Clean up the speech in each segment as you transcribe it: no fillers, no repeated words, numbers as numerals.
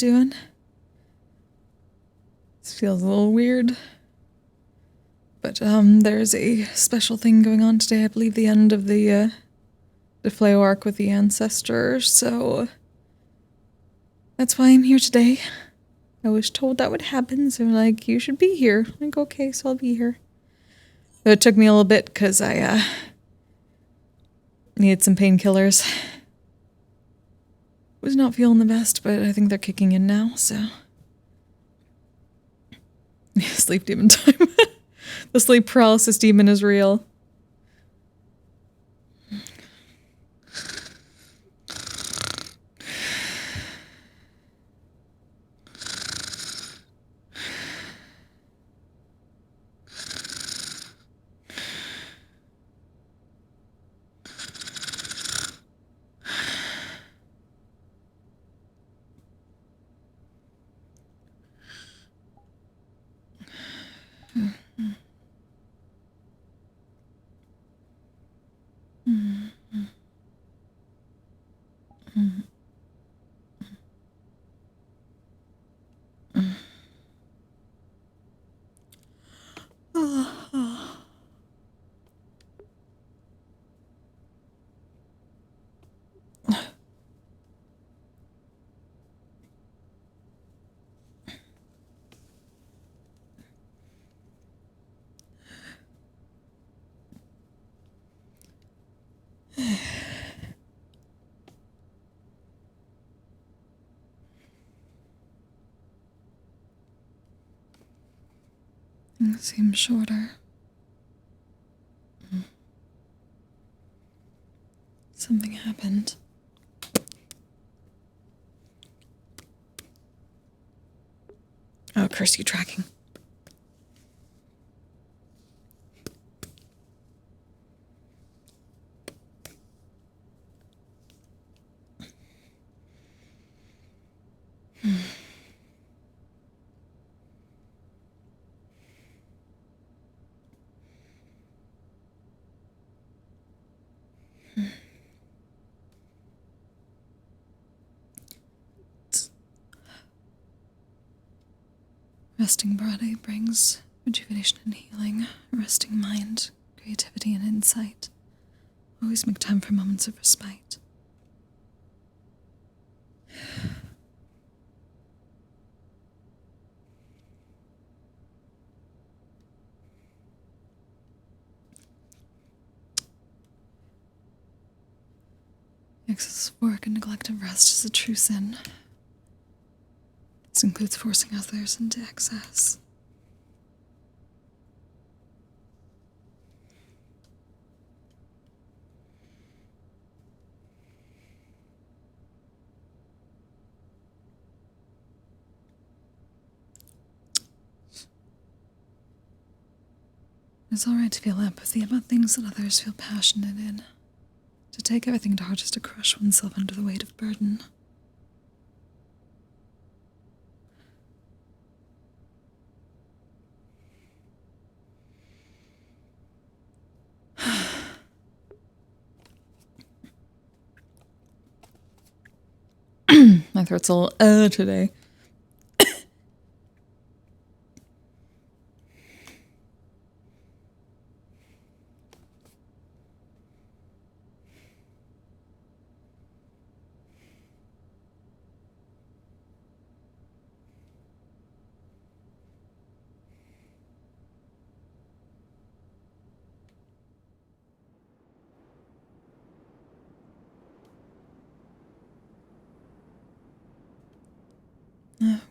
doing? This feels a little weird. But, there's a special thing going on today. I believe the end of the Flayo arc with the ancestors, so that's why I'm here today. I was told that would happen, so like, you should be here. I'm like, okay, so I'll be here. Though it took me a little bit, because I, needed some painkillers. Was not feeling the best, but I think they're kicking in now, so. Sleep demon time. The sleep paralysis demon is real. It seems shorter. Something happened. Oh, curse you, tracking. Resting body brings rejuvenation and healing. Resting mind, creativity and insight. Always make time for moments of respite. Excess work and neglect of rest is a true sin. This includes forcing others into excess. It's alright to feel empathy about things that others feel passionate in. To take everything to heart is to crush oneself under the weight of burden. My throat's a little today.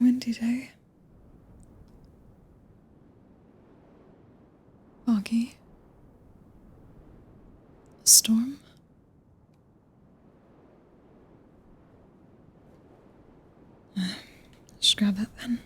Windy day. Foggy. A storm. Just grab that then.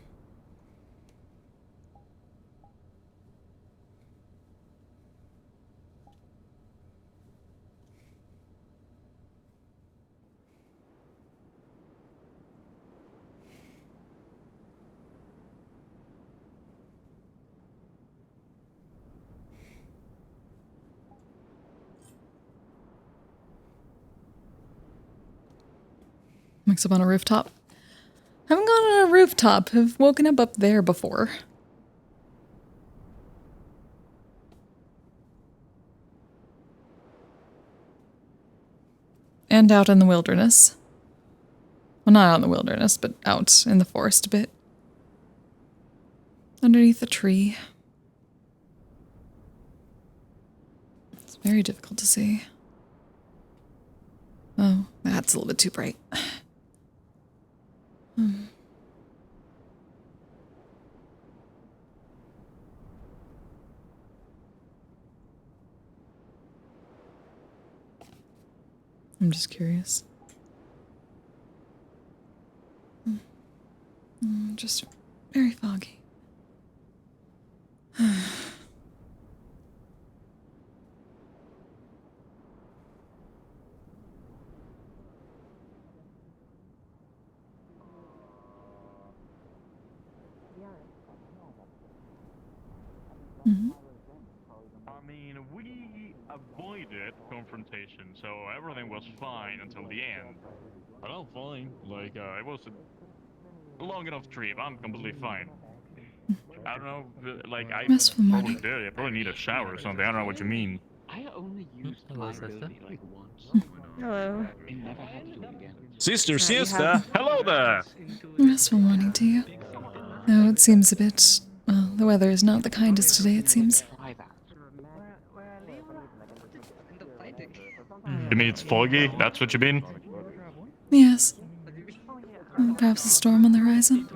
Mix up on a rooftop. Haven't gone a rooftop. I've woken up there before. And out in the wilderness. Well, not out in the wilderness, but out in the forest a bit. Underneath a tree. It's very difficult to see. Oh, that's a little bit too bright. I'm just curious. Just very foggy. I mean, we avoided confrontation, so everything was fine until the end. But I'm fine. Like, it was a long enough trip. I'm completely fine. I don't know, like, I probably did. I probably need a shower or something. I don't know what you mean. I only used my ability like once. Hello. I never had to do it again. Sister Sesta, hello there! Restful morning to you. Oh, it seems a bit... Well, the weather is not the kindest today, it seems. Try that. You mean it's foggy? That's what you mean? Yes. Perhaps a storm on the horizon?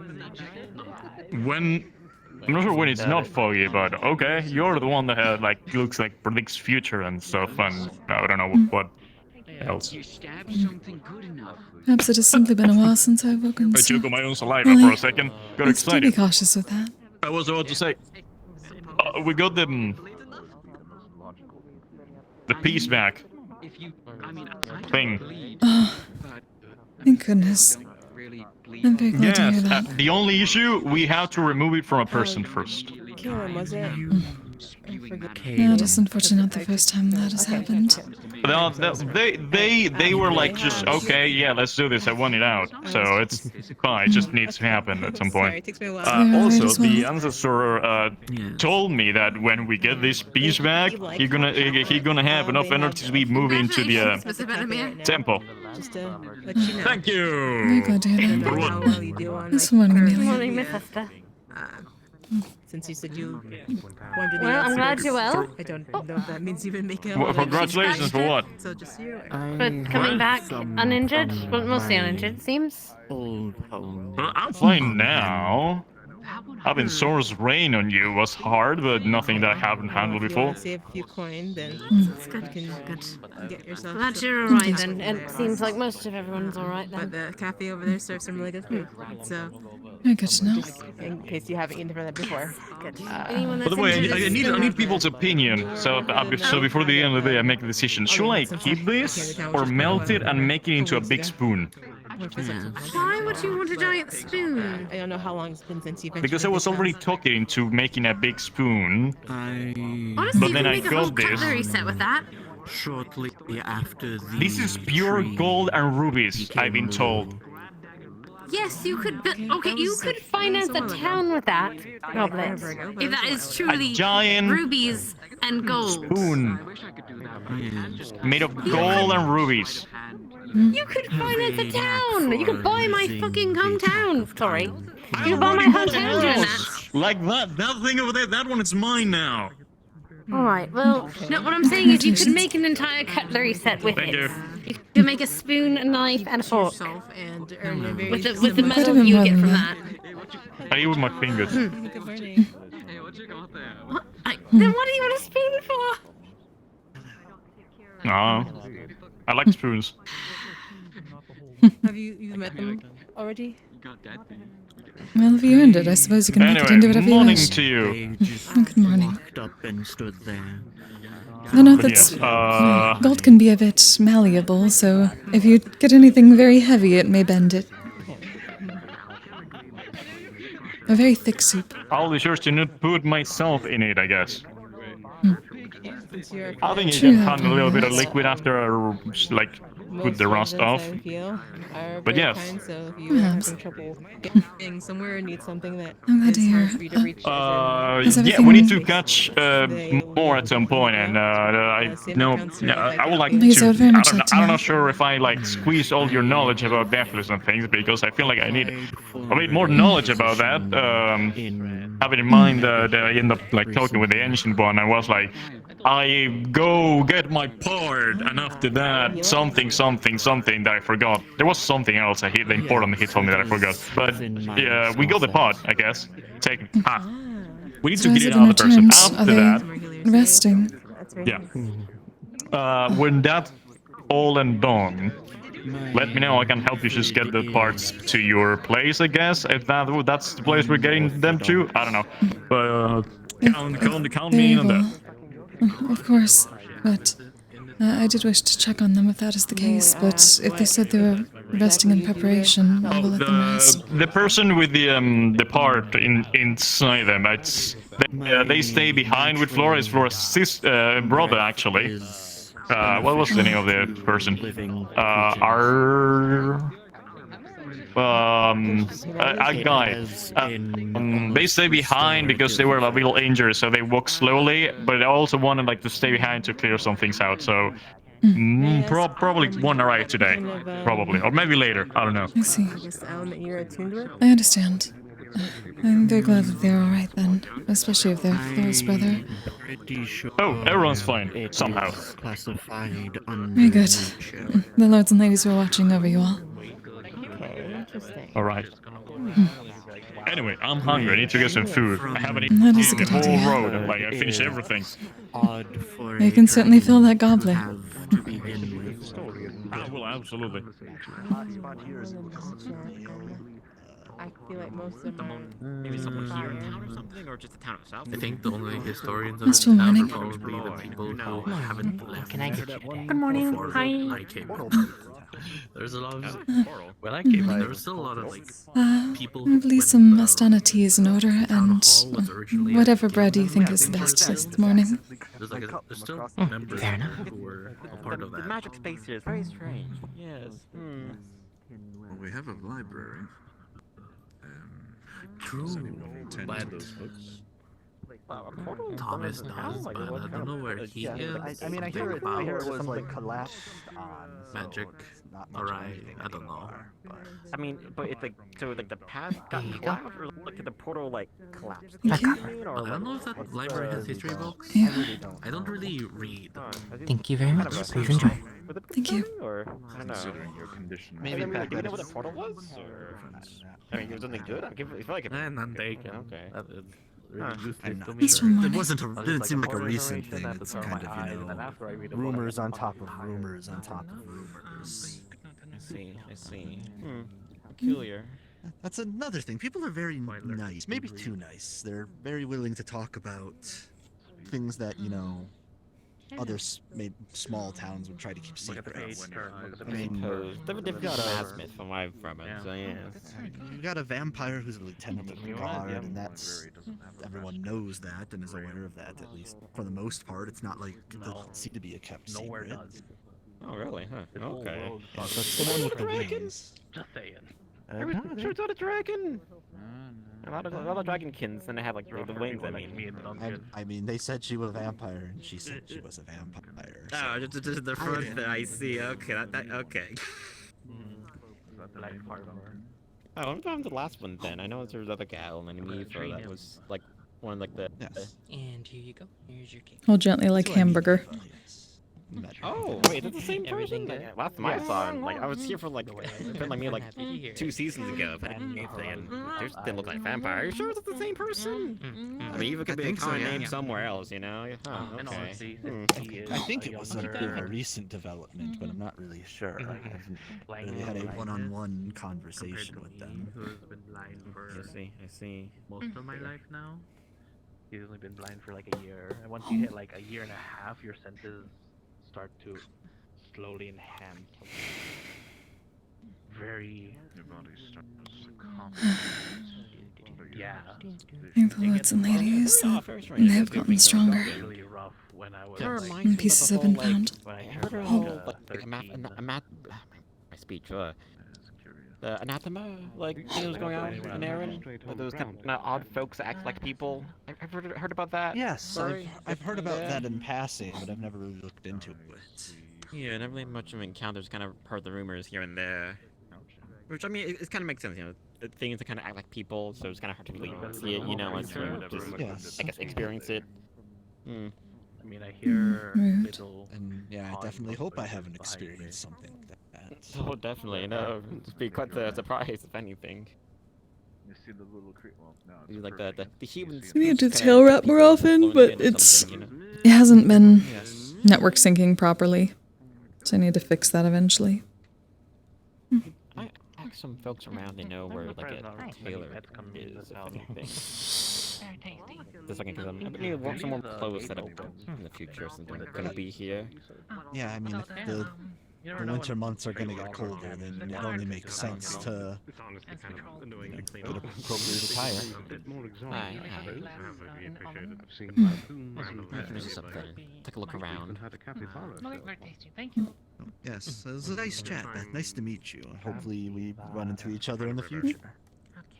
When... I'm not sure when it's not foggy, but okay, you're the one that like looks like predicts future and stuff, and I don't know what else. You stabbed something good enough. Perhaps it has simply been a while since I've woken, I so... choked on my own saliva for a second. Got Let's do be excited. cautious with that. I was about to say, we got the piece back If you, I mean, I thing. bleed, Oh, but thank goodness. really I'm very glad to hear Yes, that. the only issue, we have to remove it from a person first. Kill him, was it? No, it is unfortunately not the first time that has happened. No, they were like just, okay, yeah, let's do this, I want it out. So it's fine, it just needs to happen at some Sorry, it point. takes me a while. Yeah, Also, right as the well. ancestor told me that when we get this piece back, he gonna have enough energy to be moving into the temple. Just to let you know. Thank Very you! glad to hear I don't that. know how well you do on This like, morning, current Amelia. Morning, media, Miss Sesta. since you said you wanted the Well, I'm glad you're well. I don't know if that means you've been making a Well, lot of congratulations for what? So just you. But coming back uninjured, well, mostly uninjured, it seems. Well, I'm fine now. Having Sora's rain on you was hard, but nothing that I haven't handled If you want before. to save a few coin, then you can get yourself. Glad you're alright then. It seems like most of everyone's alright But then. the cafe over there serves some really good food. So, Very good to know. just in case you haven't eaten from that before. Anyone By that's the way, injured I is need still people's opinion. So before the end of the day, I make a decision. Should I keep this or melt it and make it into a big spoon? Why would you want a giant spoon? I don't know how long it's been since you've been. Because I was already talking into making a big spoon. Honestly, But you then can I make a whole got this. cutlery set with that. Shortly after the This is pure gold and rubies, I've been told. Yes, you could, but okay, you could finance a town with that, Goblet. If that is truly giant rubies and gold. Spoon made of gold and rubies. You could finance a town! You could buy my fucking hometown! Sorry. You could buy my hometown doing that. Like that thing over there, that one is mine now. Alright, well, no, what I'm saying is you could make an entire cutlery set with Thank it. you. You could make a spoon, a knife, and a fork. And earn a very With the Could have metal been you more get than from that. that. I eat with my fingers. Good morning. What? Then what do you want a spoon for? No, I like spoons. Have you met them already? Well, if you earned it, I suppose you can make it into Anyway, whatever you morning wish. to you. They just Good morning. walked up and stood there. I know But that's... yes, Gold can be a bit malleable, so if you get anything very heavy, it may bend it. A very thick soup. I'll be sure to not put myself in it, I guess. Since you're I think you True, can find a little bit of yes. liquid after, like, put most the rust residents off. I feel are But very yes. kind, so if you are Perhaps. having trouble getting somewhere and need something that I'm glad to is hear. hard for you to reach, as in Yeah, we need to everything- catch They more will at some point, and I same know accounts are like I would like Because to. I would very much I like to I'm know. not sure if I like squeeze all your knowledge about Deathless and things because I feel like I need a bit more knowledge about that. Having in mind that I end up like talking with the ancient one, I was like, I go get my part, and after that, something that I forgot. There was something else I hit the important he told me that I forgot. But yeah, we got the part, I guess. Take we need So to as get it it in out of the person. returned, are After they that, resting? yeah. When that's all and done, let me know. I can help you just get the parts to your place, I guess. If that's the place we're getting them to, I don't know. But count me in on that. Of course, but I did wish to check on them if that is the case, but if they said they were resting in preparation, I will let them rest. The person with the part inside them, they stay behind with Flora. It's Flora's brother, actually. What was the name of the person? A guy. They stay behind because they were a little injured, so they walk slowly. But I also wanted like to stay behind to clear some things out. So probably won't arrive today, probably, or maybe later. I don't know. I see. sound that you're attuned with. I understand. I'm very glad that they're alright then, especially if they're Flora's brother. Oh, everyone's fine somehow. Classified Very good. The lords and ladies who are watching over you all. Interesting. All right. Anyway, I'm hungry. I need to get some food. I haven't eaten That is a the good whole idea. road. Like I finished everything. You can certainly fill that goblet. Ah, well, absolutely. I feel like most of them are Maybe someone here in town or something, or just the town itself. I think the only historians It's of still town are morning. probably the people who haven't left. Can I get you today? Good morning. before Hi. I came. There's a lot of when I came, there was still a lot of like people. I believe when some the Astana tea is in order, town and hall was originally whatever bread you think is the best this morning. There's like there's still members fair enough. who were a part of The that. magic space here is very strange. Yes. Well, we have a library. True, but Thomas does, but I don't know where he is. I mean, I hear it was like collapsed on Magic. not much Alright, anything I don't know. anymore, but- I mean, but it's like so like the path got There you go. collapsed, or like the portal like collapsed. Thank you. Well, I don't know if that library has history books. Yeah. I don't really read. Thank you very much. Please enjoy. Thank you. Or I don't know. Considering your condition. Maybe back. Do you know what the portal was? Or I mean, it was something good. I feel like it. None taken. Okay. That is really Huh. useless to me. It's still morning. It wasn't a, didn't seem like a recent thing. It's kind of, after I read rumors on top of rumors on top of rumors. I see. I see. Peculiar. That's another thing. People are very nice, maybe too nice. They're very willing to talk about things that, you know, other small towns would try to keep secret. I mean, They have a different plasmid from where I'm from. So yeah. you got a vampire who's a lieutenant of the guard, and that's everyone knows that and is aware of that. At least for the most part, it's not like it doesn't seem to be a kept secret. Oh really? Huh. Okay. That's the one with the wings. Just saying. Sure, it's not a dragon. A lot of dragonkins, and they have like the wings. I mean, they said she was a vampire, and she said she was a vampire. So. Oh, just the front there. I see. Okay, okay. Oh, I'm from the last one then. I know there was other gal and enemy, so that was like one of like the. Yes. And here you go. Here's your cake. Hold gently like hamburger. Oh wait, that's the same person. Like, last my song, like I was here for like it's been like me like 2 seasons ago, but anything, and they didn't look like vampire. Are you sure it's the same person? I mean, even could I be a think so, common yeah. name somewhere else, you know? Huh, okay. I think it was a recent development, but I'm not really sure. I haven't really had a one-on-one conversation with them. I see. Most of my life now. He's only been blind for like a year, and once you hit like a year and a half, your senses start to slowly enhance very. Yeah. I think the lords and ladies, they've gotten stronger. Really rough when I was. And pieces have been found. I heard her whole my speech. The anathema, like, thing was going on in Aaron. Like, those kind of odd folks that act like people. I've heard about that. Yes, I've heard about that in passing, but I've never really looked into it. Yeah, never really much of encounters, kind of heard the rumors here and there. Which, I mean, it kind of makes sense, you know. Things that kind of act like people, so it's kind of hard to really see it, you know, unless you just, I guess, experience it. I mean, I hear little. And yeah, I definitely hope I haven't experienced something like that. Oh, definitely, no. It'd be quite the surprise, if anything. You see the little Like the humans. We need to tail wrap more often, but it hasn't been network syncing properly, so I need to fix that eventually. I asked some folks around they know where like a tailor is, if anything. Just like, because I'm gonna need some more clothes that open in the future since I'm gonna be here. Yeah, I mean, if the winter months are gonna get colder, then it only makes sense to get appropriate attire. Just up there. Take a look around. Yes, it was a nice chat, Beth. Nice to meet you. Hopefully we run into each other in the future.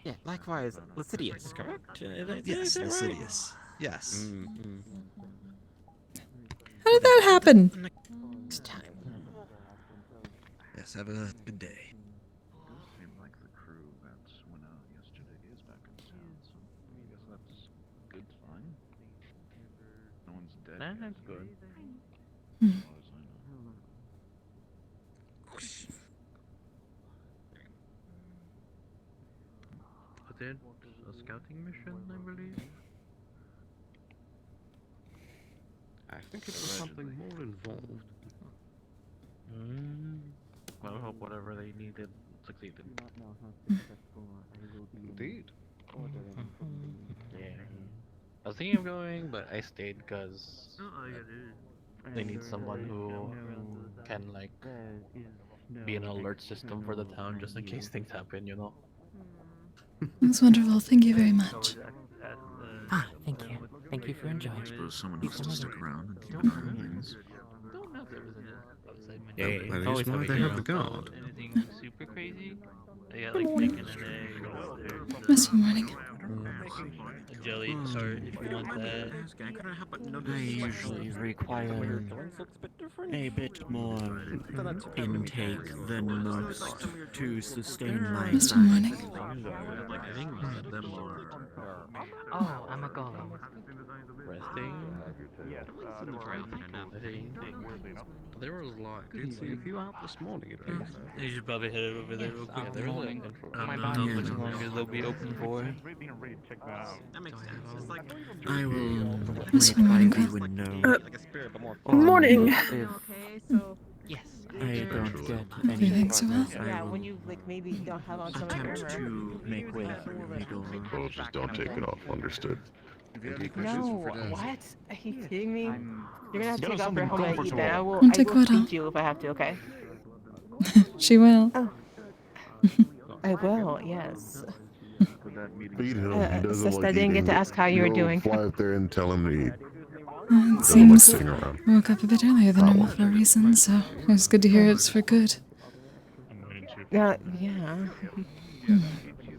Yeah, likewise, Lascivious, correct? Yes, Lascivious. Yes. How did that happen? Next time. Yes, have a good day. Seemed like the crew that went out yesterday is back in town, so I guess that's good, fine. No one's dead. Nah, that's good. As far as I know. But then, a scouting mission, I believe? I think it was something more involved. Well, I hope whatever they needed succeeded. Indeed. Yeah. I was thinking of going, but I stayed because they need someone who can, like, be an alert system for the town just in case things happen, you know? That's wonderful. Thank you very much. Ah, thank you. Thank you for enjoying. I suppose someone has to stick around and keep an eye on things. Yeah, at least why they have the guard. Anything super crazy? They got like bacon and egg. Mr. Morning. A jelly tart if you want that. I usually require a bit more intake than most to sustain my Mr. Morning. Oh, I'm a golem. Resting. There was a lot. Did see a few out this morning at least. You should probably head over there real quick. There's like My how body much longer they'll be open for. That makes sense. It's like I will Mr. reply Morning. to you know. like a spirit, but more. Morning. Okay, so Yes. I don't get Hope you're any doing so well. yeah, when you like maybe don't have on some attempt armor. to make way for legal. Well, just don't take it off, understood. No, what? Are you kidding me? You're gonna have to take off your something helmet, Ethan. I will, I'll I take will what speak off? to you if I have to, okay? She will. I will, yes. Feed him. He doesn't Sesta like didn't get eating. to ask how you were Go doing. Fly up there and tell him to eat. It Doesn't like seems sitting around. I woke up a bit earlier than normal for a reason, so it was good to hear it's for good. Yeah.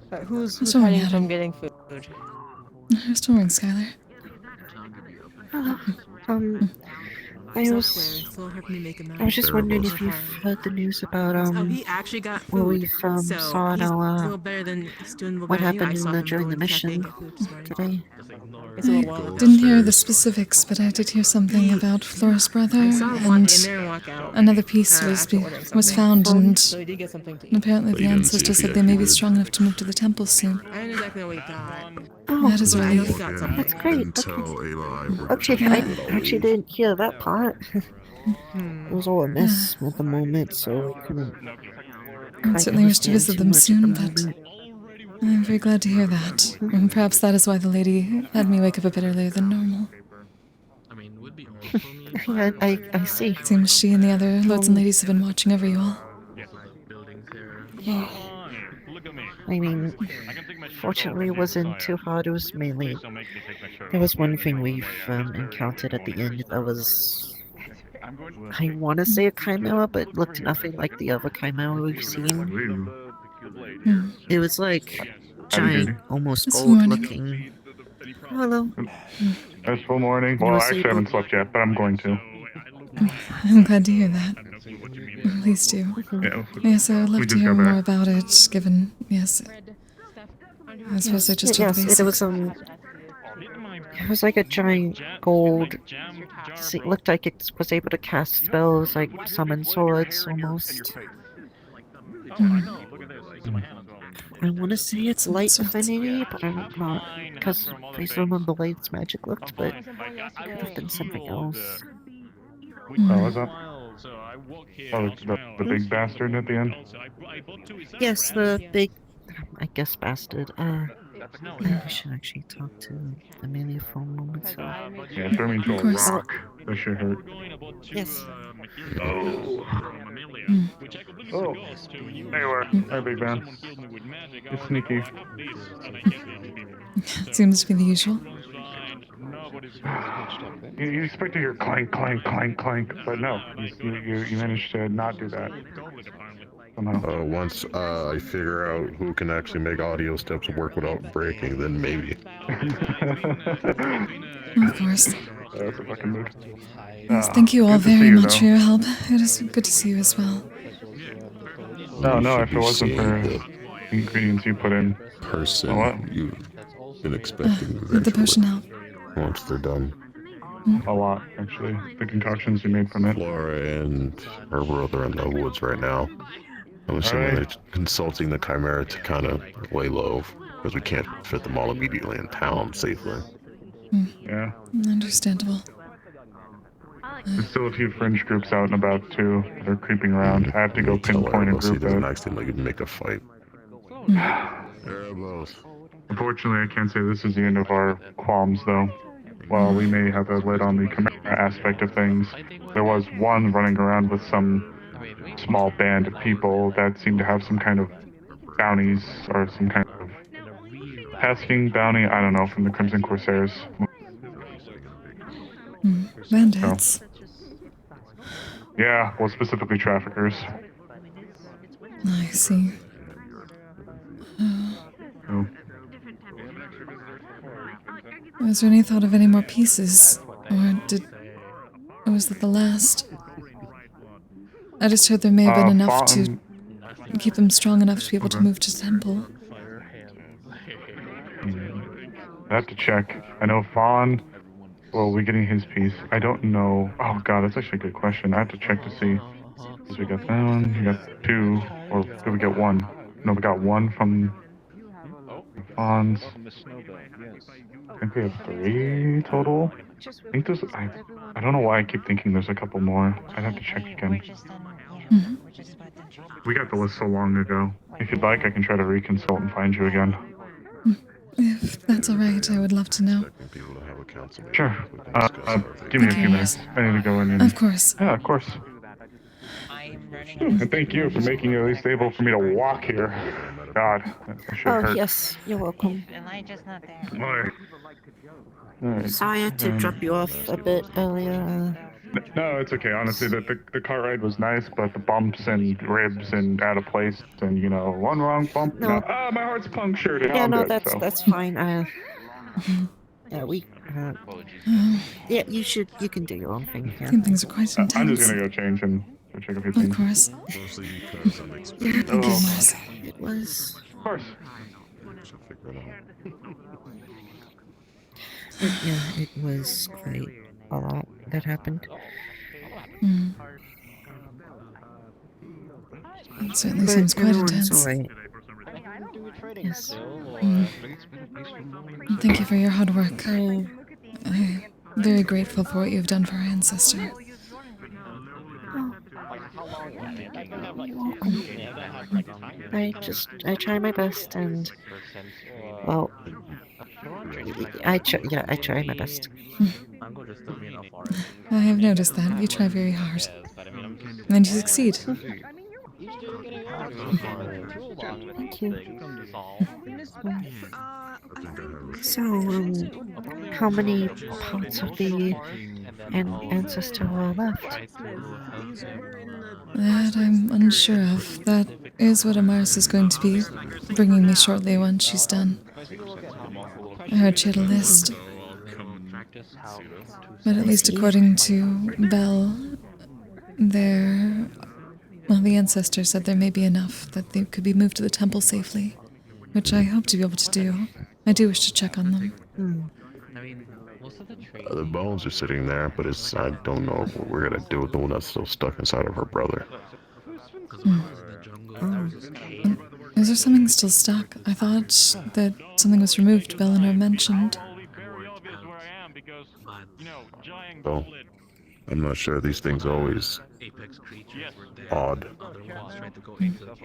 But who's What's wrong, hiding Adam? from getting food? Who's doing, Skylar? I was just wondering if you've heard the news about he actually got what food. we've saw on he's our a little better than he's doing what better than you. I happened saw him during go the in the cafe mission get food this morning. today. It's a little while ago. Didn't hear the specifics, but I did hear something about Flora's brother, I saw him walk in and there and walk out. another piece was found, So he did get something to eat. apparently But the you didn't see ancestor if he said they may be actually strong enough to move to the temple soon. I don't exactly know what he got. Oh, That is I know really he got something. that's great. And Okay. tell Eli we're Actually, I actually didn't hear that part. It was all a mess at the moment, so we couldn't. I certainly wish to visit them soon, but but I'm very glad to hear that. And perhaps that is why the lady had me wake up a bit earlier than normal. I mean, would be awful for me. yeah, I see. Seems she and the other lords and ladies have been watching over you all. Buildings here. Look at me. I mean, I can take my shirt off fortunately, if it you wasn't desire. too hard. It was mainly. Please don't make me take my shirt There off. was one thing But, we've yeah, it's very encountered at the uncomfortable. end that was. I'm going to I want to say a chimera, but looked nothing like the other chimera we've seen. It was like giant, almost It's gold morning. looking. Hello. It's full morning. You Well, were actually, I able- haven't slept yet, but I'm going to. I'm glad to hear that. Please do. Yeah, Yes, I would love we to just hear got more back. about it, given, yes. I suppose I just took the Yes, it was basics. It was like a giant gold. It looked like it was able to cast spells, like summon swords, almost. I want to say it's light affinity, but I'm not, because based on the way its magic looked, but it could have been something else. Oh, what's up? Oh, the big bastard at the end? Yes, the big, I guess, bastard. I should actually talk to Amelia for a moment, so... Yeah, throw me into a rock. That should hurt. Yes. Oh. Oh. Anyway, hi, Big Ben. It's sneaky. Seems to be the usual. You expect to hear clank, clank, clank, clank, but no, you managed to not do that. Somehow. Once I figure out who can actually make audio steps work without breaking, then maybe. Of course. That's a fucking mood. Yes, thank you all good to see very you, much though. for your help. It is good to see you as well. No, if it wasn't for the ingredients you put in. Person What? you've been expecting Did the potion help? once they're done. A lot, actually. The concoctions you made from it. Flora and her brother in the woods right now. I'm assuming they're consulting the Chimera to kind of lay low, because we can't fit them all immediately in town safely. Yeah. Understandable. There's still a few fringe groups out and about, too, that are creeping around. I have to go Tell pinpoint a Erebos he group doesn't that... actually make a fight. Erebos. Unfortunately, I can't say this is the end of our qualms, though. While we may have a lid on the Chimera aspect of things, there was one running around with some small band of people that seemed to have some kind of bounties, or some kind of tasking bounty, I don't know, from the Crimson Corsairs. Bandits. Yeah, well, specifically traffickers. I see. Oh. Was there any thought of any more pieces? Or was that the last? I just heard there may have been enough to keep them strong enough to be able to move to the temple. I have to check. I know Fawn will be getting his piece. I don't know. Oh god, that's actually a good question. I have to check to see. Because we got that one, we got two, or did we get one? No, we got one from Fawn's. I think we have 3 total. I think there's. I don't know why I keep thinking there's a couple more. I'd have to check again. We got the list so long ago. If you'd like, I can try to reconsult and find you again. If that's alright, I would love to know. Sure. Give me a few minutes. I need to go in and... Of course. Yeah, of course. And thank you for making it at least able for me to walk here. God, that should hurt. Yes, you're welcome. Elijah's not there. Alright. Sorry I had to drop you off a bit earlier. No, it's okay. Honestly, the car ride was nice, but the bumps and ribs and out of place and, you know, one wrong bump. No. My heart's punctured. Yeah, I'm no, good, that's fine. Yeah, yeah, you can do your own thing here. I think things are quite intense. I'm just gonna go change and go check a few things. Of course. Yeah, Thank you, Mars. It was. Of course. Yeah, it was quite a lot that happened. It certainly seems quite intense. Right. Yes. Thank you for your hard work. I'm very grateful for what you've done for our ancestor. I try my best, and well, I try my best. I have noticed that. You try very hard. And you succeed. Thank you. So, how many parts of the ancestor are left? That I'm unsure of. That is what Amaris is going to be bringing me shortly once she's done. I heard she had a list. But at least according to Belle, the ancestor said there may be enough that they could be moved to the temple safely, which I hope to be able to do. I do wish to check on them. The bones are sitting there, but I don't know what we're gonna do with the one that's still stuck inside of her brother. Is there something still stuck? I thought that something was removed, Bellinor mentioned. So, I'm not sure. These things are always odd.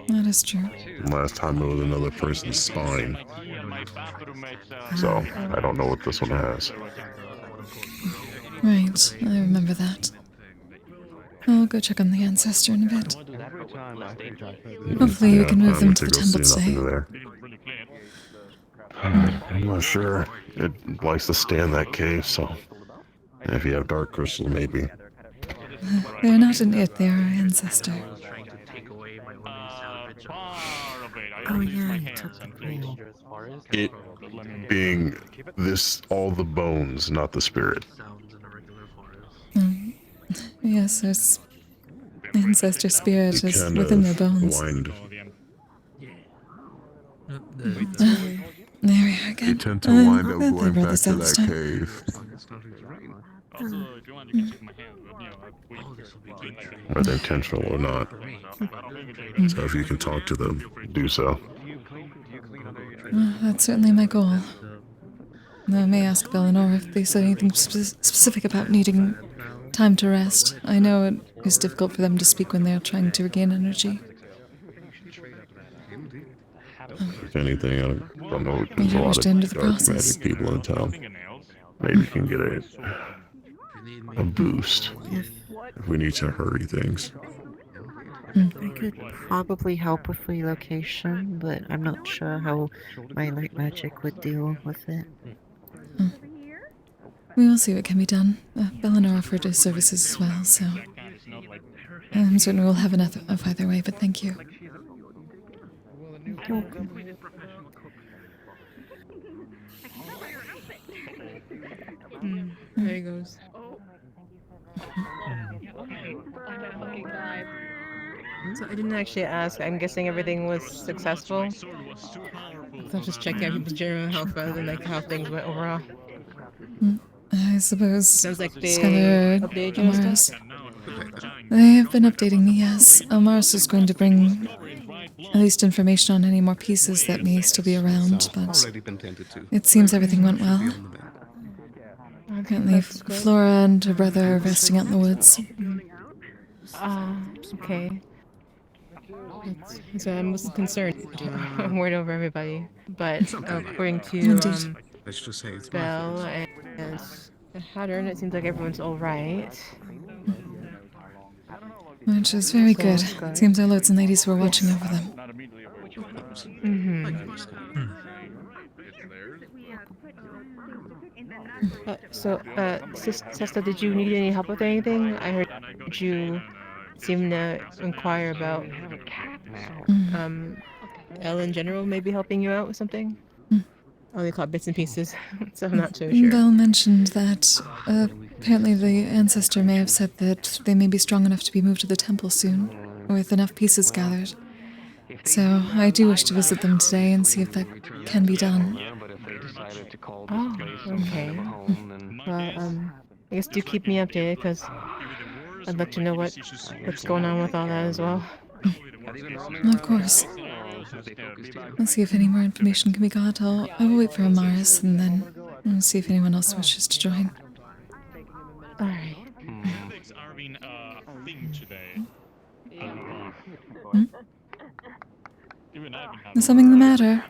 That is true. Last time it was another person's spine. So, I don't know what this one has. Right, I remember that. I'll go check on the ancestor in a bit. Hopefully you can move them to the temple today. I'm not sure. It likes to stay in that cave, so if you have dark crystal, maybe. They're not an it, they are our ancestor. Oh yeah, you took the blue. It being all the bones, not the spirit. Yes, there's ancestor spirit is within their bones. There we are again. You tend to wind up They going brought back this to up this that time. cave. Whether intentional or not. So if you can talk to them, do so. Well, that's certainly my goal. I may ask Bellinor if they said anything specific about needing time to rest. I know it is difficult for them to speak when they are trying to regain energy. If anything, I don't know. There's Maybe a I wish lot to end of the dark process. magic people in town. Maybe we can get a boost if we need to hurry things. I could probably help with relocation, but I'm not sure how my light magic would deal with it. We will see what can be done. Bellinor offered his services as well, so I'm certain we'll have enough of either way, but thank you. You're welcome. There he goes. So I didn't actually ask. I'm guessing everything was successful. So I'll just check everybody's general health rather than like how things went overall. I suppose Sounds like they Skylar, updated you and Amaris. stuff? They have been updating me, yes. Amaris is going to bring at least information on any more pieces that may still be around, but it seems everything went well. Apparently, Flora and her brother are resting out in the woods. Okay. So I'm most concerned. I'm worried over everybody. But according to Belle and Hattern, it seems like everyone's alright. Which is very good. It seems our lords and ladies were watching over them. Sesta, did you need any help with anything? I heard you seem to inquire about Elle in general maybe helping you out with something? I only caught bits and pieces, so I'm not so sure. Belle mentioned that apparently the ancestor may have said that they may be strong enough to be moved to the temple soon, with enough pieces gathered. So I do wish to visit them today and see if that can be done. Oh, okay. Well, I guess do keep me updated, because I'd like to know what's going on with all that as well. Of course. Let's see if any more information can be got. I will wait for Amaris and then we'll see if anyone else wishes to join. Alright. Is something the matter?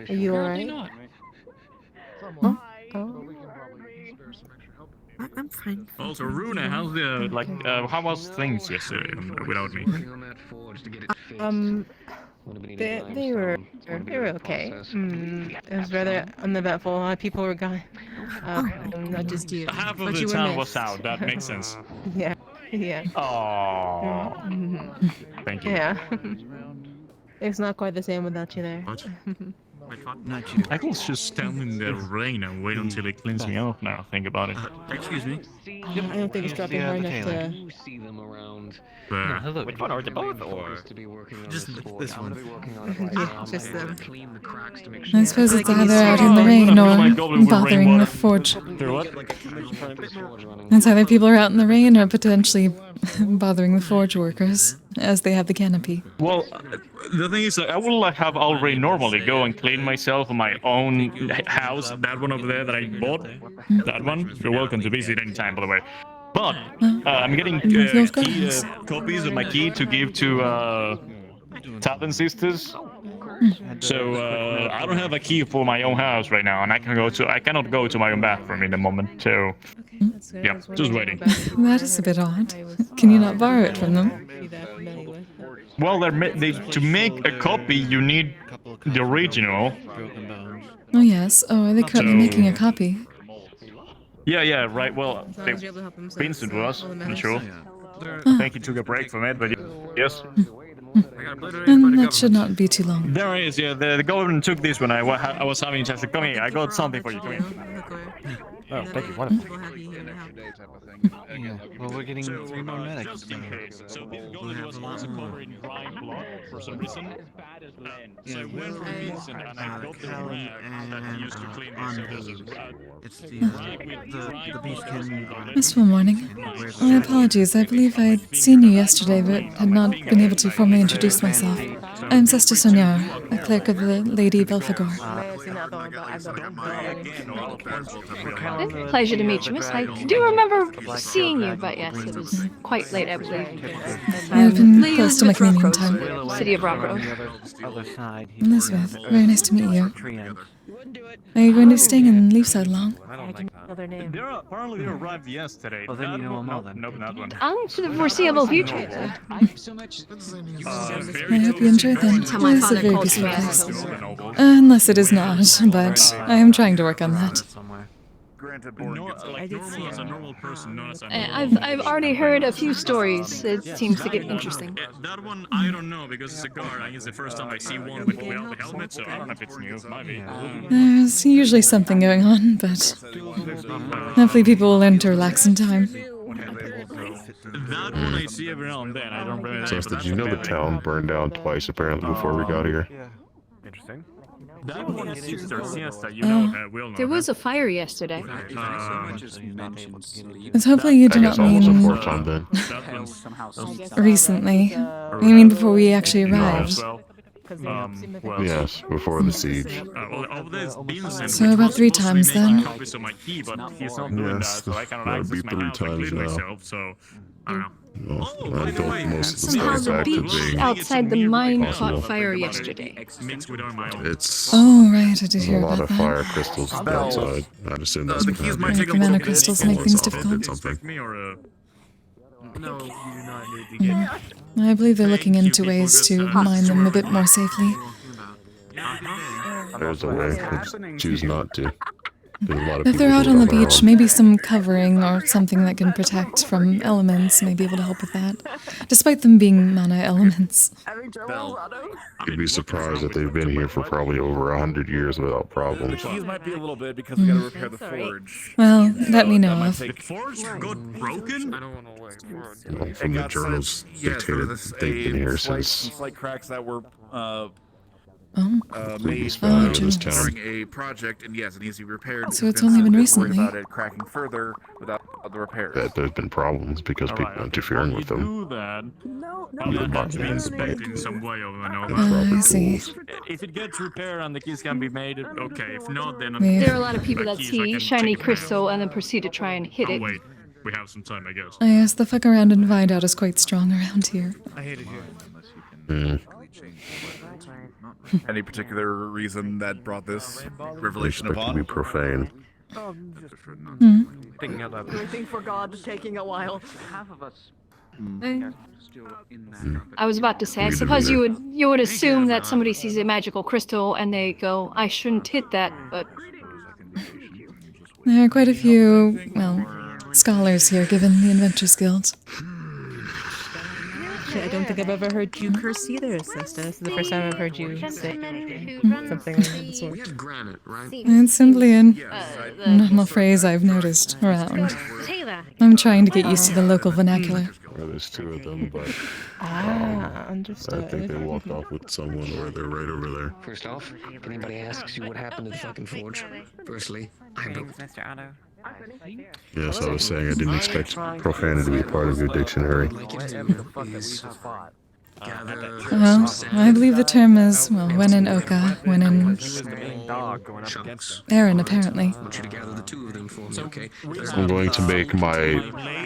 Are you alright? Huh? I'm fine. Also, Runa, how's the how was things yesterday without me? They were okay. It was rather uneventful. A lot of people were gone. Not just you. Half But of the you were town missed. was out. That makes sense. Yeah. Yeah. Oh, thank you. Yeah. It's not quite the same without you there. I can just stand in the rain and wait until it cleans me off now. Think about it. Excuse me. I don't think it's dropping hard enough to. See them around. Which one, or the both, or Just this one? Yeah, just them. Clean the cracks to make I suppose it's either out in the rain or bothering the forge. It's either people are out in the rain or potentially bothering the forge workers as they have the canopy. Well, the thing is, I will have already normally go and clean myself in my own house. That one over there that I bought. That one. You're welcome to visit anytime, by the way. But I'm getting copies of my key to give to Talon Sisters. So I don't have a key for my own house right now, and I cannot go to my own bathroom in the moment. So yeah, just waiting. That is a bit odd. Can you not borrow it from them? Well, to make a copy, you need the original. Oh yes. Oh, are they currently making a copy? Yeah, right. Well, Vincent was, I'm sure. I think he took a break from it, but yes. And that should not be too long. There is, yeah. The government took this when I was having a chance to come here. I got something for you. Come here. Oh, thank you. What? Yeah. Well, we're getting 3 more medics. So this government was also covered in dry blood for some reason. So I went from Vincent and I got the rag that he used to clean this. It's the beast can. Wistful morning. My apologies. I believe I'd seen you yesterday, but had not been able to formally introduce myself. I'm Sesta Sonyar, a clerk of the Lady Belphegor. Pleasure to meet you, Miss. I do remember seeing you, but yes, it was quite late, I believe. I've been close to my communion time. City of Rock Grove. Elizabeth, very nice to meet you. Are you going to be staying in Leafside long? Apparently they arrived yesterday. Well, then you know them all then. Nope, not one. On to the foreseeable future. I hope you enjoyed them. It is a very peaceful place. Unless it is not, but I am trying to work on that. I've already heard a few stories. It seems to get interesting. That one, I don't know, because it's a guard, and it's the first time I see one without the helmet, so I don't know if it's new. It might be. There's usually something going on, but hopefully people will learn to relax in time. That one I see every now and then. I don't remember. So, did you know the town burned down twice apparently before we got here? Interesting. That one is Sister Sesta, you know her, we'll know There her. was a fire yesterday. But hopefully you do not mean recently. You mean before we actually arrived? Yes, before the siege. So about 3 times then. Yes, that'd be 3 times now. So, I don't know. Well, I built most of the Somehow stuff the back to beach being outside the mine possible. caught fire yesterday. It's Oh, right, I did a hear lot about of that. fire crystals outside. I'd assume that's what happened. Right, the mana crystals make things difficult. I believe they're looking into ways to mine them a bit more safely. There's a way. Just choose not to. There's a lot of If they're people out who on the don't know. beach, maybe some covering or something that can protect from elements may be able to help with that. Despite them being mana elements. You'd be surprised that they've been here for probably over 100 years without problems. Keys might be a little bit because we gotta repair the forge. Well, that we know of. The forge got broken? I don't want to wait. Well, from the journals dictated, they've been here since slight cracks that were previous made founder of this during town. a project, and yes, it needs to be repaired. So it's only been Vincent is worried recently. about it cracking further without the repairs. That there's been problems because people interfering with them. Do that. Even That has to be by- inspected in some way, or no. I see. If it gets repaired and the keys can be made, okay. If not, then There are a lot of people that see shiny crystal and then proceed to try and hit Oh it. wait, we have some time, I guess. I guess the fuck around and find out is quite strong around here. I hate it here. Any particular reason that brought this revelation Expect to upon? be profane. Thinking out loud. Waiting for God is taking a while. Half of us still in I was about to say, I suppose you would assume that somebody sees a magical crystal and they go, I shouldn't hit that, but There are quite a few, well, scholars here given the Inventors Guild. I don't think I've ever heard you curse either, Sesta. This is the first time I've heard you say something like that before. We had granite, right? It's simply a normal phrase I've noticed around. I'm trying to get used to the local vernacular. Well, there's two of them, but Understood. I think they walked off with someone, or they're right over there. First off, if anybody asks you what happened to the fucking forge, firstly, I don't. Mr. Otto. Yes, I was saying I didn't expect profanity to be part of your dictionary. Well, I believe the term is, well, when in Oka, when in Aaron, apparently. I'm going to make my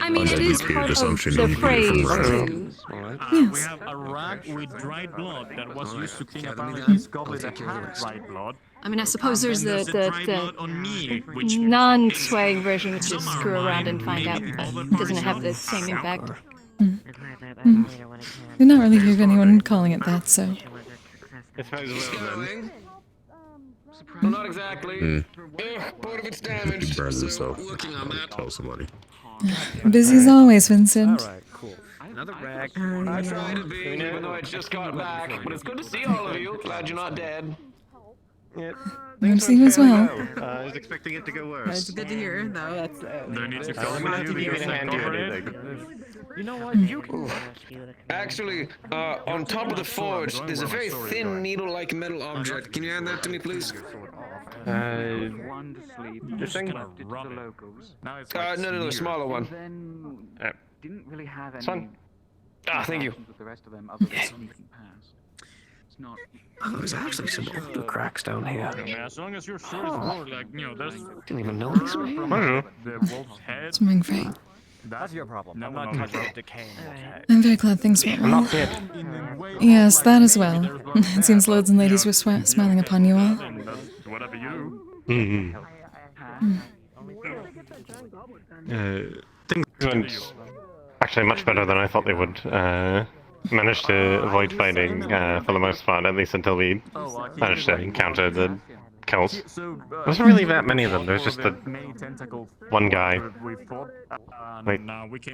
I mean, it is part assumption of the you get it from phrase. Ryan. We have a rag with dried blood that was used to clean up this goblet that had dried blood. I mean, I suppose there's And the dried blood on me, which non-swaying version, which is screw around and find out, but it doesn't have the same impact. Did not really hear anyone calling it that, so. I suppose well, well, not exactly. Part of it's damaged. Burns himself. Working on that. Tell somebody. Busy as always, Vincent. Alright, cool. Another rag. I try to be, even though I just got back. But it's good to see all of you. Glad you're not dead. Yeah. I've seen you as well. I was expecting it to go worse. It's good to hear, though. That's. Do you need to I'm gonna have to give you a hand do anything. You know what? You can. Actually, on top of the forge, there's a very thin needle-like metal object. Can you hand that to me, please? This thing? No, smaller one. Didn't really have any. Son. Ah, thank you. With the rest of them other than something past. It's not. Oh, there's actually some blue cracks down here. Yeah, as long as you're sure it's more, like, you know, there's... Didn't even know these were here. The wolf's head. It's moving free. That's your problem. I'm not touching decaying wolf's head. I'm very glad things went well. Yes, that as well. It seems lords and ladies were smiling upon you all. Whatever you Things went actually much better than I thought they would. Managed to avoid fighting for the most part, at least until we managed to encounter the kills. There wasn't really that many of them, there was just the one guy. I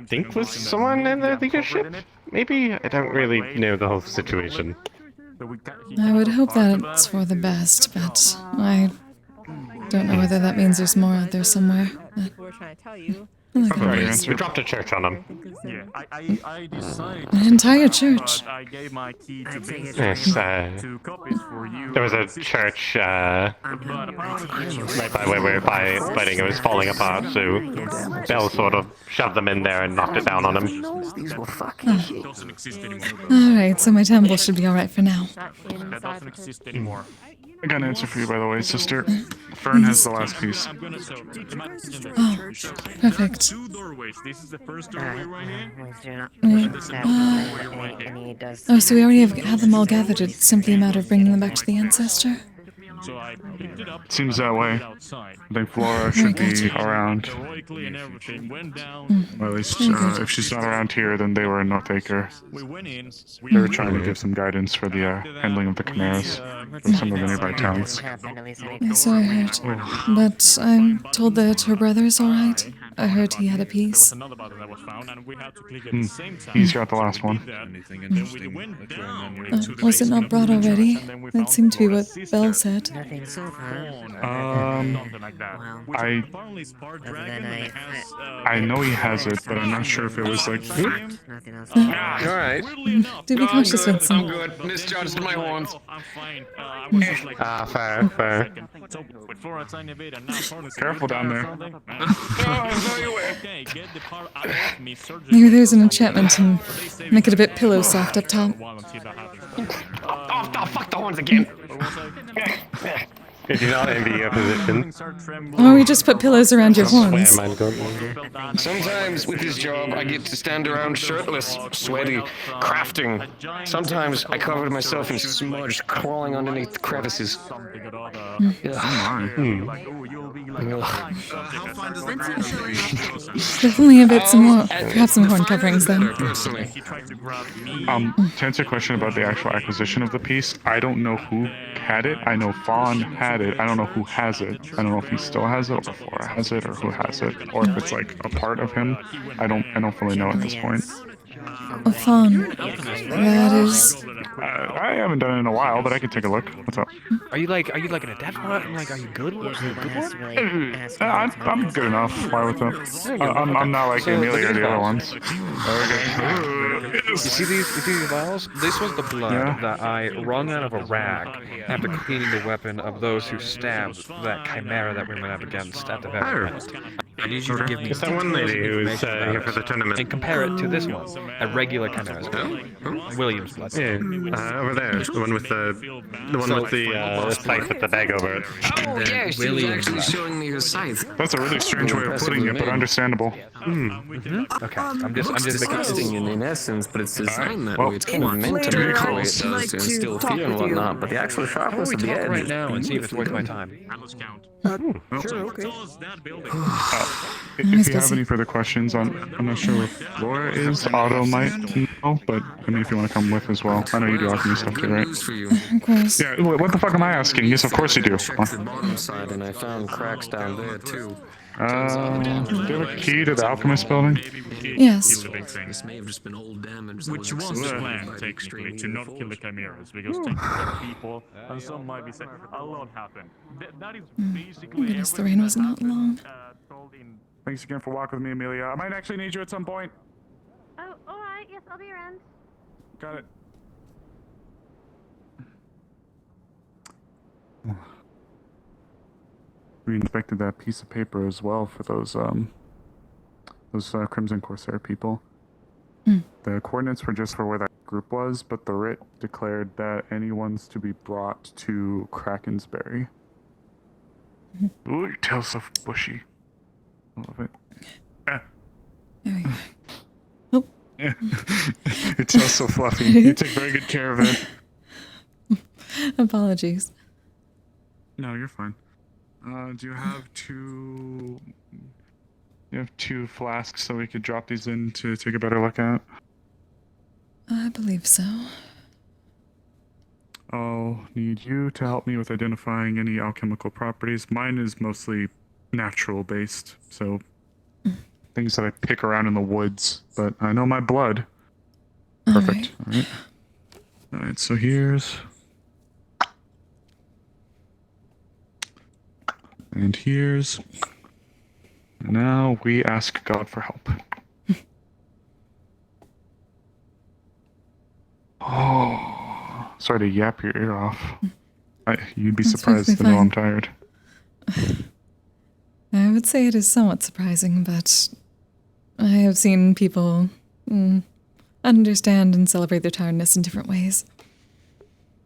think was someone in the leadership? Maybe? I don't really know the whole situation. I would hope that it's for the best, but I don't know whether that means there's more out there somewhere. We're trying to tell you. Probably. We dropped a church on him. Yeah, I decided. An entire church. But I gave my key to Vincent. Yes, two copies for you. there was a church right by where we were fighting. It was falling apart, so Bell sort of shoved them in there and knocked it down on him. Doesn't exist anymore. Alright, so my temple should be alright for now. That doesn't exist anymore. I got an answer for you, by the way, sister. Fern has the last piece. Oh, perfect. Two doorways. This is the first doorway right here. Oh, so we already have had them all gathered. It's simply a matter of bringing them back to the ancestor. So I picked it up. Seems that way. Outside. I think Flora should be around. Heroically and everything went down. Or at least, if she's not around here, then they were a note taker. We went in. They were trying to give some guidance for the handling of the chimeras from some of the nearby towns. So I heard. But I'm told that her brother is alright. I heard he had a piece. Another button that was found, and we had to click at the same time. He's got the last one. Was it not brought already? That seemed to be what Bell said. I know he has it, but I'm not sure if it was like. Alright. Do be cautious, Vincent. I'm good. Misjudged my horns. I'm fine. I was just like. Fair. So before I signed it, and now Careful down there. Okay, get the part out of me, surgery. Maybe there's an enchantment and make it a bit pillow soft up top. Oh, fuck the horns again. If you're not in the position. Oh, we just put pillows around your horns. Sometimes with this job, I get to stand around shirtless, sweaty, crafting. Sometimes I cover myself in smudge, crawling underneath the crevices. Definitely a bit some more, perhaps some horn coverings then. To answer your question about the actual acquisition of the piece, I don't know who had it. I know Fawn had it. I don't know who has it. I don't know if he still has it, or Flora has it, or who has it, or if it's like a part of him. I don't fully know at this point. Oh, Fawn. That is... I haven't done it in a while, but I can take a look. What's up? Are you like an adept one? Like, are you good? Are you a good one? I'm good enough. Why with it? I'm not like Amelia or the other ones. You see these vials? This was the blood that I wrung out of a rag after cleaning the weapon of those who stabbed that chimera that we went up against at the very end. I need you to give me It's that one lady who was here for the tournament. and compare it to this one, a regular chimera. William's blood. Yeah, over there, the one with the scythe with the bag over it. Oh yeah, she was actually showing me her scythe. That's a really strange way of putting it, but understandable. Okay, I'm just interesting in essence, but it's designed that way. It's kind of meant to be the way it does to instill fear and whatnot. But the actual sharpness of the edge right now and see if it's worth my time. Sure, okay. If you have any further questions, I'm not sure if Laura is. Otto might know, but I mean, if you want to come with as well. I know you do alchemy stuff too, right? Of course. Yeah, what the fuck am I asking? Yes, of course you do. Checked the bottom side and I found cracks down there too. Do you have a key to the alchemist building? Yes. This may have just been old damage. Which was the plan, technically, to not kill the chimeras, because technically people, and some might be saying, a lot happened. That is basically Goodness, the rain was not long. Thanks again for walking with me, Amelia. I might actually need you at some point. Oh, alright, yes, I'll be around. Got it. We inspected that piece of paper as well for those Crimson Corsair people. The coordinates were just for where that group was, but the writ declared that anyone's to be brought to Krakensberry. Ooh, your tail's so bushy. I love it. There we go. Oh. Your tail's so fluffy. You take very good care of it. Apologies. No, you're fine. Do you have two... You have 2 flasks so we could drop these in to take a better look at? I believe so. I'll need you to help me with identifying any alchemical properties. Mine is mostly natural based, so things that I pick around in the woods, but I know my blood. Perfect. Alright. Alright, so here's... And here's... Now we ask God for help. Oh, sorry to yap your ear off. You'd be surprised to know I'm tired. I would say it is somewhat surprising, but I have seen people understand and celebrate their tiredness in different ways.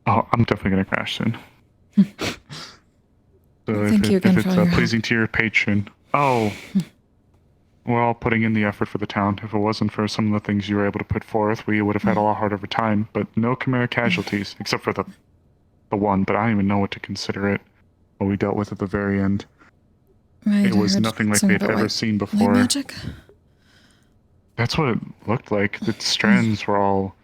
Oh, I'm definitely gonna crash soon. So Thank you again if for it's all your pleasing to your patron. Oh, we're all putting in the effort for the town. If it wasn't for some of the things you were able to put forth, we would have had a lot harder of a time. But no Chimera casualties, except for the one. But I don't even know what to consider it. What we dealt with at the very end. Right, it was nothing like we had ever seen before. Magic? That's what it looked like. The strands were all...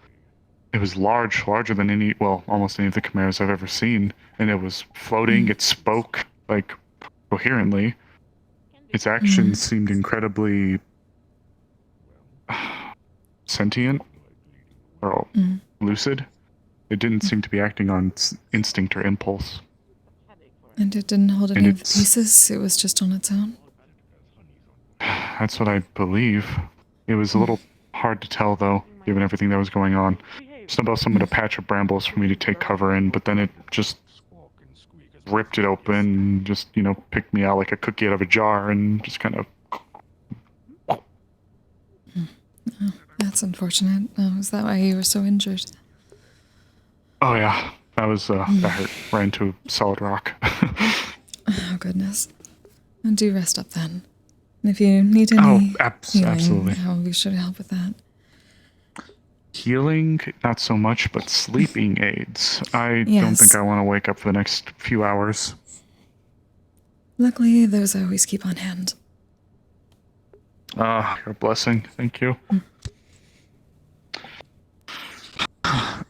It was larger than any, well, almost any of the chimeras I've ever seen. And it was floating, it spoke, like, coherently. Its actions seemed incredibly... sentient? Or lucid. It didn't seem to be acting on instinct or impulse. And it didn't hold any of the pieces? It was just on its own? That's what I believe. It was a little hard to tell, though, given everything that was going on. Snowbell summoned a patch of brambles for me to take cover in, but then it just ripped it open and just, you know, picked me out like a cookie out of a jar and just kind of... Oh, that's unfortunate. Oh, is that why you were so injured? Oh, yeah. That was, that hurt. Right into solid rock. Oh, goodness. And do rest up then. And if you need any healing, absolutely. I'll be sure to help with that. Healing, not so much, but sleeping aids. I don't Yes. think I want to wake up for the next few hours. Luckily, those I always keep on hand. Ah, you're a blessing. Thank you.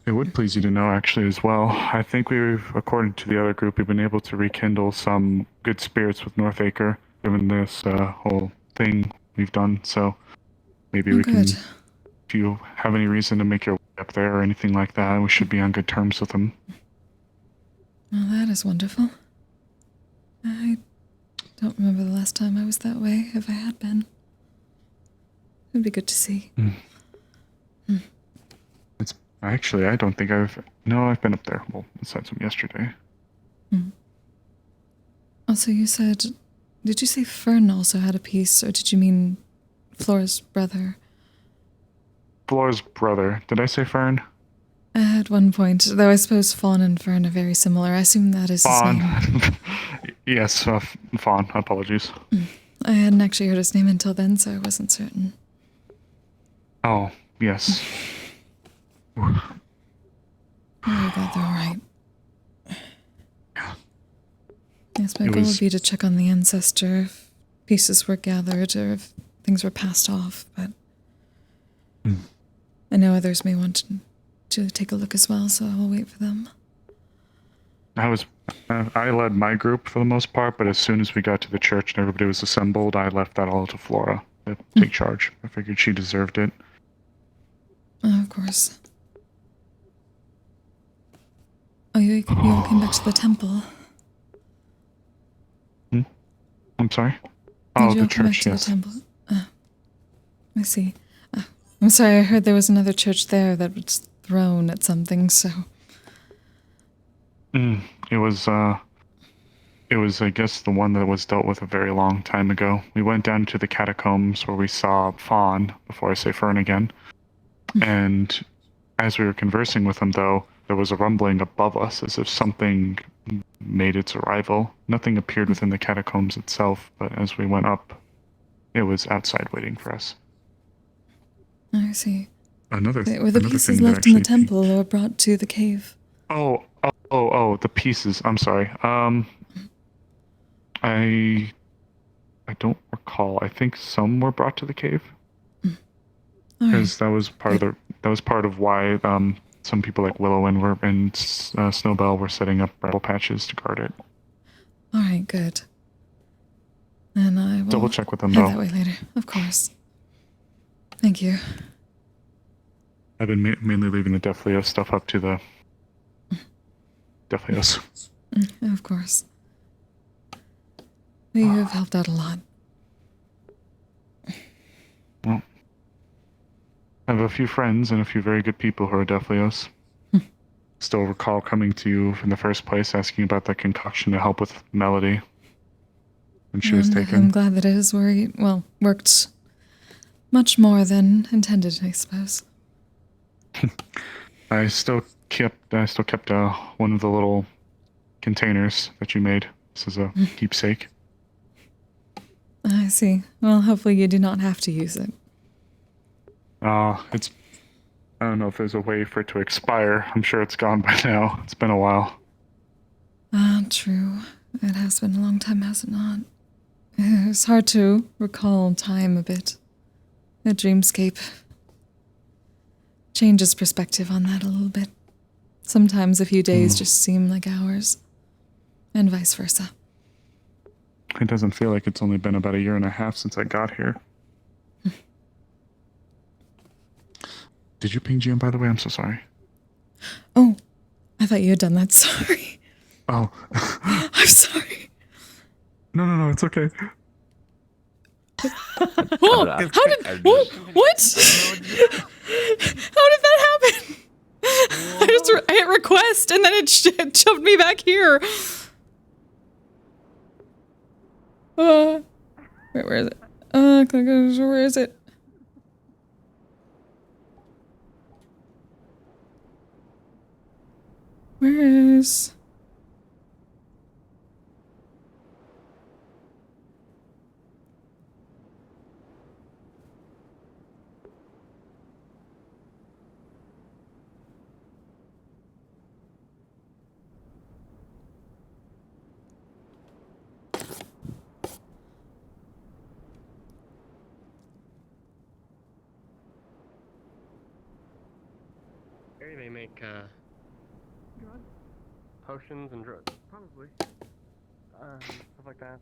It would please you to know, actually, as well. I think we've, according to the other group, we've been able to rekindle some good spirits with Northacre, given this whole thing we've done. So maybe we can, if you have any reason to make your way up there or anything like that, we should be on good terms with them. Well, that is wonderful. I don't remember the last time I was that way, if I had been. It'd be good to see. It's actually, I don't think I've been up there. Well, besides from yesterday. Also, you said, did you say Fern also had a piece, or did you mean Flora's brother? Flora's brother. Did I say Fern? At one point, though I suppose Fawn and Fern are very similar. I assume that is his name. Yes, Fawn. Apologies. I hadn't actually heard his name until then, so I wasn't certain. Oh, yes. Oh, God, they're alright. Yes, my goal would be to check on the ancestor if pieces were gathered or if things were passed off, but I know others may want to take a look as well, so I will wait for them. I led my group for the most part, but as soon as we got to the church and everybody was assembled, I left that all to Flora to take charge. I figured she deserved it. Oh, of course. Oh, you all came back to the temple. I'm sorry? Did Oh, you the all come back church, to yes. the temple? I see. I'm sorry, I heard there was another church there that was thrown at something, so... It was, I guess, the one that was dealt with a very long time ago. We went down to the catacombs where we saw Fawn, before I say Fern again. And as we were conversing with him, though, there was a rumbling above us as if something made its arrival. Nothing appeared within the catacombs itself, but as we went up, it was outside waiting for us. I see. Were the pieces left in the temple or brought to the cave? Oh, the pieces. I'm sorry. I don't recall. I think some were brought to the cave. Because that was part of why some people like Willow and Snowbell were setting up rebel patches to guard it. All right, good. And I will double check with them head though. that way later, of course. Thank you. I've been mainly leaving the Defleo stuff up to the Defleos. Of course. You have helped out a lot. Well, I have a few friends and a few very good people who are Defleos. Still recall coming to you in the first place asking about the concoction to help with Melody when she was taken. I'm glad that it has worked much more than intended, I suppose. I still kept one of the little containers that you made. This is a keepsake. I see. Well, hopefully you do not have to use it. I don't know if there's a way for it to expire. I'm sure it's gone by now. It's been a while. True. It has been a long time, has it not? It's hard to recall time a bit. A dreamscape changes perspective on that a little bit. Sometimes a few days just seem like hours, and vice versa. It doesn't feel like it's only been about a year and a half since I got here. Did you ping GM, by the way? I'm so sorry. Oh, I thought you had done that. Sorry. Oh. I'm sorry. No, it's okay. Whoa, how did... What? How did that happen? I hit request and then it shoved me back here. Where is it? Where is it? Where's... Maybe they make potions and drugs. Probably. Stuff like that.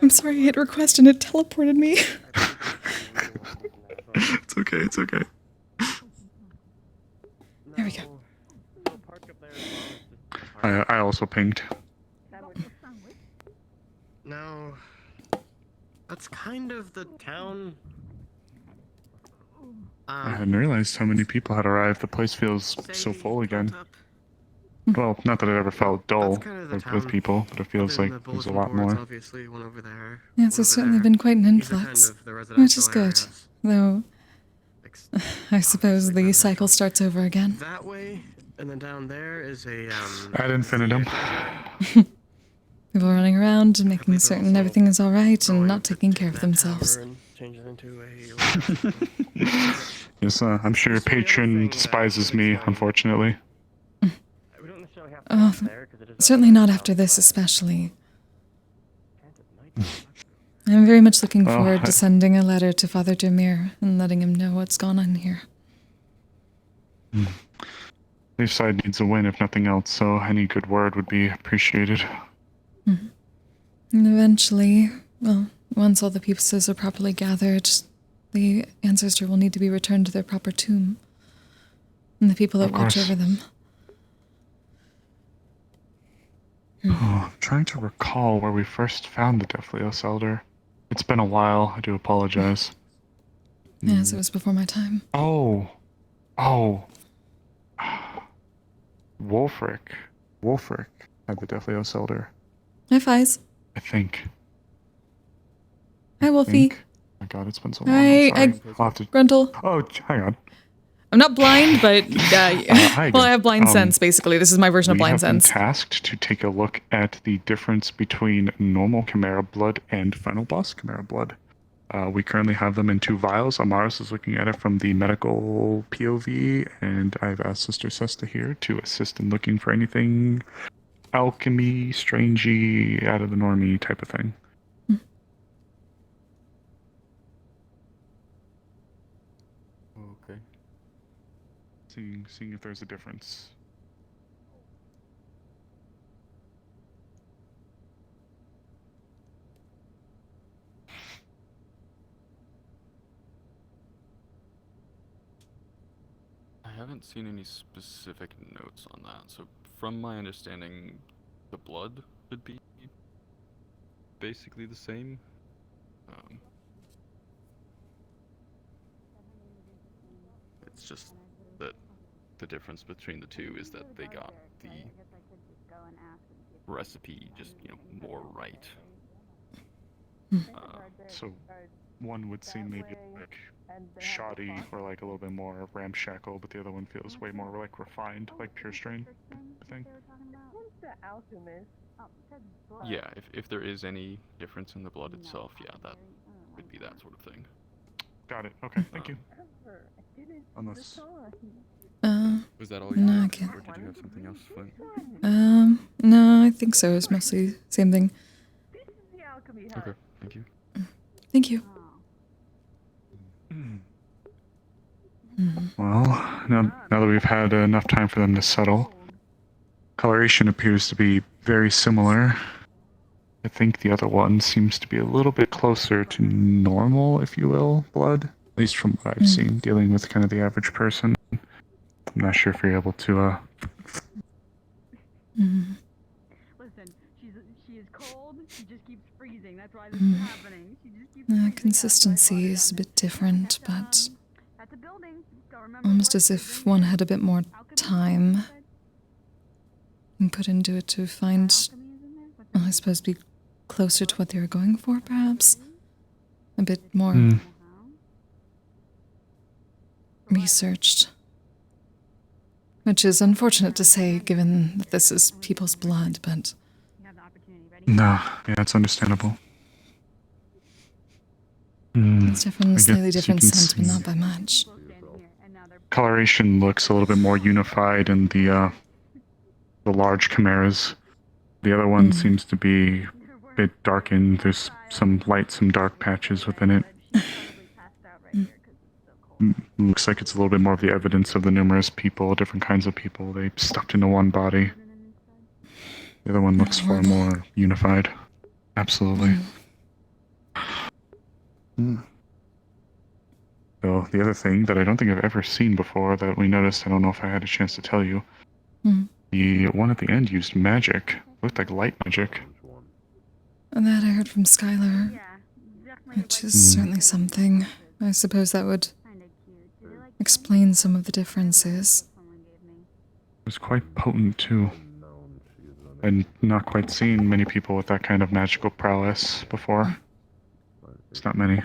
I'm sorry, I hit request and it teleported me. It's okay, it's okay. There we go. I also pinged. No. That's kind of the town. I hadn't realized how many people had arrived. The place feels so full again. Well, not that it ever felt dull with people, but it feels like there's a lot more. Obviously, one over there. Yes, there's certainly been quite an influx, which is good. Though, I suppose the cycle starts over again. That way, and then down there is a Ad infinitum. People running around and making certain everything is alright and not taking care of themselves. Yes, I'm sure your patron despises me, unfortunately. Oh, certainly not after this, especially. I'm very much looking forward to sending a letter to Father Demir and letting him know what's gone on here. Leaf side needs a win, if nothing else, so any good word would be appreciated. And eventually, well, once all the pieces are properly gathered, the ancestor will need to be returned to their proper tomb. And the people that watch over them. Oh, I'm trying to recall where we first found the Deflios Elder. It's been a while, I do apologize. Yes, it was before my time. Oh. Wolfric had the Deflios Elder. Hi, Fies. I think. Hi, Wolfie. Oh my god, it's been so long. Hi, I'll have to... Gruntle. Oh, hang on. I'm not blind, but hi well, I again. have blind sense, basically. This is my version of blind sense. We have been tasked to take a look at the difference between normal Chimera blood and final boss Chimera blood. We currently have them in 2 vials. Amaris is looking at it from the medical POV, and I've asked Sister Sesta here to assist in looking for anything alchemy, strangey, out of the normie type of thing. Okay. Seeing if there's a difference. I haven't seen any specific notes on that, so from my understanding, the blood should be basically the same. It's just that the difference between the two is that they got the recipe just, more right. So one would seem maybe like shoddy or like a little bit more ramshackle, but the other one feels way more like refined, like pure strain, I think. Yeah, if there is any difference in the blood itself, yeah, that would be that sort of thing. Got it. Okay, thank you. Unless... Was that all you no, had, I can't. or did you have something else, Flint? No, I think so. It's mostly same thing. Okay, thank you. Thank you. Well, now that we've had enough time for them to settle, coloration appears to be very similar. I think the other one seems to be a little bit closer to normal, if you will, blood. At least from what I've seen, dealing with kind of the average person. I'm not sure if you're able to, Listen, she is cold, she just keeps freezing, that's why this is happening. She just keeps freezing. Consistency is a bit different, but almost as if one had a bit more time and put into it to find, well, I suppose, be closer to what they were going for, perhaps. A bit more researched. Which is unfortunate to say, given that this is people's blood, but... No, yeah, it's understandable. It's different, slightly you different can scent, but see not by much. Coloration looks a little bit more unified in the large chimeras. The other one seems to be a bit darkened. There's some light, some dark patches within it. Looks like it's a little bit more of the evidence of the numerous people, different kinds of people they stuffed into one body. The other one looks far more unified. Absolutely. So the other thing that I don't think I've ever seen before that we noticed, I don't know if I had a chance to tell you, the one at the end used magic. Looked like light magic. And that I heard from Skylar, which is certainly something. I suppose that would explain some of the differences. It was quite potent too. I'd not quite seen many people with that kind of magical prowess before. It's not many.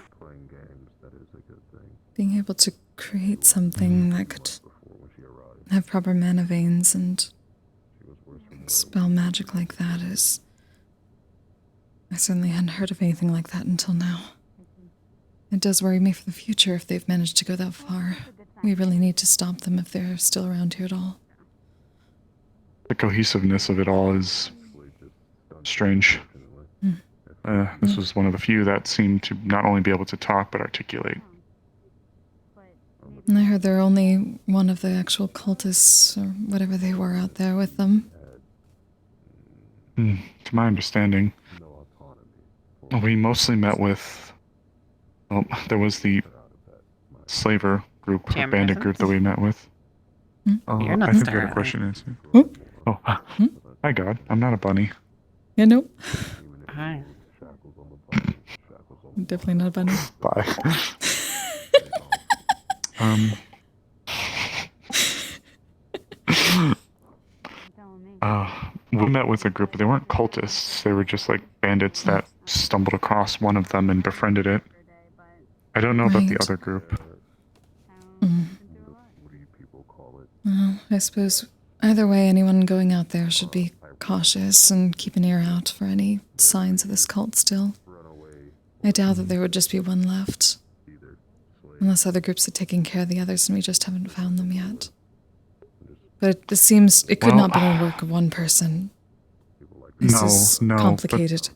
Being able to create something that could have proper mana veins and spell magic like that is... I certainly hadn't heard of anything like that until now. It does worry me for the future if they've managed to go that far. We really need to stop them if they're still around here at all. The cohesiveness of it all is strange. This was one of the few that seemed to not only be able to talk, but articulate. And I heard there were only one of the actual cultists, or whatever they were, out there with them. To my understanding, we mostly met with... Well, there was the slaver group, or bandit group that we met with. You're not I think you had a Starlight. question to answer. Oh, hi God, I'm not a bunny. Yeah, nope. Hi. Definitely not a bunny. Bye. We met with a group, but they weren't cultists. They were just like bandits that stumbled across one of them and befriended it. I don't know about the other group. Well, I suppose either way, anyone going out there should be cautious and keep an ear out for any signs of this cult still. I doubt that there would just be one left. Unless other groups had taken care of the others and we just haven't found them yet. But it seems it could not be the work of one person. This is complicated.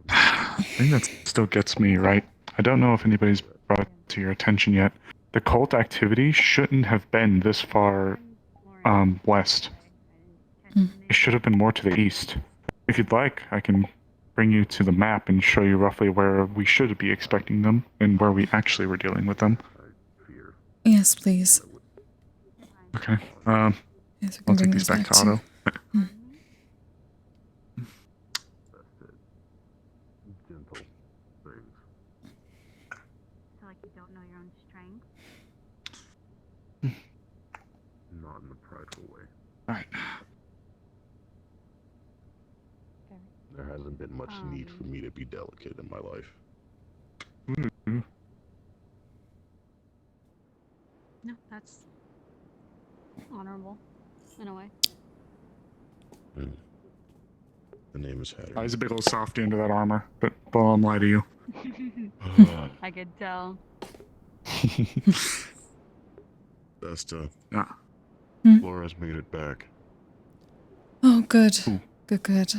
I think that still gets me, right? I don't know if anybody's brought it to your attention yet. The cult activity shouldn't have been this far west. It should have been more to the east. If you'd like, I can bring you to the map and show you roughly where we should be expecting them and where we actually were dealing with them. Yes, please. Okay. Yes, I'll take these back to Otto. Like you don't know your own strength. Not in a prideful way. Alright. There hasn't been much need for me to be delicate in my life. No, that's honorable, in a way. The name is Hatter. He's a big old softy under that armor, but I'll lie to you. I could tell. Sesta. Yeah. Laura's made it back. Oh, good. Good.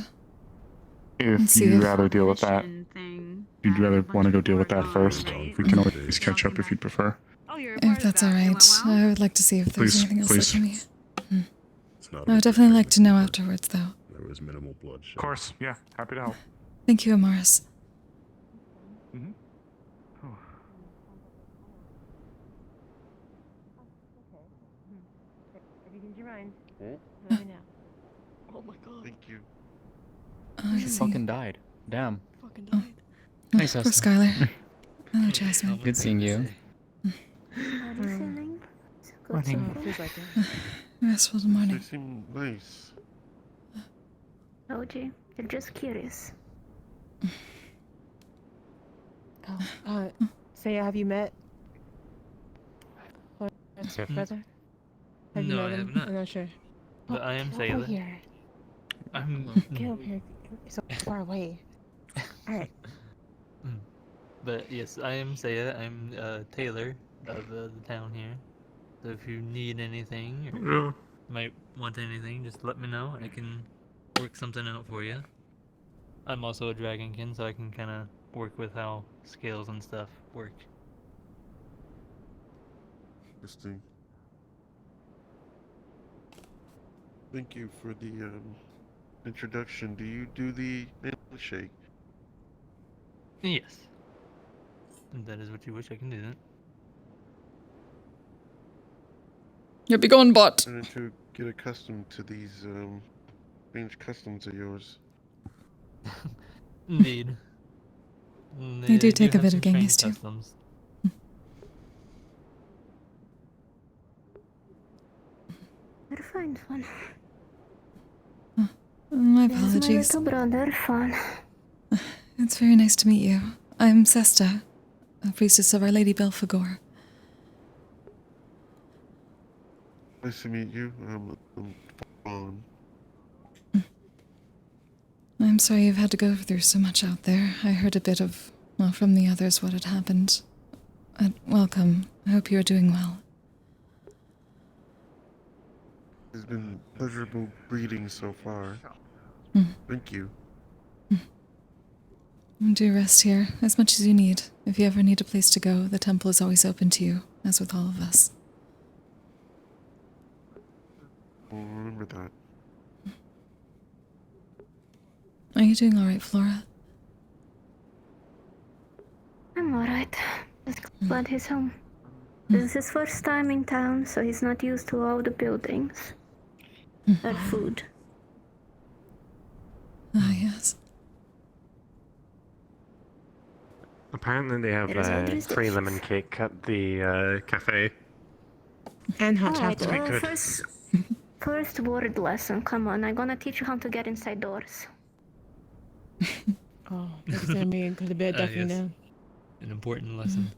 If you'd rather deal with that, you'd rather want to go deal with that first. We can always catch up if you'd prefer. If that's alright, I would like to see if there's anything else please. that can be. I would definitely like to know afterwards, though. There was minimal bloodshed. Of course, yeah, happy to help. Thank you, Amaris. If you change your mind, let me know. Oh my god. Thank you. I She see. fucking died. Damn. Fucking Oh. died. Oh, Nice, poor Sesta. Skylar. Hello, Jasmine. Good seeing you. Morning. Feels like it. Restful morning. They seem nice. OG, you're just curious. Say, have you met Florence, brother? Have you No, met I him? have not. I'm not sure. But I am Get over Sailor. here. Get over here. You're so far away. Alright. But yes, I am Saya. I'm Taylor of the town here. So if you need anything or might want anything, just let me know. I can work something out for you. I'm also a dragonkin, so I can kind of work with how scales and stuff work. Interesting. Thank you for the introduction. Do you do the handshake? Yes. If that is what you wish, I can do that. Yeah, be gone, bot. I'm trying to get accustomed to these strange customs of yours. Indeed. They do take a have bit some of getting strange used to. customs. You're fine, fun. My This is apologies. my little brother, fun. It's very nice to meet you. I'm Sesta, a priestess of Our Lady Belphegor. Nice to meet you. I'm Fawn. I'm sorry you've had to go through so much out there. I heard a bit of, well, from the others what had happened. Welcome. I hope you are doing well. It's been pleasurable breeding so far. Thank you. Do rest here, as much as you need. If you ever need a place to go, the temple is always open to you, as with all of us. I'll remember that. Are you doing alright, Flora? I'm alright. Just glad he's home. This is his first time in town, so he's not used to all the buildings. Or food. Ah, yes. Apparently they have free lemon cake at the cafe. And hot Alright, chocolate. first word lesson. Come on, I'm gonna teach you how to get inside doors. Oh, that's gonna be a bit definitely yes. now. An important lesson.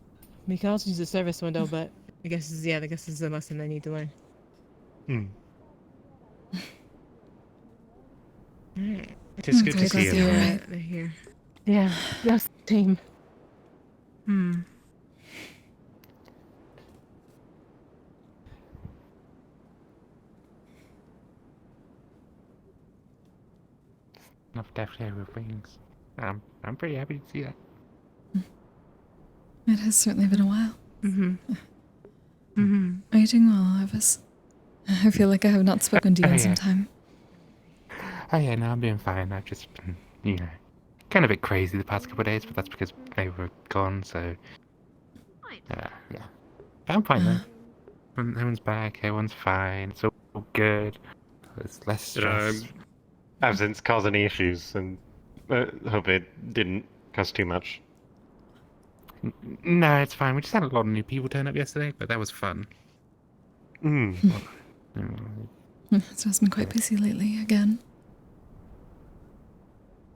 We can also use the service window, but I guess this is a lesson I need to learn. Alright. It's good to see you. Right. They're here. Yeah, that's the team. Enough definitely with wings. I'm pretty happy to see that. It has certainly been a while. Are you doing well, Ivis? I feel like I have not spoken to you in some time. Oh yeah, no, I'm doing fine. I've just been, kind of a bit crazy the past couple of days, but that's because they were gone, so... yeah. But I'm fine though. Everyone's back, everyone's fine, it's all good. There's less stress. Absence cause any issues, and hope it didn't cause too much. No, it's fine. We just had a lot of new people turn up yesterday, but that was fun. It has been quite busy lately, again.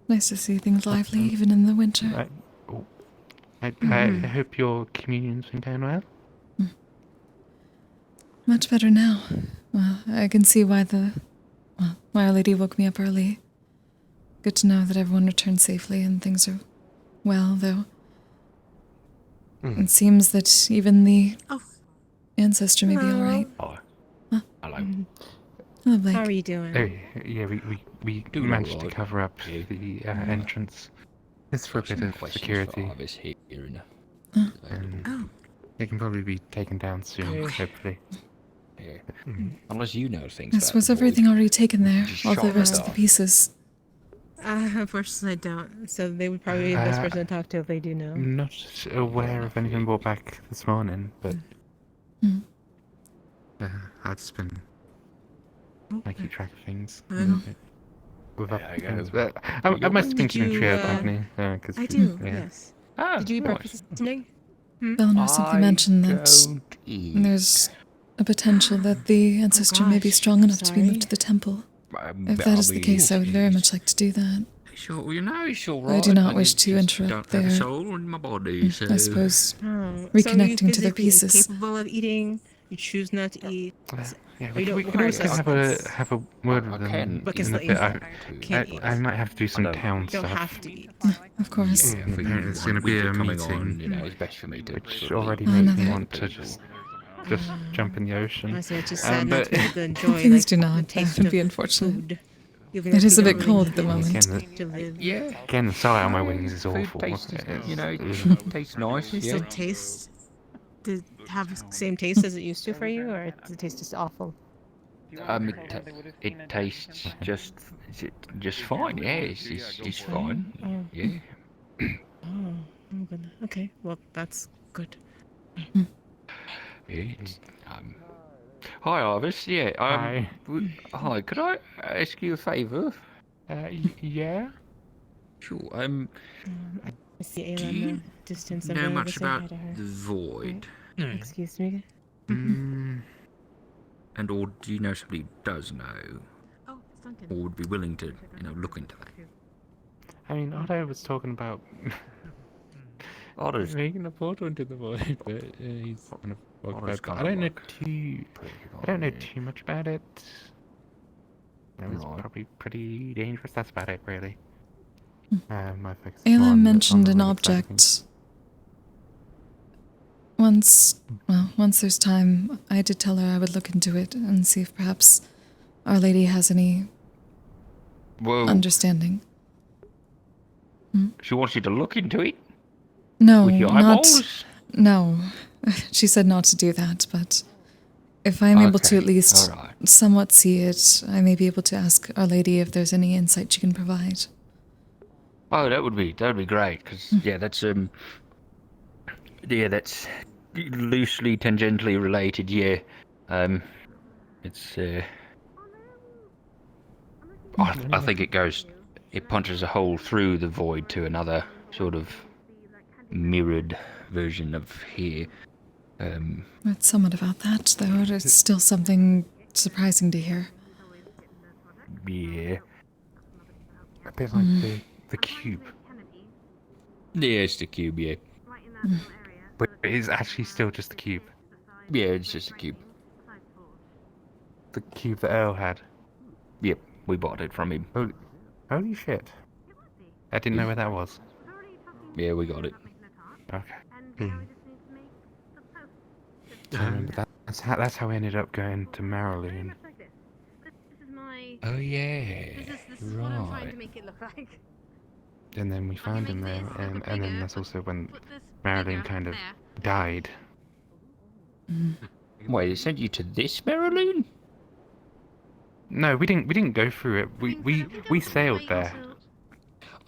Nice to see things lively, even in the winter. I hope your communion's been going well. Much better now. Well, I can see why why Our Lady woke me up early. Good to know that everyone returned safely and things are well, though. It seems that even the ancestor may be alright. Hello. Hello, Blake. How are you doing? Oh, yeah, we managed to cover up the entrance. Just for a bit of security. And they can probably be taken down soon, hopefully. Unless you know things. Was everything already taken there? All the rest of the pieces? Unfortunately, I don't. So they would probably be the best person to talk to if they do know. I'm not aware of anything brought back this morning, but I've just been I keep track of things. I must have been keeping trio company. I do, yes. Did you eat breakfast today? Belnor simply mentioned that there's a potential that the ancestor may be strong enough to be moved to the temple. If that is the case, I would very much like to do that. Sure, it's all right. I do not wish to interrupt their, have a soul in my body, so... I suppose, So reconnecting to their you're pieces. capable of eating, you choose not to eat. Yeah, You don't we can require also sustenance. have a word with them in Because a the bit. can't eat. I might have to do some town You don't stuff. have to eat. Of course. Yeah, apparently it's going to be a meeting, you know, it's best for me to which sort of already Oh, makes me another- want to just jump in the ocean. Honestly, it's just sad not but to be able to enjoy Please like, do not. the That taste would of be unfortunate. food. It is a bit cold at the moment. To live. Again, the sight on my wings is food awful. tastes, It's- you know, ugh. tastes nice. Does Yeah. it taste to have the same taste as it used to for you, or does it taste just awful? It tastes just fine. Yeah, it's fine. Oh. Yeah. Oh, I'm gonna. Okay, well that's good. Yeah. It's, hi, Ivis. Yeah. Hi. Hi. Could I ask you a favour? Yeah. Sure. I see Do Ayla in you the distance. I'm know gonna much go say hi about to her. the void? Excuse me. And or do you know somebody who does know, Oh, it's Duncan. or would be willing to, look into that? I mean, Otto was talking about Otto's making a portal into the void, but he's kind of Otto's I kind don't know of I don't know too much about it. It was probably pretty dangerous. That's about it, really. My focus is more Ayla on mentioned the an relic side of things. object. Once there's time, I did tell her I would look into it and see if perhaps Our Lady has any understanding. She wants you to look into it? No, With your not. eyeballs? No. She said not to do that, but if I'm able to Okay, at least alright. somewhat see it, I may be able to ask Our Lady if there's any insight she can provide. Oh, that would be great, because that's that's loosely tangentially related. Yeah, it's I think it punches a hole through the void to another sort of mirrored version of here. It's somewhat about that, though. It's still something surprising to hear. Yeah. A bit like the cube. Yeah, it's the cube, yeah. But it is actually still just the cube. Yeah, it's just a cube. The cube that Earl had. Yep, we bought it from him. Holy shit. I didn't know where that was. Yeah, we got it. Okay. I remember that's how we ended up going to Marilyn. Oh yeah. This is what I'm trying to make it look like. And then we found him there, and then that's also when Marilyn kind of died. Wait, they sent you to this Marilyn? No, we didn't go through it. We sailed there.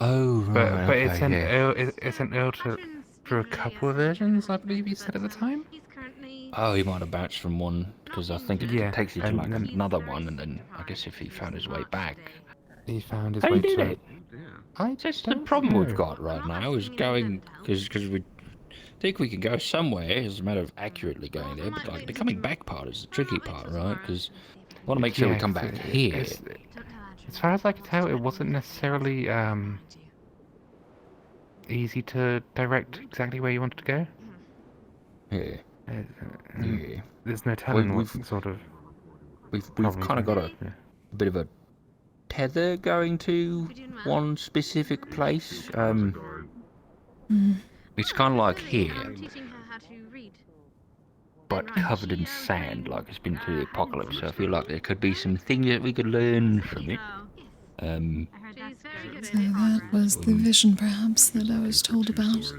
Oh right. But it's an okay, it's an Earl through a couple of versions, I believe he said at the time. Oh, he might have bounced from one, because I think it takes you to and like then- another one, and then I guess if he found his way back. He found his How way you did to it? That's the problem we've got right now, is going, because we think we can go somewhere, it's a matter of accurately going there, but like the coming back part is the tricky part, right? Because I want to make sure we come back here. As far as I could tell, it wasn't necessarily easy to direct exactly where you wanted to go. Yeah. Yeah. There's no telling what we've sort of. We've problems kind of there. got a bit of a tether going to one specific place. It's kind of like here, but covered in sand, like it's been through the apocalypse. So I feel like there could be some things that we could learn from it. So that was the vision, perhaps, that I was told about.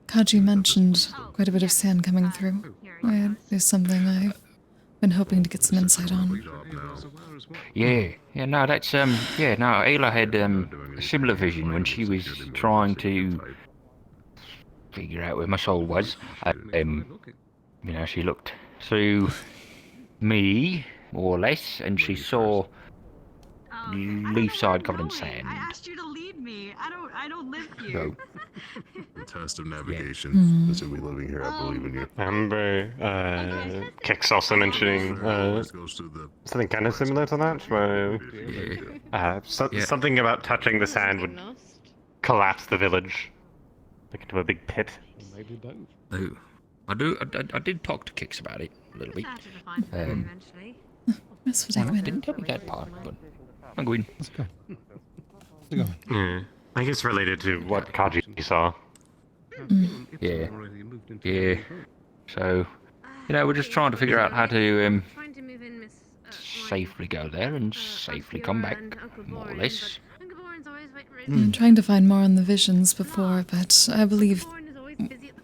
Kaji mentioned quite a bit of sand coming through. It is something I've been hoping to get some insight on. Yeah, no, that's no, Ayla had a similar vision when she was trying to figure out where my soul was. She looked through me, more or less, and she saw leaf side covered in sand. I asked you to lead me. I don't live here. The test of navigation. This will be living here. I believe in you. Remember, Kix also mentioning something kind of similar to that, where something about touching the sand would collapse the village, like into a big pit. Oh, I did talk to Kix about it. a little bit. That's what I went. Didn't tell me that part, but I'm going. Let's go. Yeah. I think it's related to what Kaji saw. Yeah. Yeah. So, we're just trying to figure out how to safely go there and safely come back, more or less. I'm trying to find more on the visions before, but I believe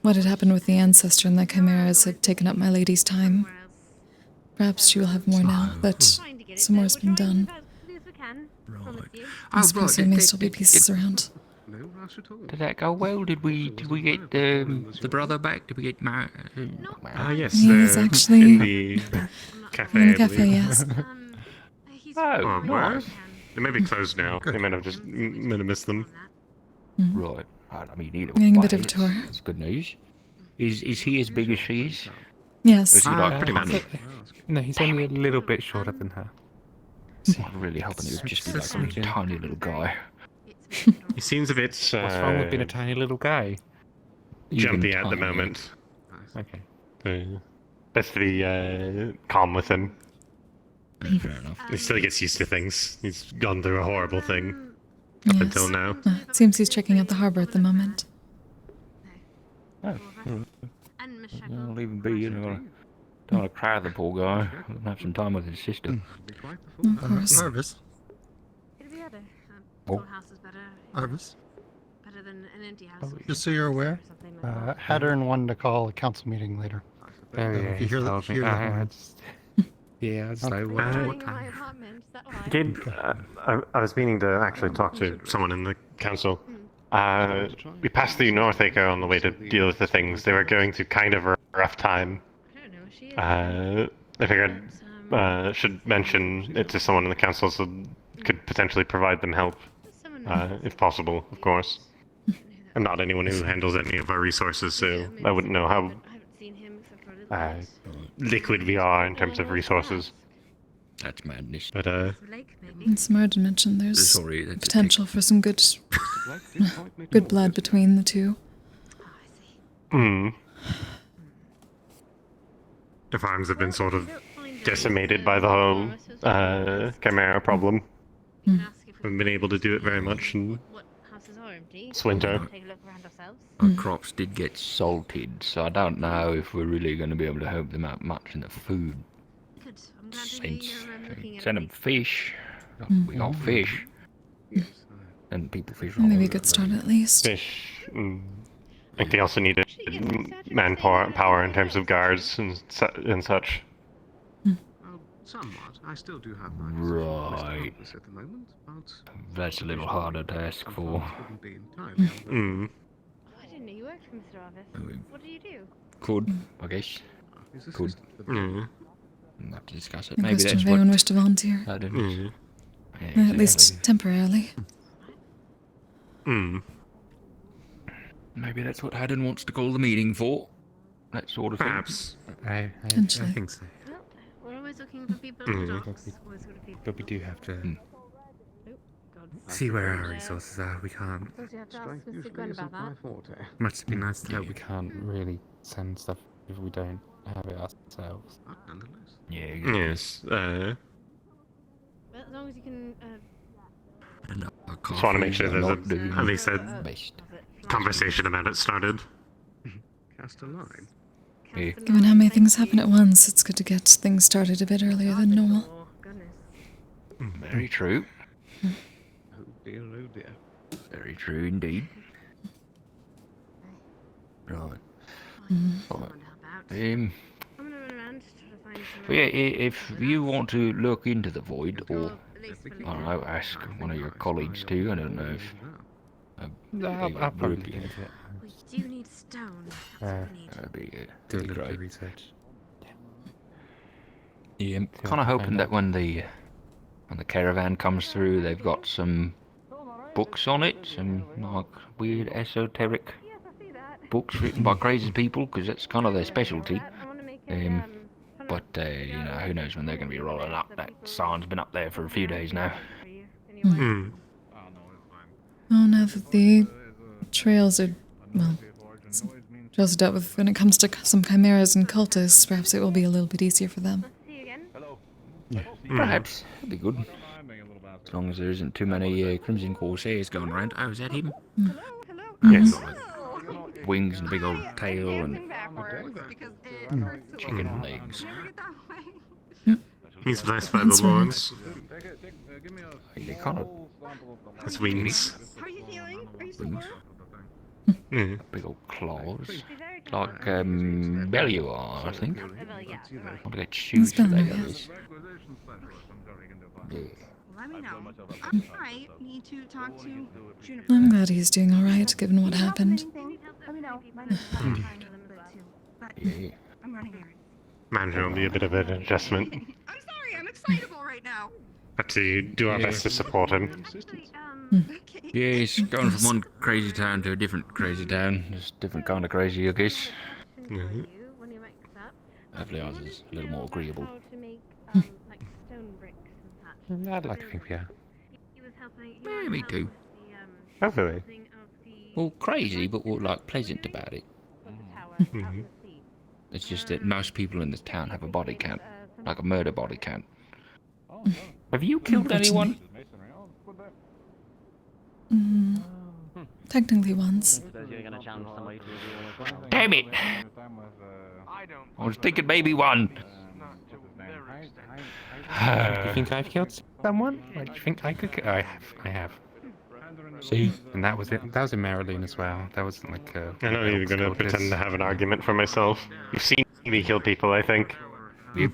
what had happened with the ancestor and the chimeras had taken up my lady's time. Perhaps she will have more now, but some more's been done. I suppose there may still be pieces around. Did that go well? Did we get the brother back? Did we get married? Yes, He's actually in the cafe. in the cafe, yes. Oh, nice. They may be closed now. They might have missed them. Right. I mean, either Getting a way, bit of a tour. That's good news. Is he as big as she is? Yes. Is he like pretty much? No, he's only a little bit shorter than her. I'm really hoping he would just be like some tiny little guy. He seems a bit. What's wrong with being a tiny little guy? Jumpy at the moment. Okay. Best to be calm with him. Fair enough. He still gets used to things. He's gone through a horrible thing up until now. It seems he's checking out the harbor at the moment. Oh. I'll leave him be, Don't want to cry the poor guy. I'll have some time with his sister. Of course. Arvis? Oh. Arvis? Better than an empty house. Just so you're aware, Hattern wanted to call a council meeting later. Oh, yeah, if you hear that, yeah, it's like, what Gabe, I was meaning to actually talk to someone in the council. We passed through Northacre on the way to deal with the things. They were going through kind of a rough time. I figured should mention it to someone in the council so could potentially provide them help, if possible, of course. I'm not anyone who handles any of our resources, so I wouldn't know how liquid we are in terms of resources. That's madness. But And Smart mentioned there's Sorry, that's potential for some good blood between the two. The farms have been sort of decimated by the whole chimera problem. Haven't been able to do it very much in this winter. Our crops did get salted, so I don't know if we're really going to be able to help them out much in the food sense. Send them fish. We got fish. And people fish. Maybe a good start at least. Fish. I think they also needed manpower in terms of guards and such. Somewhat. I still do have my Right. at the moment, but That's a little harder to ask for. I didn't know you worked for Mr. Arvis. What do you do? Could, I guess. Could. We'll have to discuss it. A Maybe question that's if anyone what wished to volunteer. I don't know. At least temporarily. Maybe that's what Haddon wants to call the meeting for. That sort of thing. Perhaps. I Potentially. think so. Well, we're always looking for people in the docks. Always good people. But we do have to God. see where our resources are. We can't. Suppose you have to ask Mr. Gwen about that. Much to be nice to help, we can't really send stuff if we don't have it ourselves. Yeah. Yes. Well, as long as you can. Just want to make sure there's at least a conversation about it started. cast a line. Given how many things happen at once, it's good to get things started a bit earlier than normal. Very true. Oh dear, oh dear. Very true indeed. Right. Well, yeah, if you want to look into the void, or I don't know, ask one of your colleagues too. I don't know if. I'll probably look into it. We do need stone. That'd be Do a little bit great. of research. Yeah, I'm kind of hoping that when the caravan comes through, they've got some books on it, some like weird esoteric books written by crazy people, because that's kind of their specialty. But you know, who knows when they're going to be rolling up? That sign's been up there for a few days now. Oh, now that the trails are, well, She also dealt with when it comes to some chimeras and cultists. Perhaps it will be a little bit easier for them. Yeah. Perhaps. That'd be good. As long as there isn't too many Crimson Corsairs going around. Oh, is that him? Yes. Wings and a big old tail and chicken legs. He's blessed by the Lords. They kind of... His wings. Wings? Yeah. Big old claws. Like Belluar, I think. What they choose for that is. Yeah. Let me know. Alright, need to talk to Juniper. I'm glad he's doing alright, given what happened. Let me know. My name's Yeah. I'm running errands. Management will be a bit of an adjustment. I'm sorry, I'm excitable right now. But to do our best to support him. Yeah, he's going from one crazy town to a different crazy town. Just different kind of crazy, I guess. Hopefully ours is a little more agreeable. I'd like to think we are. Yeah, me too. Hopefully. Well, crazy, but we're like pleasant about it. It's just that most people in this town have a body count, like a murder body count. Have you killed anyone? Technically once. Damn it! I was thinking maybe one. Do you think I've killed someone? Like, do you think I could? I have. See? And that was it. That was in Marilyn as well. That wasn't like a... I'm not even gonna pretend to have an argument for myself. You've seen me kill people, I think. Yep.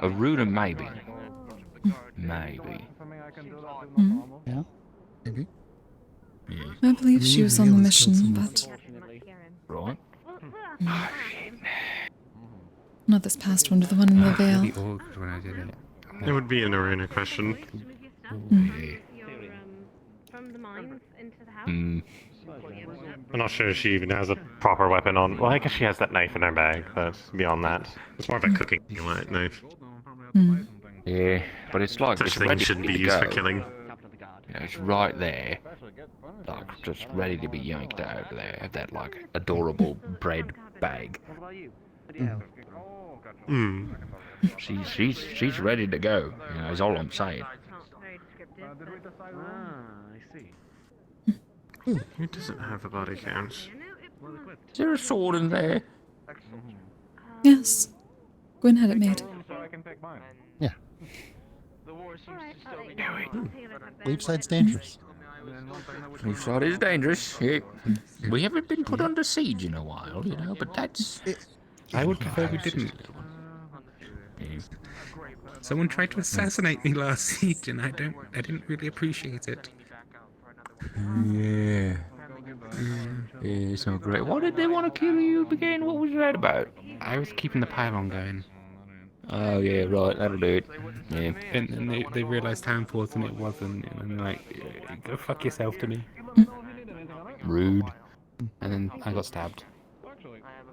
A Runa maybe. Maybe. Yeah? Maybe. Yeah. I believe she was on the mission, but Right. not this past one, but the one in the Vale. Really awkward when I did it. It would be an arena question. Yeah. I'm not sure if she even has a proper weapon on. Well, I guess she has that knife in her bag, but beyond that, it's more of a cooking knife. Yeah, but it's like Such it's things ready shouldn't be to used for go. killing. Yeah, it's right there, like just ready to be yanked out of there. That like adorable bread bag. She's ready to go. You know, is all I'm saying. Who doesn't have a body count? Is there a sword in there? Yes. Gwyn had it made. Yeah. Leapside's dangerous. Leapside is dangerous. Yeah. We haven't been put under siege in a while, you know, but that's... I would prefer we didn't. Someone tried to assassinate me last siege, and I didn't really appreciate it. Yeah. Yeah, it's not great. Why did they want to kill you again? What was that about? I was keeping the pylon going. Oh yeah, right, that'll do it. Yeah. And they realised how important it was, and I'm like, go fuck yourself to me. Rude. And then I got stabbed.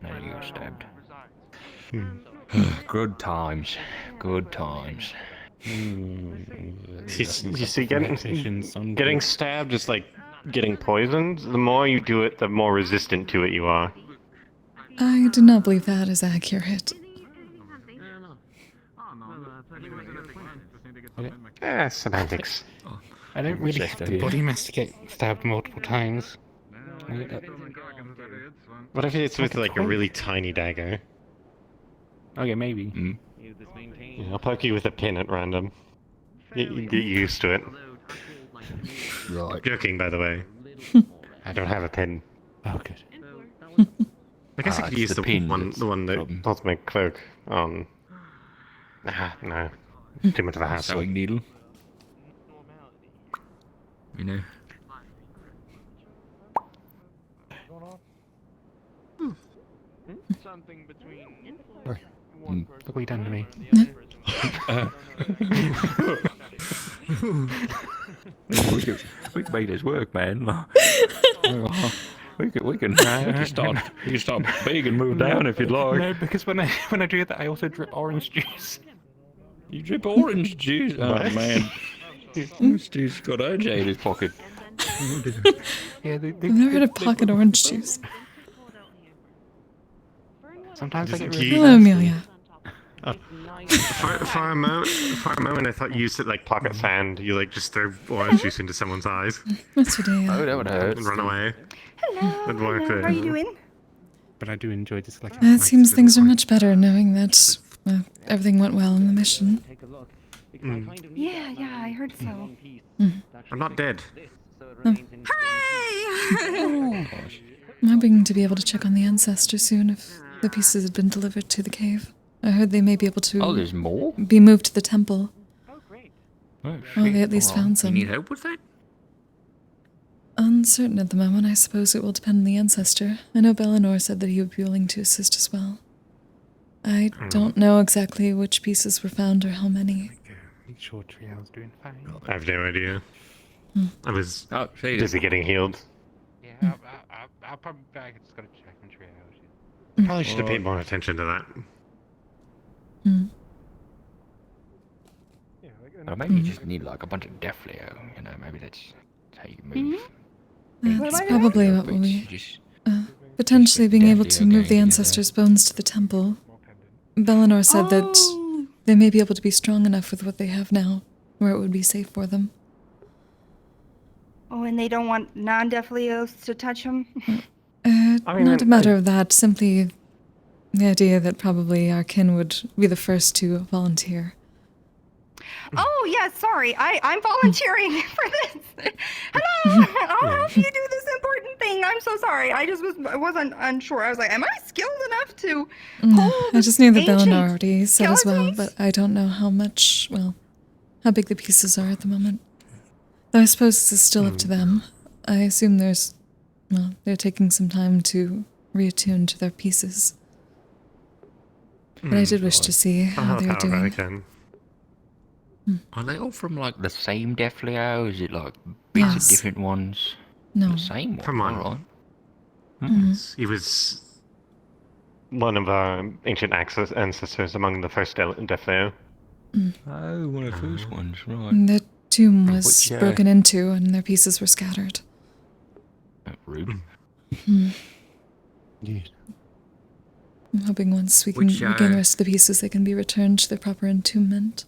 No, you got stabbed. Good times. Good times. You see, getting stabbed is like getting poisoned. The more you do it, the more resistant to it you are. I do not believe that is accurate. Semantics. I don't really have the body mass to get stabbed multiple times. What if it's with like a really tiny dagger? Okay, maybe. Yeah, I'll poke you with a pin at random. You get used to it. Right. Joking, by the way. I don't have a pin. Oh, good. I guess I could use the one that holds my cloak on. No. Too much of a hassle. Sewing needle. You know. Something between. Look what you done to me. We can make this work, man. We can start big and move down if you'd like. No, because when I do that, I also drip orange juice. You drip orange juice? Oh man. Steve's got OJ in his pocket. Yeah, I've never had a pocket orange juice. Sometimes I get Key- really. Hello, Amelia. For a moment, I thought you used it like pocket sand. You like just throw orange juice into someone's eyes That's what I. Oh, that would hurt. and run away. Hello. Would work Hello. there. How are you doing? But I do enjoy just like. It seems things are much better knowing that everything went well in the mission. Yeah, I heard so. I'm not dead. Hooray! I'm hoping to be able to check on the ancestor soon if the pieces had been delivered to the cave. I heard they may be able to. Oh, there's more? Be moved to the temple. Oh, Well, they at least found some. You need help with that? Uncertain at the moment. I suppose it will depend on the ancestor. I know Bellinor said that he would be willing to assist as well. I don't know exactly which pieces were found or how many. Make sure Triel's doing fine. I have no idea. I was Oh, busy getting healed. Yeah, I'll probably be back. I just gotta check on Trio. Probably should have paid more attention to that. Or maybe you just need like a bunch of Defleo, you know, maybe that's how you move. That's probably what will be. Potentially being able to move the ancestors' bones to the temple. Bellinor said that they may be able to be strong enough with what they have now, where it would be safe for them. Oh, and they don't want non-Defleos to touch them? Not a matter of that, simply the idea that probably our kin would be the first to volunteer. Oh, yeah, sorry. I'm volunteering for this. Hello! I'll help you do this important thing. I'm so sorry. I wasn't unsure. I was like, am I skilled enough to hold I just knew that ancient Bellinor already said as well, skeletons? but I don't know how much, how big the pieces are at the moment. Though I suppose this is still up to them. I assume they're taking some time to reattune to their pieces. But I did wish to see how they were doing. Are they all from like the same Defleo? Is it like bits of different ones? No. The same one. Come on. Alright. He was one of our ancient ancestors among the first Defleo. Oh, one of those ones, right. The tomb was Which, broken into and their pieces were scattered. Rude. Yes. I'm hoping once we can Which, regain the rest of the pieces, they can be returned to their proper entombment.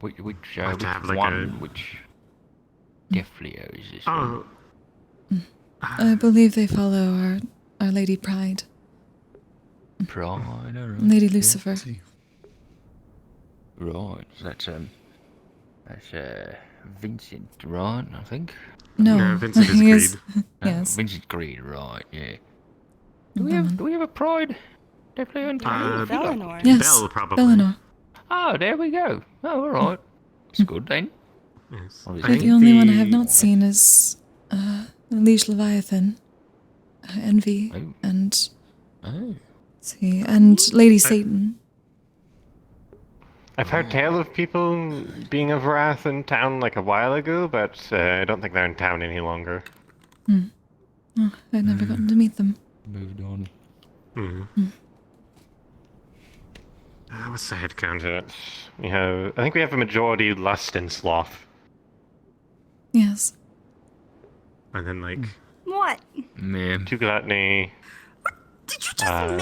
Which Have to have, like, one? Which Defleo is this? Oh. I believe they follow our Lady Pride. Pride, alright. Lady Lucifer. Right, so that's Vincent, right, I think? No, Vincent is he is. Greed. Yes. Vincent Greed, right, yeah. Do we have a Pride? Defleo in town? Bellinor. Yes, Bell, probably. Bellinor. Oh, there we go. Oh, alright. It's good then. Yes. But the only one I have not seen is Liege Leviathan, Envy, and let's see, and Lady Satan. I've heard tale of people being of wrath in town like a while ago, but I don't think they're in town any longer. Oh, I've never gotten to meet them. Moved on. What's the head count at? I think we have a majority lust and sloth. Yes. And then like What? Man. 2 gluttony. Did you just mad at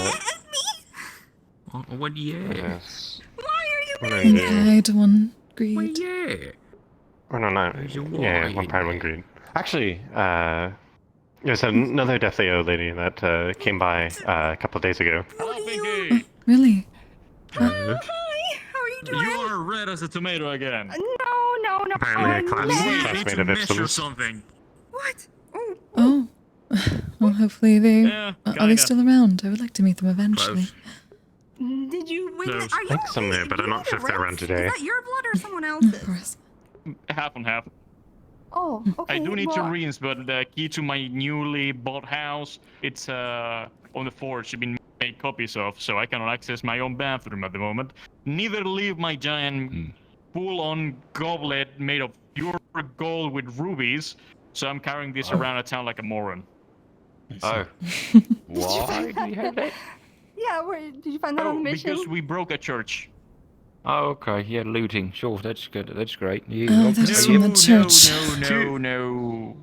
me? What, yeah. Yes. Why are you One pride, one greed. Yeah. Or no, yeah, one pride, one greed. Actually, there's another Defleo lady that came by a couple of days ago. Really? Hi, how are you doing? You are red as a tomato again. No. Apparently a classmate of Miss or Ipsum's. something. What? Oh. Well, hopefully they Yeah, are they kinda. still around. I would like to meet them eventually. Did you win? Close. Are you I think some there, but I'm not sure if they're around today. Is that your blood or someone else's? Of course. Half and half. Oh, okay. I do need well, two rings, but the key to my newly bought house, it's on the forge. It's been made copies of, so I cannot access my own bathroom at the moment. Neither leave my giant full-on goblet made of pure gold with rubies, so I'm carrying this around a town like a moron. Oh. Why do you have that? Yeah, where did you find that on the mission? Because we broke a church. Oh, okay. Yeah, looting. Sure, that's good. That's great. You Oh, that's from the church. No.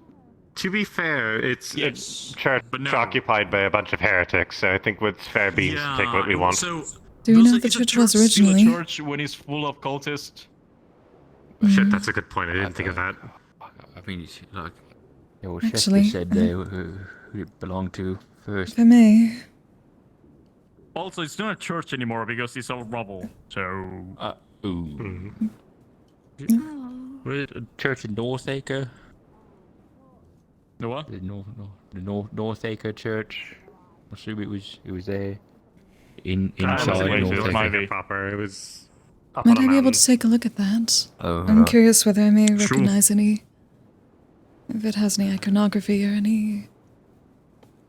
To be fair, it's a Yes, church occupied by a bunch of heretics, so I think with fair bees to take what we want. So, Do we know does what the is a church was still a originally? church when it's full of cultists? Shit, that's a good point. I didn't think of that. I mean, it's like, yeah, well, Actually, Sesta said there who it belonged to first. If I may. Also, it's not a church anymore because it's all rubble. So. Ooh. Was it a church in Northacre? The what? The Northacre Church. I assume it was there. Inside Northacre. Proper. It was. Might I be able to take a look at that? Oh, I'm curious whether I may recognize any. If it has any iconography or any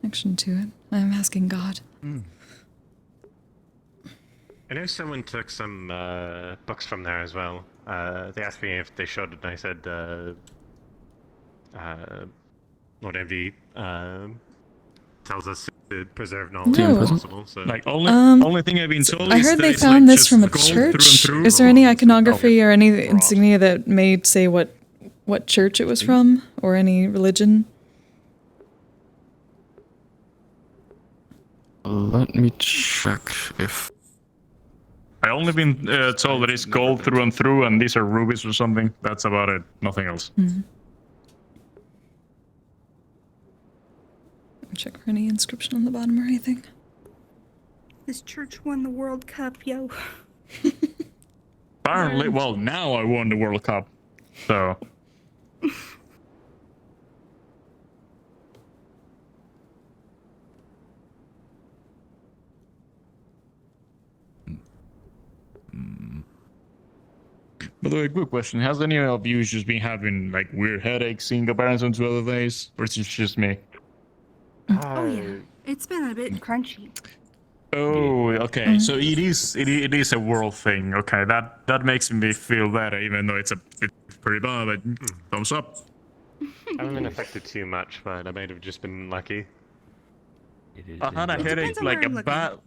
connection to it. I'm asking God. I know someone took some books from there as well. They asked me if they should, and I said, Lord Envy tells us to preserve knowledge No. if possible. So. Like only thing I've been told I is heard that they it's found like this just from a gold through and church. through. Is there any iconography or any insignia that may say what church it was from or any religion? Let me check if. I only been told that it's gold through and through, and these are rubies or something. That's about it. Nothing else. Check for any inscription on the bottom or anything. This church won the World Cup, yo. Apparently, well, now I won the World Cup, so. By the way, quick question. Has any of you just been having like weird headaches in comparison to other days? Or is it just me? Oh yeah, it's been a bit crunchy. Oh, okay. So it is a world thing. Okay, that makes me feel better, even though it's pretty bad. But thumbs up. I haven't been affected too much, but I might have just been lucky. I had a headache like a bad.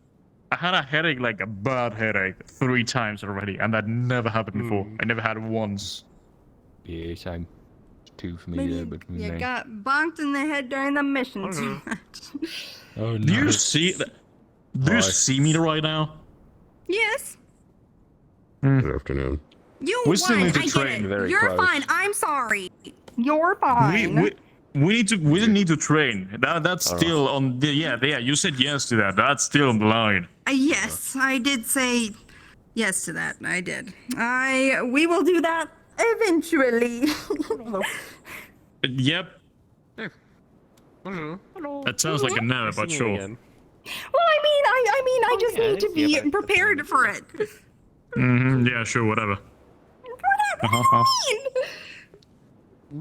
I had a headache like a bad headache 3 times already, and that never happened before. I never had it once. Yeah, same. 2 for me Maybe there, but you got bonked in the head during the mission too much. Oh no. Do you see that? Do you see me right now? Yes. Good afternoon. You We still won. need to I get train it. very You're close. fine. I'm sorry. You're fine. We need to train. That's still on the yeah. You said yes to that. That's still on the line. Yes, I did say yes to that. I did. We will do that eventually. Yep. That sounds like a no, but sure. Well, I mean, I just need to be prepared for it. Yeah, sure, whatever.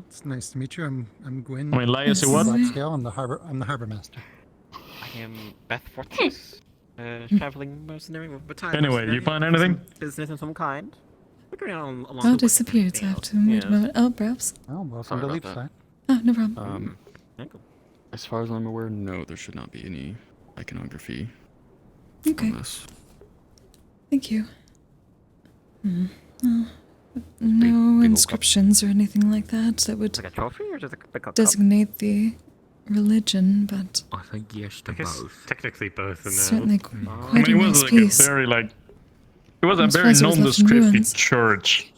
It's nice to meet you. I'm Gwyn. I mean, Laia, say what? Scale. I'm the harbor master. I am Beth Fortress, traveling mercenary with battalion. Anyway, you find anything? Business of some kind. Looking around along Oh, the disappeared. So I have to wait a moment. Oh, perhaps. Oh, welcome Sorry to about Leap that. Side. Oh, no problem. As far as I'm aware, no, there should not be any iconography. Okay. On this. Thank you. No inscriptions or anything like that would Like a trophy or just a cup? designate the religion, but I think yes to I guess both. technically both. And certainly I quite mean, a it nice was like piece. a very like. It was a I'm very surprised it was left in nondescript ruins. church.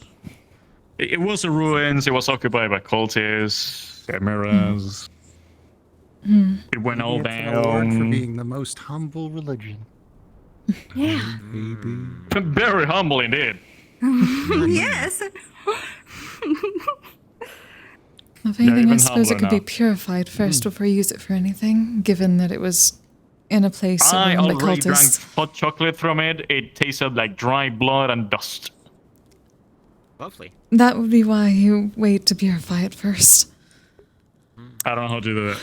It was a ruins. It was occupied by cultists, chimeras. It went all Maybe it's an award for down. being the most humble religion. Yeah. Very humble indeed. Yes. If anything, even I suppose it humbler could be now. purified first before you use it for anything, given that it was in a place I owned by already drank cultists. hot chocolate from it. It tasted like dry blood and dust. Lovely. That would be why you wait to purify it first. I don't know how to do that.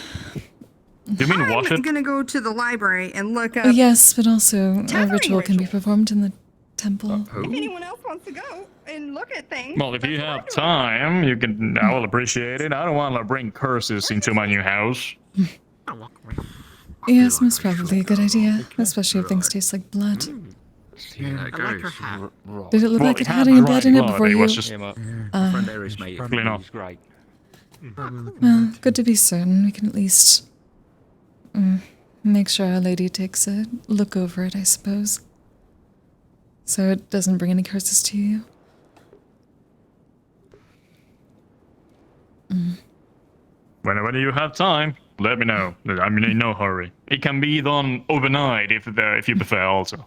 Do you mean wash I'm it? gonna go to the library and look up. Oh, yes, but also a Tethering ritual can be performed in the temple. If anyone else wants to go and look at things. Well, if you have time, you can. I will appreciate it. I don't want to bring curses into my new house. Yes, most probably a good idea, especially if things taste like blood. Yeah, that I like goes. her hat. Did it look Well, like it it had had any dry blood in it blood, before it you? was just- Yeah, my Uh, friend there is mate. Probably not. He's great. Well, good to be certain. We can at least make sure Our Lady takes a look over it, I suppose. So it doesn't bring any curses to you. Whenever you have time, let me know. I'm in no hurry. It can be done overnight if you prefer also.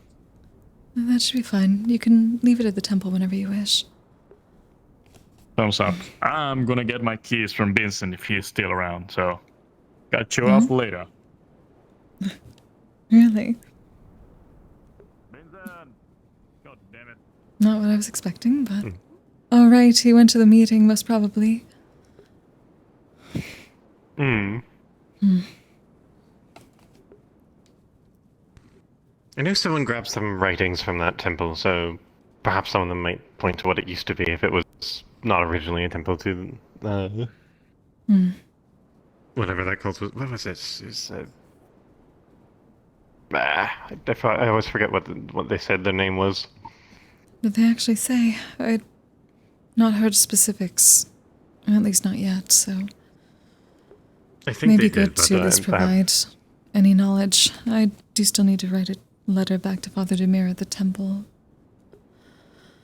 That should be fine. You can leave it at the temple whenever you wish. Thumbs up. I'm gonna get my keys from Vincent if he's still around, so got you up later. Really? Vincent! God damn it. Not what I was expecting, but... Oh, right, he went to the meeting, most probably. Hmm. I know someone grabbed some writings from that temple, so perhaps some of them might point to what it used to be if it was not originally a temple to whatever that cult was. What was it? I always forget what they said their name was. Did they actually say? I'd not heard specifics. At least not yet, so... I think maybe they good did, to at least provide any knowledge. I do still need to write a letter back to Father Demir at the temple.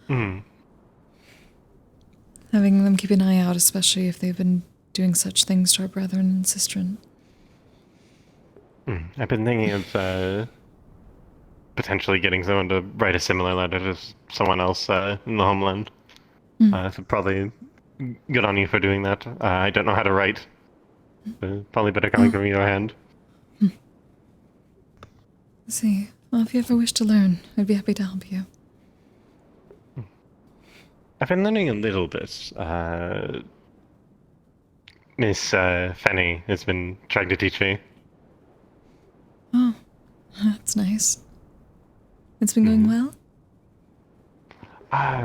Having them keep an eye out, especially if they've been doing such things to our brethren and sistren. I've been thinking of potentially getting someone to write a similar letter to someone else in the homeland. So probably good on you for doing that. I don't know how to write. Probably better coming from your hand. I see. Well, if you ever wish to learn, I'd be happy to help you. I've been learning a little bit. Miss Fanny has been trying to teach me. Oh, that's nice. It's been going well?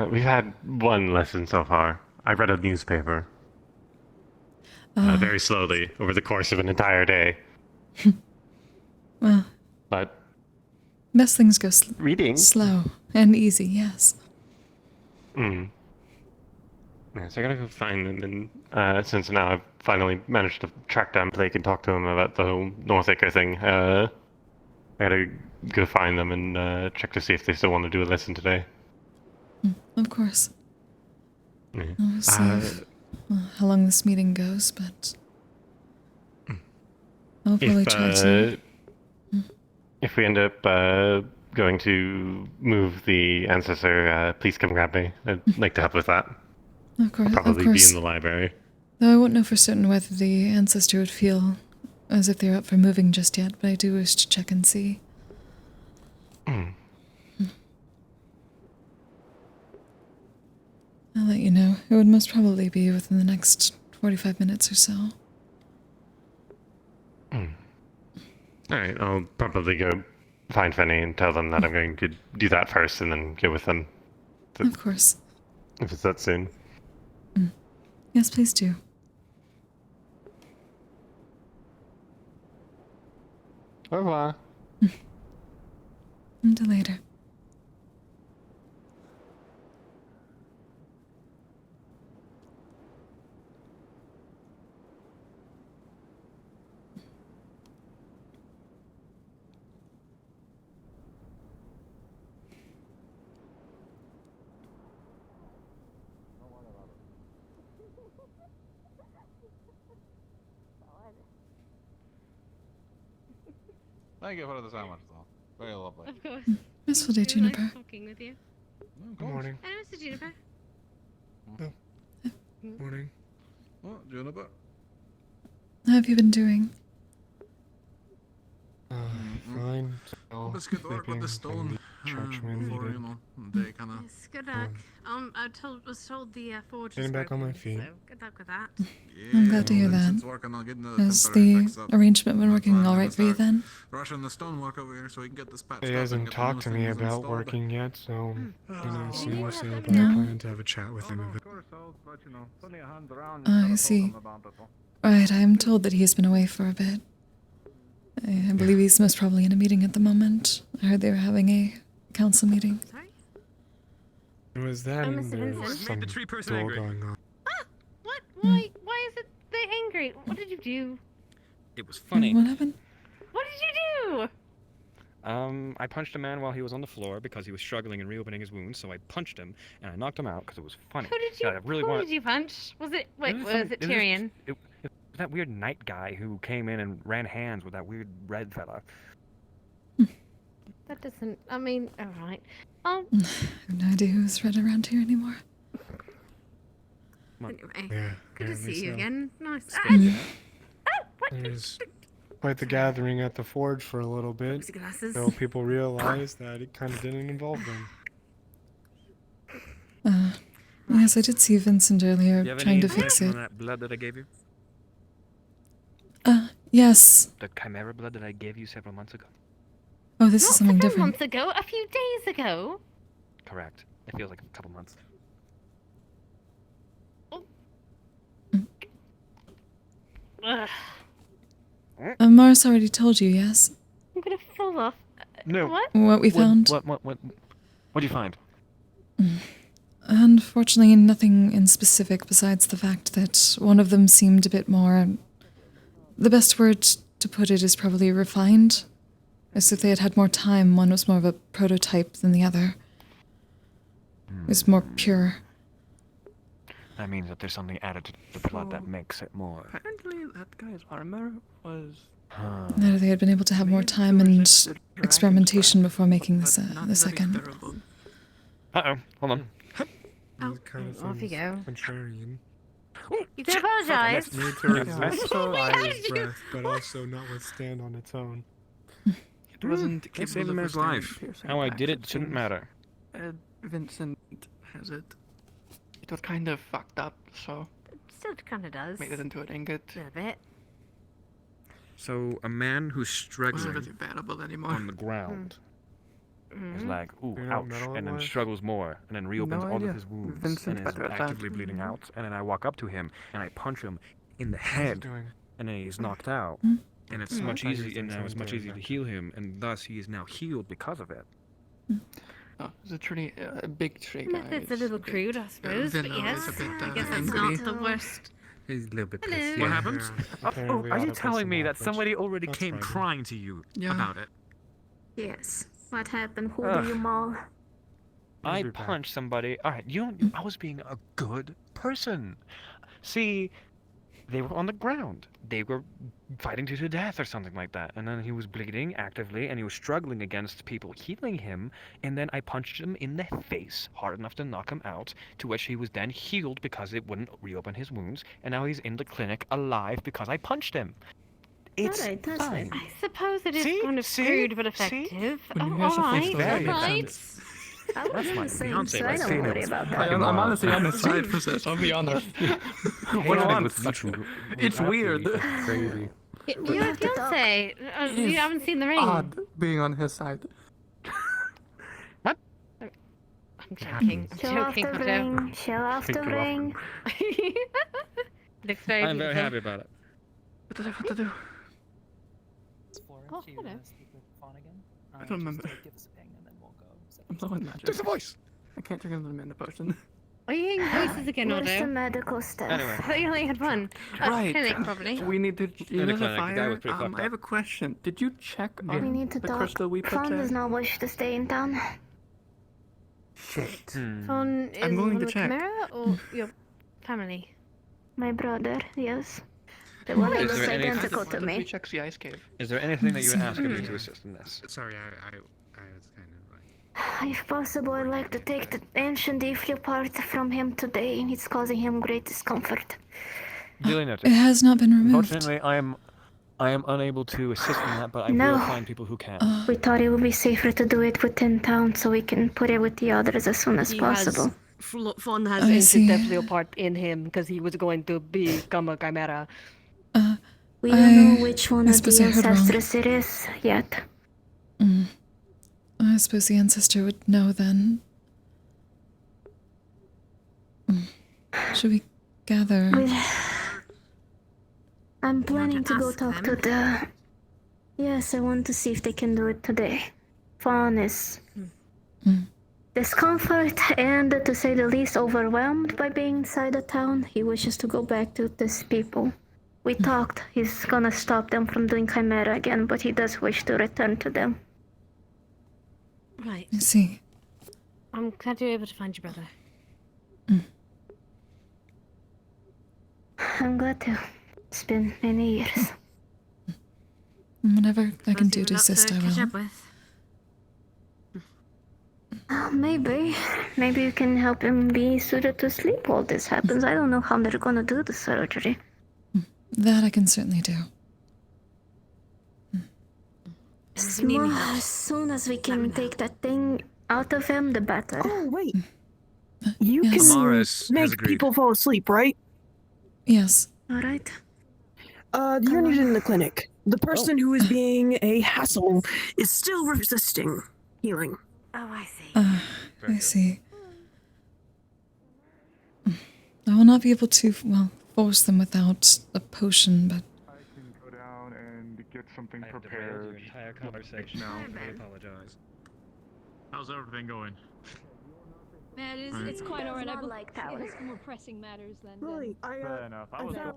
We've had one lesson so far. I read a newspaper. Very slowly, over the course of an entire day. Well, but best things go reading slow and easy, yes. Yeah, so I gotta go find them, and since now I've finally managed to track down Blake and talk to him about the whole North Acre thing, I gotta go find them and check to see if they still want to do a lesson today. Of course. Yeah. We'll see how long this meeting goes, but I'll probably try to... If we end up going to move the ancestor, please come grab me. I'd like to help with that. Of course, I'll probably of course. be in the library. Though I won't know for certain whether the ancestor would feel as if they're up for moving just yet, but I do wish to check and see. I'll let you know. It would most probably be within the next 45 minutes or so. Alright, I'll probably go find Fanny and tell them that I'm going to do that first and then go with them. Of course. If it's that soon. Yes, please do. Au revoir. Until later. Thank you for the sandwich, though. Very lovely. Of course. Restful day, Really Juniper. nice talking with you. Good morning. Hello, Mr. Juniper. Morning. Oh, Juniper. How have you been doing? Fine. So Let's get to work with the stone. Church when Before, needed. they kind of... Yes, good luck. I was told the forge is Getting back on my broken, feet. so good luck with that. I'm glad to hear that. Has the arrangement been working all right for you then? Rushing the stonework over here so we can get this patched He up and hasn't get the talked new to me things about installed. working yet, so soon we'll see. But No. I plan to have a chat with him about Oh, I see. Right, I am told that he has been away for a bit. I believe he's most probably in a meeting at the moment. I heard they were having a council meeting. it. Was that Mr. there Vincent. was some Made the tree person duel angry. going on? What? Why is it they great. What did you do? It was funny. What happened? What did you do? I punched a man while he was on the floor because he was struggling and reopening his wounds, so I punched him and I knocked him out because it was funny. Who did you? God, I really who wanted... did you punch? Was it? Wait, was it It Tyrion? It was that weird knight guy who came in and ran hands with that weird red fella. That doesn't. I mean, all right. I have no idea who's red around here anymore. Anyway, Yeah, good to see you so. again. Nice. There's quite the gathering at the forge for a little bit. Glasses. So people realized that it kind of didn't involve them. Yes, I did see Vincent earlier Do you have trying any to fix information it. on that blood that I gave you? Yes. The chimera blood that I gave you several months ago. Oh, this is Not something several different. months ago. A few days ago. Correct. It feels like a couple months. Ugh, Mars already told you, yes? I'm gonna fall off. No. What? What we found? What'd you find? Unfortunately, nothing in specific besides the fact that one of them seemed a bit more... The best word to put it is probably refined. As if they had had more time, one was more of a prototype than the other. It was more pure. That means that there's something added to the blood that makes it more. Apparently, that guy's armor was. That they had been able to have more time and experimentation before making this the second. Uh-oh, hold on. Oh, kind of off you go. Contrarian. You can apologize. Need to resist the fire's breath, but also not withstand on its own. It wasn't. It saved a man's life. How I did it shouldn't matter. Vincent has it. It was kind of fucked up, so. It still kind of does. Made it into an ingot. A bit. So a man who's struggling Wasn't really bearable anymore. on the ground is Mhm. like, ooh, You know what ouch, metal and then was? struggles more, and then reopens No all idea. of his wounds, Vincent's and is better at that. actively bleeding out, and then I walk up to him, and I punch him in the head, doing? and then he's knocked out, and it's Hmm. much I thought you easier, were and now saying it's much doing easier to that. heal him, and thus he is now healed because of it. Oh, it's a tree, a big tree guy. It's a little crude, I suppose, but Vanilla yes. is a bit, I guess that's angry. not the worst. He's a little bit Hello. pissed. What happened? Apparently are out you of telling me personal that somebody knowledge. already That's came fine. crying to you Yeah. about it? Yes. What happened? Who Ugh. do you maul? I be back. punched somebody. All right, I was being a good person. See, they were on the ground. They were fighting to the death or something like that. And then he was bleeding actively, and he was struggling against people healing him. And then I punched him in the face hard enough to knock him out, to which he was then healed because it wouldn't reopen his wounds. And now he's in the clinic alive because I punched him. It's Alright, that's fine. I suppose it is See? kind of See? crude but See? effective. When you Oh, hear something alright, so very alright. I was That's in my the same, Beyonce so I right don't there. worry about that. I'm honestly on the side for this. I'll be honest. What I want? It's weird. Crazy. Your fiance, you haven't seen the ring. Odd being on his side. What? I'm joking. I'm Show off joking. the ring. Show off the ring. Looks very I'm beautiful. very happy about it. What did I have to do? Oh, hello. I don't remember. I'm so in magic. There's a voice. I can't drink another mana potion. Are you hearing voices again, Where's the Aldo? medical stuff? Anyway. I thought you only had one. Right. Clinic, probably. We need to. You In the know the clinic, the guy fire? was pretty fucked I have up. a question. Did you check We on need to the talk. crystal we put Fawn there? does not wish to stay in town. Shit. Fawn is I'm going one to of the check. Chimera or your family? My brother, yes. The one that Is looks there anything- identical to We me. check the ice cave. Is there anything that you would ask of me to assist in this? Sorry, I was kind of like. If possible, I'd like to take the ancient Iflu part from him today. It's causing him great discomfort. Duly noted. It has not been removed. Unfortunately, I am unable to assist in that, but I No. will find people who can. We thought it would be safer to do it within town so we can put it with the others as soon as possible. Fawn has I ancient see. Deathly part in him because he was going to become a chimera. We don't know I which one of the suppose I heard wrong. ancestors it is yet. I suppose the ancestor would know then. Should we gather? I'm planning to go ask talk them? to the... Yes, I want to see if they can do it today. Fawn is... discomfort and, to say the least, overwhelmed by being inside the town. He wishes to go back to these people. We talked. He's gonna stop them from doing Chimera again, but he does wish to return to them. Right. I see. I'm glad you're able to find your brother. I'm glad to. It's been many years. Whatever I can do to Lot assist, I catch will. up with. Maybe. Maybe you can help him be suited to sleep while this happens. I don't know how they're gonna do the surgery. That I can certainly do. As soon as we can take that thing out of him, the better. Oh, wait. You Yes. can Amaris has make agreed. people fall asleep, right? Yes. Alright. The unit in the clinic. The person who is being a hassle is still resisting healing. Oh, I see. I see. I will not be able to, well, force them without a potion, but... I can go down and get something I have prepared. derailed your entire conversation. No. I apologize. How's everything going? Man, it's quite alright. I like that. More pressing matters than. Really, Fair enough. I was. No,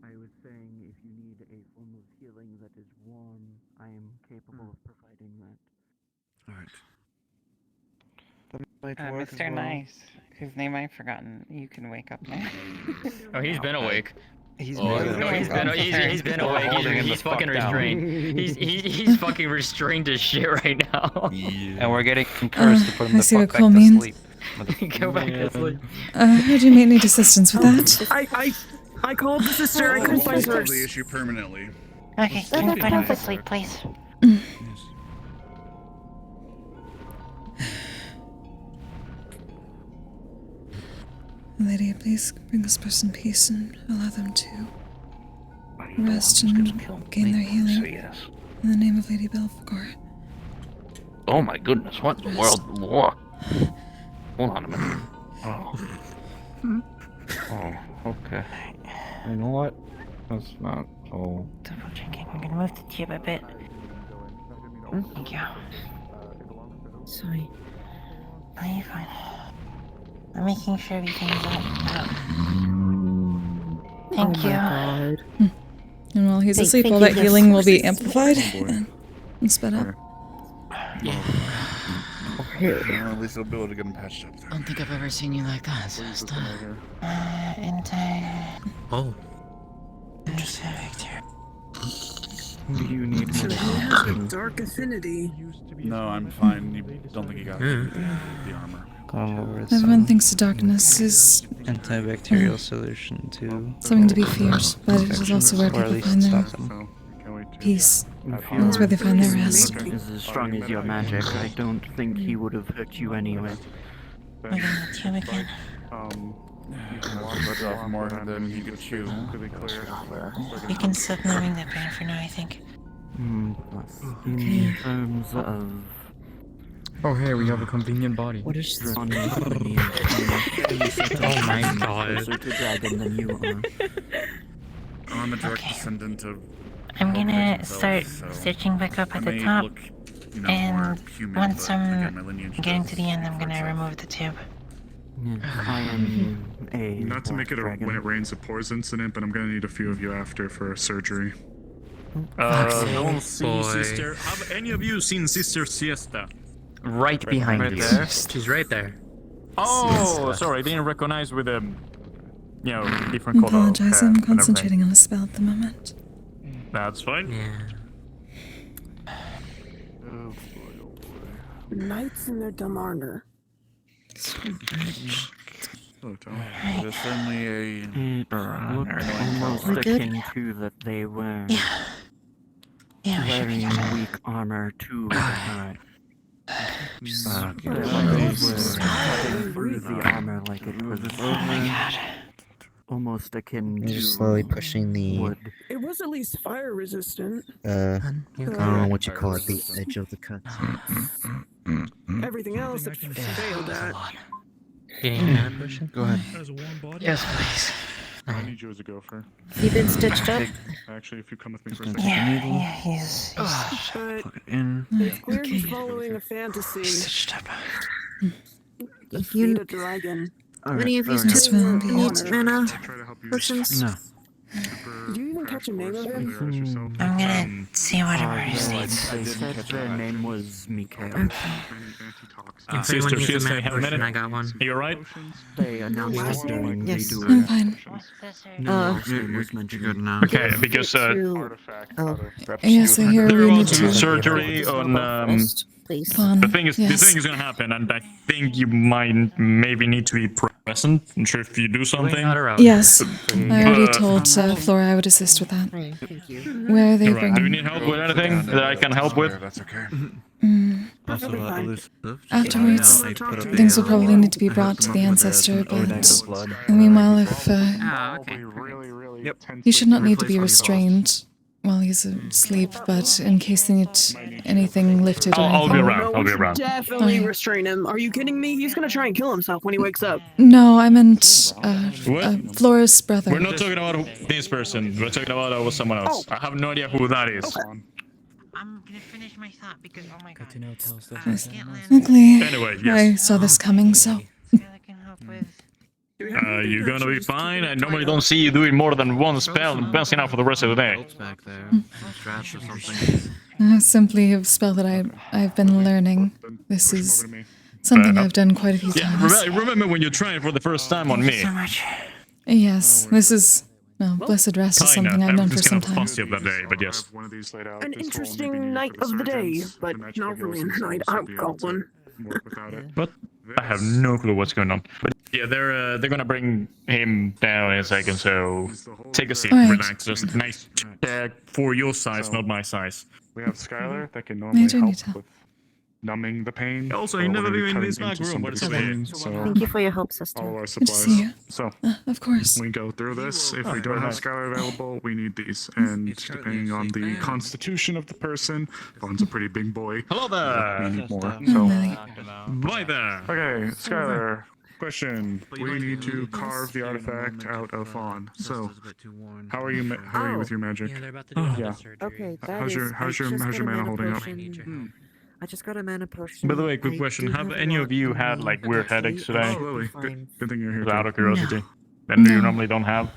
I was saying if you need a form of healing that is warm, I am capable of providing that. Alright. Mr. Nice, whose name I've forgotten. You can wake up now. Oh, he's been awake. He's been awake. He's been awake. He's fucking restrained. He's fucking restrained as shit right now. And we're getting cursed to put him I the see fuck what back Cole to means. sleep. Go back to sleep. Would you may need assistance with that? I called the sister. I couldn't find her. The issue permanently. Okay, can you put him to sleep, please? Lady, please bring this person peace and allow them to rest and gain their healing. In the name of Lady Belphegor. Oh my goodness, what in the world? Hold on a minute. Oh. Oh, okay. You know what? That's not so... Double checking. I'm gonna move the tube a bit. Thank you. Sorry. No, you're fine. I'm making sure everything's up. Thank you. And while he's Hey, asleep, thank all you, that yes. healing will be amplified and sped up. At least they'll be able to get him patched up. I don't think I've ever seen you like that, Sesta. Oh. Interesting. Do you need So more he has a help? dark affinity. No, I'm fine. You don't think he got the armor. Everyone thinks the darkness is antibacterial solution too. something to be feared, but it is also where people find their peace. It is where they find their rest. Is as strong as your magic. I don't think he would have hurt you anyway. We're gonna tube again. You can walk off more than he could chew. To be clear. We can stop moving the pain for now, I think. In terms of... Oh, hey, we have a convenient body. What is this? Oh my god. Closer to dragon than you are. I'm a direct descendant of. I'm gonna myself, start so searching back up I at the may top. look, you know, more And human, once but again, my I'm lineage getting does to the end, I'm speak for gonna itself. remove the tube. I am a Not to make it a dragon. when it rains it pours incident, but I'm gonna need a few of you after for surgery. Don't see sister. Have any of you seen Sister Siesta? Right behind you. there. She's right there. Oh, sorry, I didn't recognize with you know, different color. Apologize, I'm concentrating on a spell at the moment. That's fine. Knights in their dumb armor. Oh, Tom. It is certainly a. Almost akin to that they were wearing weak armor too. Alright. Cutting through the armor like it was almost akin to Just slowly pushing the wood. It was at least fire resistant. I don't know what you call it, the edge of the cut. Everything else it failed at. Go ahead. Yes, please. I need you as a gopher. You been stitched up? Actually, if you come with me for a second. Yeah, he's But in. it's clear he's following a fantasy. Stitched up. Defeat a dragon. Any of you Yes, two ma'am. need mana potions? No. Did you even catch a name of him? I'm gonna see what Mars They needs. said their name was Mikhail. If anyone needs a Sister, mana have a potion, minute? I got one. Are you alright? They announced it during Yes. the I'm fine. No last name was mentioned. Good now. Okay, because Yes, I hear they're we about need to do to. surgery on. Please. Fun. The thing Yes. is gonna happen, and I think you might maybe need to be present. I'm sure if you do something. Yes. I already But- told Flora I would assist with that. Thank you. Where are they Alright, do you bringing? need help with anything that I can help with? That's okay. Also, Elizabeth. Afterwards, I put up things a- will probably need to be brought to the ancestor, but meanwhile, if he should not need to be restrained while he's asleep, but in case they need anything lifted or I'll be anything. around. I'll be around. Definitely restrain him. Are you kidding me? He's gonna try and kill himself when he wakes up. No, I meant What? Flora's brother. We're not talking about this person. We're talking about someone else. I have no idea who that is. I'm gonna finish my thought because oh my god. Yes. Luckily, Anyway, yes. I saw this coming, so. You're gonna be fine. I normally don't see you doing more than one spell and bouncing out for the rest of the day. Back there. Trash or something. Simply a spell that I've been learning. This is something I've done quite a few times. Remember when you tried for the first time on me? Yes, this is blessed rest is something I've done for some time. Fussy that day, but yes. An interesting night of the day, but not really a night. I've got one. But I have no clue what's going on. But yeah, they're gonna bring him down in a second. So take a seat, Right. relax. Just a nice check for your size, not my size. We have Skylar that can I normally do help need help. with numbing the pain. Also, but you we're never gonna be been in cutting this back into room. What is somebody's over here? vein, so Thank you for your help, sister. all our Good to supplies. see you. So Of course. we go through this. If we don't have Skylar available, we need these. And depending on the constitution of the person, Vaughn's a pretty big boy. Hello there. We need more. No, Lily. Bye there. Okay, Skylar. Question: we need to carve the artifact out of Fawn. So, how are you? How are you with your magic? Yeah. Okay, How's your mana holding up? I just got a mana potion. By the way, quick question: have any of you had like weird headaches today? Oh, Lily. Good thing you're here. Out too. of curiosity. That you normally don't have.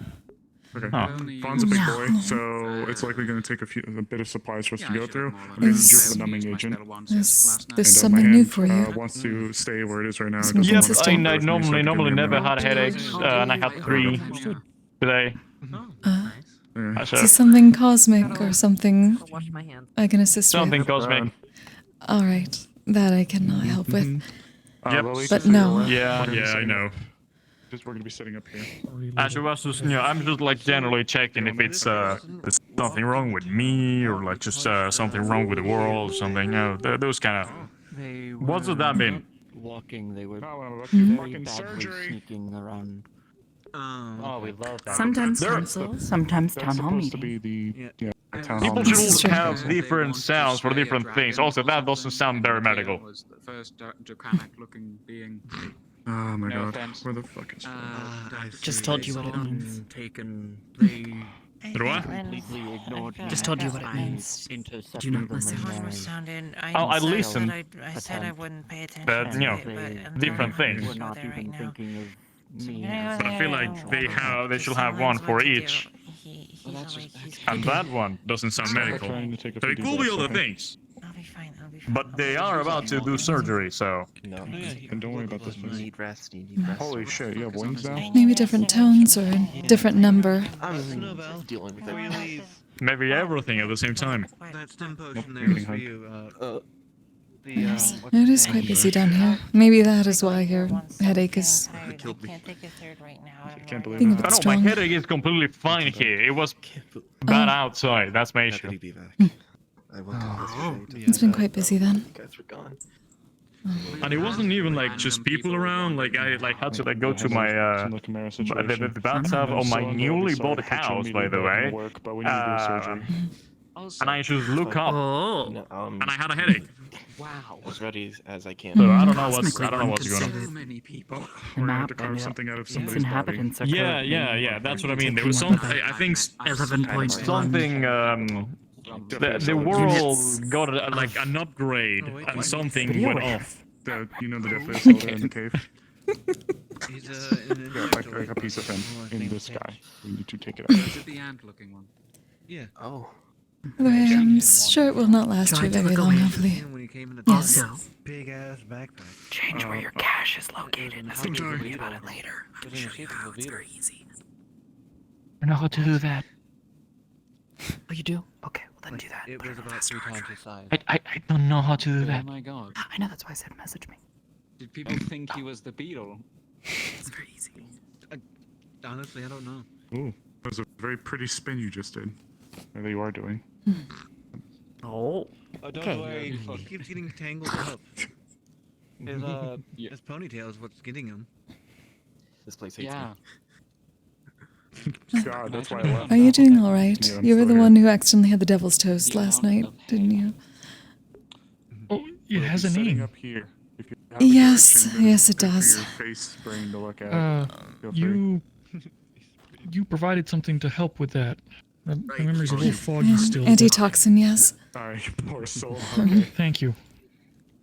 Okay. Oh. Fawn's a big boy, so it's likely going to take a bit of supplies for us to go through. I'm going to use the numbing agent. Is And, this my something new hand, for you? wants to stay where it is right now. It Something doesn't want to consistent. go I with me, so normally give me a never minute. had headaches, and I had 3 today. Yeah. Is this something cosmic or something I can assist Something with? cosmic. Alright, that I cannot help with. Yep. Lily, But just so you're no. aware, Yeah, we're gonna be I setting know. up. We're going to be sitting up here. Actually, was just, I'm just like generally checking if it's there's something wrong with me or like just something wrong with the world or something. Those kind of. What does that mean? Walking, they were Mhm. very badly sneaking around. Oh, we love that. Sometimes There- council, sometimes That's town hall supposed to meeting. be the town hall People meeting. should have different sounds for different things. Also, that doesn't sound very medical. Was the first draconic-looking being. Oh my No god, offense. where the fuck is Just told you what it means. Taken. They Do I? completely ignored me. Just told you what it means. Do not listen. Oh, I listened. I said I wouldn't pay attention. But, you know, to it, but I'm different not going things. to We're go not there even right now. thinking of me. But I feel like they should have one for each. And that one doesn't sound medical. So it could be other things. I'll be fine. I'll be fine. But they are about to do surgery, so. And don't worry about this place. Need rest. You need rest. Holy shit, you have wings now? Maybe different tones or a different number. I'm dealing with it. Maybe everything at the same time. That's 10 potion Nope, there is you're for fine. you. Yes, it is quite busy down here. Maybe that is why your headache is I can't take a third right now. I can't believe being a that. bit I know, my strong. headache is completely fine here. It was bad outside, that's my issue. I went on this It's been quite busy then. You guys were gone. And it wasn't even like just people around, like I had to like go to my the bathtub of my newly bought house, by the way. And I just look up No, and I had a headache. wow. As ready as I can. So I don't know what's going on. So many people. We're going to have to carve something out of Its somebody's body. inhabitants are Yeah, currently that's what I mean. There was some, I think 11.1. something the world got like an upgrade and something went off. You know the death is over in the cave. He's Yeah, like a piece of him in this guy. We need to take it out. Is it the ant-looking one? Yeah. Oh. I'm sure it will not last you very long, hopefully. Yes. Big ass backpack. Change where your cache is located. How do Worry you about it later. I can show you how. It's very easy. I know how to do that. Oh, you do? Okay, well then do that. It was about 3 times the size. I don't know how to do Oh that. my god. I know, that's why I said message me. Did people think he was the beetle? It's very easy. Honestly, I don't know. Ooh, that was a very pretty spin you just did. Or you are doing. Oh. Don't worry, he keeps getting tangled up. His ponytail is what's getting him. This place hates me. God, that's why I left. Are you doing all right? Yeah, I'm You were still the here. one who accidentally had the devil's toast last night, didn't you? Oh, it has a Setting name. up here. If you have a Yes, direction, yes, it for does. Your face brain to look at. Feel free. You provided something to help with that. My memory's a little foggy still. Antitoxin, yes. Sorry, poor soul. Thank you.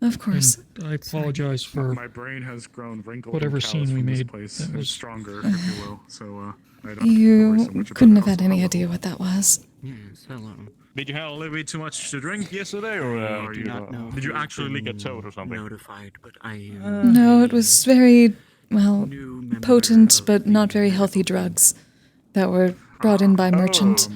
Of course. And I apologize for My brain has grown wrinkled. whatever and scene calloused we from this made. place. That It's was stronger, if you will. So I don't have to worry so You much about couldn't it. have had any idea what that was. Yes, hello. Did you have a little bit too much to drink yesterday, or I do not know. did you if actually you've lick a been toad or something? Notified, but I No, it was very, well, new member potent of but the not very healthy drugs that were brought in by a merchant.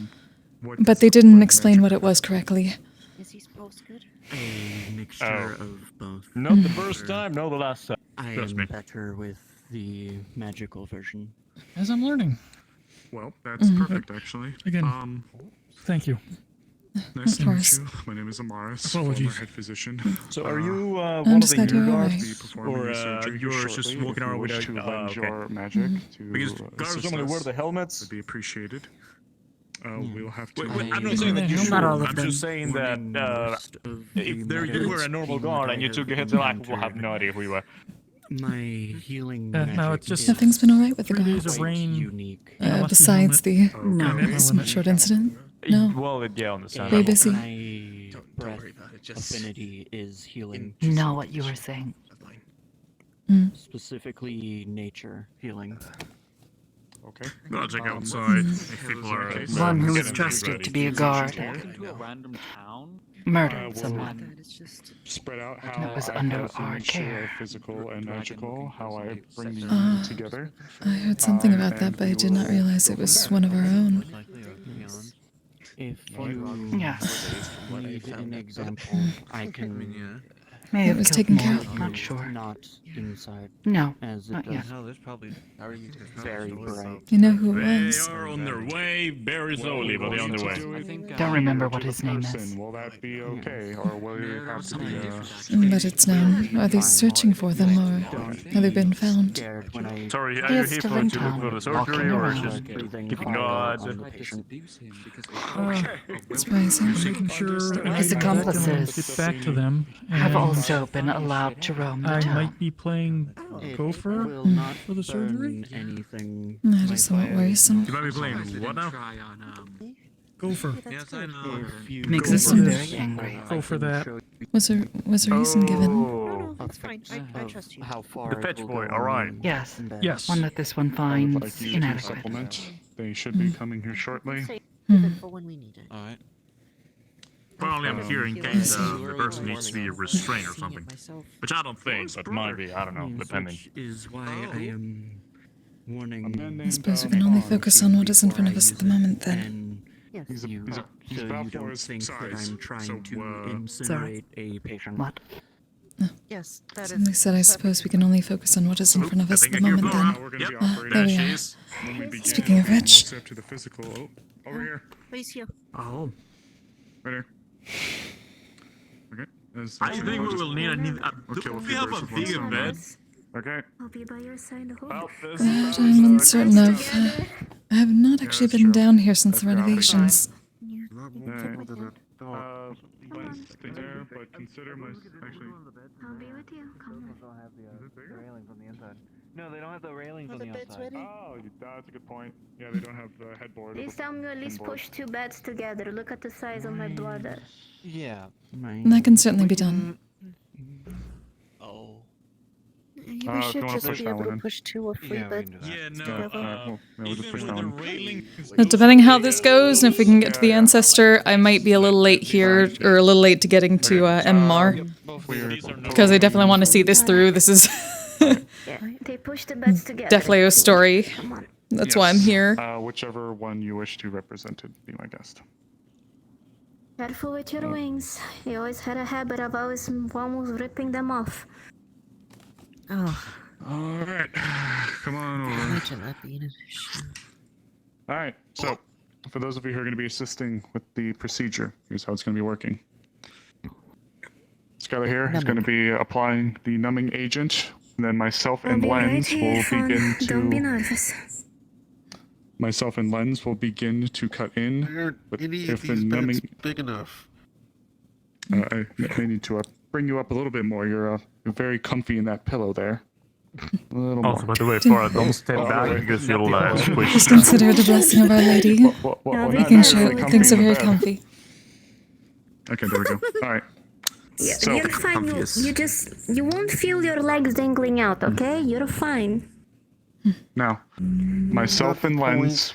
What But they didn't explain what it was correctly. Is he supposed good? a mixture of both. Not the first time, no the last time. I Trust am me. better with the magical version. as I'm learning. Well, that's Mm-hmm. perfect, actually. Again, thank you. Nice to Of meet course. you. My name is Amaris, Apologies. former head physician. So are you I'm one of just the glad you're new alright. guards, Be performing or the surgery you're shortly just if walking you around with wish a to lend okay? your magic to Because guards assist normally wear us. the helmets. Would be appreciated. We'll have to. Wait, I'm not saying that you should. Not all of I'm them. just saying that Most of the if there you were a normal medicine guard that and I you took a have hit to life, we'll have encountered, no idea who you were. My healing no, magic it's just- is Nothing's been alright with the 3 days guards. of rain. unique. Yeah, musty Besides the No. short incident. No. Well, yeah, on the sound. Very busy. My Don't breath worry about it. Just affinity is healing. You know what you were saying. Specifically, nature healing. Okay. Gotta check outside if people are. One who was getting trusted ready. to be a guard Into a random town. murdered we'll someone. Spread out how That was I under have the our mixture care. of physical and magical, how I bring the Ah. unit together. I heard something about and that, but I we did not will realize go it from was there. one of our own. If Right. you Yes. need an example, I can. May It have was killed taken more, care of. not sure. Not inside. No, As it not does yet. no, there's probably. How are you very bright. You know who it They was? are on their way, very slowly, but they're on their way. Don't remember what To the his name person, is. Will that be okay, or will you have to be? But it's known. Are they searching for them, or have they been found? Sorry, are He you is here still for in to look for town, the surgery, walking or around. just keeping guard? Surprising. Making sure I His get accomplices back to them. have and also been allowed to roam the I town. might be playing Gopher for the surgery. Anything. That is somewhat worrisome. You might be playing what now? Gopher. Yes, I know. Makes Go us for very this. angry. Go for that. Was a reason given? Oh, That's fine. I trust you. How far the it fetch will boy. go All right. in Yes. Yes. One that this one I would finds like you to inadequate. supplement. They should be coming here shortly. For when we need it. All right. Probably I'm here in case the person needs to be restrained or something. Which I don't think, but might be. I don't know, depending. Which is why I am warning. I suppose we can only focus on what is in front of us at the moment, then. And He's you, he's so about you for don't his think that size. I'm trying So, to Sorry. incinerate a patient. What? Yes, that Somebody said I suppose we can only focus on what is in front of us at the moment, then. We're going to be Yep. operating. There we She are. is. When we begin, Speaking of which. mostly up to the physical. Oh, over here. Please here. Oh. Right here. Okay. I think we will need a. Okay, we'll We have a bigger bed. Okay. I'll be by your side the whole Well, this That I'm uncertain of. I have not actually been down here since the renovations. Wednesday there, but consider my actually. I'll be with you. Come on. Is it bigger? Railings on the inside. No, they don't have the railings on the the bed's outside. ready? Oh, that's a good point. Yeah, they don't have the headboard. This time you at least push 2 beds together. Look at the size of my bladder. Yeah. That can certainly be done. Oh. Maybe we if should you wanna just push be that able one to in. push 2 or 3 beds together. We'll just push that one. But depending how this goes, and if we can get to the ancestor, I might be a little late here, or a little late to getting to MMR. Because I definitely want to see this through. This is Yeah, they push the beds together. Defleo's story. Come on. That's why I'm here. Whichever one you wish to represent it, be my guest. Careful with your wings. You always had a habit of always almost ripping them off. Oh. Alright. Come on over. Alright, so for those of you who are going to be assisting with the procedure, here's how it's going to be working. Skylar here is going to be applying the numbing agent, and then myself and Lens will begin to... Don't be nervous. Myself and Lens will begin to cut in. But if the numbing... big enough. I may need to bring you up a little bit more. You're very comfy in that pillow there. A little more. Also, by the way, Flora, don't stand back because you'll squish. Just consider the blessing of Our Lady. Making sure things are very comfy. Okay, there we go. All right. Yeah, So, you're fine. You won't feel your legs dangling out, okay? You're fine. Now, myself and Lens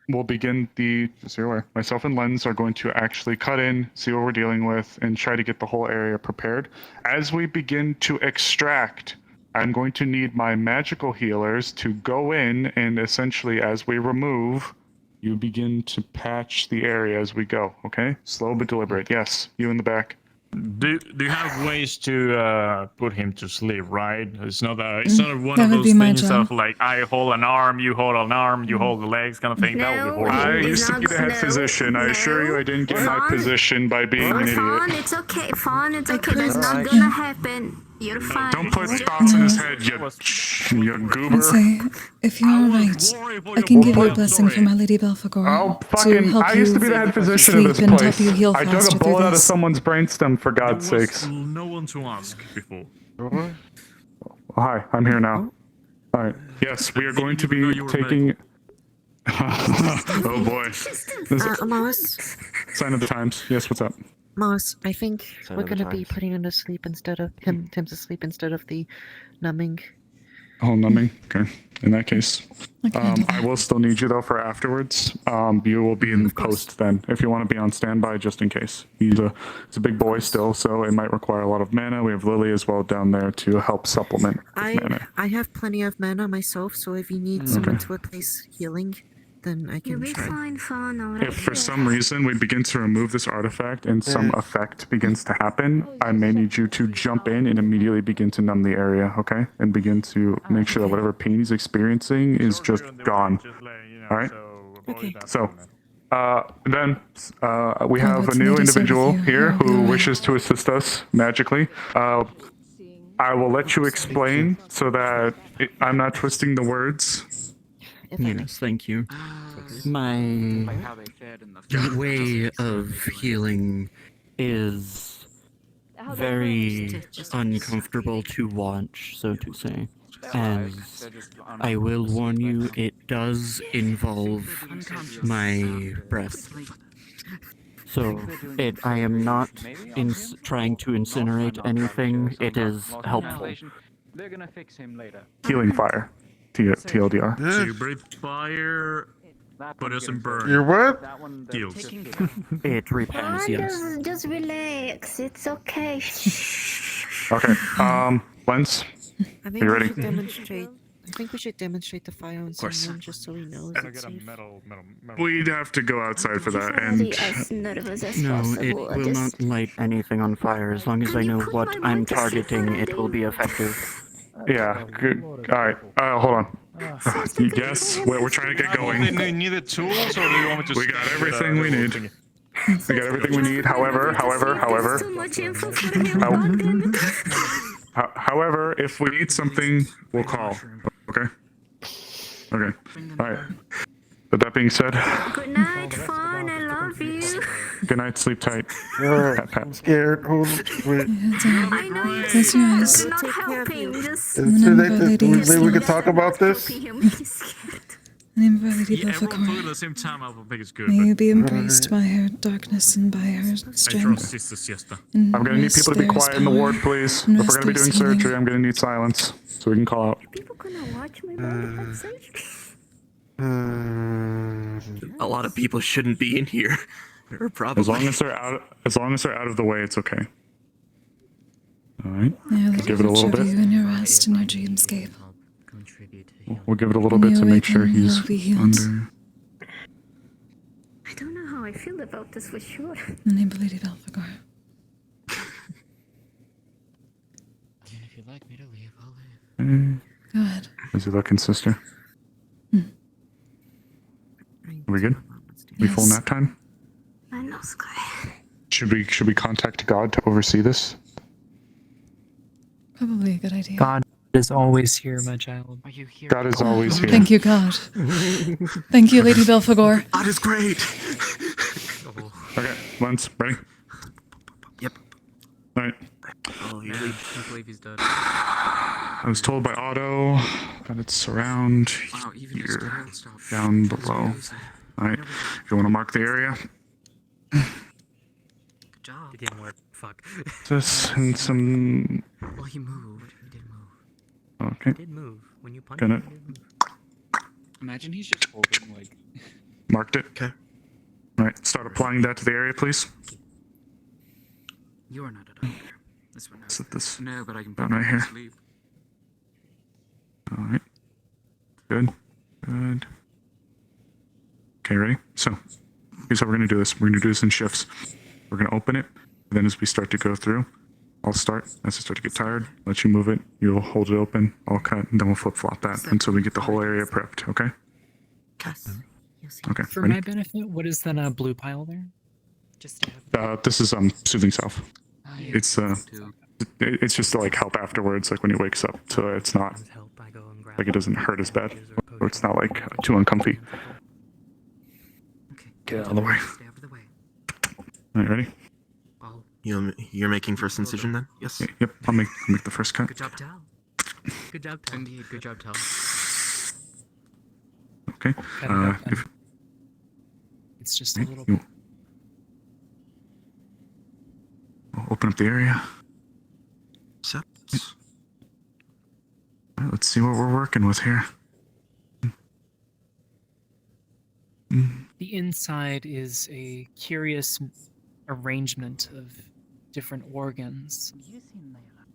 will begin just so you're aware, myself and Lens are going to actually cut in, see what we're dealing with, and try to get the whole area prepared. As we begin to extract, I'm going to need my magical healers to go in, and essentially as we remove, you begin to patch the area as we go, okay? Slow but deliberate. Yes, you in the back. Do you have ways to put him to sleep, right? It's not one That of would those be my things job. of like I hold an arm, you hold an arm, you hold the legs kind of thing. That would be horrible. I used to be the head physician. I assure you I didn't get my position by being an Fawn, idiot. it's okay. Fawn, it's okay. That's not gonna happen. You're fine. Don't put thoughts in his head, you goober. Let's say, if you're alright, I can give you a blessing from My Lady Belphegor to help I you used to be the head physician of sleep this and help place. you heal I faster dug a through bullet out of this. someone's brainstem, for God's sakes. No one to ask before. Hi, I'm here now. Alright, yes, we are going to be taking... Oh boy. Mars, Sign of the times. Yes, what's up? Mars, I think Sign we're of the gonna be times. putting him to sleep instead of him to sleep instead of the numbing. Oh, numbing? Okay. In that case. I will still need you, though, for afterwards. You will be in post then, if you want to be on standby, just in case. He's a big boy still, so it might require a lot of mana. We have Lily as well down there to help supplement with mana. I have plenty of mana myself, so if you need someone to replace healing, then I You'll can be try. fine, Fawn. Alright. If for some reason we begin to remove this artifact and some effect begins to happen, I may need you to jump in and immediately begin to numb the area, okay? And begin to make sure that whatever pain he's experiencing is just gone. Alright? So, then we have a new individual here who wishes to assist us magically. I will let you explain so that I'm not twisting the words. Yes, thank you. My way of healing is very uncomfortable to watch, so to say. As I will warn you, it does involve my breath. So, I am not trying to incinerate anything, it is helpful. They're gonna fix him later. Healing fire. TLDR. So you breathe fire, but doesn't burn. You're what? Heals. It repairs, yes. Just relax. It's okay. Okay, Lens, I are think you we ready? should demonstrate. I think we should demonstrate the fire on course. someone just so he knows it's safe. We'd have to go outside for that, and As nervous as No, possible. it will not light anything on fire. As long as I know what I'm targeting, it will be effective. yeah, good. All right, hold on. Yes, we're trying to get going. Do you need the tools, or do you want me to? We got everything we need. We got everything we need. However, Too much info for him. however, if we need something, we'll call. Okay. Okay. All right. With that being said, Good night, Fawn. I love you. good night. Sleep tight. Alright, I'm scared. Hold on. Wait. I know you're Close your eyes. scared. Not helping. Just Is it too late that we can talk about this? name of Our Lady Yeah, everyone talking at Belphegor. the same time, I don't think it's good. May but you be embraced by her darkness and by her I trust strength. Sister Siesta. And I'm gonna need rest people to be there is quiet in the ward, power, please. and If we're rest gonna be there doing is healing. surgery, I'm gonna need silence so we can call out. People gonna watch my body have surgery. A lot of people shouldn't be in here. Or probably. As long as they're out of the way, it's okay. All right. May Our Give it a Lady little watch over bit. you in your rest and your dreamscape. We'll give it a little When bit you to make awaken, sure he's you'll be healed. under. I don't know how I feel about this for sure. In the name of Lady Belphegor. If you'd like me to leave, I'll leave. Go ahead. How's you looking, sister? Are we good? We full Yes. nap time? I know, Sky. Should we contact God to oversee this? Probably a good idea. God is always here, my child. Are you here? God is always here. Thank you, God. Thank you, Lady Belphegor. God is great. Okay, Lens, ready? Yep. All right. Oh, I can't believe he's dead. I was told by Otto that it's around Wow, even his here, child stopped. down below. All right. If you want to mark the area, Good job. It didn't work. Fuck. this and some. Well, he moved. He did move. Okay. He did move. When you punched Gonna him, he did move. Imagine he's just holding like. marked it. Okay. All right. Start applying that to the area, please. You are not a doctor. This one. Set this No, but I can down put right him to here. sleep. All right. Good. Good. Okay, ready? So, here's how we're going to do this. We're going to do this in shifts. We're going to open it. And then as we start to go through, I'll start. As I start to get tired, let you move it. You'll hold it open. I'll cut, and then we'll flip-flop that until we get the whole area prepped, okay? Okay, For ready? my benefit, what is that blue pile there? Just This is soothing self. It's just to like help afterwards, like when he wakes up, so it's not like it doesn't hurt as bad, or it's not like too uncomfy. Get out of the way. All right, ready? You're making first incision then? Yes. Yep, I'll make the first cut. Good job, Tal. Good job, Tal. Indeed, good job, Tal. Okay. If It's just a little bit. We'll open up the area. All right, let's see what we're working with here. The inside is a curious arrangement of different organs.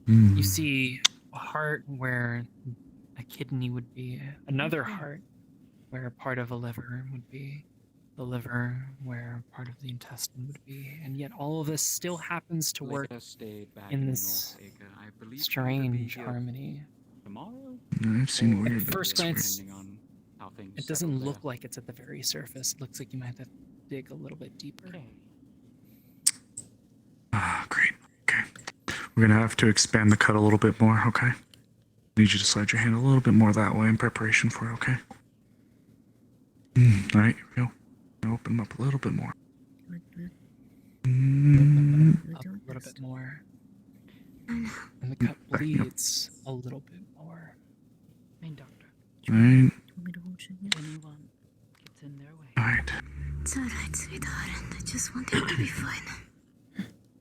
You see a heart where a kidney would be, another heart where part of a liver would be, the liver where part of the intestine would be, and yet all of this still happens to work in this strange harmony. I've seen weird. At first glance, it doesn't look like it's at the very surface. It looks like you might have to dig a little bit deeper. Ah, great. Okay. We're gonna have to expand the cut a little bit more, okay? Need you to slide your hand a little bit more that way in preparation for it, okay? All right, here we go. Open them up a little bit more. Up a little bit more. And the cut bleeds a little bit more. Main doctor. Right. Anyone gets in their way. Alright. It's alright, sweetheart. I just want him to be fine.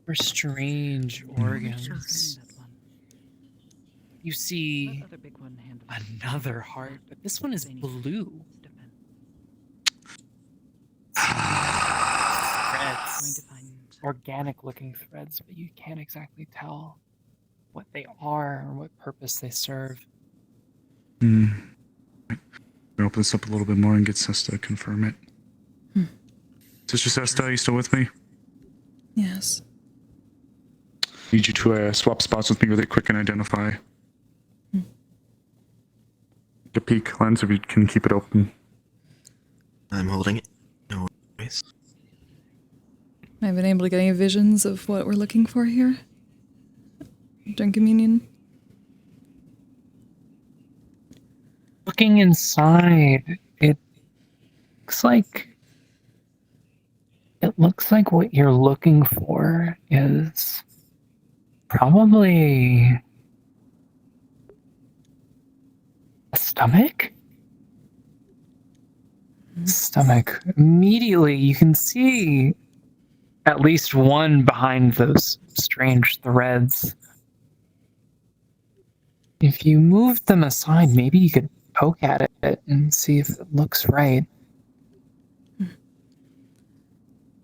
For strange organs. You see another heart, but this one is blue. Threads, organic looking threads, but you can't exactly tell what they are or what purpose they serve. We'll open this up a little bit more and get Sesta to confirm it. Sister Sesta, are you still with me? Yes. Need you to swap spots with me really quick and identify. The peak lens, if you can keep it open. I'm holding it. No worries. I've been able to get any visions of what we're looking for here during communion. Looking inside, it looks like what you're looking for is probably a stomach. stomach. Immediately, you can see at least one behind those strange threads. If you moved them aside, maybe you could poke at it and see if it looks right.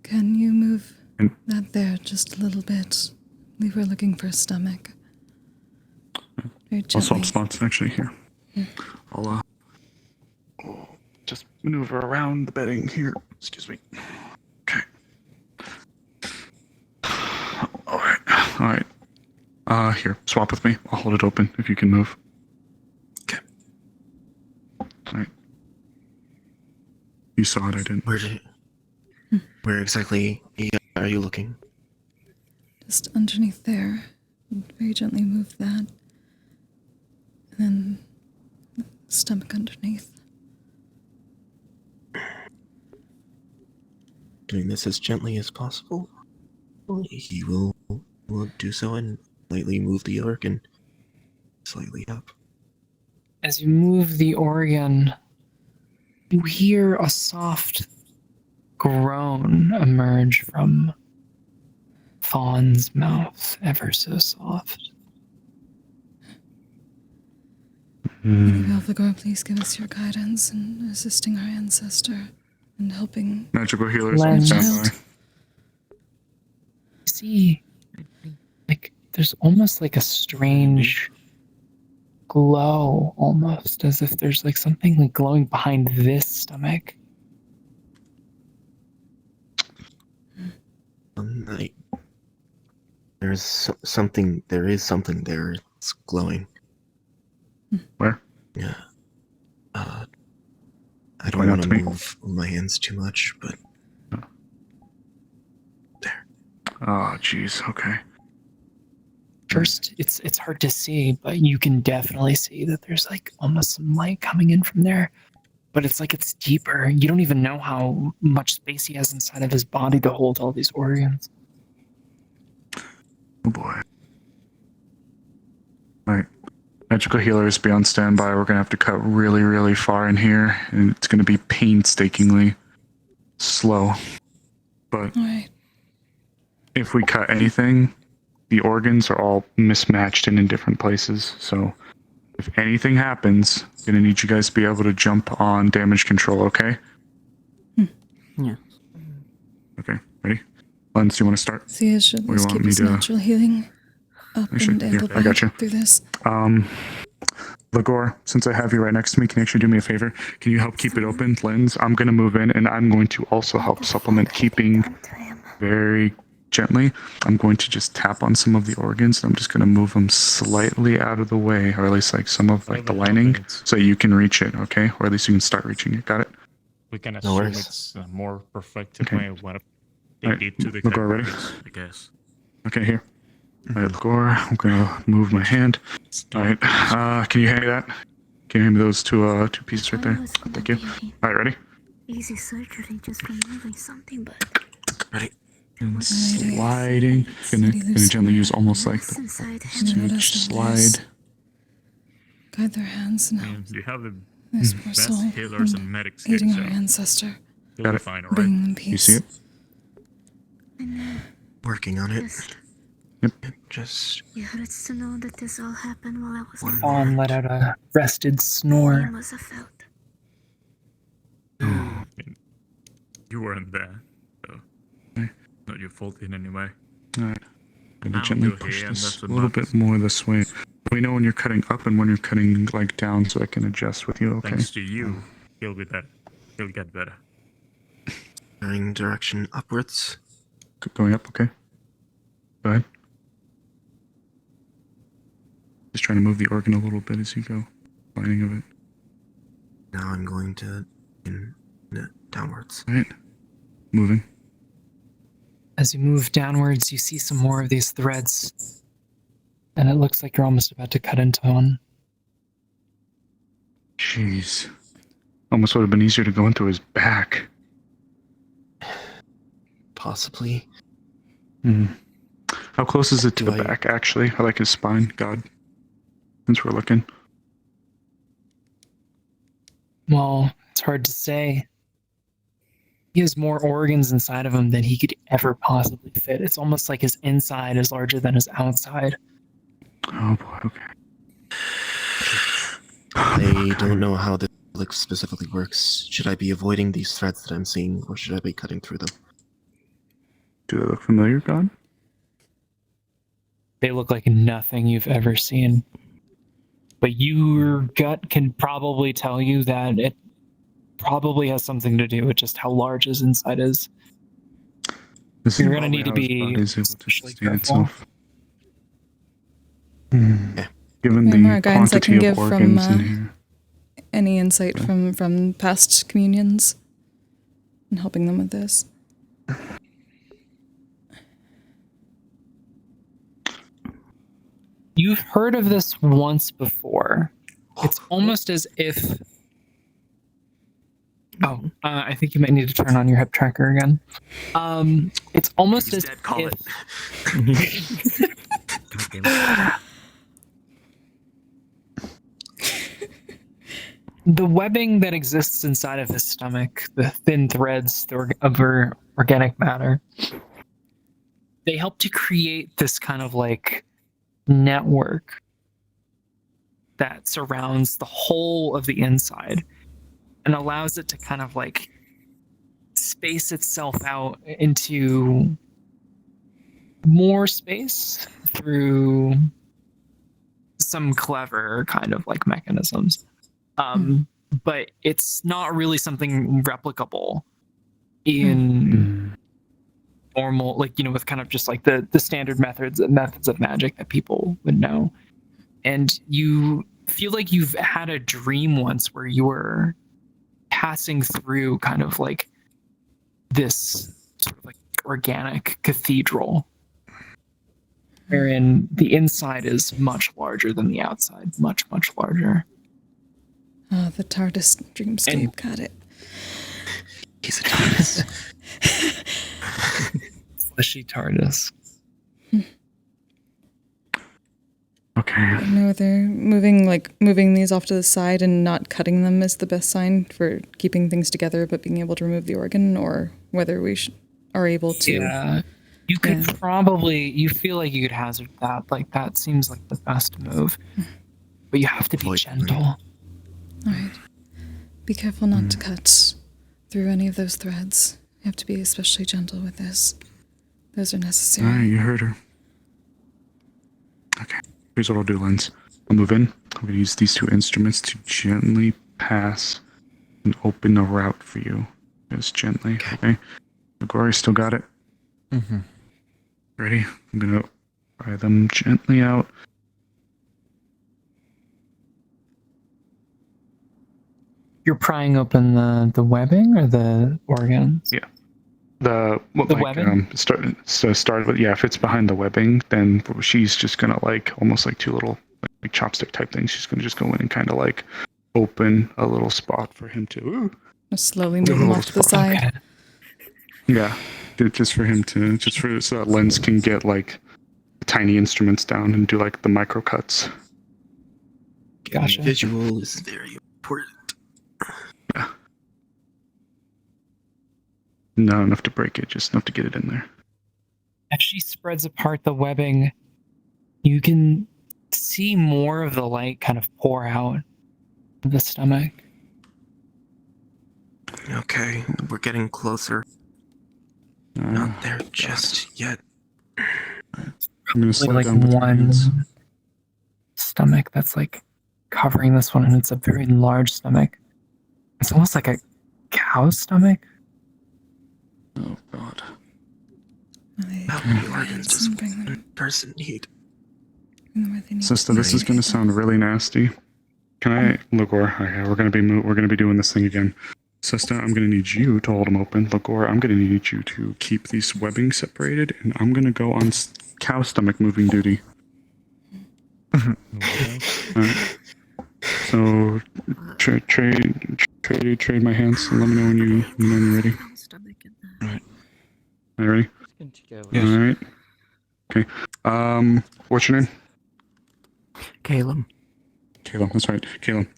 Can you move that there just a little bit? We were looking for a stomach. Very I'll swap gently. spots actually here. I'll just maneuver around the bedding here. Excuse me. Okay. All right. Here, swap with me. I'll hold it open if you can move. Okay. All right. You saw it, I didn't. Where exactly are you looking? Just underneath there. Very gently move that. And then stomach underneath. Doing this as gently as possible. He will do so and lightly move the organ slightly up. As you move the organ, you hear a soft groan emerge from Fawn's mouth, ever so soft. Lady Belphegor, please give us your guidance in assisting our ancestor and helping. Magical healers on standby. See, like, there's almost like a strange glow, almost as if there's like something like glowing behind this stomach. There is something there. It's glowing. Where? Yeah. I don't want to move my hands too much, but there. Oh, jeez. Okay. First, it's hard to see, but you can definitely see that there's like almost some light coming in from there. But it's like it's deeper. You don't even know how much space he has inside of his body to hold all these organs. Oh boy. Alright. Magical healers, be on standby. We're gonna have to cut really, really far in here, and it's gonna be painstakingly slow. But if we cut anything, the organs are all mismatched and in different places. So if anything happens, I'm gonna need you guys to be able to jump on damage control, okay? Yeah. Okay, ready? Lens, do you want to start? Sia should Or you just want keep me his to- natural healing up Actually, and here, able I got you. through this. Lagor, since I have you right next to me, can you actually do me a favor? Can you help keep it open? Lens, I'm going to move in, and I'm going to also help supplement keeping very gently. I'm going to just tap on some of the organs. I'm just going to move them slightly out of the way, or at least like some of like the lining, so you can reach it, okay? Or at least you can start reaching it. Got it? We can No assume worries. it's a more perfected Okay. way of what they Alright, did to the Lagor, ready? characters, I guess. Okay, here. Alright, Lagor, I'm going to move my hand. Alright, can you hand me that? Can you hand me those two pieces right there? Thank you. Alright, ready? Easy surgery just from moving something, but Ready? And sliding. Gonna gently use almost like the smooch slide. Guide their hands I now. mean, you have the This poor best soul. healers and medics here, Aiding so our ancestor. you'll be fine, alright? Bringing them peace. You see it? Working on it. Yep. Just you hurts to know that this all happened while I was in Fawn let out a rested snore. must have felt. You weren't there, so not your fault in any way. Alright. Gonna Now gently you're push here, and this that's a little enough. bit more this way. We know when you're cutting up and when you're cutting like down, so I can adjust with you, okay? Thanks to you, he'll be better. He'll get better. turning direction upwards. Going up, okay? Go ahead. Just trying to move the organ a little bit as you go. Lining of it. Now I'm going to downwards. Alright. Moving. As you move downwards, you see some more of these threads. And it looks like you're almost about to cut into one. Jeez. Almost would have been easier to go into his back. Possibly. How close is it to the back, actually? I like his spine, God. Since we're looking. Well, it's hard to say. He has more organs inside of him than he could ever possibly fit. It's almost like his inside is larger than his outside. Oh boy, okay. I don't know how this specifically works. Should I be avoiding these threads that I'm seeing, or should I be cutting through them? Do they look familiar, God? They look like nothing you've ever seen. But your gut can probably tell you that it probably has something to do with just how large his inside is. You're going to need to be especially careful. Given Any more the guidance I can quantity give of from organs in here. any insight from past communions and helping them with this? You've heard of this once before. It's almost as if... Oh, I think you might need to turn on your hip tracker again. It's almost as if... Call it. The webbing that exists inside of his stomach, the thin threads of organic matter, they help to create this kind of like network that surrounds the whole of the inside and allows it to kind of like space itself out into more space through some clever kind of like mechanisms. But it's not really something replicable in normal, like, with kind of just like the standard methods of magic that people would know. And you feel like you've had a dream once where you were passing through kind of like this sort of like organic cathedral, wherein the inside is much larger than the outside, much, much larger. Oh, the TARDIS dreamscape, got it. He's a TARDIS. Fleshy TARDIS. Okay. I don't know whether moving these off to the side and not cutting them is the best sign for keeping things together, but being able to remove the organ, or whether we are able to. Yeah. You could probably, you feel like you could hazard that. Like, that seems like the best move. But you have to be gentle. All right. Be careful not to cut through any of those threads. You have to be especially gentle with this. Those are necessary. Alright, you heard her. Okay, here's what I'll do, Lens. I'll move in. I'm going to use these two instruments to gently pass and open a route for you. Just gently, okay? Glory still got it? Mm-hmm. Ready? I'm going to pry them gently out. You're prying open the webbing or the organs? Yeah. The webbing? Start with, if it's behind the webbing, then she's just gonna almost like two little like chopstick type things. She's gonna just go in and kind of like open a little spot for him to Just slowly move him off to the side. Okay. Yeah, just so that Lens can get like the tiny instruments down and do like the micro cuts. Gotcha. Visual is very important. Yeah. Not enough to break it, just enough to get it in there. As she spreads apart the webbing, you can see more of the light kind of pour out of the stomach. Okay, we're getting closer. Not there just yet. I'm gonna slow like down with one hands. stomach that's like covering this one, and it's a very large stomach. It's almost like a cow's stomach. Oh God. How many organs does one person need? Sister, this is gonna sound really nasty. Can I, Ligor? Okay, we're gonna be doing this thing again. Sister, I'm gonna need you to hold them open. Ligor, I'm gonna need you to keep these webbing separated, and I'm gonna go on cow stomach moving duty. Alright. So trade my hands and let me know when you're ready. Alright. Are you ready? Yes. Alright. Okay. What's your name? Caleb. Caleb, that's right. Caleb.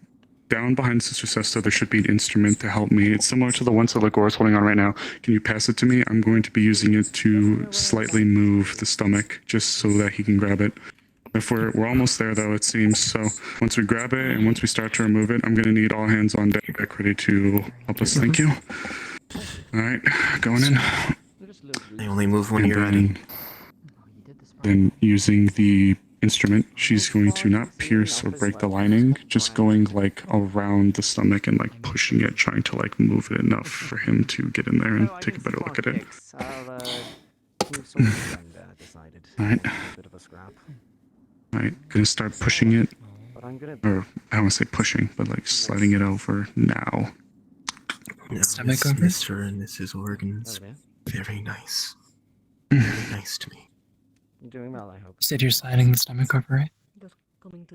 down behind Sister Sesta, there should be an instrument to help me. It's similar to the one Ligor is holding on right now. Can you pass it to me? I'm going to be using it to slightly move the stomach, just so that he can grab it. If we're almost there, though, it seems. So once we grab it and once we start to remove it, I'm going to need all hands on deck ready to help us. Thank you. All right, going in. I only move when you're ready. Then using the instrument, she's going to not pierce or break the lining, just going like around the stomach and like pushing it, trying to like move it enough for him to get in there and take a better look at it. Alright. Alright, gonna start pushing it. Or, I don't want to say pushing, but like sliding it over now. No, Stomach Miss- over? Mr. and Mrs. Organs, very nice. Very nice to me. Doing well, I hope. You said you're sliding the stomach over it?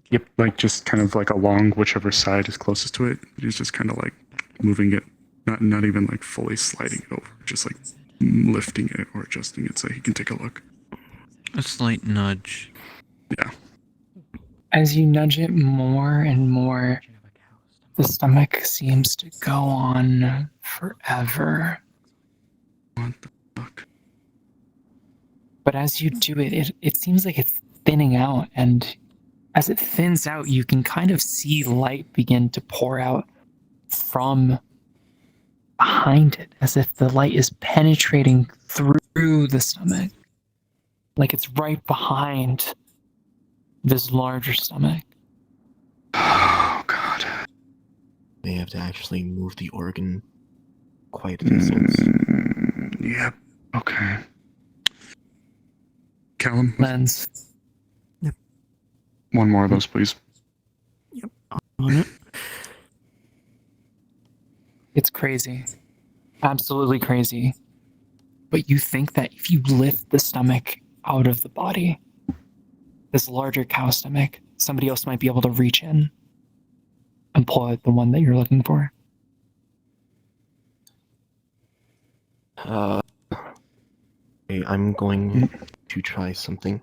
Yep, like just kind of like along whichever side is closest to it. He's just kind of like moving it, not even like fully sliding it over, just like lifting it or adjusting it so he can take a look. A slight nudge. Yeah. As you nudge it more and more, the stomach seems to go on forever. What the fuck? But as you do it, it seems like it's thinning out, and as it thins out, you can kind of see light begin to pour out from behind it, as if the light is penetrating through the stomach. Like it's right behind this larger stomach. Oh, God. They have to actually move the organ quite a distance. Yep. Okay. Callum? Lens. Yep. One more of those, please. Yep. On it. It's crazy. Absolutely crazy. But you think that if you lift the stomach out of the body, this larger cow stomach, somebody else might be able to reach in and pull out the one that you're looking for. I'm going to try something.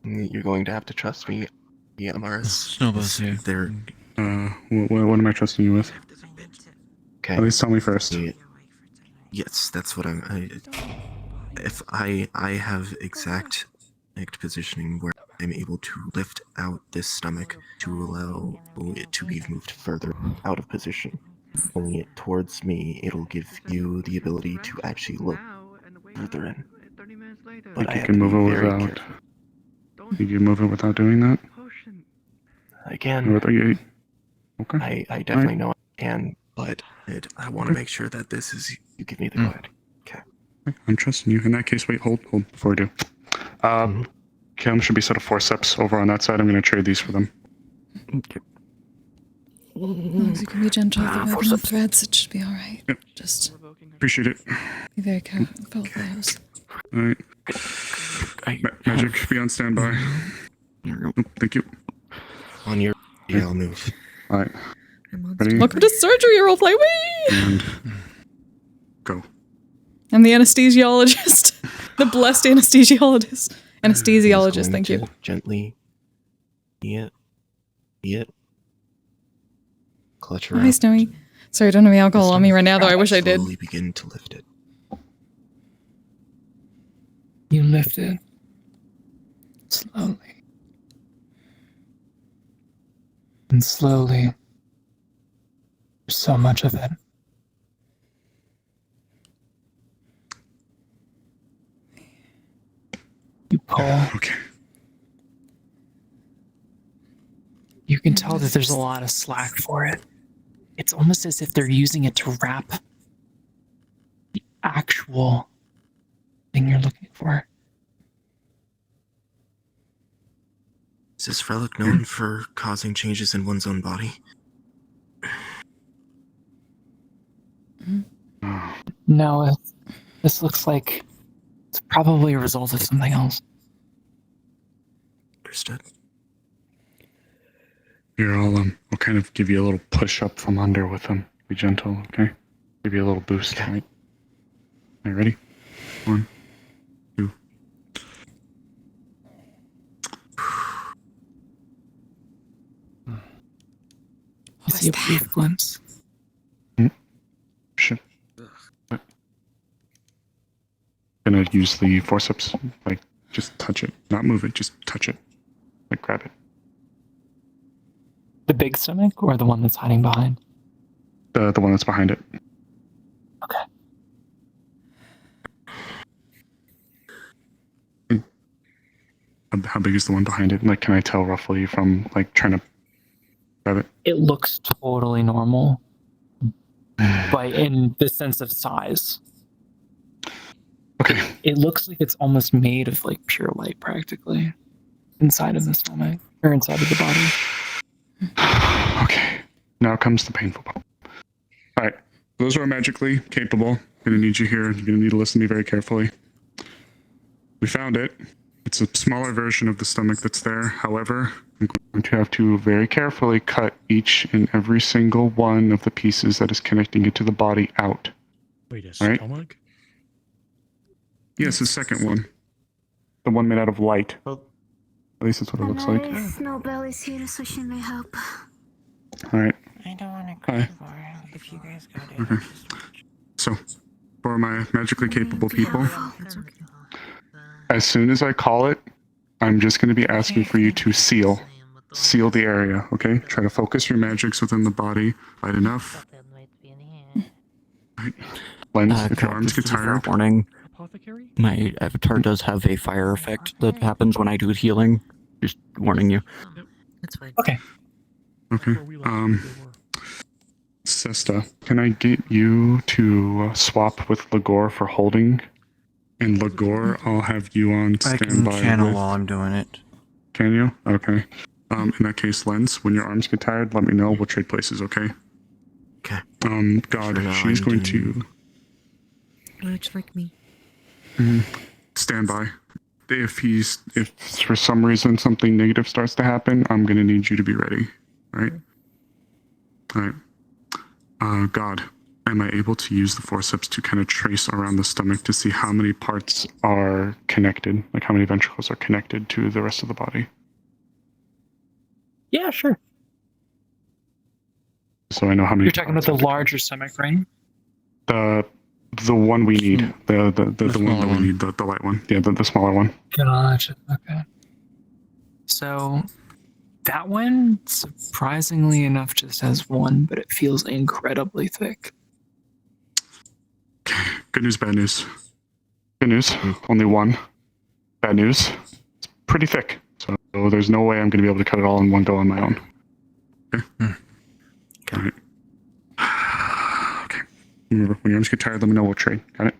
You're going to have to trust me. The MRS. Snowball's here. They're... What am I trusting you with? Okay. At least tell me first. Yes, that's what if I have exact positioning where I'm able to lift out this stomach to allow it to be moved further out of position. Pulling it towards me, it'll give you the ability to actually look further in. But You can move it without. You can move it without doing that. Again, okay. I definitely know I can, but I want to make sure that this is you give me the card. Okay. I'm trusting you. In that case, wait, hold before I do. Cam should be set of forceps over on that side. I'm going to trade these for them. Okay. As long as you can be gentle with the web and threads, it should be alright. Yep. Just appreciate it. Be very careful with those. Alright. Magic, be on standby. Oh, thank you. On your... Yeah, I'll move. Alright. Ready? Welcome to surgery roleplay. Whee! And go. I'm the anesthesiologist. The blessed anesthesiologist. Anesthesiologist, thank you. Gently. Be it. Clutch Oh, around. hi, Snowy. Sorry, I don't have any alcohol on me right now, though. I wish I did. Slowly begin to lift it. You lift it slowly. And slowly. There's so much of it. You pull. Okay. You can tell that there's a lot of slack for it. It's almost as if they're using it to wrap the actual thing you're looking for. Is this relic known for causing changes in one's own body? No, this looks like it's probably a result of something else. Understood. Here, I'll kind of give you a little push up from under with them. Be gentle, okay? Give you a little boost, right? Are you ready? 1, 2. You see a brief glimpse. Shit. Gonna use the forceps, like, just touch it. Not move it, just touch it. Like, grab it. The big stomach or the one that's hiding behind? The one that's behind it. Okay. How big is the one behind it? Like, can I tell roughly from, like, trying to grab it? It looks totally normal, but in the sense of size. Okay. It looks like it's almost made of, like, pure light, practically, inside of the stomach, or inside of the body. Okay. Now comes the painful part. Alright. Those who are magically capable, I'm gonna need you here. You're gonna need to listen to me very carefully. We found it. It's a smaller version of the stomach that's there. However, I'm going to have to very carefully cut each and every single one of the pieces that is connecting it to the body out. Wait, a Right? stomach? Yes, the second one. The one made out of light. At least that's what it looks like. Snowbell is here, so she may help. Alright. I don't want to cry for her. If you guys got it. Okay. So, for my magically capable people, as soon as I call it, I'm just going to be asking for you to seal the area, okay? Try to focus your magics within the body light enough. Right. Lens, if your arms get tired. Warning. My avatar does have a fire effect that happens when I do healing. Just warning you. That's fine. Okay. Okay. Sesta, can I get you to swap with Ligor for holding? And Ligor, I'll have you on standby. I can channel with... while I'm doing it. Can you? Okay. In that case, Lens, when your arms get tired, let me know. We'll trade places, okay? Okay. God, she's going to... Much like me. Stand by. If for some reason something negative starts to happen, I'm going to need you to be ready. Right? Alright. God, am I able to use the forceps to kind of trace around the stomach to see how many parts are connected? Like how many ventricles are connected to the rest of the body? Yeah, sure. So I know how many. You're talking about the larger stomach, right? The one we need. The one that we need, the light one. Yeah, the smaller one. Gotcha. Okay. So that one, surprisingly enough, just has one, but it feels incredibly thick. Good news, bad news. Good news, only one. Bad news, it's pretty thick. So there's no way I'm going to be able to cut it all in one go on my own. Okay? All right. Okay. Remember, when your arms get tired, let me know, we'll trade. Got it?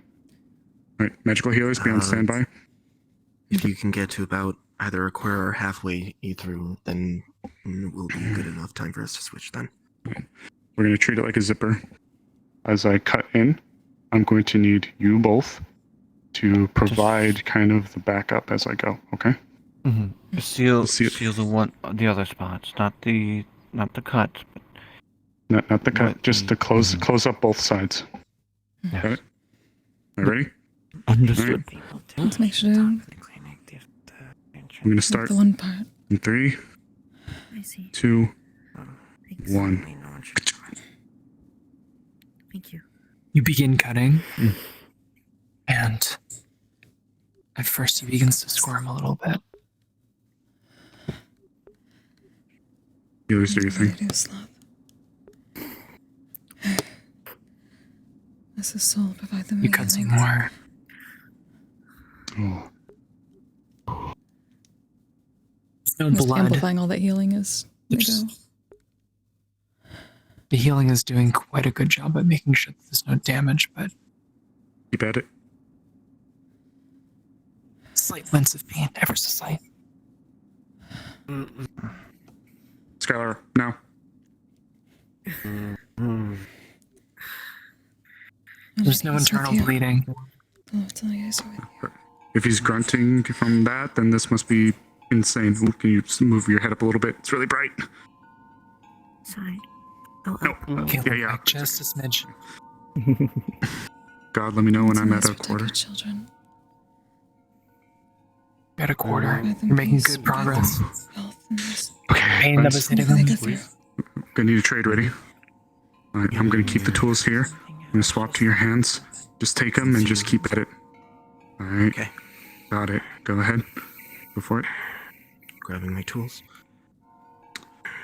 All right. Magical healers, be on standby. If you can get to about either a quarter or halfway through, then will be good enough time for us to switch then. Okay. We're going to treat it like a zipper. As I cut in, I'm going to need you both to provide kind of the backup as I go, okay? Mm-hmm. Seal the other spots, not the cut. Not the cut, just to close up both sides. Yes. Got it? Are you ready? Understood. Right. Let's make sure. I'm going to start The one part. in 3, 2, 1. Thank you. You begin cutting, and at first he begins to squirm a little bit. Healers, do your thing. This is soul, provide them. You cut some more. Oh. No Just blood. amplifying all that healing is. The healing is doing quite a good job at making sure that there's no damage, but Keep at it. slight wince of pain, ever so slight. Skylar, now. There's no internal bleeding. If he's grunting from that, then this must be insane. Ooh, can you move your head up a little bit? It's really bright. Sorry. No. Okay, Yeah. Just a smidge. God, let me know when I'm at a quarter. Children. At a quarter. You're making good progress. Okay. Pain that was hitting them. Gonna need a trade ready. Alright, I'm gonna keep the tools here. I'm gonna swap to your hands. Just take them and just keep at it. Alright. Okay. Got it. Go ahead. Go for it. Grabbing my tools.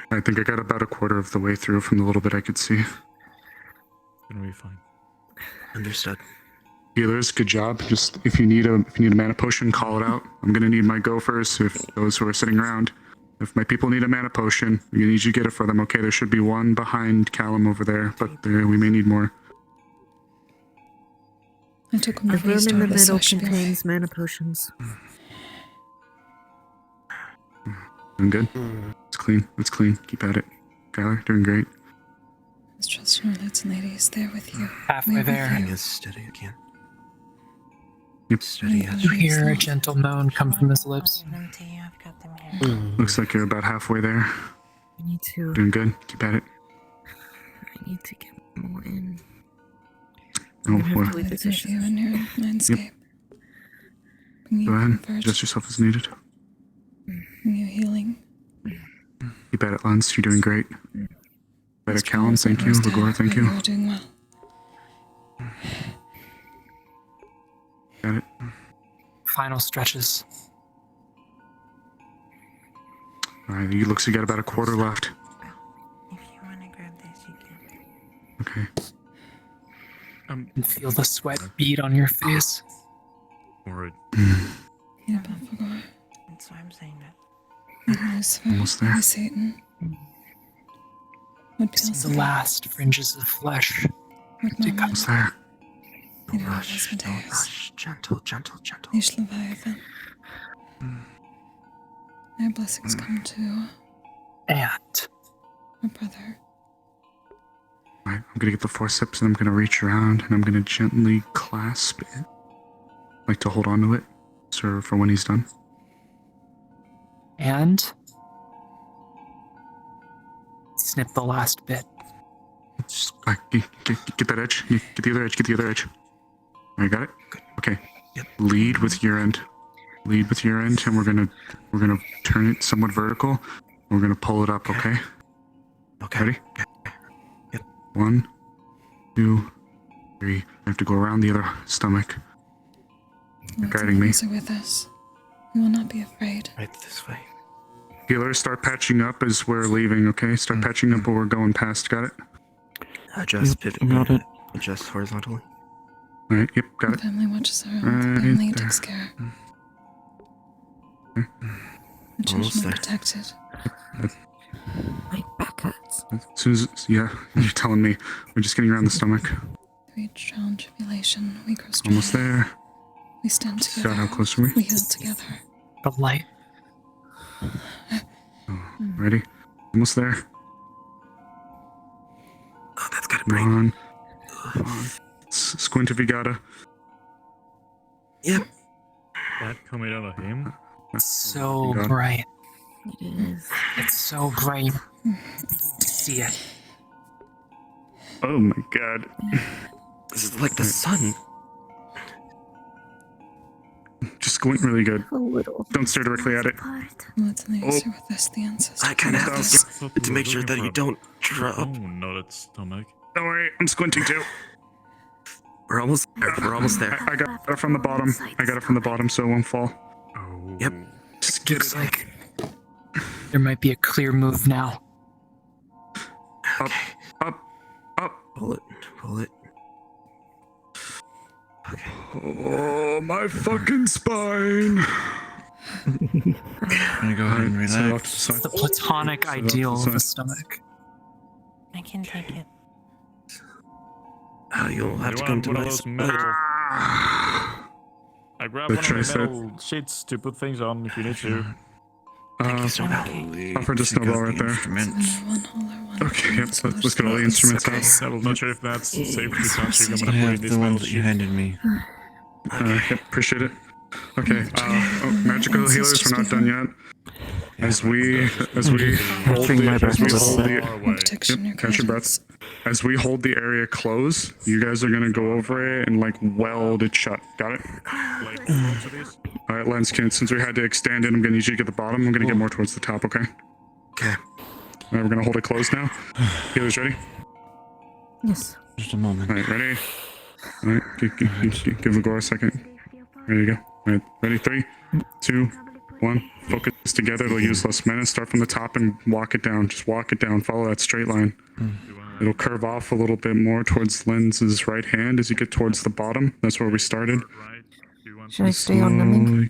I think I got about a quarter of the way through from the little bit I could see. Gonna be fine. Understood. Healers, good job. Just if you need a mana potion, call it out. I'm gonna need my gophers. If those who are sitting around, if my people need a mana potion, I'm gonna need you to get it for them. Okay, there should be one behind Callum over there, but we may need more. I took The one room in the so middle I should be contains mana potions. Doing good. It's clean. It's clean. Keep at it. Kyler, doing great. Let's trust our lights and ladies there with you. Halfway there. Being as steady as can. Yep. Steady as You hear a gentle moan come from his lips. Looks like you're about halfway there. I need to. Doing good. Keep at it. I need to get more in. Oh, I'm gonna have what? to leave this issue. You in your mindscape. Bring Go you ahead. comfort. Adjust yourself as needed. Bring you healing. Keep at it, Lance. You're doing great. Better Callum, thank you. Ligor, thank you. You're doing well. Got it. Final stretches. Alright, it looks like you got about a quarter left. Okay. And feel the sweat bead on your face. Alright. Yeah, Belphegor. That's why I'm saying that. Almost there. Satan. What feels The last fringes of flesh. Almost there. Don't rush. Don't rush. Gentle, gentle, gentle. Ish Leviathan. May blessings come to And my brother. Alright, I'm gonna get the forceps and I'm gonna reach around and I'm gonna gently clasp it. Like to hold on to it. So for when he's done. And snip the last bit. Get that edge. Get the other edge. Get the other edge. Alright, got it? Okay. Lead with your end. Lead with your end, and we're gonna turn it somewhat vertical. We're gonna pull it up, okay? Okay. Ready? Yep. 1, 2, 3. I have to go around the other stomach. You're guiding me. Are with us. We will not be afraid. Right this way. Healers, start patching up as we're leaving, okay? Start patching up while we're going past, got it? Adjust pivot. Got it. Adjust horizontally. Alright, yep, got The it. family watches our own. Right The family there. takes care. Okay. The children Almost are there. protected. My back hurts. As soon as, yeah, you're telling me. We're just getting around the stomach. Through each trial and tribulation, we grow strong. Almost there. We stand together. God, how close are we? We heal together. The light. Ready? Almost there. Oh, that's gotta break. Come on. Squint if you gotta. Yep. That coming out of him? So God. bright. It is. It's so bright. You to see it. Oh my god. This is like the sun. Just squint really good. A little. Don't stare directly at it. Let's lay us here with us, the ancestors. I kind of have With us. to make sure that you don't drop. Oh, no, that's stomach. Don't worry, I'm squinting too. We're almost there. We're almost there. I got it from the bottom. I got it from the bottom so it won't fall. Oh. Yep. Just get Looks it. like. There might be a clear move now. Up, up, up. Pull it. Pull it. Okay. Oh, my fucking spine. I'm gonna go ahead and relax. The platonic ideal of the stomach. I can take it. You'll have You to come want to one my of those side. metal... I grabbed one of Trace the it. metal sheets to put things on if you need to. Thank you so much. Offer the snowball right there. Okay, yep, let's get all the instruments out. I'm not sure if that's safe to touch. I'm I gonna put have in these the metal ones that you sheets. handed me. Yep, appreciate it. Okay, magical healers, we're not done yet. As we hold the catch your breath. As we hold the area closed, you guys are gonna go over it and like weld it shut. Got it? All right, Lens, since we had to extend it, I'm gonna need you to get the bottom. I'm gonna get more towards the top. Okay. Okay. Alright, we're gonna hold it closed now. Healers ready? Yes. Just a moment. Alright, ready? Alright, give Ligor a second. There you go. Alright, ready? 3, 2, 1. Focus together. It'll use less mana. Start from the top and walk it down. Just walk it down. Follow that straight line. It'll curve off a little bit more towards Lens's right hand as you get towards the bottom. That's where we started. Should I stay on numbing?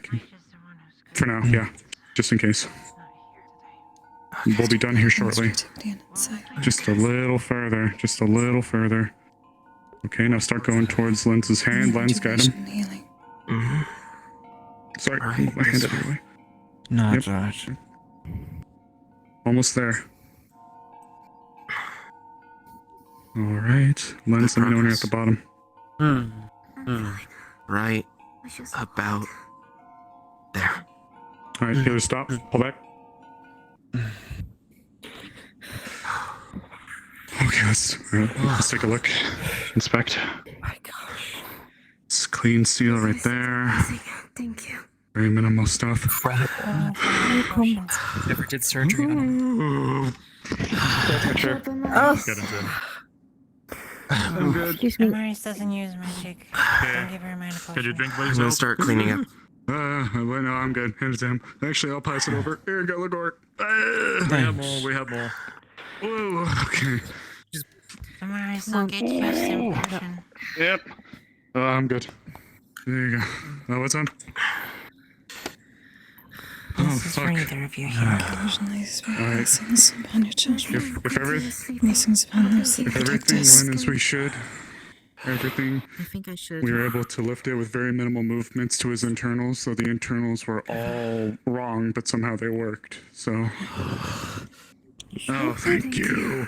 For now, yeah. Just in case. We'll be done here shortly. Just a little further. Just a little further. Okay, now start going towards Lens's hand. Lens, guide him. Sorry, move my hand out of your way. No, it's alright. Almost there. Alright. Lens, let me know when you're at the bottom. Right about there. Alright, healer, stop. Pull back. Okay, let's take a look. Inspect. Oh my gosh. It's clean seal right there. Thank you. Very minimal stuff. Never did surgery on him. Temperature. Get into him. I'm good. Excuse me. Maurice doesn't use magic. Don't give her a mana potion. Could you drink by I'm yourself? gonna start cleaning up. No, I'm good. Hand it to him. Actually, I'll pass it over. Here you go, Ligor. We have more. We have more. Whoa, okay. Maurice, I'll get you some potion. Yep. I'm good. There you go. Oh, what's on? This is for either of you here. Blessings upon your children. If everything Blessings upon those that If protect everything us. went as we should, everything, I think I should. we were able to lift it with very minimal movements to his internals, so the internals were all wrong, but somehow they worked, so... Oh, thank you.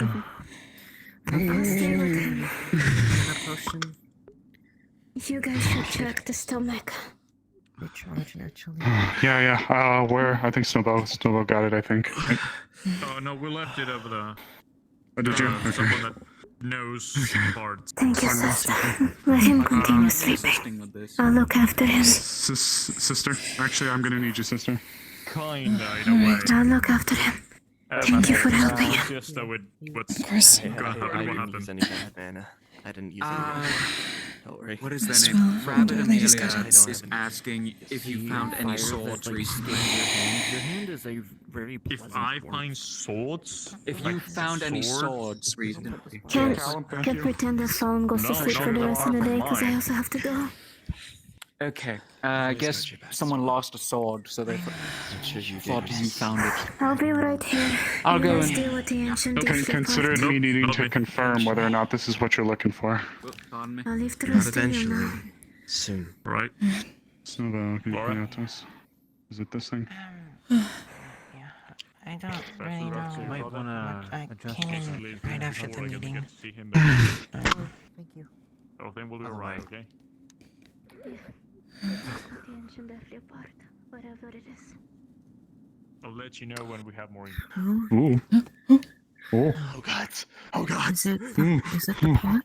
I'll stay with him. A potion. You guys should check the stomach. Recharge naturally. Yeah. Where? I think Snowball got it, I think. Oh no, we left it over there. Oh, did you? Okay. Someone that knows parts. Thank you, Sesta. Let him continue sleeping. I'll look after him. Sister? Actually, I'm gonna need you, sister. Kinda, in a way. I'll look after him. Thank you for helping him. Just with what's Of course. gonna happen, what didn't happened. use any bad mana. I didn't use any. Don't worry. What is Yes, their name? well, Rabbit they just Amelia got it. is asking if you found any swords recently. Your hand is a very If I find swords? If you Like found any sword? swords recently. Can pretend that Solon goes to No, sleep no, for the no, rest of the day because I mine. also have to go. Okay, I guess someone lost a sword, so they thought you found it. I'll be right here. I'll You go guys and- deal with the ancient Okay, deathly consider part. me needing to confirm whether or not this is what you're looking for. I'll leave the Not rest of you eventually. now. Soon. Right. Snowball, can you point out to us? Is it this thing? I don't really know. Might wanna I came in right after the meeting. Thank you. Oh, then we'll be alright, okay? The ancient deathly part, whatever it is. I'll let you know when we have more. Ooh. Oh. Oh god. Oh god. Is it the pot?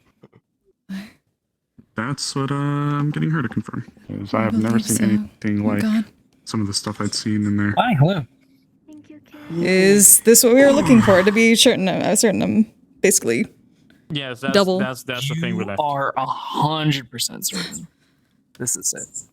That's what I'm getting her to confirm. 'Cause I have believe never seen so. anything Oh, like God. some of the stuff I'd seen in there. Hi, hello. Is this what we were looking for? To be certain, I'm basically Yes, that's double. that's the thing we You left. are 100% certain. This is it.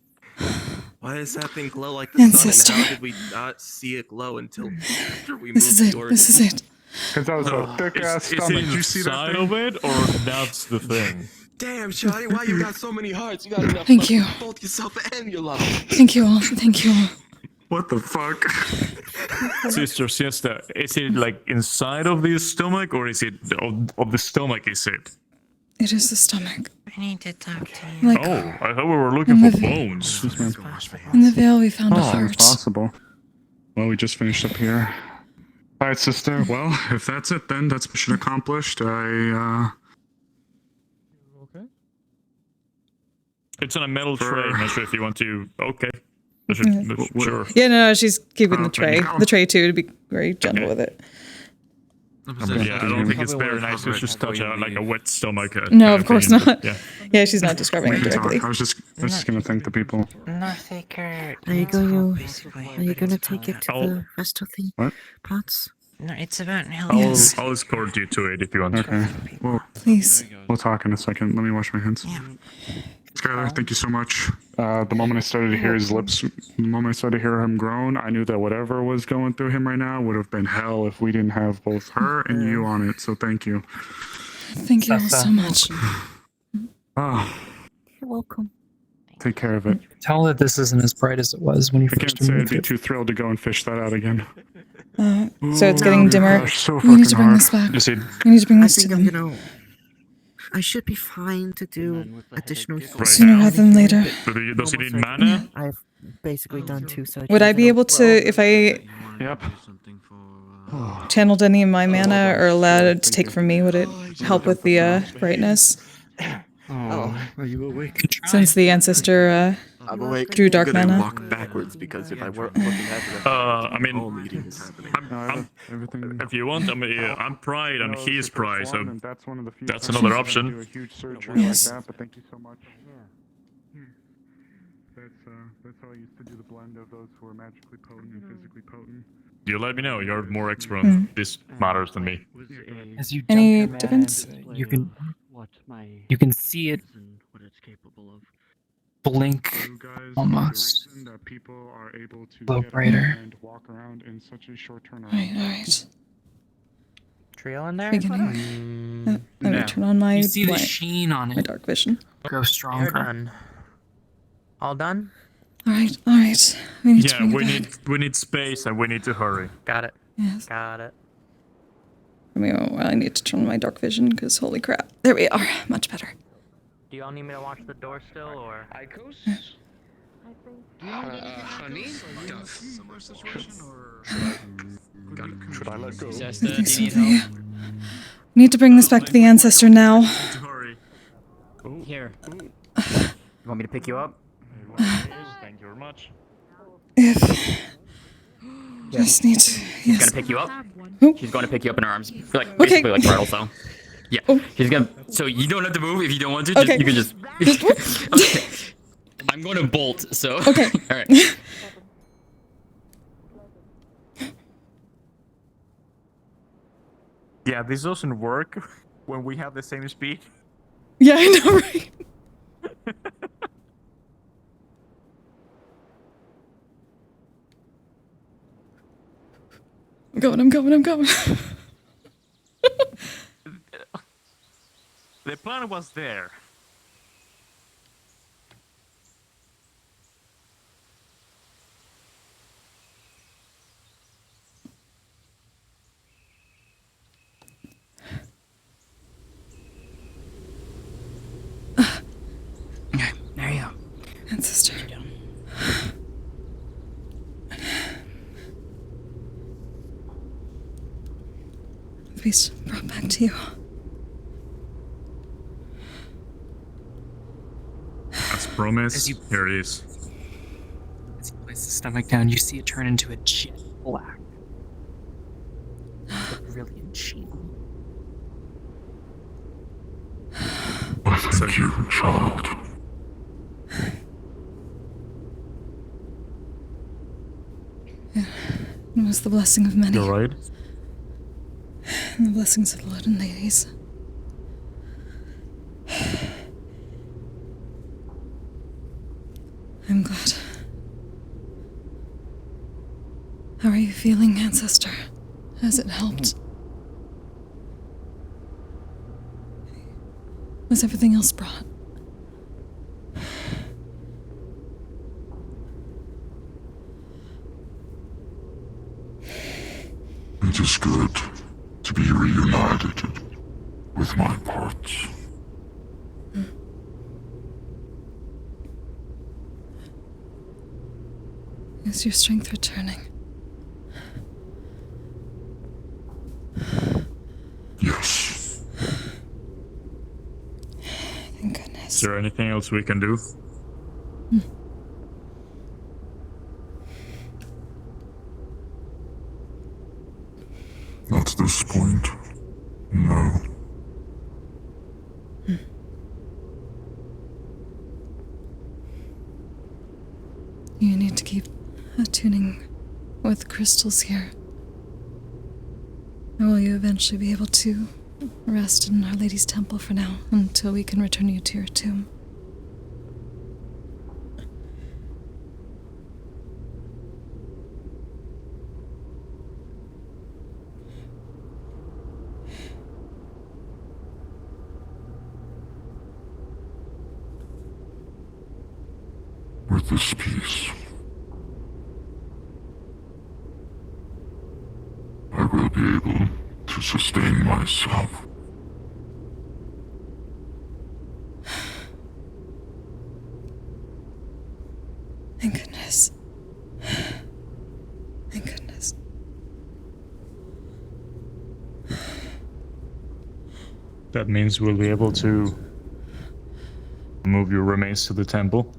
Why does that thing glow like the sun, and how did we not see it glow until after we moved This is it. towards This is it. Because that was a thick ass Is stomach. it Did you see that inside thing? of it, or that's the thing? Damn, Shotty, why you got so many hearts? You got enough Thank love you. for both yourself and your love. Thank you all. Thank you all. What the fuck? Sister Siesta, is it like inside of the stomach, or is it of the stomach? Is it? It is the stomach. I need to talk to you. Like, Oh, I thought we were looking in for the bones. in the veil, we found a Oh, heart. impossible. Well, we just finished up here. Alright, sister. Well, if that's it, then that's mission accomplished. Okay. It's on a metal tray. I'm not sure if you want to. Okay. Sure. Yeah, no, she's keeping Oh, the tray. thank you. The tray too, to be very gentle with it. Yeah, I don't think it's very nice to just touch out like a wet stomach. No, of course opinion, not. but Yeah, she's not describing We it can talk. directly. I was just gonna thank the people. Northaker. Are you gonna take it to the rest of the What? pots? No, it's about helping. I'll escort you to it if you want. Okay. Well, please. We'll talk in a second. Let me wash my hands. Yeah. Skylar, thank you so much. The moment I started to hear his lips, the moment I started to hear him groan, I knew that whatever was going through him right now would have been hell if we didn't have both her and you on it. So thank you. Thank you all so much. Ah, You're welcome. take care of it. Tell that this isn't as bright as it was when you I first can't say I'd removed be it. too thrilled to go and fish that out again. So it's getting dimmer. Gosh, so We need to fucking bring hard. this back. Just We need to bring I this to think I'm them. gonna. I should be fine to do additional. Right Sooner now? rather than later. Does he need mana? I've basically done 2 surgeries. Would I be able to, if I Yep. channeled any of my mana or allowed it to take from me, would it help with the brightness? Oh, are you awake? Since the ancestor I'm awake. drew dark I'm gonna mana. walk backwards because if I weren't looking at it, I mean, whole meeting is happening. if you want, I'm Pride and he's Pride, so That's one of the few that's times another I've option. do a huge surgery Yes. like that, but thank you so much. That's how I used to do the blend of those who are magically potent and physically potent. You let me know. You're more expert on this matters than me. As you Any dump your difference? mana, you can see it blink almost. People are able to A little get brighter. and walk around in such a short turnaround. Alright. Trio in there? Beginning. Let me No. turn on my, You see the my, sheen on my it dark vision. grow You're stronger. done. All done? Alright. We need to Yeah, bring we it back. need space and we need to hurry. Got it. Yes. Got it. I need to turn on my dark vision because holy crap. There we are. Much better. Do y'all need me to watch the door still, or? Honey? Should I let go? Sesta, do Thanks you for need the, help? need to bring this back to the ancestor now. Here. You want me to pick you up? Thank you very much. Just need to. She's Yes. gonna pick you up. Oh. She's gonna pick you up in her arms, like Okay. basically like Bridal style. Yeah. She's gonna. So you don't have to move if you don't want to. Okay. You can just. Okay. I'm going to bolt. So. Okay. All right. Yeah, this doesn't work when we have the same speed. Yeah, I know, right? I'm going. The plan was there. There you go. Ancestor. The beast brought back to you. As promised, here it is. As you place the stomach down, you see it turn into a jet black. A brilliant sheen. Thank you, child. It was the blessing of many. You're right. And the blessings of the Lord and ladies. I'm glad. How are you feeling, Ancestor? Has it helped? Was everything else brought? It is good to be reunited with my parts. Is your strength returning? Yes. Thank goodness. Is there anything else we can do? Not this point, no. You need to keep attuning with crystals here. Or will you eventually be able to rest in Our Lady's temple for now, until we can return you to your tomb? With this piece, I will be able to sustain myself. Thank goodness. Thank goodness. That means we'll be able to move your remains to the temple.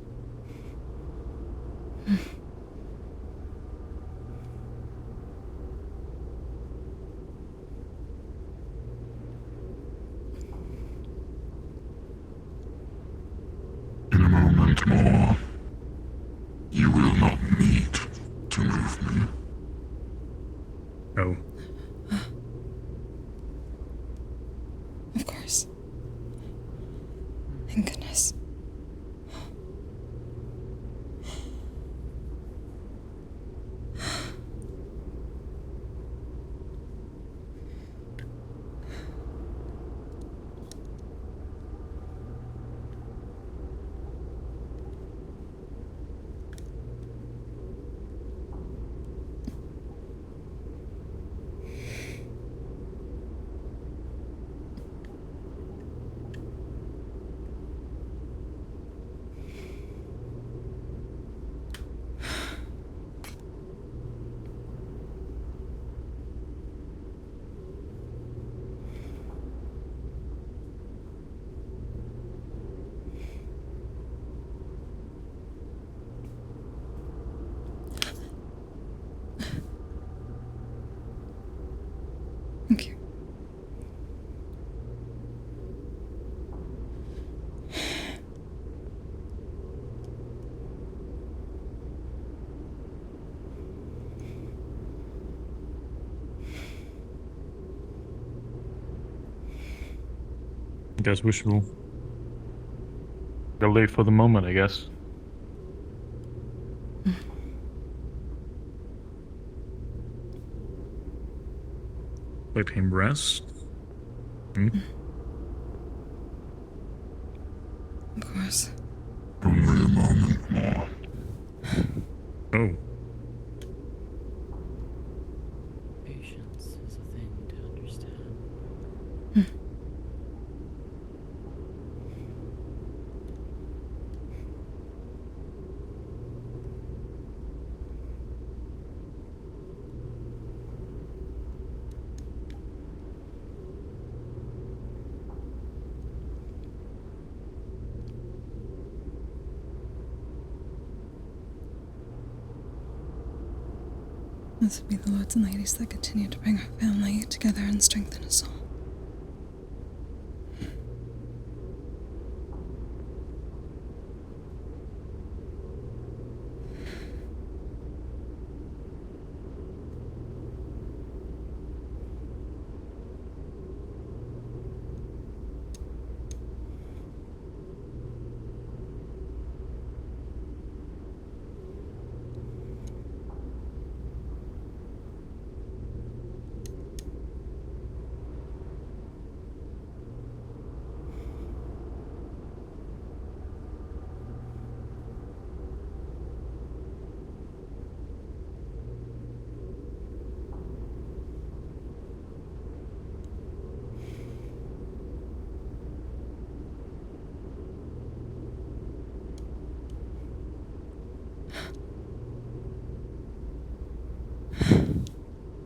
In a moment more, you will not need to move me. Oh. Of course. Thank goodness. Thank you. Guess we should go leave for the moment, I guess. Let him rest. Of course. Only a moment more. Oh. Patience is a thing to understand. Blessed be the lords and ladies that continue to bring our family together and strengthen us all.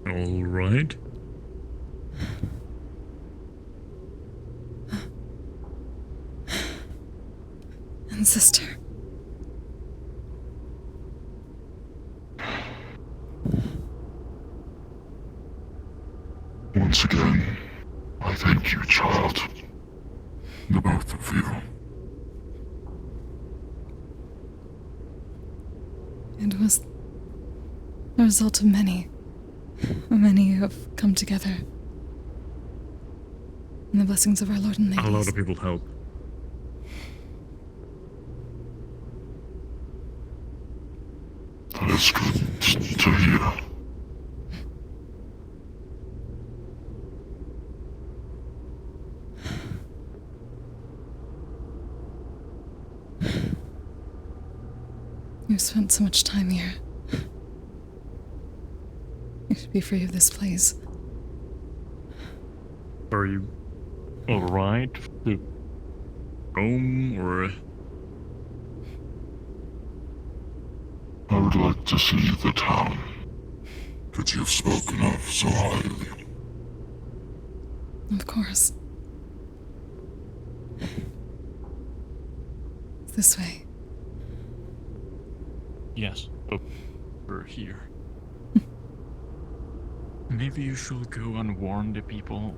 All right. And sister. Once again, I thank you, child. The both of you. It was a result of many who have come together. And the blessings of our Lord and Lady. A lot of people help. That is good to hear. You've spent so much time here. You should be free of this place. Are you alright to home, or? I would like to see the town that you've spoken of so highly. Of course. This way. Yes, over here. Maybe you should go and warn the people.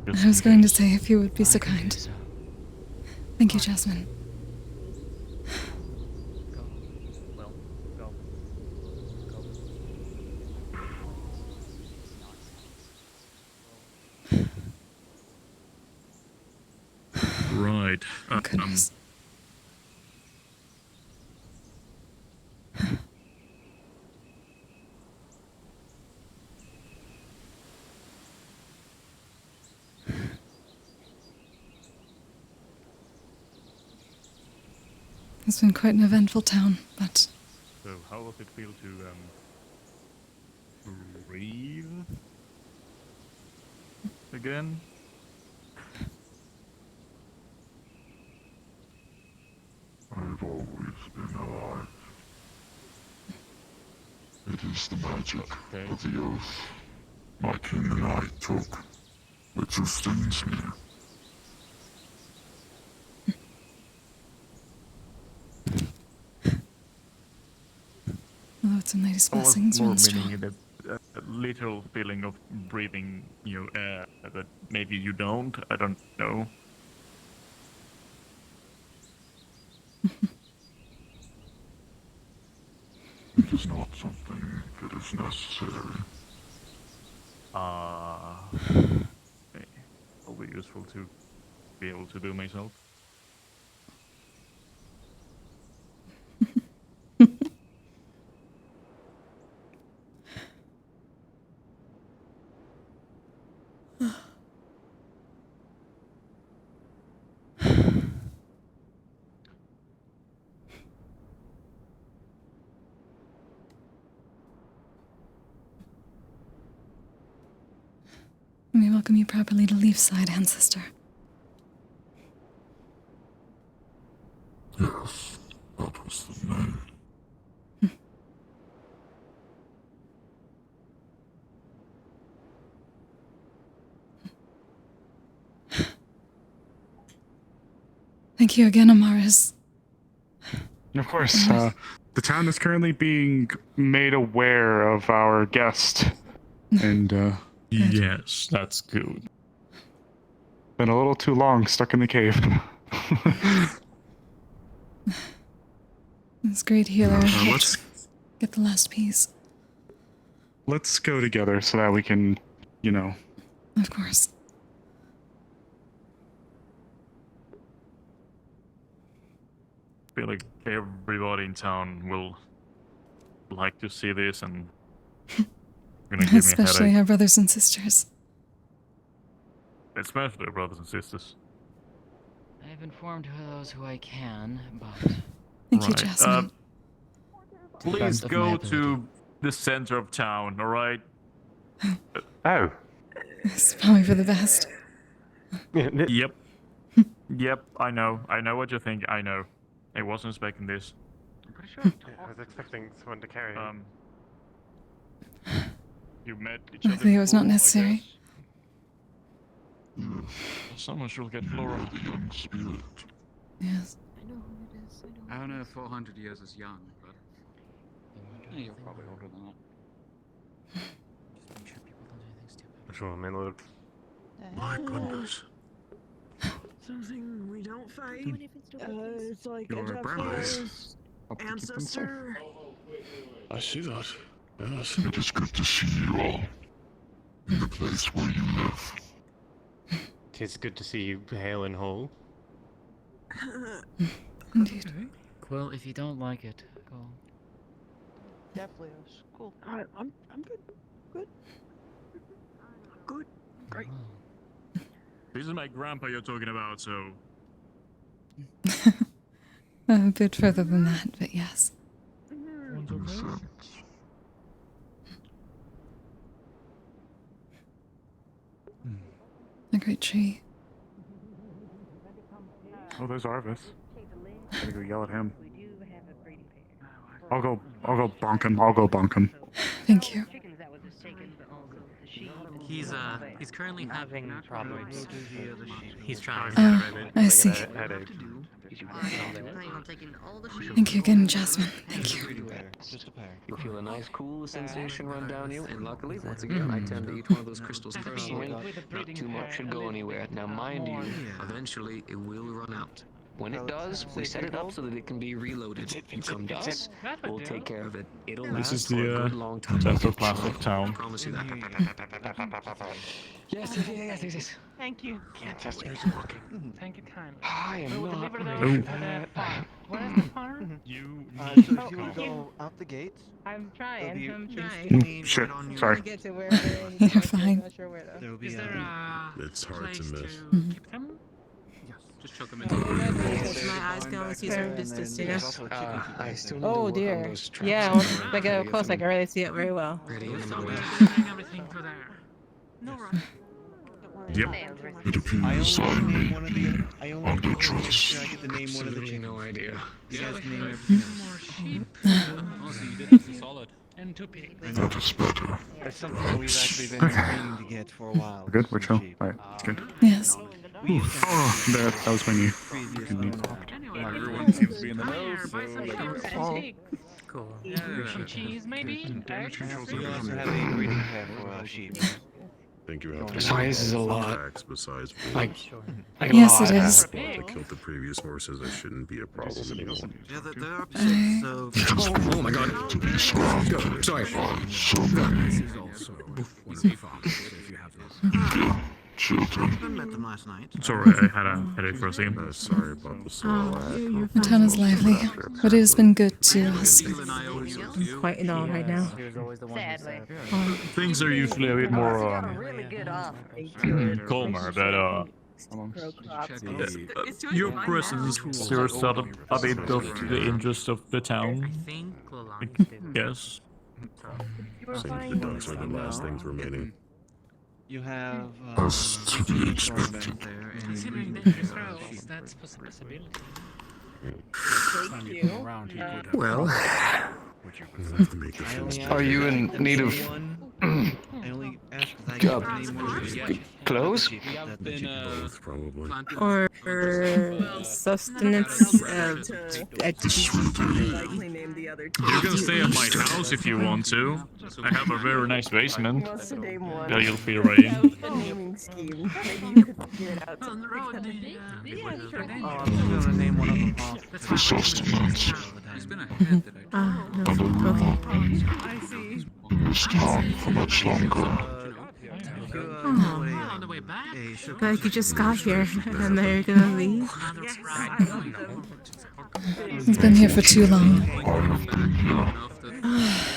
I was going to say, if you would be so kind. Thank you, Jasmine. Right. Goodness. It's been quite an eventful town, but... So, how does it feel to breathe again? I've always been alive. It is the magic of the oath my king and I took that sustains me. Although it's a lady's Or was blessings, more run strong. meaning the literal feeling of breathing, air that maybe you don't. I don't know. It is not something that is necessary. It'll be useful to be able to do myself. Let me welcome you properly to Leafside, ancestor. Yes, that was the name. Thank you again, Amaris. Of course, the town is currently being made aware of our guest, and yes, that's good. Been a little too long stuck in the cave. This great healer. Let's Get the last piece. Let's go together so that we can, Of course. I feel like everybody in town will like to see this and gonna give me a Especially headache. our brothers and sisters. Especially our brothers and sisters. I've informed those who I can, but... Thank you, Jasmine. Please best of go my to the center of town, alright? Oh. It's probably for the best. Yep. Yep, I know. I know what you think. I know. I wasn't expecting this. I'm pretty sure I was expecting someone to carry. You met each other. Luckily, it was not before, I necessary. guess. Someone should get Flora. The young spirit. Yes. I know who it is. I don't know if 400 years is young, but you're probably older than that. Sure, my lord. My goodness. Something we don't fight. It's like Your a grandma's. ancestor. I see that. Yes. It is good to see you all in the place where you live. Tis good to see you hale and whole. Indeed. Well, if you don't like it, go. Definitely. Cool. I'm good. Good. Good. Great. This is my grandpa you're talking about, so. A bit further than that, but yes. A great tree. Oh, there's Arvis. Gotta go yell at him. I'll go bonk him. I'll go bonk him. Thank you. He's currently having problems. He's trying. Oh, I see. Thank you again, Jasmine. Thank you. You feel a nice, cool sensation run down you, and luckily, once again, I tend to eat one of those crystals personally. Not too much should go anywhere. Now, mind you, eventually it will run out. When it does, we set it up so that it can be reloaded. You come to us, we'll take care of it. It'll This is last for a the good long time. Central Plastic Town. I promise you that. Yes. Thank you. Ancestors walking. Thank you kindly. I am not. Deliver those Oh. to that farm. What is the farm? You. So if if you you would go out the gates. I'm trying. Shit. Sorry. Get to where they're in. You're I'm fine. not sure where though. There will be Is there It's hard to miss. keep them? Just choke him my eyes can only see a certain distance, you know? I still need to Oh work on dear. those traps. Yeah, once I get up close, I can really see it very well. Ready in the morning. Everything for there. No Yep. It appears I may under trust. Absolutely no idea. And 2 pigs. That is better. That's something we've actually been trying to get for a while. We're good? We're chill? Alright, it's good. Yes. Oh, that was my knee. Fucking knee. Everyone seems to be in the know, so Cool. cheese maybe? We also have a breeding pair for sheep. I think you have Sorry, this is a lot. Besides Yes, it is. I killed the previous horses. I shouldn't be a problem anymore. Yeah, they're upset, so... Oh my god. To be surrounded Sorry. by so many children. I met them last night. Sorry, I had a headache for a second. Sorry about the soul. The town is lively, but it has been good to us. I'm quite in awe right now. Sadly. Things are usually a bit more calmer, but your presence stirs sort of a bit of the interest of the town. Yes. Seems the ducks are the last things remaining. You have As to be expected. considering dangerous roads, that's a possibility. Well, We'll have to make a fence. are you in need of clothes? Both, probably. Or sustenance. You can stay at my house if you want to. I have a very nice basement that you'll feel ready. On the road, I'm gonna name one of them off. For sustenance. I see. This town for much longer. Oh. On the way back? Like you just got here and then you're gonna leave. It's been here for too long. I have been here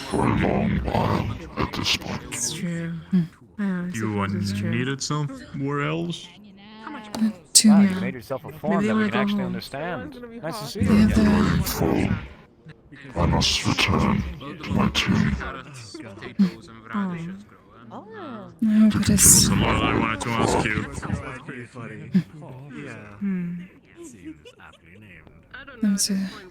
for a long while at this point. It's true. You needed somewhere else? Two Wow, you now. made yourself a Maybe form they that we wanna can go actually home. understand. Nice to see The you. other. Full. I must return to my tomb. I hope it is. That's a lot I wanted to ask you. I'm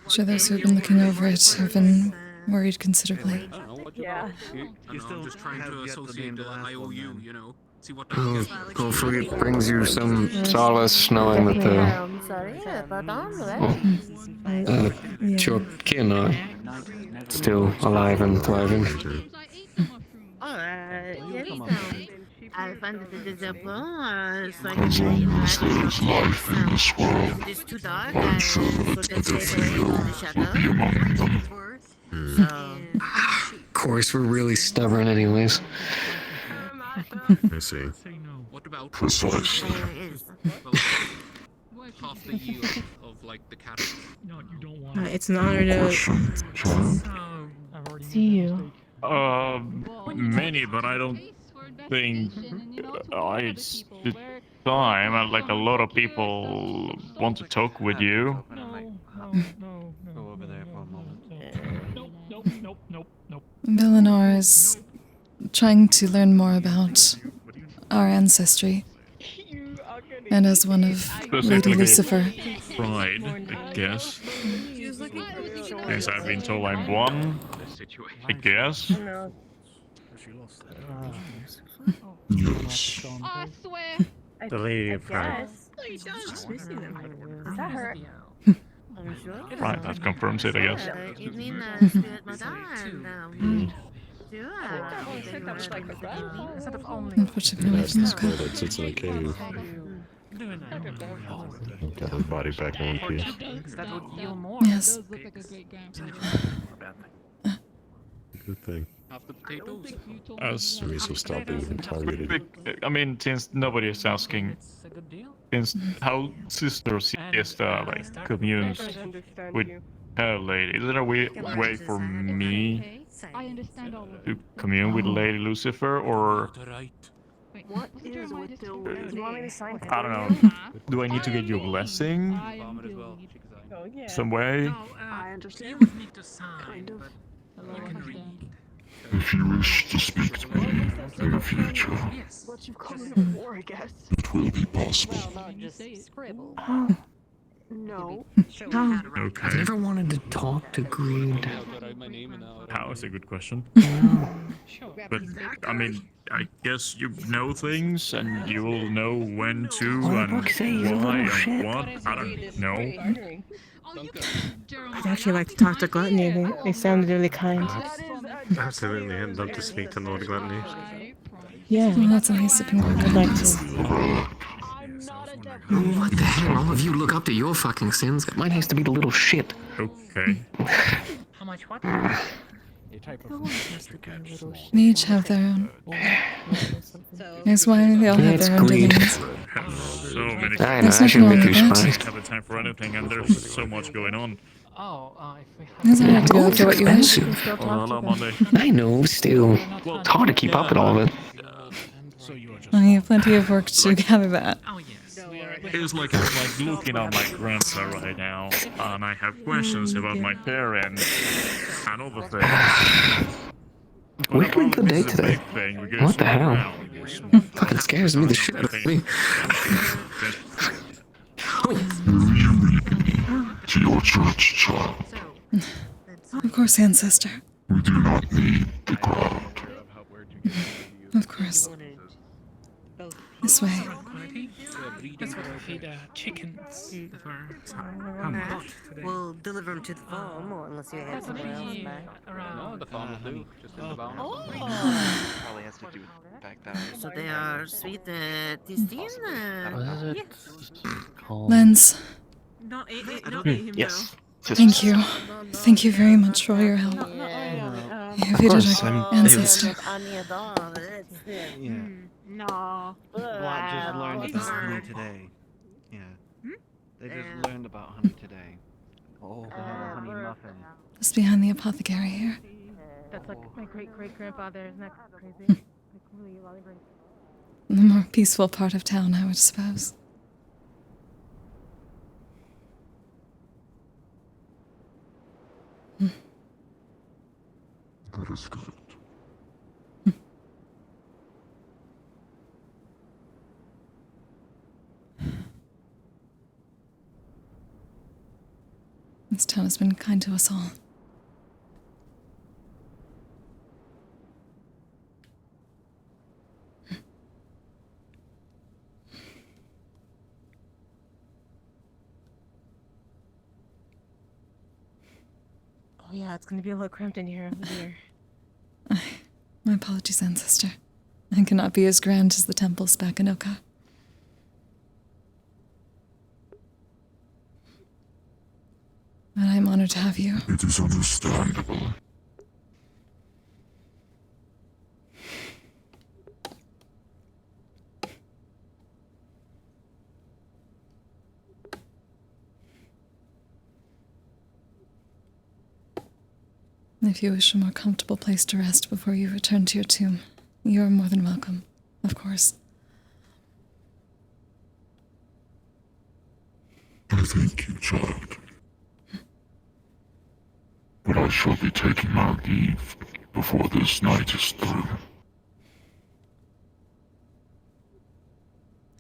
sure those who have been looking over it have been worried considerably. Yeah. You still just trying to associate the IOU, you know? See what hopefully it brings you some solace knowing that your kin are still alive and thriving. I find that it is a bone, so I As long as there is life in this world, it is too dark, I'm sure so that they the stay away from the fear will be among them. Of course, we're really stubborn, anyways. I see. What about Precisely. half the yield of like the cattle? No, you don't want it's an honor to see you. Many, but I don't think it's the time. And like a lot of people want to talk with you. Go over there for a moment. Villanor is trying to learn more about our ancestry. And as one of Lady Lucifer. Pride, I guess. Since I've been told I'm one, I guess. Yes. I swear. The Lady of Pride. Is that her? Right, that confirms it, I guess. You mean Unfortunately, That's the that sits in a cave. Got his body back in one piece. Yes. Good thing. Half the potatoes. As I mean, so stop being targeted. I mean, since nobody is asking, since how Sister Sesta like communes with her lady, is there a way for me to commune with Lady Lucifer, or What is with the... Do you want me to sign I don't know? Do I need to get your blessing? Oh, yeah. Some way? I understand. Kind of. If you wish to speak to me in the future, What you've called me before, I guess. it will be possible. Scribble. No. Okay. I've never wanted to talk to Greed. How is a good question. But I mean, I guess you know things, and you will know when to and why and what. I don't know. I'd actually like to talk to Gluttony. They sounded really kind. Absolutely, I'd love to speak to Lord Gluttony. Yeah. Well, that's a nice sipping water. I'd like to. What the hell? All of you look up to your fucking sins. Mine has to be the little shit. Okay. How much water? They each have their own. That's why they all have It's their own greed. domains. So many. I know, There's I nothing shouldn't wrong be with too that. surprised. Have the time for anything, and there's so much going on. Oh, if we have... Does it have to go Golf's after what you wish? expensive. Hello, Monday. I know, still. It's hard to keep up with all of it. Well, you have plenty of work to gather that. It's like looking at my grandpa right now, and I have questions about my parents and other things. We're having a good day today. What the hell? Fucking scares me the shit out of me. To your church, child. Of course, ancestor. We do not need the crowd. Of course. This way. That's what we feed chickens. We'll deliver them to the farm, or unless you have somewhere else back. No, the farm will do. Just in the barn. Probably has to do with back that. So they are sweet tasty. What is it called? Lens, Not eat him Yes. thank you. Thank you very much for all your help. You have course, our I'm- ancestor. Yeah. No. What just learned about honey today. Yeah. They just learned about honey today. Oh, they had a honey muffin. Just behind the apothecary here. That's like my great-great-grandfather. Isn't that crazy? Like, really, a lot of great... The more peaceful part of town, I would suppose. That is good. This town has been kind to us all. Oh yeah, it's gonna be a little cramped in here. My apologies, ancestor. and cannot be as grand as the temples back in Oka. But I'm honored to have you. It is understandable. If you wish a more comfortable place to rest before you return to your tomb, you are more than welcome, of course. I thank you, child. But I shall be taking my leave before this night is through.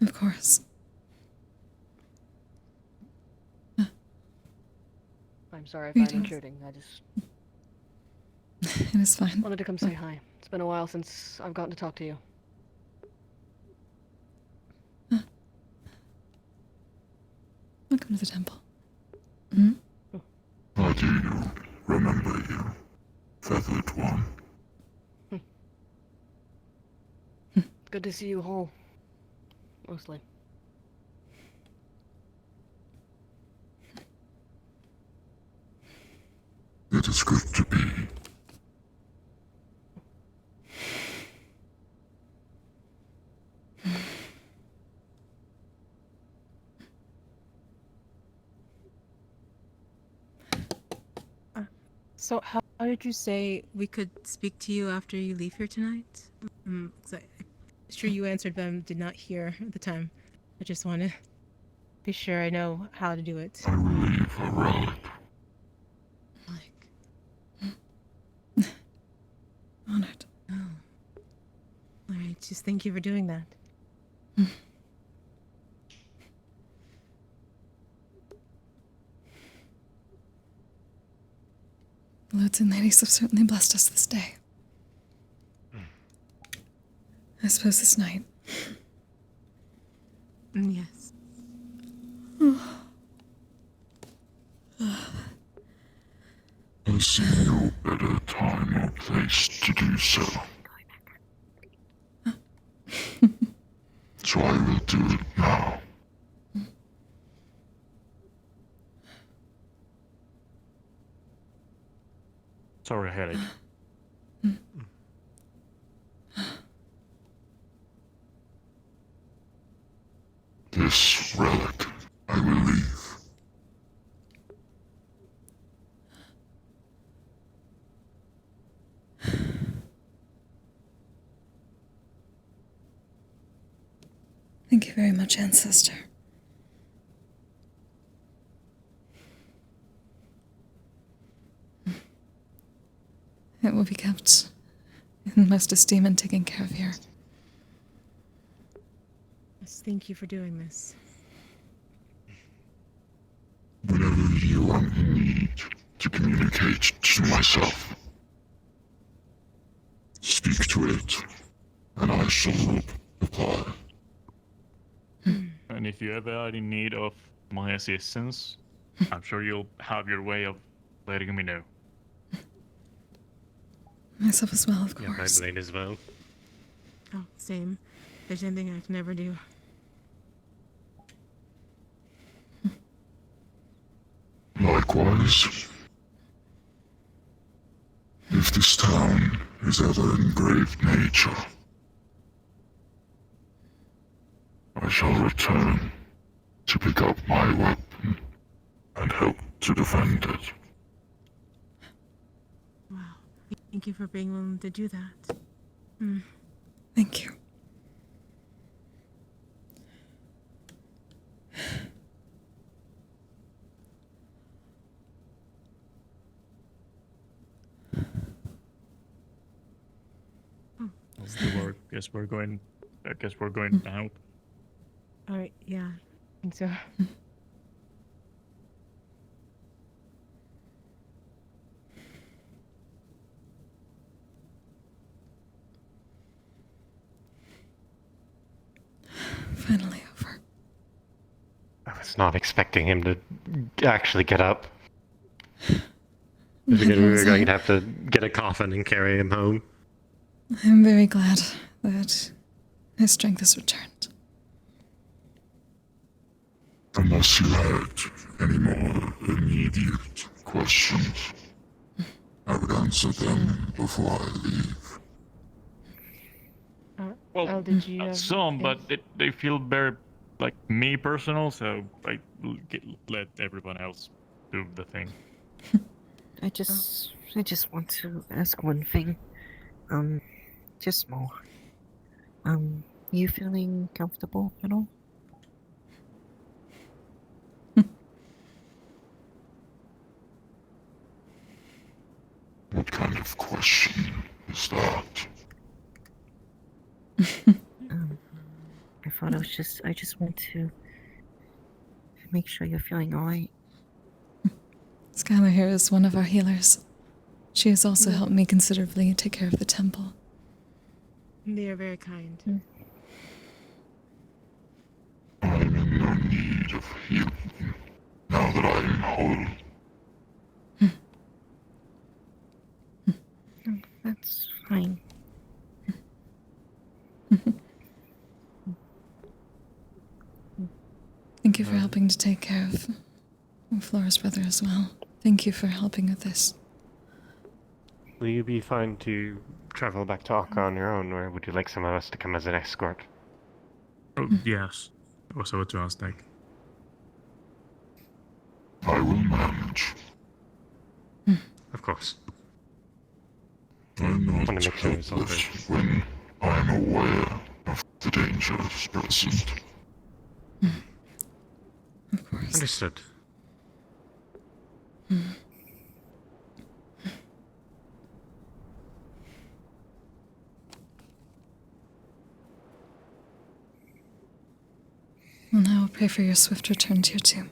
Of course. I'm sorry if You I'm don't. intruding. I just It is fine. wanted to come say hi. It's been a while since I've gotten to talk to you. Welcome to the temple. Hmm? I do remember you, feathered one. Good to see you whole. Mostly. It is good to be. So how did you say we could speak to you after you leave here tonight? 'Cause I'm sure you answered, but I did not hear at the time. I just want to be sure I know how to do it. I will leave a relic. Honored. Oh. Alright, just thank you for doing that. The lords and ladies have certainly blessed us this day. I suppose this night. Yes. I see no better time or place to do so. So I will do it now. Sorry, headache. This relic I will leave. Thank you very much, Ancestor. It will be kept in most esteem and taken care of here. Yes, thank you for doing this. Whenever you need to communicate to myself, speak to it, and I shall reply. And if you ever are in need of my assistance, I'm sure you'll have your way of letting me know. Myself as well, of Yeah, my course. blade as well. Oh, same. If there's anything I can ever do. Likewise, if this town is ever in grave nature, I shall return to pick up my weapon and help to defend it. Wow. Thank you for being willing to do that. Thank you. Guess we're going now. Alright, yeah. I think so. Finally over. I was not expecting him to actually get up. I figured we were going to have to get a coffin and carry him home. I'm very glad that his strength has returned. Unless you had any more immediate questions, I would answer them before I leave. Well, did you have some, but they feel very like me personal, so I let everyone else do the thing. I just want to ask one thing. Just more. You feeling comfortable at all? What kind of question is that? I thought I just want to make sure you're feeling alright. Skylar here is one of our healers. She has also helped me considerably take care of the temple. They are very kind. I'm in no need of healing now that I am whole. That's fine. Thank you for helping to take care of Flora's brother as well. Thank you for helping with this. Will you be fine to travel back to Akka on your own, or would you like some of us to come as an escort? Oh, yes. Also, what to ask, Nick? I will manage. Of course. I'm not Want to make sure it's all good. helpless when I'm aware of the dangers present. Of course. Understood. Well, now I'll pray for your swift return to your tomb.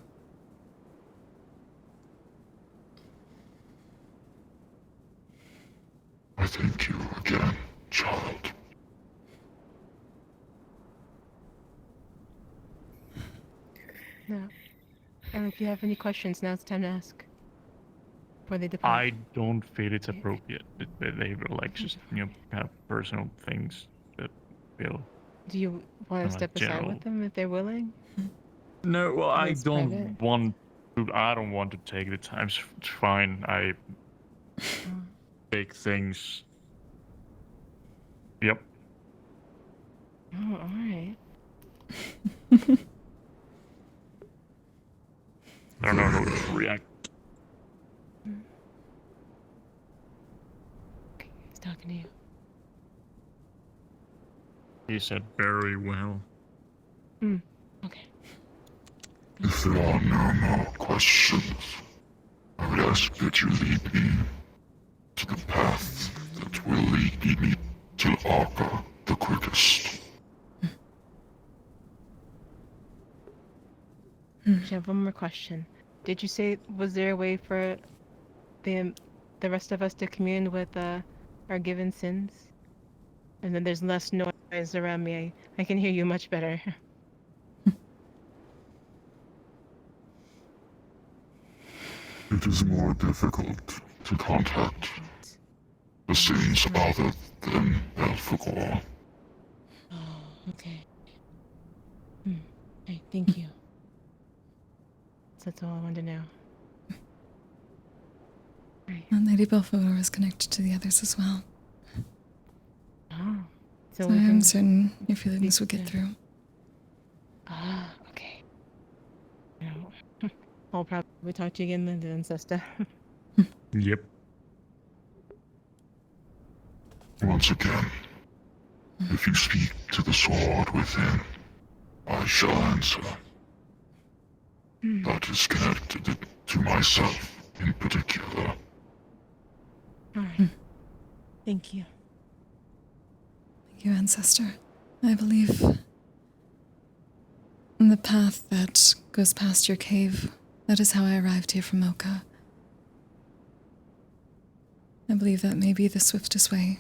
I thank you again, child. No. And if you have any questions, now's the time to ask. Before they depart. I don't feel it's appropriate. They were like just kind of personal things that feel. Do you want to step aside general. with them if they're willing? No, well, I It's don't private. want to. I don't want to take the time. It's fine. I take things. Yep. Oh, alright. I don't know how to react. He's talking to you. He said very well. Okay. If there are no more questions, I would ask that you lead me to the path that will lead me to Akka the quickest. I have one more question. Did you say, was there a way for the rest of us to commune with our given sins? And then there's less noise around me. I can hear you much better. It is more difficult to contact the saints other than Elfagor. Oh, okay. Hey, thank you. That's all I wanted to know. And Lady Belphegor is connected to the others as well. Oh. So we I am can certain your feelings will get to- through. Ah, okay. No. I'll probably talk to you again then, Sesta. Yep. Once again, if you speak to the sword within, I shall answer. That is connected to myself in particular. Alright. Thank you. Thank you, Ancestor. I believe in the path that goes past your cave. That is how I arrived here from Oka. I believe that may be the swiftest way.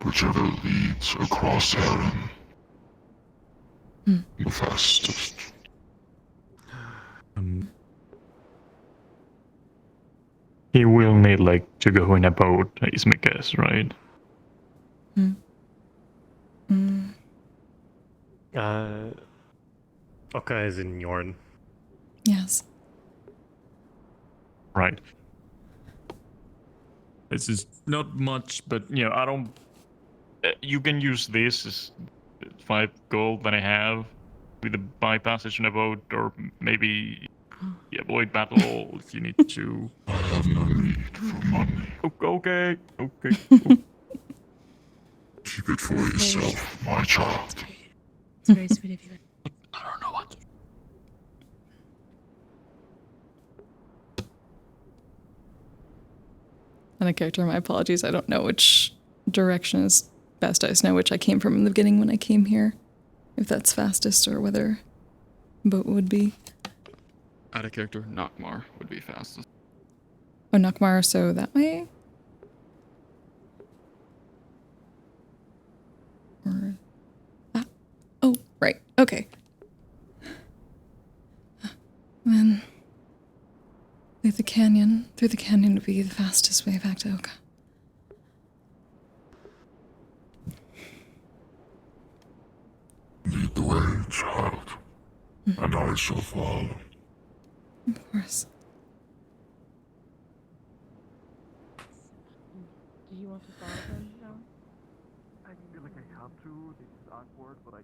Whichever leads across Erin, the fastest. need like to go in a boat, is my guess, right? Oka is in Yorn. Yes. Right. This is not much, but you know, I don't. You can use this as 5 gold that I have with the bypassage in a boat, or maybe avoid battle if you need to. I have no need for money. Okay. Keep it for yourself, my child. It's very sweet of you. I don't know what. And a character, my apologies, I don't know which direction is best. I just know which I came from in the beginning when I came here. If that's fastest or whether boat would be. Out of character, Nakmar would be fastest. Oh, Nakmar, so that way? Or... Ah. Oh, right. Okay. Then... Through the canyon would be the fastest way back to Oka. Lead the way, child, and I shall follow. Of course. Do you want to follow them now? I feel like I have to. This is awkward, but I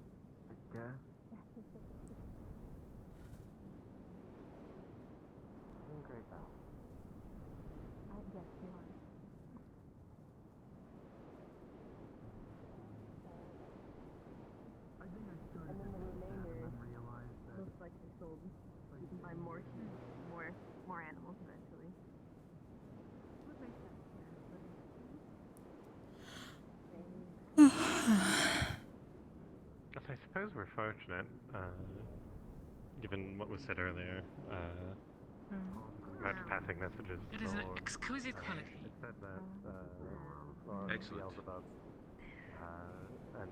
guess. Great now. Yes, you are. I think I started And then the remainder and realized that most likely sold. You can buy more animals eventually. I suppose we're fortunate, given what was said earlier, about passing messages. It is an exquisite quality. It said that Excellent. Beelzebub and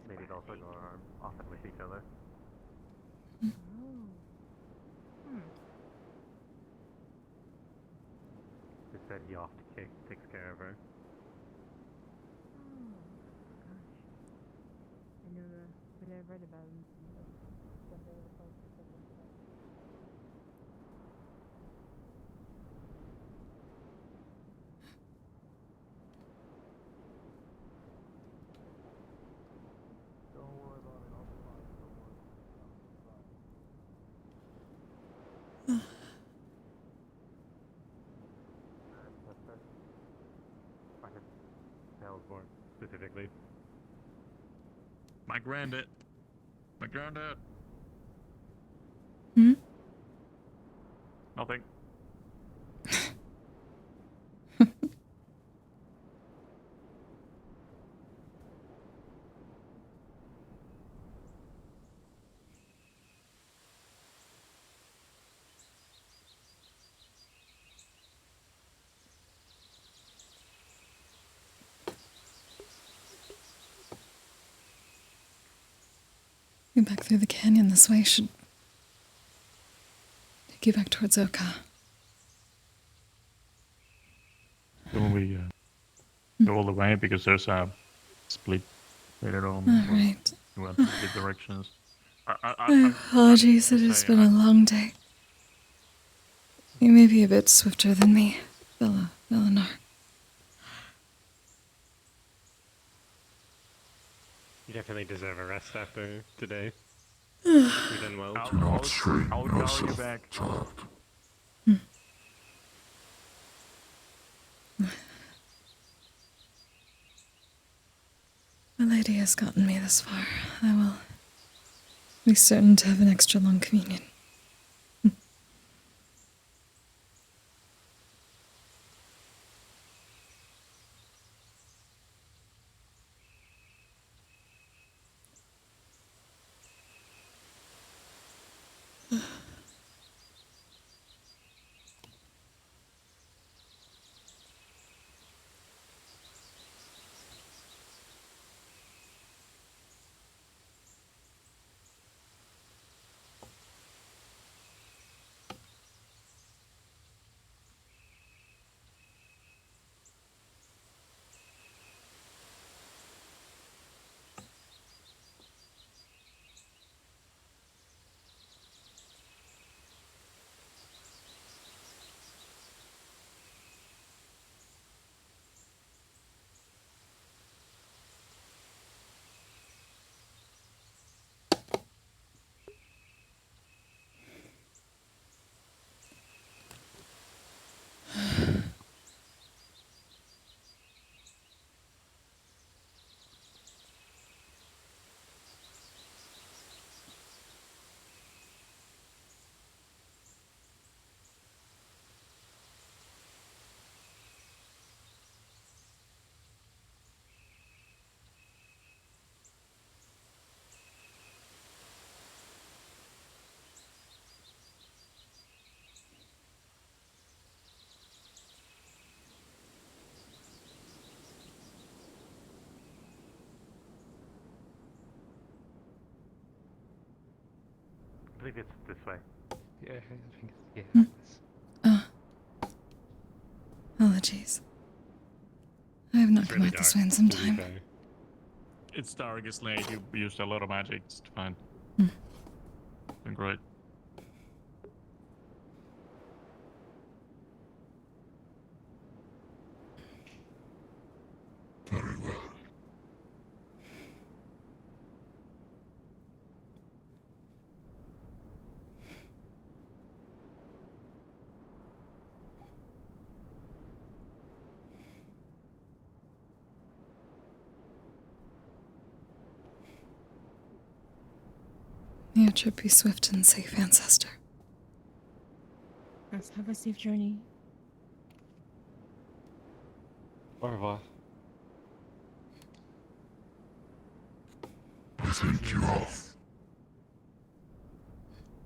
ladies also go often with each other. He said he often takes care of her. I know what I read about him. Salesborn, specifically. My granddad. Hmm? Nothing. Going back through the canyon this way should take you back towards Oka. Don't we go all the way because there's a split later on. Alright. We went in different directions. My apologies, it has been a long day. You may be a bit swifter than me, Eleanor. You definitely deserve a rest after today. You've done well. Do not strain I'll call you yourself, back. child. My lady has gotten me this far. I will be certain to have an extra long communion. believe it's this way. Yeah, I think it's, Hmm. Oh. Apologies. I have not It's come really out this dark, way in some to be time. fair. It's dark, it's late, you used a lot of magic, it's fine. Hmm. Been great. Very well. May your trip be swift and safe, Ancestor. Let's have a safe journey. Au revoir. I thank you all.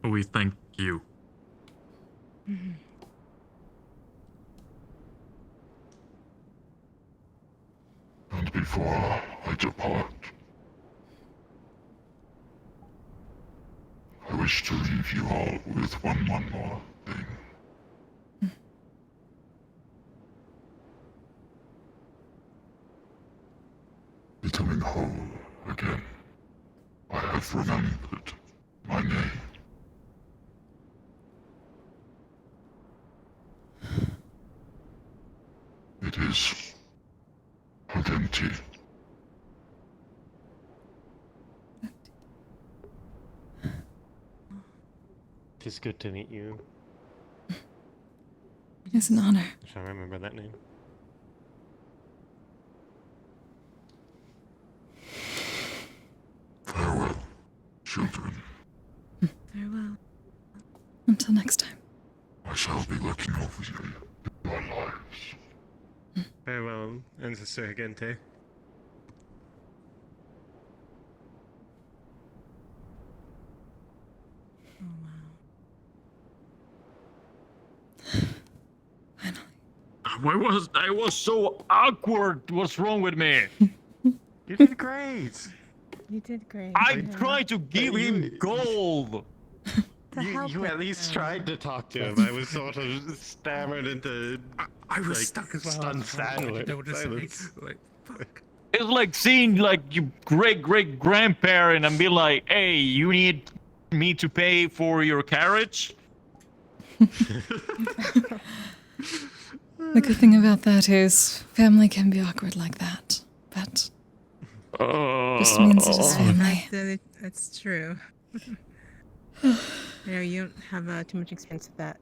We thank you. And before I depart, I wish to leave you all with one more thing. Becoming whole again, I have remembered my name. It is Identity. It is good to meet you. It's an honor. I shall remember that name. Farewell, children. Farewell. Until next time. I shall be looking over your lives. Farewell, Ancestor Higente. I was so awkward. What's wrong with me? You did great. You did great. I tried to give him gold. You at least tried to talk to him. I was sort of stammered into. I was like, stuck as well. Stunned I don't know what to say. silence. Like, fuck. It's like seeing like your great grandparent and be like, "Hey, you need me to pay for your carriage?" The good thing about that is family can be awkward like that, but just means it is family. That's true. You don't have too much experience with that.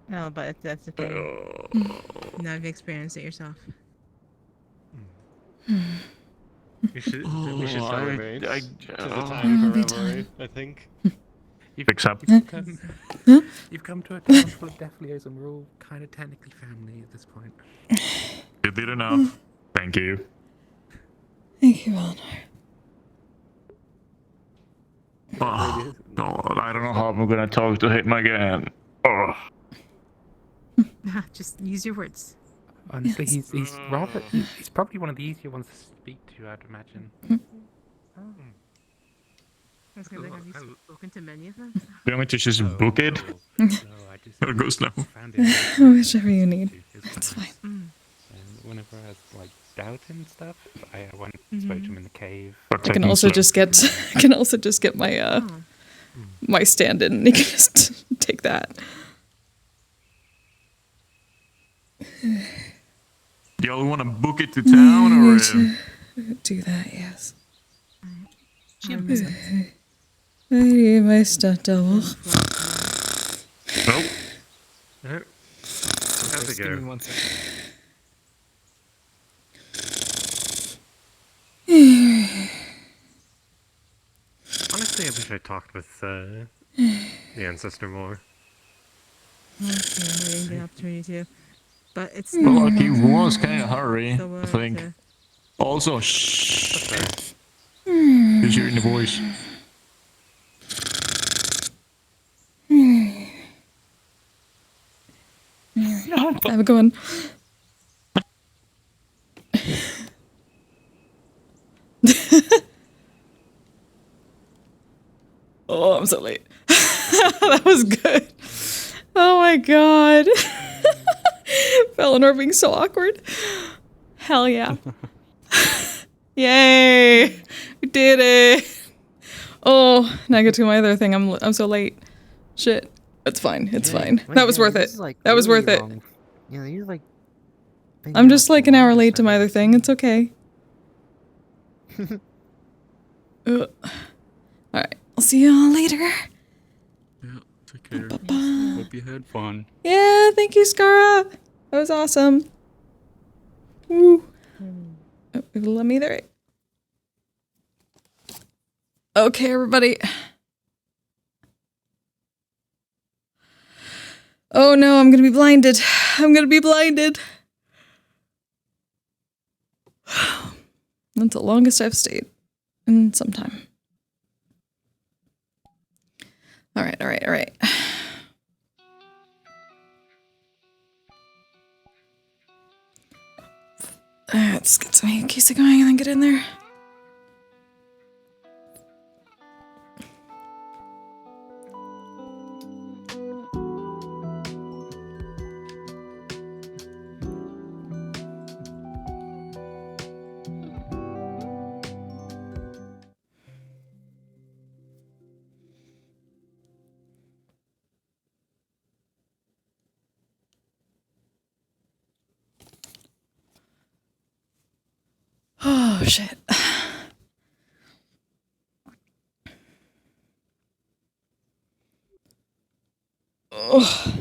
No, but that's the thing. Now you've experienced it yourself. We should celebrate. I- Tis a time for revelry, I think. Except. You've come to a town full of death leaders and we're all kind of technically family at this point. You did enough. Thank you. Thank you, Honor. Oh, God, I don't know how I'm gonna talk to him again. Oh. Just use your words. Honestly, Yes. he's probably one of the easier ones to speak to, I'd imagine. I was gonna say, have you spoken to many of them? You want me to just book it? No, I just It goes now. found it Whichever you need. It's fine. And whenever I was like doubt and stuff, I went and spoke to him in the cave. I can also just get my my stand-in and you can just take that. Y'all want to book it to town or? Do that, yes. Nope. How's it Give me go? 1 second. Honestly, I wish I talked with the ancestor more. Okay, I didn't get an opportunity to. But it's Well, like he was kind of hurry, So, I think. to- Also, shh. Because you're in the voice. Have a good one. Oh, I'm so late. That was good. Oh my god. Eleanor being so awkward. Hell yeah. Yay! We did it. Oh, now I get to my other thing. I'm so late. Shit. It's fine. It's fine. That was worth it. That was worth it. Yeah, you're like. I'm just like an hour late to my other thing. It's okay. Alright. I'll see y'all later. Yeah, take care. Hope you had fun. Yeah, thank you, Skara. That was awesome. Woo. Oh, it'll let me there. Okay, everybody. Oh no, I'm gonna be blinded. I'm gonna be blinded. That's the longest I've stayed in some time. All right. Let's get some Kise going and then get in there. Oh, shit. Oh.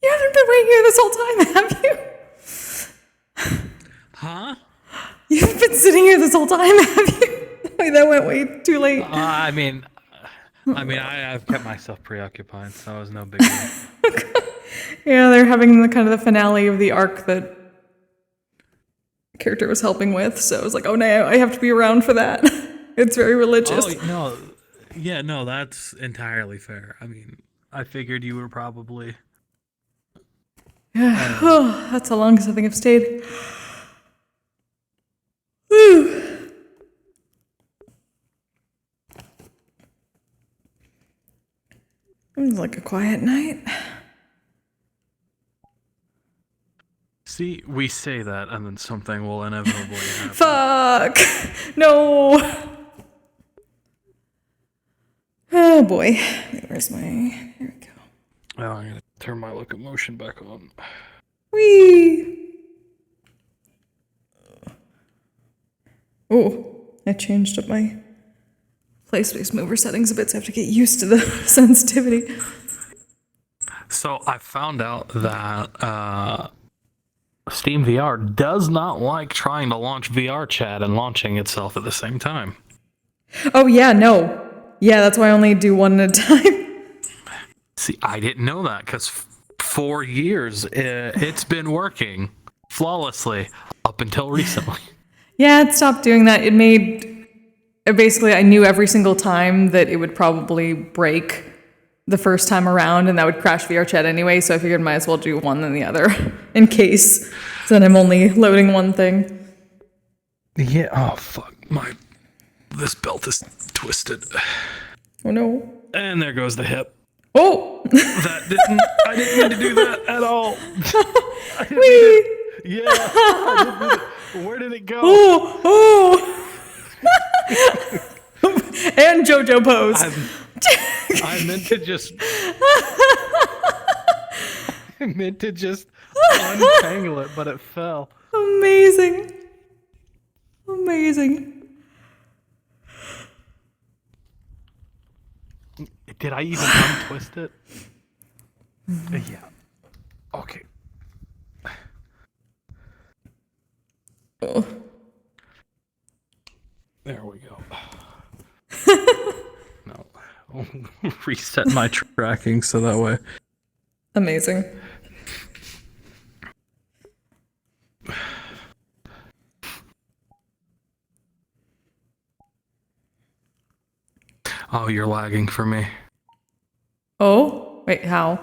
You haven't been waiting here this whole time, have you? Huh? You haven't been sitting here this whole time, have you? Wait, that went way too late. I mean, I've kept myself preoccupied, so it was no big deal. Yeah, they're having the kind of the finale of the arc that the character was helping with, so I was like, oh no, I have to be around for that. It's very religious. Oh, no, that's entirely fair. I mean, I figured you were probably... Yeah, oh, that's the longest I think I've stayed. Whew. It was like a quiet night. See, we say that, and then something will inevitably happen. Fuck! No! Oh boy. Wait, where's my... Here we go. Oh, I'm gonna turn my locomotion back on. Whee! Oh, I changed up my play space mover settings a bit, so I have to get used to the sensitivity. So I found out that Steam VR does not like trying to launch VRChat and launching itself at the same time. Oh yeah, no. Yeah, that's why I only do one at a time. See, I didn't know that, because 4 years it's been working flawlessly up until recently. Yeah, it stopped doing that. It made... Basically, I knew every single time that it would probably break the first time around, and that would crash VRChat anyway, so I figured I might as well do one than the other, in case. So then I'm only loading one thing. Yeah, oh fuck, this belt is twisted. Oh no. And there goes the hip. Oh! I didn't mean to do that at all. Yeah, I didn't mean it. Where did it go? Oh! And JoJo pose. I meant to just untangle it, but it fell. Amazing. Amazing. Did I even untwist it? Yeah. Okay. Oh. There we go. No. I'll reset my tracking so that way. Amazing. Oh, you're lagging for me. Oh? Wait, how?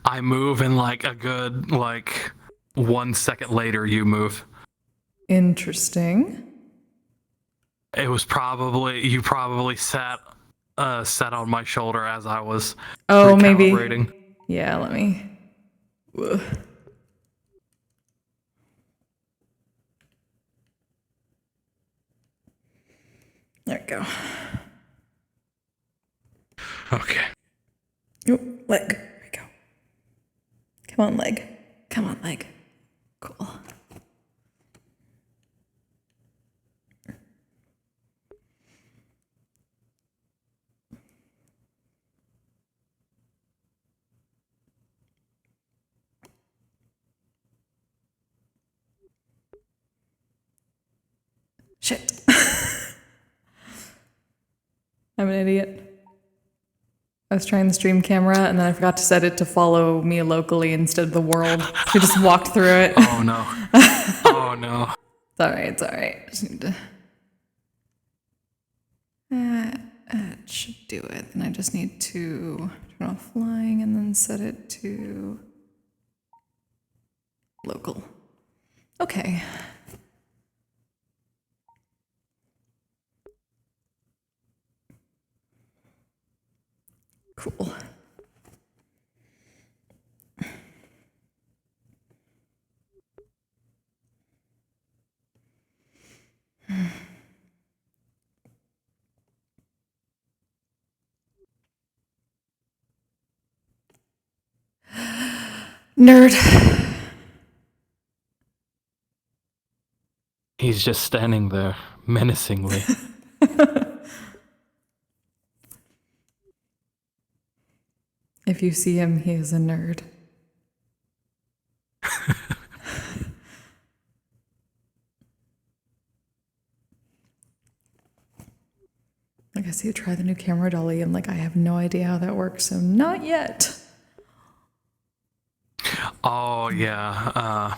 I move and like a good 1 second later you move. Interesting. It was probably you probably sat on my shoulder as I was Oh, maybe. recalibrating. Yeah, let me. Ugh. There we go. Okay. Oh, leg. There we go. Come on, leg. Come on, leg. Cool. Shit. I'm an idiot. I was trying the stream camera and then I forgot to set it to follow me locally instead of the world. So I just walked through it. Oh no. Oh no. It's alright, it's alright. Just need to. It should do it. And I just need to turn off flying and then set it to local. Okay. Cool. Nerd. He's just standing there menacingly. If you see him, he is a nerd. I guess you try the new camera dolly and I have no idea how that works, so not yet. Oh yeah.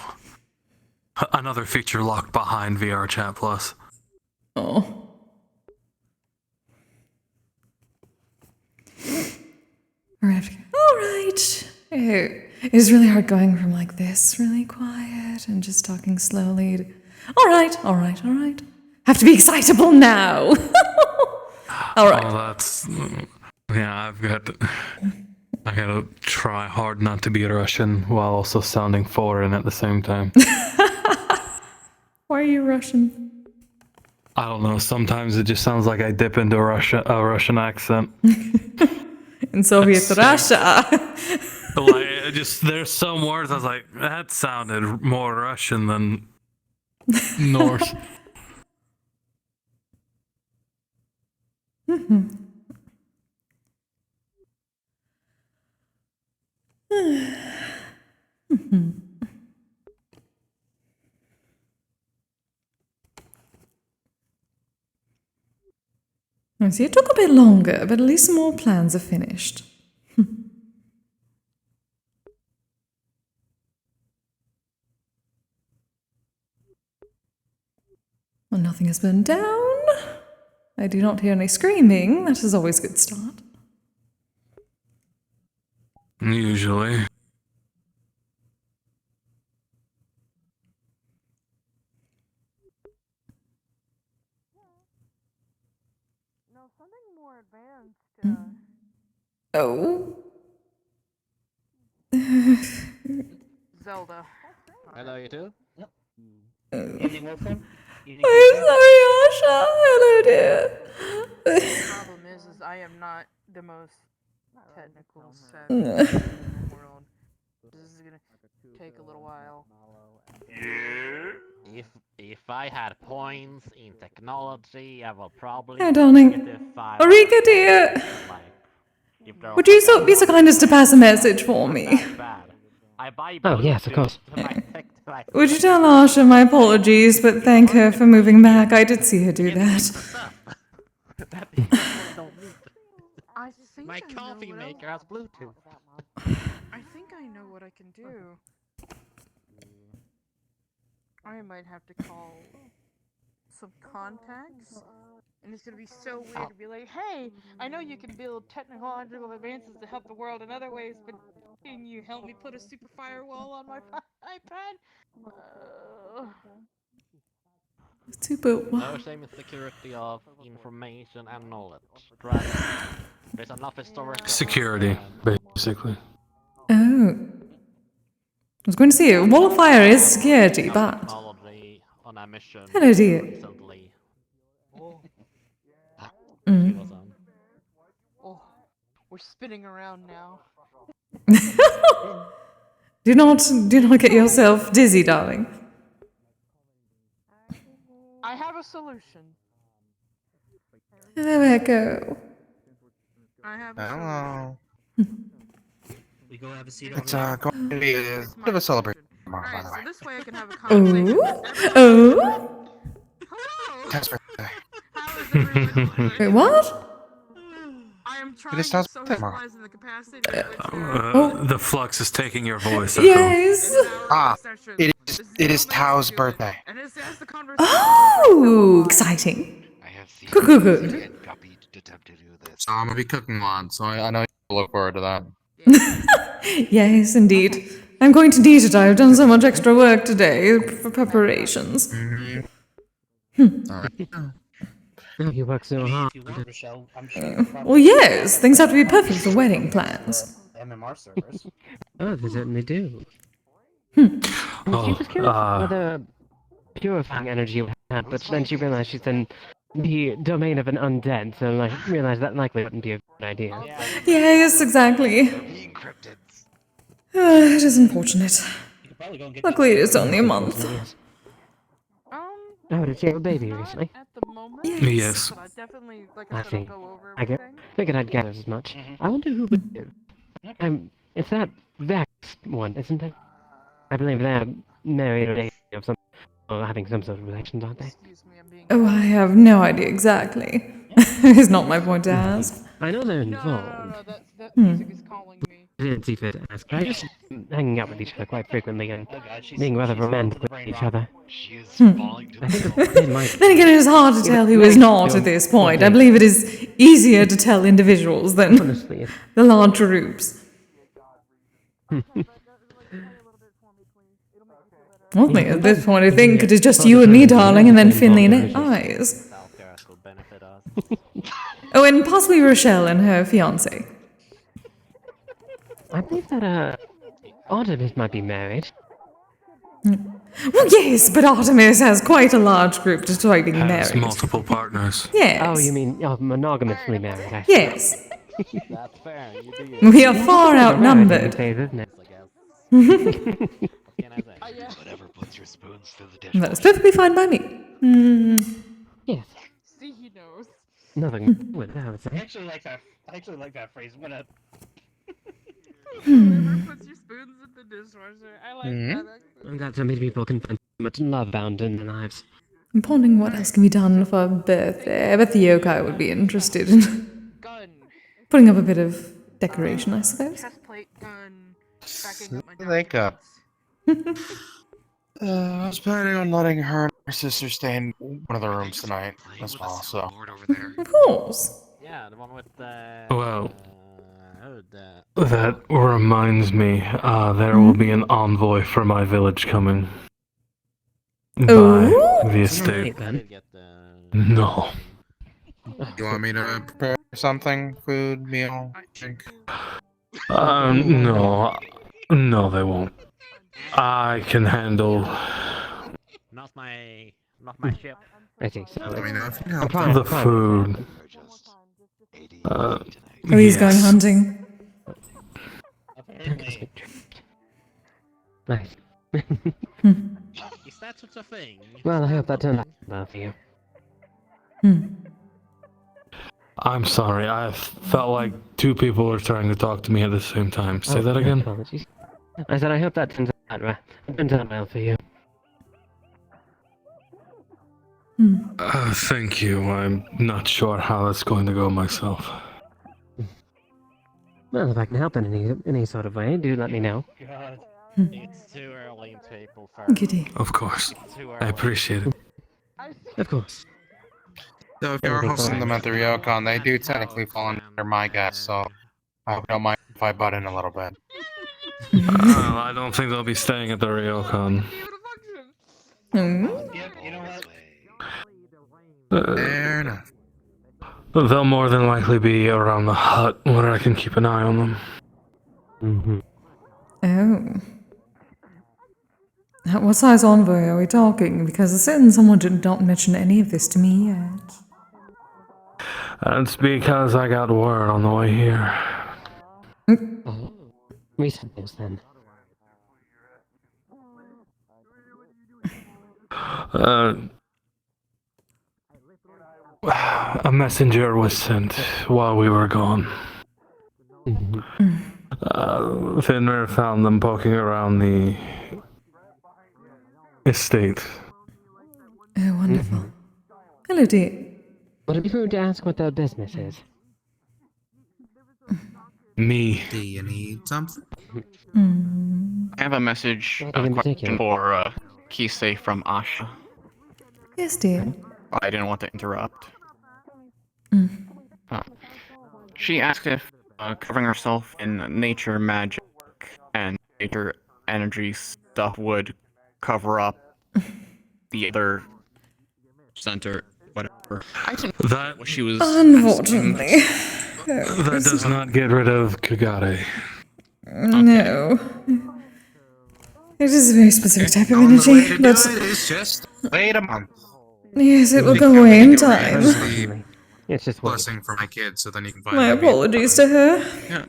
Another feature locked behind VRChat Plus. Oh. Alright. It's really hard going from this really quiet and just talking slowly to, alright. Have to be excitable now. Alright. Oh, that's yeah. I gotta try hard not to be Russian while also sounding foreign at the same time. Why are you Russian? I don't know. Sometimes it just sounds like I dip into a Russian accent. In Soviet Russia. There's some words I was like, that sounded more Russian than Norse. I see it took a bit longer, but at least some more plans are finished. Well, nothing has burned down. I do not hear any screaming. That is always a good start. Usually. No, something more advanced. Oh. Zelda. Hello, you too. I'm sorry, Asha. Hello, dear. The problem is I am not the most technical savvy in the world. This is gonna take a little while. If I had points in technology, I will probably Hi, darling. Arika, dear. Would you be so kind as to pass a message for me? Oh yes, of course. Would you tell Asha my apologies, but thank her for moving back? I did see her do that. My coffee maker has Bluetooth. I think I know what I can do. I might have to call some contacts And it's gonna be so weird to be like, hey, I know you can build technological advances to help the world in other ways, but can you help me put a super firewall on my iPad? Super. No same security of information and knowledge, right? There's enough historical Security, basically. Oh. I was going to say, Wall of Fire is security, but... technology on a mission Hello, dear. recently. Oh, we're spinning around now. do not get yourself dizzy, darling. I have a solution. Hello, Echo. I have a Hello. We go have a seat It's over going to be a bit of a celebration tomorrow, by Alright, the so way. this way I can have a conversation with everyone. Oh. Tess birthday. How is everyone doing? Wait, what? I am It trying is to Tess birthday tomorrow. socialize in the capacity in which The flux is taking your voice. Yes. Ah, it is Tao's birthday. and it's the conversation. Oh, exciting. Good. So I'm gonna be cooking a lot, so I know you'll look forward to that. Yes, indeed. I'm going to need it. I've done so much extra work today for preparations. Alright. You work so hard. Rochelle, I'm sure Well, yes, things have to be perfect for wedding plans. MMR servers. Oh, they certainly do. Oh, She was curious whether purifying energy would have, but then she realized she's in the domain of an undead, so I realized that likely wouldn't be a good idea. Yes, exactly. It is unfortunate. Luckily, it's only a month. Oh, did you have a baby recently? At the moment, Yes. but I definitely, like I said, see. I'll go over I everything. figured I'd gather as much. I wonder who would give. It's that Vex one, isn't it? I believe they're married or dating of some, or having some sort of relations, aren't they? Oh, I have no idea exactly. It's not my point to ask. I know they're involved. That Hmm. music is calling me. I didn't see fit to ask. I just hanging out with each other quite frequently and being rather romantic with each other. I think it might. Then again, it is hard to tell who is not at this point. I believe it is easier to tell individuals than the large groups. Well, at this point, I think it is just you and me, darling, and then Finley and Eyes. Oh, and possibly Rochelle and her fiance. I believe that Artemis might be married. Well, yes, but Artemis has quite a large group despite being Has married. multiple partners. Yes. Oh, you mean monogamously married? I Yes. That's fair. You do We are far outnumbered. Isn't it? Whatever puts your spoons through the dish. That is perfectly fine by me. Yes. See, he knows. Nothing with that, I would say. I actually like that phrase. Whatever puts your spoons in the dishwasher. I like that. I'm glad so many people can find so much love bound in their lives. I'm pondering what else can be done for a birthday. I bet the yokai would be interested in putting up a bit of decoration, I suppose. Chest plate, gun, backing up my Wake up. I was planning on letting her and her sister stay in one of the rooms tonight as well, so. Of course. Yeah, the one with the. Well, that reminds me, there will be an envoy for my village coming. By the estate. No. You want me to prepare something? Food, meal, drink? No. No, they won't. I can handle Not my ship. I think so. I mean, if you the food. Oh, he's going hunting. Nice. Is that such a thing? Well, I hope that turned out well for you. I'm sorry, I felt like two people were trying to talk to me at the same time. Say that again? Apologies. I said I hope that turns out well for you. Thank you. I'm not sure how that's going to go myself. Well, if I can help in any sort of way, do let me know. God. It's too early into April 1st. Giddy. Of course. It's too I early. appreciate it. Of course. So if you are hosting them at the Ryokon, they do technically fall under my guest, so I hope you don't mind if I butt in a little bit. I don't think they'll be staying at the Ryokon. You know what? Fair enough. They'll more than likely be around the hut where I can keep an eye on them. Oh. What size envoy are we talking? Because a certain someone did not mention any of this to me yet. That's because I got word on the way here. Recent news then. A messenger was sent while we were gone. Finner found them poking around the estate. Oh, wonderful. Hello, dear. Would it be rude to ask what their business is? Me. Do you need something? I have a message question for Kise from Asha. Yes, dear. I didn't want to interrupt. She asked if covering herself in nature magic and nature energy stuff would cover up the other center, whatever. I didn't know what she was. Unfortunately. That does not get rid of Kagare. No. It is a very specific type of energy, but It's just wait a month. yes, it will go away in time. It's just blessing for my kids, so then you can find My apologies to her. Yeah.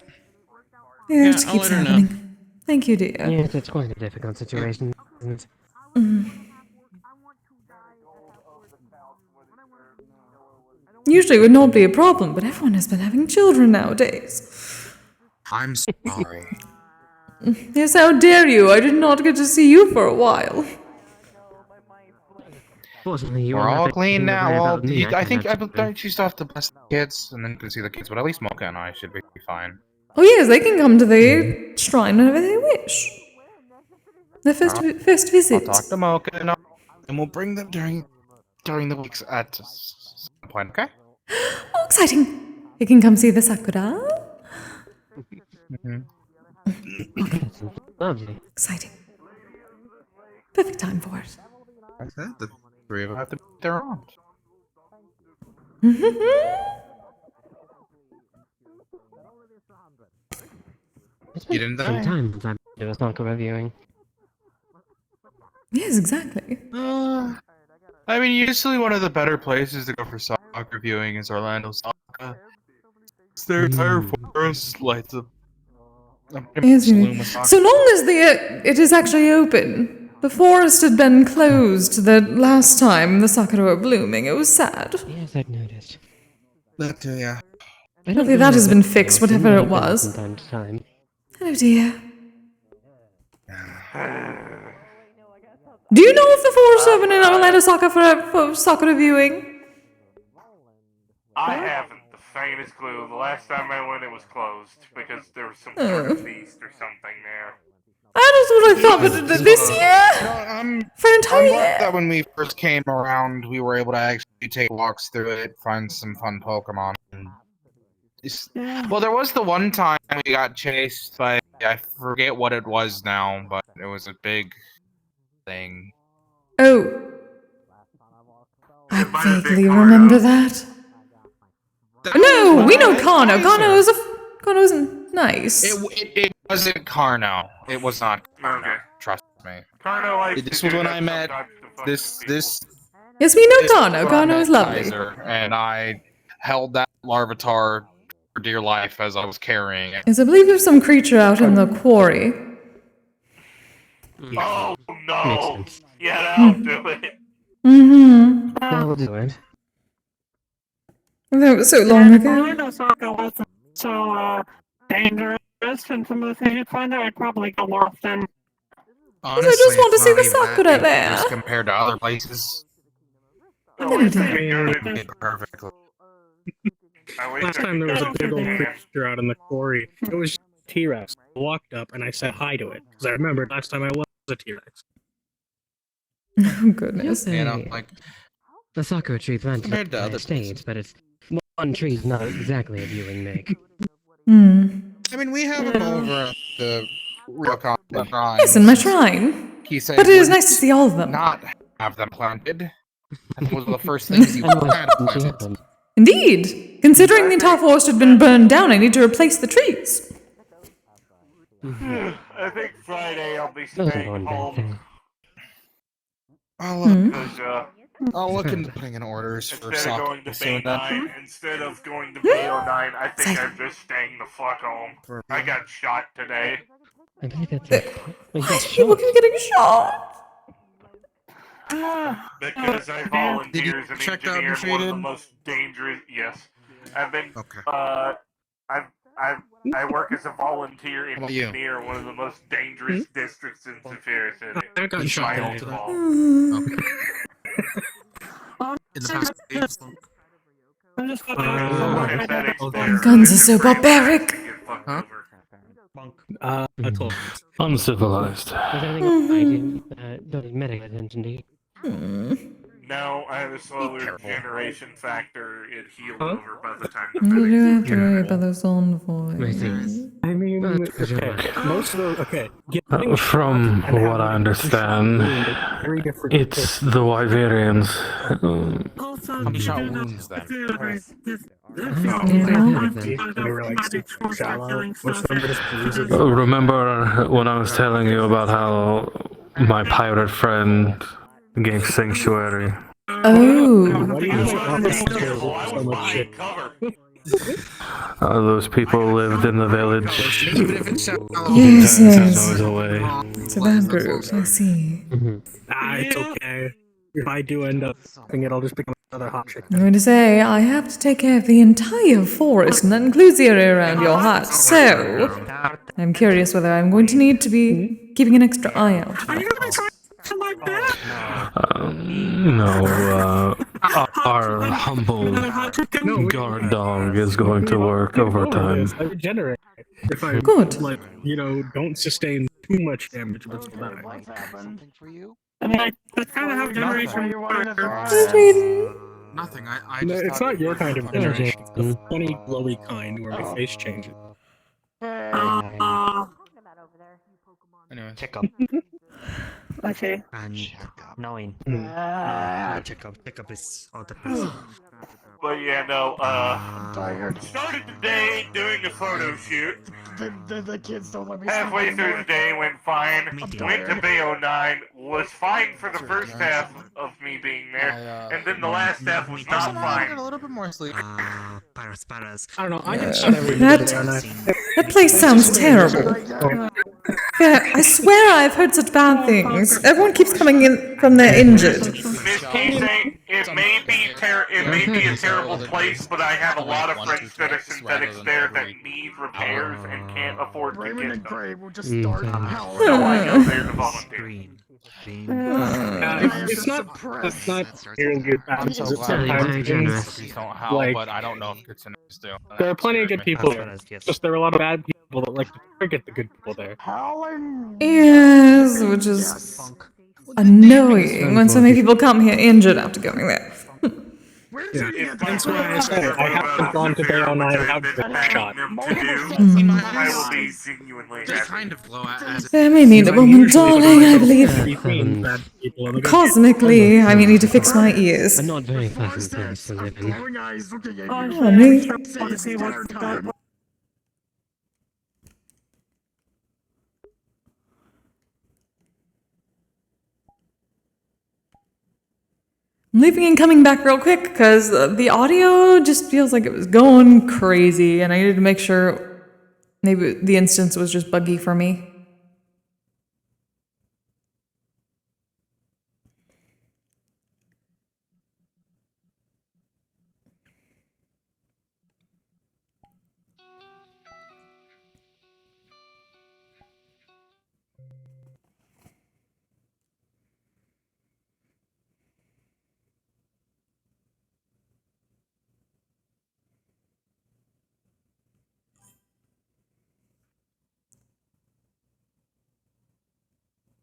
Yeah, it I'll keeps let her know. happening. Thank you, dear. Yes, it's quite a difficult situation, isn't it? Usually it would not be a problem, but everyone has been having children nowadays. I'm sorry. Yes, how dare you? I did not get to see you for a while. Fortunately, you We're won't have all to clean worry now. Well, about me. I think can don't you still have to bless the kids, and then you can see the kids. But at least Mocha and I should be fine. Oh yes, they can come to the shrine whenever they wish. Their first visit. I'll talk to Mocha, and we'll bring them during the weeks at some point. Okay? Oh, exciting! You can come see the sakura. Lovely. Exciting. Perfect time for it. I said the three of them have to be their own. It's You been didn't some die. time since I've been to a Sakura viewing. Yes, exactly. I mean, usually one of the better places to go for soccer viewing is Orlando Soccer. It's their entire forest lights up. Yes, so long as it is actually open. The forest had been closed the last time the sakura were blooming. It was sad. Yes, I've noticed. That too, yeah. Hopefully that has been fixed, whatever it was. From time to time. Hello, dear. Do you know if the forest open in Orlando Soccer for sakura viewing? I haven't the faintest clue. The last time I went, it was closed because there was some sort of beast or something there. That's what I thought, but this year? For an entire I'm year? glad that when we first came around, we were able to actually take walks through it, find some fun Pokemon. Well, there was the one time we got chased by, I forget what it was now, but it was a big thing. Oh. I vaguely remember that. No, we know Kano. Kano's nice. It wasn't Carno. It was not Carno. Okay. Trust me. Carno likes This to was do when that I met sometimes this. Yes, we know this was Kano. when I Kano met is lovely. Kaiser, and I held that Larvitar for dear life as I was carrying it. Yes, I believe there's some creature out in the quarry. Oh no! Yeah, that'll do it. Mm-hmm. That'll do it. That was so long ago. Orlando Soccer wasn't so dangerous, and some of the things you'd find there, I'd probably go more often. Honestly, I just want to it's see not the even that sakura there. dangerous compared to other places. Perfectly. Last time there was a big old creature out in the quarry. It was T-Rex. I walked up and I said hi to it because I remembered last time I was a T-Rex. Oh goodness. You know, like a sakura tree planted Compared to in the other States, but it's one tree's not exactly a viewing make. I mean, we have them over at the Ryokan Shrine. Yes, in my shrine. Kise But it is wouldn't nice to see all of them. not have them planted. That was the first things you had planted. Indeed. Considering the entire forest had been burned down, I need to replace the trees. I think Friday I'll be Doesn't staying go in bad home. thing. I'll look into putting in orders for Instead of going to soon then. Bay9, instead of going to Bay09, I think I'm just staying the fuck home. I got shot today. I believe that's Why are people keep getting shot? Because I volunteer as an checked out engineer and in one of the treated? most dangerous. Yes, I've been. Okay. I work as a volunteer How about you? engineer in one of the most dangerous districts in Superior City. I got It's shot my own today. fault. In the past days. Guns are so barbaric. Huh? I told Uncivilized. Is anything else I don't need medical attention to you? No, I have a slower regeneration factor. It healed over by the time the You medics don't have to worry about those envoys. I mean, okay, most of those, okay. From what I understand, it's the Wyverians. How many shot wounds then? Remember when I was telling you about how my pirate friend gave sanctuary? Those people lived in the village. Yes, yes. Hours away. So that group, I see. It's okay. If I do end up having it, I'll just become another hot chick. I'm going to say, I have to take care of the entire forest, and that includes the area around your hut, so I'm curious whether I'm going to need to be keeping an extra eye out. No, our humble guard dog is going to work overtime. I regenerate. If I, Good. like, don't sustain too much damage, but still die. I mean, I kind of have generation. Nothing. No, it's not your kind of generation. It's the funny, glowy kind where my face changes. Anyway. Check up. Okay. Knowing. Check up is all the best. But yeah, no, started the day doing a photo shoot. The kids don't let me Halfway sleep through the anymore. day went fine. Me Went too. to Bay09, was fine for the first half of me being there, and then the last half was not fine. A little bit more sleep. Paras. I don't know, I get shot every day. That place sounds terrible. Yeah, I swear I've heard such bad things. Everyone keeps coming in from there injured. Miss Kise, it may be a terrible place, but I have a lot of friends that are synthetics there that need repairs and can't afford to get them. Will just start howling. So I go there to volunteer. It's not nearly as bad I'm as so it glad sometimes these is. don't help, Like, but I don't know if Kitsune's do. there are plenty of good people there. Just there are a lot of bad people that like to target the good people there. Yes, which is annoying when so many people come here injured after going there. Yeah. That's why I said I haven't gone to Bay09 without getting shot. I will be genuinely happy. Kind of glow as I may need a moment, darling, I believe. Cosmically, I may need to fix my ears. A not very pleasant place to live in. Honey. I'm leaving and coming back real quick because the audio just feels like it was going crazy, and I needed to make sure maybe the instance was just buggy for me.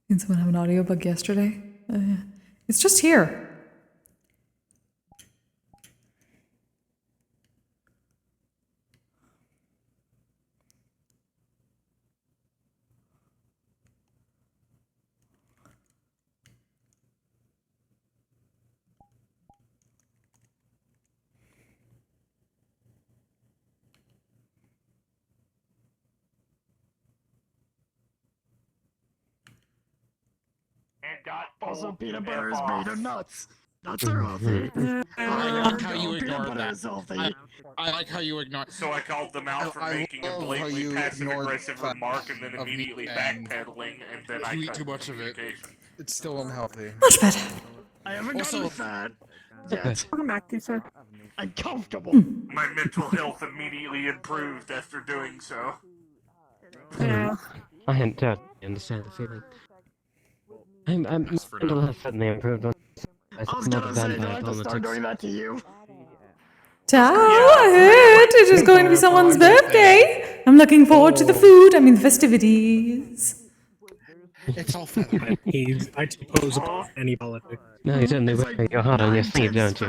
Did someone have an audio bug yesterday? It's just here. Also, peanut butter is made of nuts. Nuts are healthy. I like how you Peanut ignored butter that. is healthy. I like how you ignored. So I called them out for making a blatantly passive-aggressive remark and then immediately backpedaling, and then I you eat cut too much of it. communication. It's still unhealthy. Much better. I haven't Also- gotten fat yet. Welcome back, Kise. I'm comfortable. My mental health immediately improved after doing so. I hadn't totally understand the feeling. I'm mental health certainly improved on. I was gonna say, do I have to start doing that to you? Ciao, I heard it is going to be someone's birthday. I'm looking forward to the food. I mean, the festivities. It's all feather. I suppose upon any politics. No, you certainly wear your heart on your sleeve, don't you?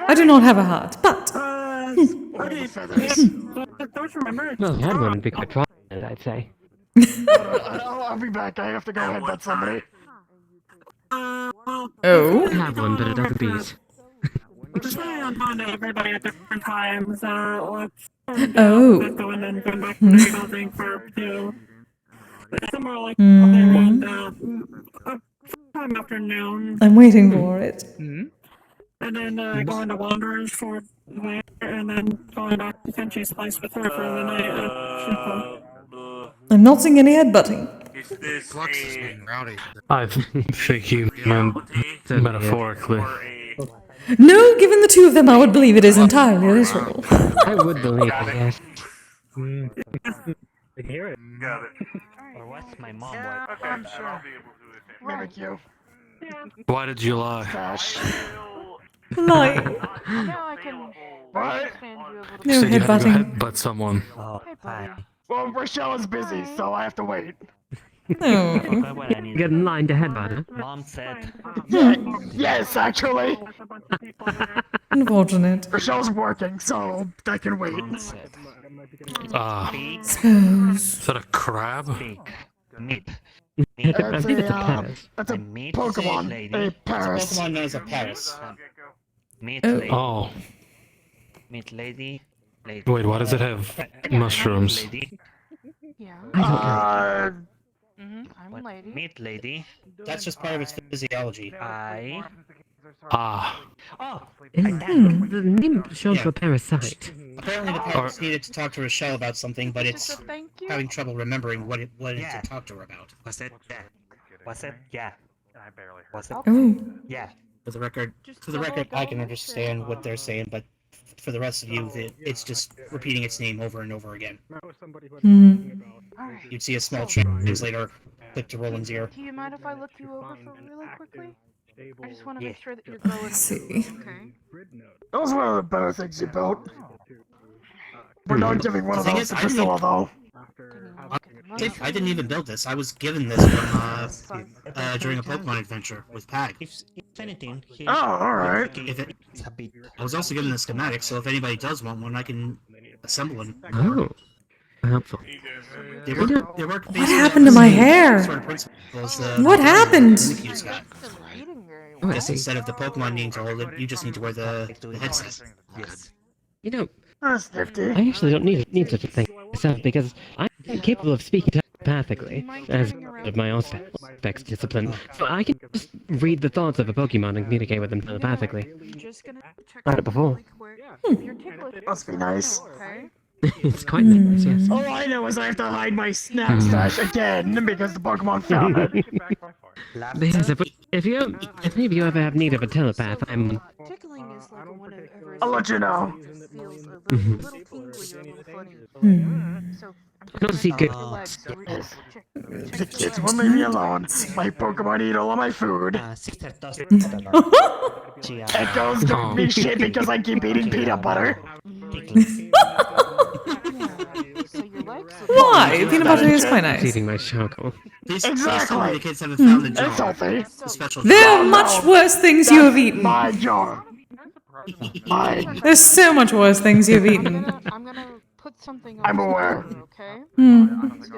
I do not have a heart, but. Feathers. Don't remember. Well, you had one would be quite prominent, I'd say. I'll be back. I have to go headbutt somebody. Oh. I have one, but it doesn't beat. Just really on to everybody at different times. Oh. And then come back to the building for two. Somewhere like around sometime afternoon. I'm waiting for it. And then going to Wanderers for there, and then going back to Kenchi's place with her for the night. I'm not seeing any headbutting. Is this Flux is being rowdy. I think you meant metaphorically. No, given the two of them, I would believe it is entirely literal. I would believe it, yes. I can hear it. Got it. Or what's my mom Yeah, like? I'm sure. Thank you. Why did you lie? Lying. Now I can What? understand you a little No Said you had to headbutting. headbutt someone. Hey, buddy. Well, Rochelle is busy, so I have to wait. No. Get in line to headbutt her. Mom said. Yeah, yes, actually. Unfortunate. Rochelle's working, so I can wait. Ah. Suppose. Is that a crab? Meat. I think it's a Paris. That's a meat Pokemon. lady. A Paris. Pokemon known as a Paris. Meat Oh. lady. Oh. Meat lady. Wait, why does it have mushrooms? Lady. Yeah. I'm a lady. Meat lady. That's just part of its physiology. Ah. Oh. The name shows a parasite. Apparently the parents needed to talk to Rochelle about something, but it's having trouble remembering what it to talk to her about. Was it? Yeah. Was it? Yeah. Was it? Oh. Yeah. For the record, I can understand what they're saying, but for the rest of you, it's just repeating its name over and over again. You'd see a small translator click to Roland's ear. Do you mind if I look you over for really quickly? I just want to make sure that you're going. See. Okay. That was one of the better things you built. We're not giving one of those to Priscilla, though. I didn't even build this. I was given this from during a Pokemon adventure with Pag. If anything, Oh, alright. I was also given the schematic, so if anybody does want one, I can assemble one. Oh. Helpful. They work What happened to my hair? What happened? Just instead of the Pokemon needing to hold it, you just need to wear the headset. You know, That's nifty. I actually don't need such a thing myself because I'm capable of speaking telepathically as of my own specs discipline. So I can just read the thoughts of a Pokemon and communicate with them telepathically. Tried it before. Must be nice. It's quite nice, yes. All I know is I have to hide my snap stash again because the Pokemon found it. But yes, if any of you ever have need of a telepath, I'm... I'll let you know. Not secret. The kids will leave me alone. My Pokemon eat all of my food. Echoes don't mean shit because I keep eating peanut butter. Why? Peanut butter is quite nice. Eating my choco. Exactly. The kids haven't found the It's jar. healthy. The special There are jar. much worse things you have eaten. My jar. Mine. There's so much worse things you've eaten. I'm gonna put something on I'm aware. okay?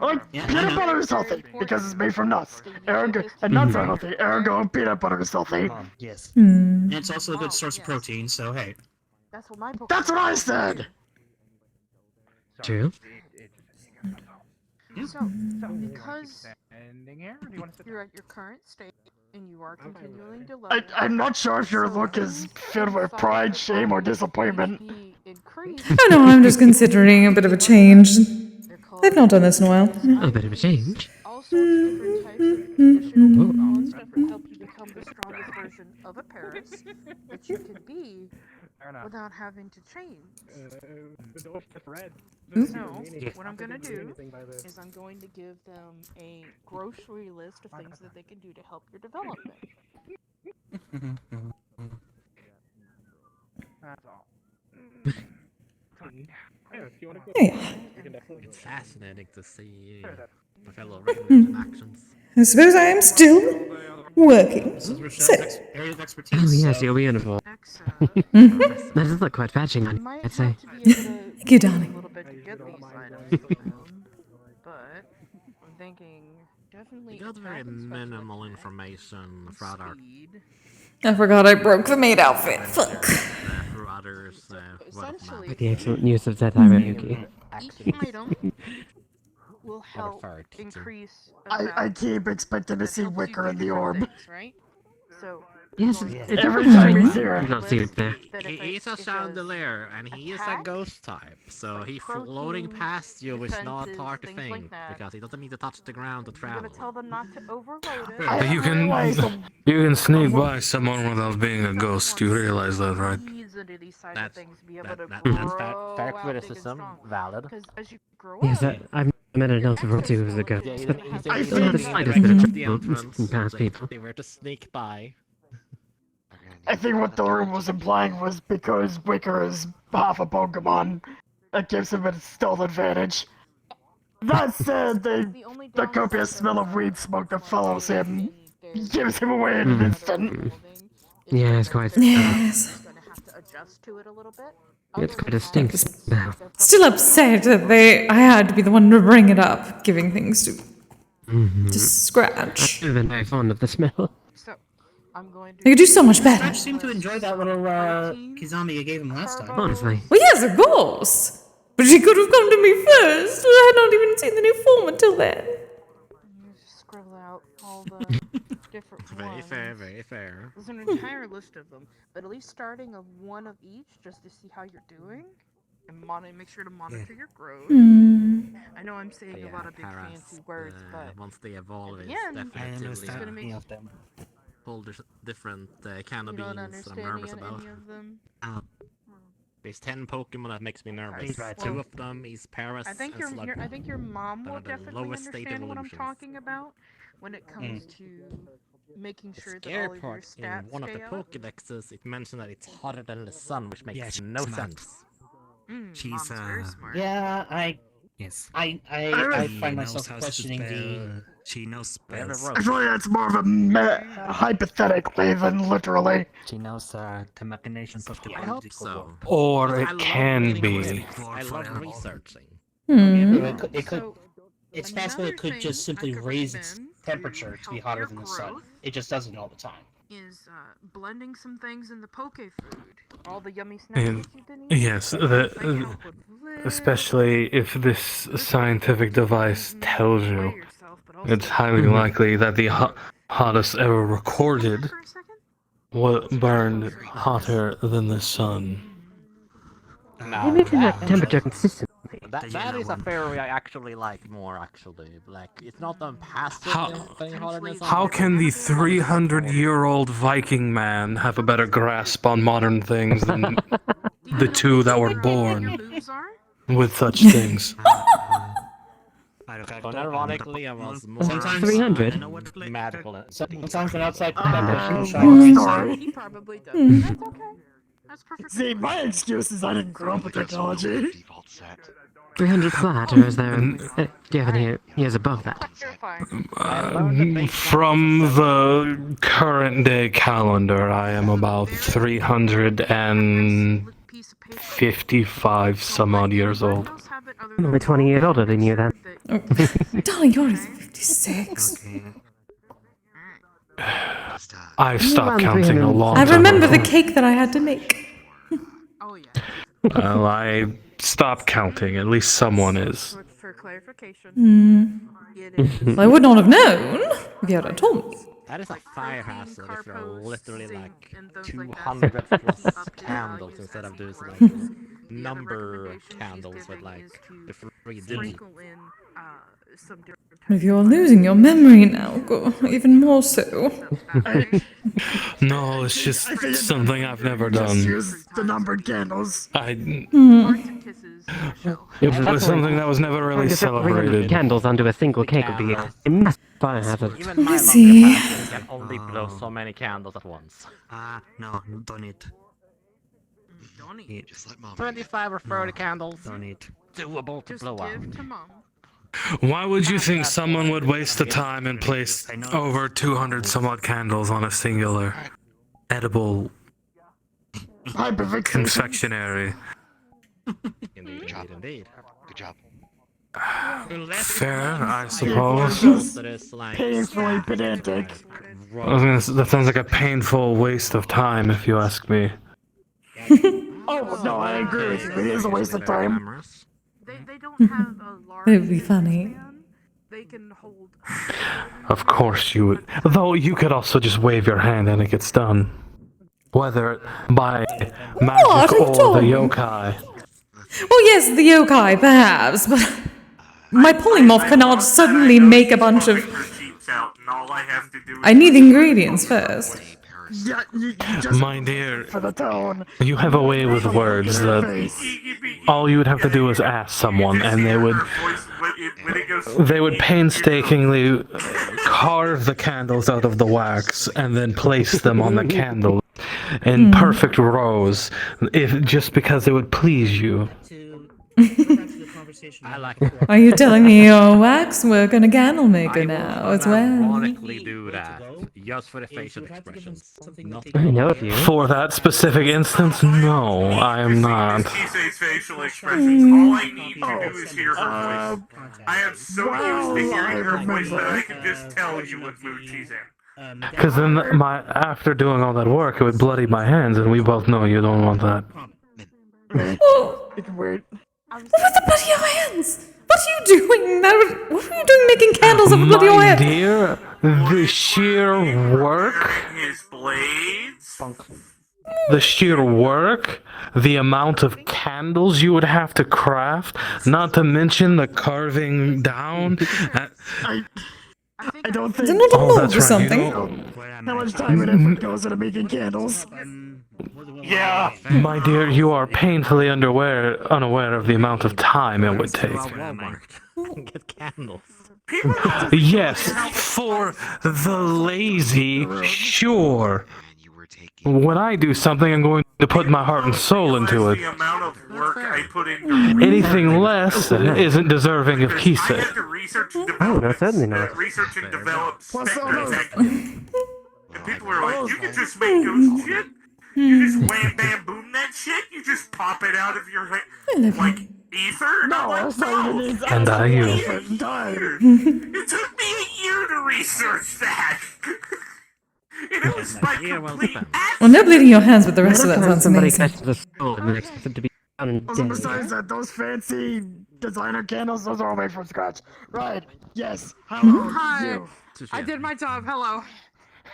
Like, peanut butter is healthy because it's made from nuts. Ergo, and nuts are healthy. Ergo, peanut butter is healthy. Yes. Hmm. And it's also a good source of protein, so hey. That's what my Pokemon. That's what I said. True. So, because you're at your current state and you are continuing to level, I'm not sure if your look is filled with pride, shame, or disappointment. Oh no, I'm just considering a bit of a change. I've not done this in a while. A bit of a change. all sorts of different types of additional recall and stuff to help you become the strongest version of a Paris that you can be without having to change. So, what I'm gonna do is I'm going to give them a grocery list of things that they can do to help your development. That's all. It's fascinating to see my fellow regulars in actions. I suppose I am still working. So. Area of expertise. Oh yes, so- your uniform. That does look quite fetching on you, I'd say. Thank you, darling. A little bit to get these items down, but I'm thinking definitely. You got very minimal information for other. I forgot I broke the maid outfit. Fuck. For others, With the excellent use of Zetai Ryuki. Each item will help increase. I keep expecting to see Wicker in the orb. Things, right? So. Yes, it's Every time he's here. I've not seen it there. He's a chandelier, and he is a ghost type, so he floating past you is not hard to think, because he doesn't need to touch the ground to travel. Tell them not to overload it. You can sneak by someone without being a ghost. You realize that, right? That's fair criticism, valid. Yes, I've met enough of two as a ghost. But I it's not the slightest bit of trouble from past people. They were to sneak by. I think what Thorin was implying was because Wicker is half a Pokemon, that gives him a stealth advantage. That said, the copious smell of weed smoke that follows him gives him away in an instant. Yes, quite. Yes. It's quite a stink smell. Still upset that I had to be the one to bring it up, giving things to scratch. I've been very fond of the smell. I could do so much better. Scratch seemed to enjoy that little Kizami you gave him last time. Honestly. Well, yes, of course. But she could have come to me first. I had not even seen the new form until then. You just scribble out all the different Very ones. fair, very fair. There's an entire list of them, but at least starting of one of each, just to see how you're doing, and make sure to monitor your growth. I know I'm saying a lot of big fancy words, but once they evolve, at it's the end, definitely it's gonna make whole different can of you don't beans I'm understand nervous any about. of them. There's 10 Pokemon that makes me nervous. Right. Two of them is Paris I think and Slugma. I think your mom will They're the definitely lowest state understand what I'm evolutions. talking about when it comes to making sure that Scary all of your part, in stats one of the stay up. Pokedexes, it mentioned that it's hotter than the sun, which makes no sense. She's very smart. Yeah, Yes. I find myself questioning the. She knows spells. Actually, it's more of a hypothetically than literally. She knows the machinations of the I hope political so. world. Or I it love can reading be. books. I love researching. It could. It's possible it could just simply raise its temperature to be hotter than the sun. It just doesn't all the time. Is blending some things in the poke food. All the yummy snacks And that you've been eating. yes, especially if this scientific device tells you, it's highly likely that the hottest ever recorded burned hotter than the sun. They mentioned that temperature consistently. That is a theory I actually like more, actually. Like, it's not the passive thing hotter than sun. How can the 300-year-old Viking man have a better grasp on modern things than the two that were born with such things? But ironically, I was more... Sometimes 300? Magical. Sometimes when outside shine. He probably does. That's okay. That's perfect. See, my excuse is I didn't grow up with technology. 300 flat, or is there... do you have any years above that? From the current day calendar, I am about 355 some odd years old. I'm only 20 years older than you then. Darling, you're only 56. I've stopped counting a long I time remember the ago. cake that I had to make. Well, I stopped counting. At least someone is. for clarification, it Hmm. is. Well, I would not have known if you hadn't told me. That is a fire hazard if you're literally like and things like that, 200 so plus keep up to candles values instead as of he just like progresses. The other number recommendation she's candles with giving like is to the 3 digits. sprinkle in some different If you're losing your memory now, go even more so. No, it's just something I've never Just done. use the numbered candles. It Yeah, was something that was never really Just 300 celebrated. candles onto a single cake would be a massive fire hazard. Even my see. longer passes can only blow so many candles at once. No, don't need. Don't eat. Just like mom. 25 or 30 candles. Don't need. Doable to Just blow out. give to mom. Why would you think someone would waste the time and place over 200 some odd candles on a singular edible confectionery? Indeed, indeed. Good job. Fair, I suppose. Painfully pedantic. That sounds like a painful waste of time, if you ask me. Oh, no, I agree with you. It is a waste of time. They don't have a large. It would be funny. They can hold. Of course you would. Though you could also just wave your hand and it gets done. Whether by magic or the yokai. Oh yes, the yokai, perhaps, but my polymorph cannot suddenly make a bunch of... I need ingredients first. Yeah, you just My dear, for the tone. you have a way with words that all you would have to do is ask someone and they would painstakingly carve the candles out of the wax and then place them on the candle in perfect rows, just because it would please you. I like Are you telling me you're a waxwork and a candle maker now as well? ironically do that just for the facial expressions. I know of you. For that specific instance, no, I am not. Kise's facial expressions. All I need to do is hear her voice. I am so used to hearing her voice that I can just tell you what mood she's in. Because then after doing all that work, it would bloody my hands, and we both know you don't want that. It's weird. What was the bloody your hands? What are you doing? What were you doing making candles of bloody your My hands? dear, the sheer work, His blades. the sheer work, the amount of candles you would have to craft, not to mention the carving down. I don't think. Didn't it Oh, all that's do right, you something? How much time and effort goes into making candles? Yeah. My dear, you are painfully unaware of the amount of time it would take. Get candles. Yes, for the lazy, sure. When I do something, I'm going to put my heart and soul into it. The amount of work I put into Anything less isn't deserving of I Kise. have to research and Oh, develop, no, certainly not. research and develop Plus all spectrum those- techniques. And people are like, you can just make ghost shit? You just wham bam boom that shit? You just pop it out of your head like ether? And I'm like, no! And I you. It took me a year to research that! And it was my complete Well, no bleeding your hands with the rest of that sounds Somebody amazing. catches the soul and expects them to be down and Also, dead. besides that, those fancy designer candles, those are all made from scratch. Right, yes, hello, Hi. you. I did my job. Hello.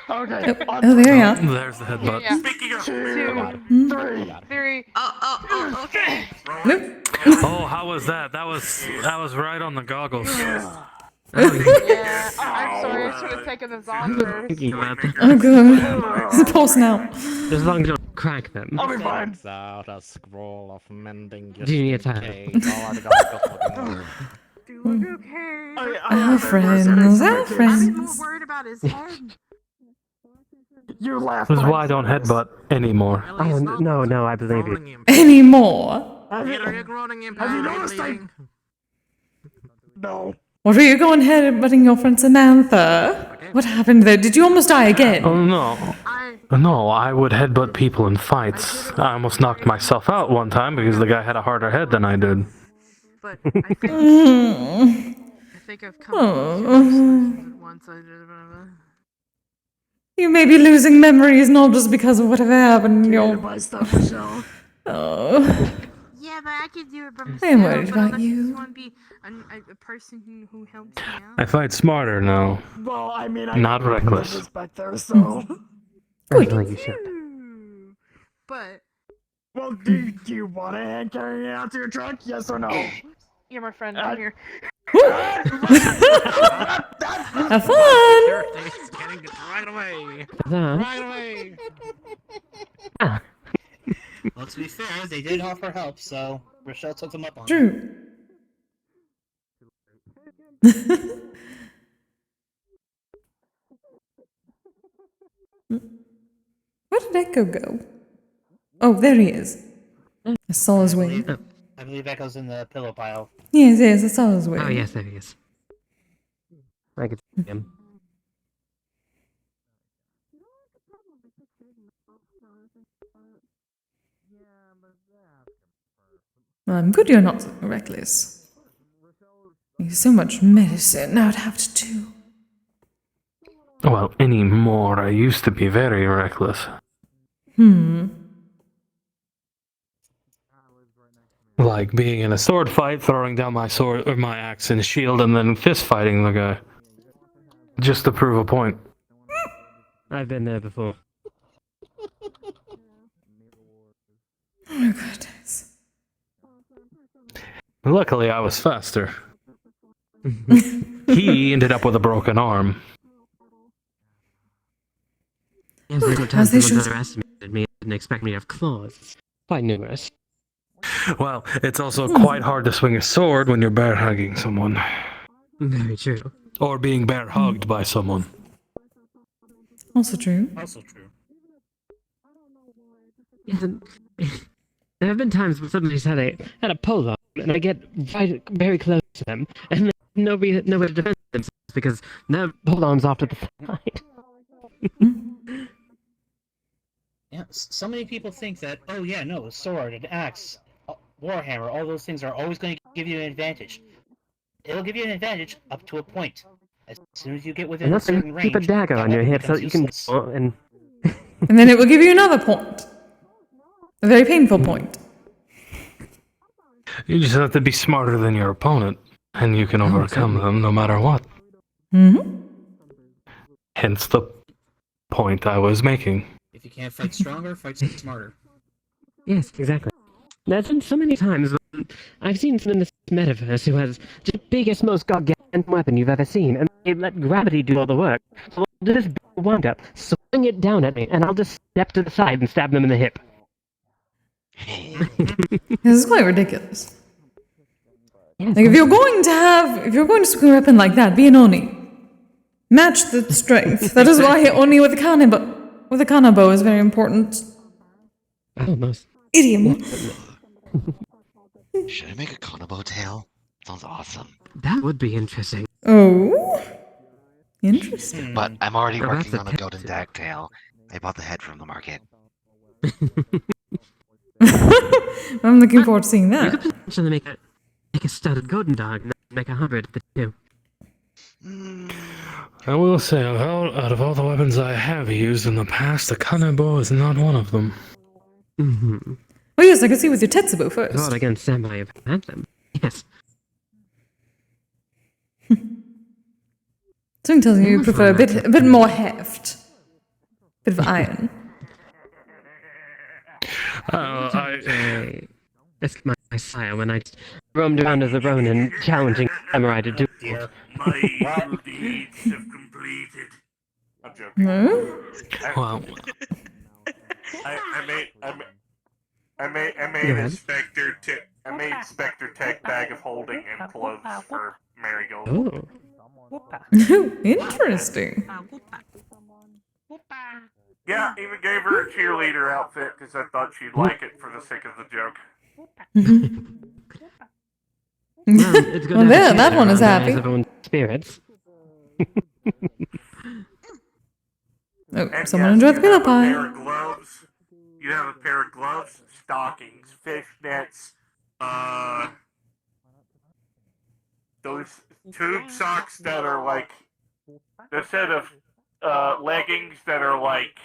Okay, Oh, there you are. There's the headbutt. Yeah. Speaking of... 2, 3. 3. Oh, okay. Oh, how was that? That was right on the goggles. Yeah, I'm sorry. I should have taken this off first. Oh, good. Poor snout. As long as you don't crack them. I'll be fine. Out a scroll of mending. Do you need a towel? Do look okay. Our friends, our friends. I'm more worried about his head. You laugh. This is why I don't headbutt anymore. Oh, no, I believe you. Anymore? Have you Have noticed No. What were you going headbutting your friend Samantha? What happened there? Did you almost die again? Oh no. No, I would headbutt people in fights. I almost knocked myself out one time because the guy had a harder head than I did. But I think I've come to once. You may be losing memories not just because of whatever happened in your... My stuff, Michelle. Oh. Yeah, but I could do it by myself. I am worried but about unless you you. just want to be a person who helps me out. I fight smarter now. Well, I mean, I Not got reckless. respect there, so. Frankly, you should. But Well, do you want a hand carrying it out to your truck? Yes or no? you're my friend. I'm here. Have fun! It's getting right away. That. Right away. Well, to be fair, they did offer help, so Rochelle took them up on it. True. Where did Echo go? Oh, there he is. I saw his wing. I believe Echo's in the pillow pile. Yes, yes, I saw his wing. Oh, yes, there he is. I could see him. Well, I'm good you're not reckless. There's so much medicine I'd have to do. Well, anymore. I used to be very reckless. Like being in a sword fight, throwing down my sword or my axe and shield, and then fist fighting the guy. Just to prove a point. I've been there before. Oh my goodness. Luckily, I was faster. He ended up with a broken arm. Yes, there were times someone underestimated me and didn't expect me to have claws. Quite numerous. Well, it's also quite hard to swing a sword when you're bear hugging someone. Very true. Or being bear hugged by someone. Also true. Also true. Yes, and there have been times when somebody's had a polo, and I get right very close to them, and then nobody to defend themselves because their pole arm's off to the side. Yeah, so many people think that, oh yeah, no, a sword, an axe, warhammer, all those things are always going to give you an advantage. It'll give you an advantage up to a point. As soon as you get within And a that's certain range, keep a dagger that on your weapon hip so becomes that you can useless. go and And then it will give you another point. A very painful point. You just have to be smarter than your opponent, and you can overcome them no matter what. Hence the point I was making. If you can't fight stronger, fight smarter. Yes, exactly. There's been so many times when I've seen someone in this metaverse who has the biggest, most gargantuan weapon you've ever seen, and they let gravity do all the work. So I'll do this big wand up, swing it down at me, and I'll just step to the side and stab them in the hip. This is quite ridiculous. Like if you're going to swing a weapon like that, be an Oni. Match the strength. That is why Oni with a kanabo is very important. Almost. Idiom. Should I make a Konobo tail? Sounds awesome. That would be interesting. Oh. Interesting. But I'm already Oh, working that's on a golden dag tail. I bought the head from the market. I'm looking forward to seeing You that. could potentially make a studded golden dog and make a hybrid of the two. I will say, out of all the weapons I have used in the past, the kanabo is not one of them. Mm-hmm. Oh yes, I can see with your Tetsubo first. Not against samurai have had them. Yes. Something tells me you prefer a bit more heft. Bit of iron. It's my sire when I roamed around as a ronin, challenging samurai to do it. My evil deeds have completed. I'm joking. No? Well, I made Go a ahead. Spectre Tech bag of holding and clothes for Marigold. Oh. Interesting. Yeah, even gave her a cheerleader outfit because I thought she'd like it for the sake of the joke. Well, it's good Well, to have a there, that cheerleader one is around to raise happy. everyone's spirits. Oh, And someone yes, enjoyed the pillow you'd have a pair pie. of gloves. You have a pair of gloves, stockings, fishnets, those tube socks that are like the set of leggings that are like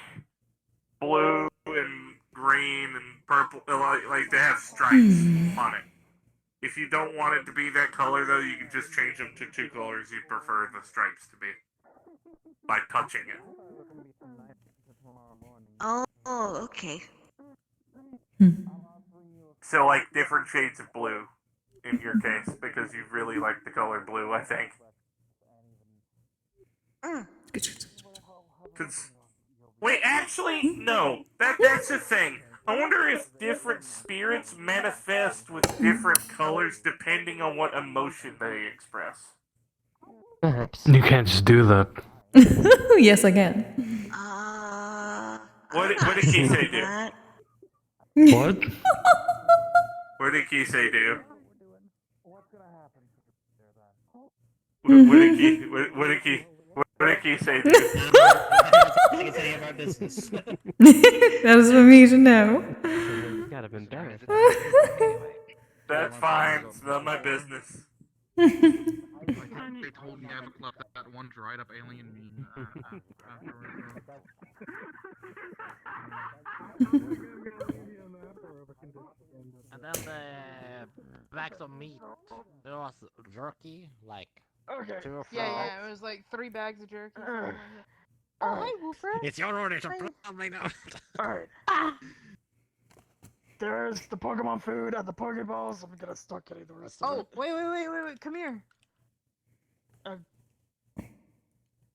blue and green, and purple. Like they have stripes on it. If you don't want it to be that color, though, you can just change them to 2 colors you prefer the stripes to be by touching it. Oh, okay. So, like, different shades of blue in your case, because you really like the color blue, I think. Wait, actually, no. That's the thing. I wonder if different spirits manifest with different colors depending on what emotion they express. Perhaps. You can't just do that. Yes, I can. What did Kise do? What? What did Kise do? What did Kise do? That is for me to know. He's kind of embarrassed. That's fine. It's not my business. They told me I looked like that one dried up alien meme. And then the bags of meat. There was jerky, like Okay. 2 or 4. Yeah, it was like 3 bags of jerky. Oh, hi, Wooper. It's your order to blow me now. Alright. There's the Pokemon food and the Pokeballs. I'm gonna start getting the rest of it. Oh, wait, come here.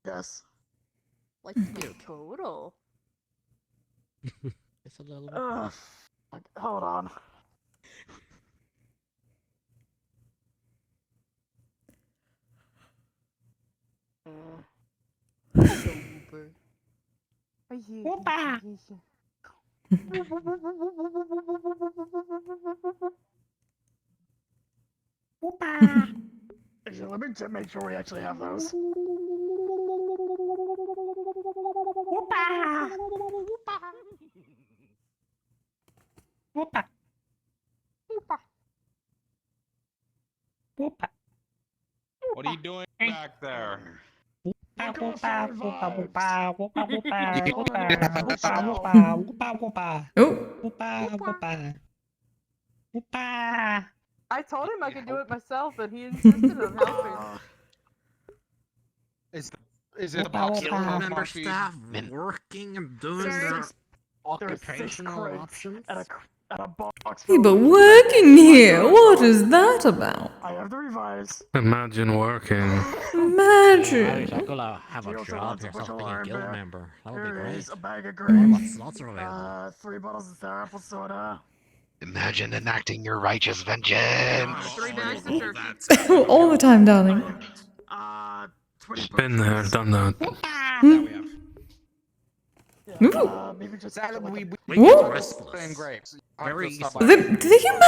Yes. Like my total. It's a little bit. Hold on. Wooper. Actually, let me make sure we actually have those. What are you doing back there? I told him I could do it myself, and he insisted on helping. Is it about Guild member staff working and doing their occupational options? And a box. Hey, but working here, what is that about? I have the revise. Imagine working. Imagine. I could have a job here, something a guild member. That would be There great. is a bag of grapes. Lots are available. 3 bottles of sour apple soda. Imagine enacting your righteous vengeance. 3 bags of jerky. All the time, darling. 20 Been there, done that. Maybe just We Ooh. get restless. Grapes. Very easy. Did they use I'm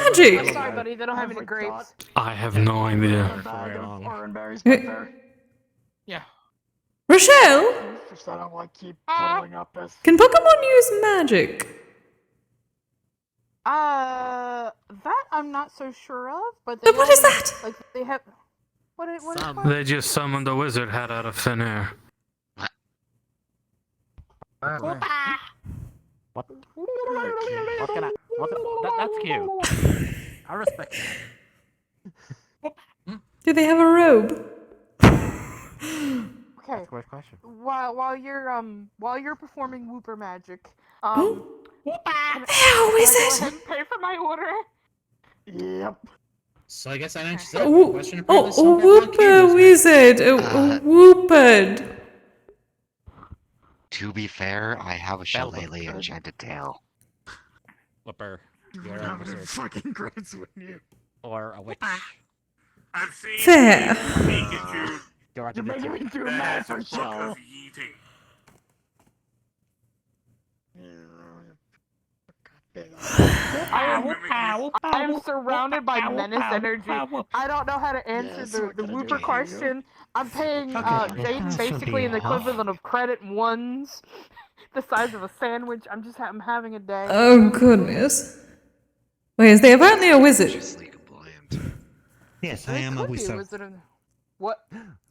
magic? sorry, buddy, they don't have any grapes. I have no idea. orange berries back there. Yeah. Rochelle, Just I don't want to keep pulling up this. can Pokemon use magic? That I'm not so sure of, but they What is that? Like, they have... What is They just summoned a wizard hat out of thin air. What? That's cute. I respect that. Do they have a robe? Okay. That's a great question. While you're performing Wooper magic, How can is I it? go ahead and pay for my order? Yep. So I guess I answered that question. Apparently Oh, some Wooper wizard. A Woopered. To be fair, I have a shillelagh enchanted tail. Flipper. You're How a many wizard. fucking grapes would you? Or a witch. I've seen Fair. Pikachu You're You're making me do that math, has a book Rochelle. of yeeting. I am surrounded by menace energy. I don't know how to answer Yes, the what can I do Wooper for you? question. I'm paying Jaden basically in the equivalent of credit ones, the size of a sandwich. I'm having a day. Oh, goodness. Wait, is there apparently a wizard? Yes, I There am a could be wizard. wizard in... What?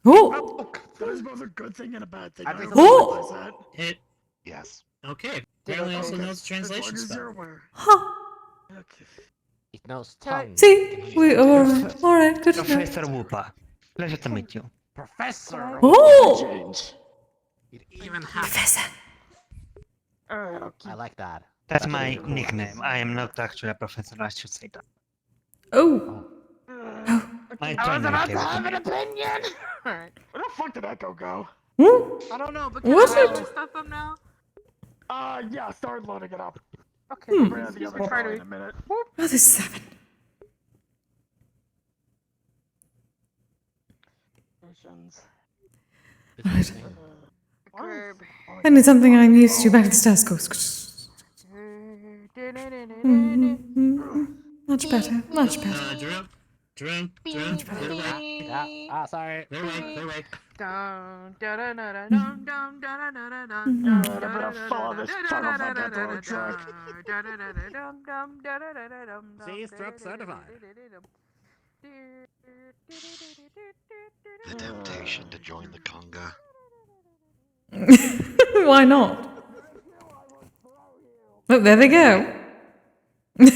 Oh! That is both a good thing and a bad thing. I I think don't Oh! realize that. It. Yes. Okay, apparently also knows translation stuff. Huh. It knows tongue. See, we are alright. Good to know. Professor Whoopa. Pleasure to meet you. Professor! Oh! It even has. Professor. I like that. That's my nickname. I am not actually a professor, I should say that. Oh. I I try was not about to to with have me. an opinion! Alright. Where the fuck did Echo go? I don't know, but can Was I load it? my stuff up now? Yeah, start loading it up. Okay, I'll bring out the other try car to. in a minute. Oh, there's 7. Right. I need something I'm used to. Back to the status quo. Much better. Much better. Jerome, they're awake. Yeah, sorry. They're awake. Dum da da da da dum dum da da da da dum dum da da da da da dum. See, struck certified. The temptation to join the conga. Why not? Oh, there they go. And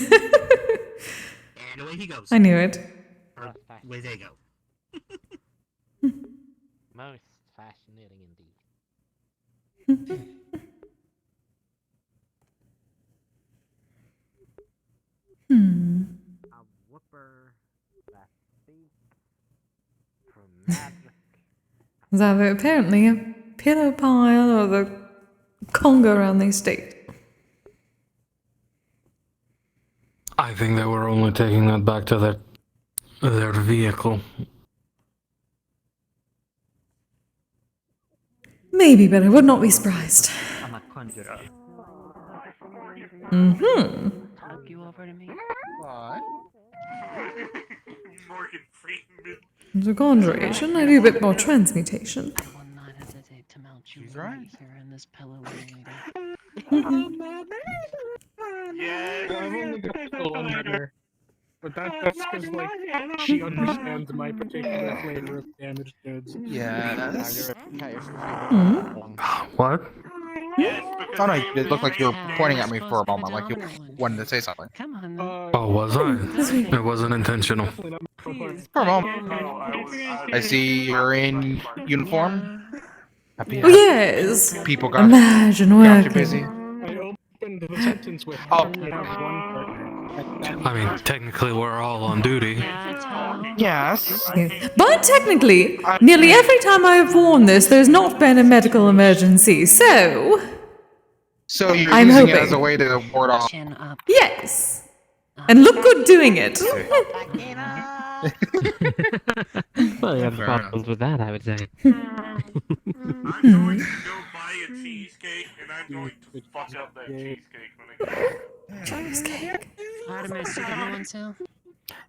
away he goes. I knew it. Or, away they go. Most fascinating indeed. A whooper that speaks from magic. So apparently a pillow pile or the conga around the estate. I think they were only taking that back to their vehicle. Maybe, but I would not be surprised. I'm a conjurer. Mm-hmm. Talk you over to me? What? Morgan Freeman. The conjuration, I do a bit more transmutation. I will not hesitate to mount you right. here in this pillow lady. Yeah. I've only got the one letter. But that's because, like, she understands my particular flavor of damaged goods. Yes. What? Oh no, it looked like you were pointing at me for a moment, like you wanted to say something. Come on. Oh, was I? It wasn't intentional. For a moment. I see you're in uniform. Happy Oh, yes. people got Imagine got you working. busy. I opened the sentence with, Oh. I have one partner. I mean, technically we're all on duty. Yes. But technically, nearly every time I have worn this, there's not been a medical emergency, so... So you're I'm using hoping. it as a way to ward off. Chin up. Yes. And look good doing it. Well, you have problems with that, I would say. I'm going to go buy a cheesecake and I'm going to fuck up that cheesecake when I get Cheesecake. Artemis, you got one too?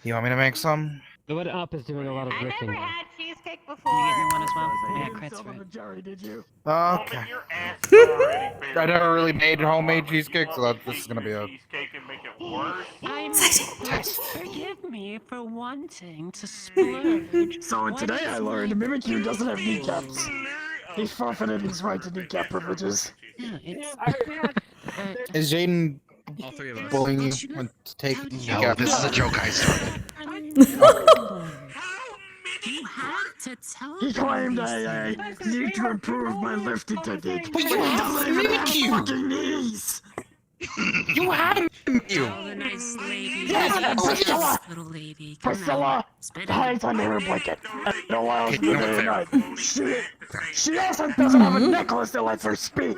You want me to make some? The What Up is doing a lot of I drifting. never had cheesecake Can before. you get me one as well? I got crits for it. Jerry, did you? Okay. your ass already, I never really made homemade cheesecake, so this is gonna be a cheesecake and make it worse. Forgive me for wanting to splurge. So today I learned Mimikyu doesn't have kneecaps. He forfeited his right to kneecap privileges. Yeah, it's... Is Jaden All three of us. bullying you to take No, kneecap? this is a joke I started. You had to tell He claimed I need to improve my lifting technique. But he doesn't even have fucking knees! You have you. Oh, the nice lady. Yes, and Priscilla! Little lady. Come Priscilla on. Spit it hides under her blanket. And no one else Okay, you know in what's the night. She also doesn't have a necklace that lets her speak.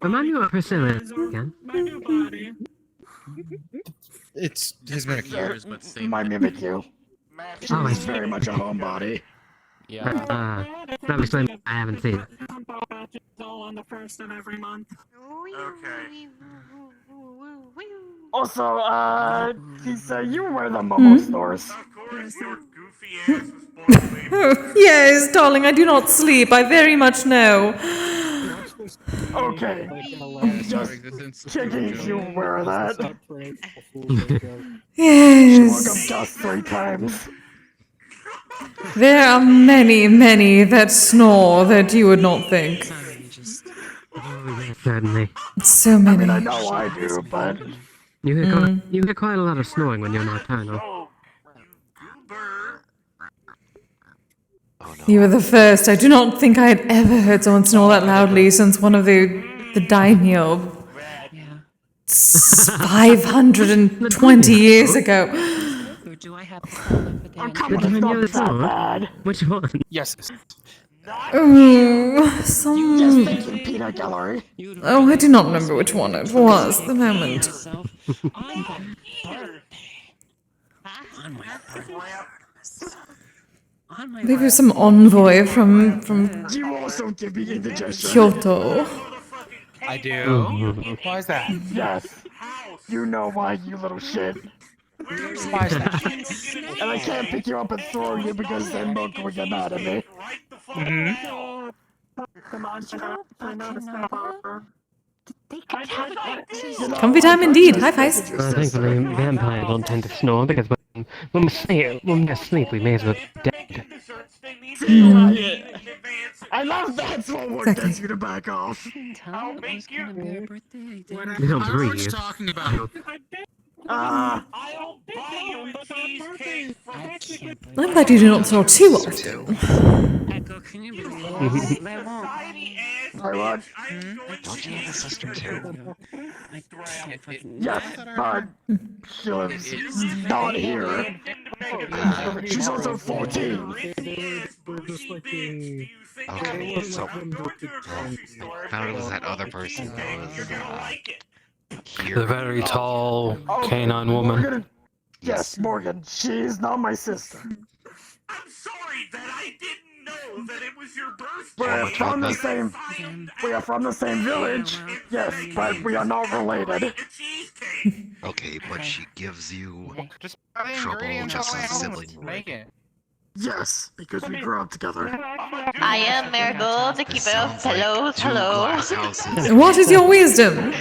Remind me what Priscilla is again. It's his Mimikyu. Years, but same. My Mimikyu. She's Oh, I see. very much a homebody. Yeah. That explains I haven't seen it. On the first of every month. Okay. Also, Kise, you wear the Momo stores. Of course, your goofy ass is spoiled me. Yes, darling, I do not sleep. I very much know. Okay. Just checking if you wear that. Slug Yes. of dust 3 times. There are many, many that snore that you would not think. Certainly. So many. I mean, I know I do, but... You hear quite a lot of snoring when you're nocturnal. You were the first. I do not think I had ever heard someone snore that loudly since one of the daimyo 520 years ago. I'm coming to stop that bad. Which one? Yes. Ooh, some... Yes, thank you, peanut gallery. Oh, I do not remember which one it was at the moment. Maybe it was some envoy from You also give me indigestion. Kyoto. I do. Why is that? Yes. You know why, you little shit. Why is that? And I can't pick you up and throw you because then Mocha will get mad at me. Comfy time indeed. High fives. Thankfully, vampires don't tend to snore because when we're asleep, we may as well be dead. I love that's what work Exactly. gets you to back off. I'll make you We don't breathe. Talking about. I'll buy you a cheesecake for I'm glad you do not snore too often. Echo, can you believe they won't? What? Don't you have a sister too? Yes, but she lives not here. She's also 14. Okay, so found it was that other person that was The very tall canine woman. Morgan, yes, Morgan, she's not my sister. I'm sorry that I didn't know that it was your birthday. We're from the same. We are from the same village. Yes, but we are not related. okay, but she gives you Buy the trouble ingredients just on my as own. sibling. Make it. Yes, because we grew up together. I am Marigold, the keeper of pillows. Hello. What is your wisdom?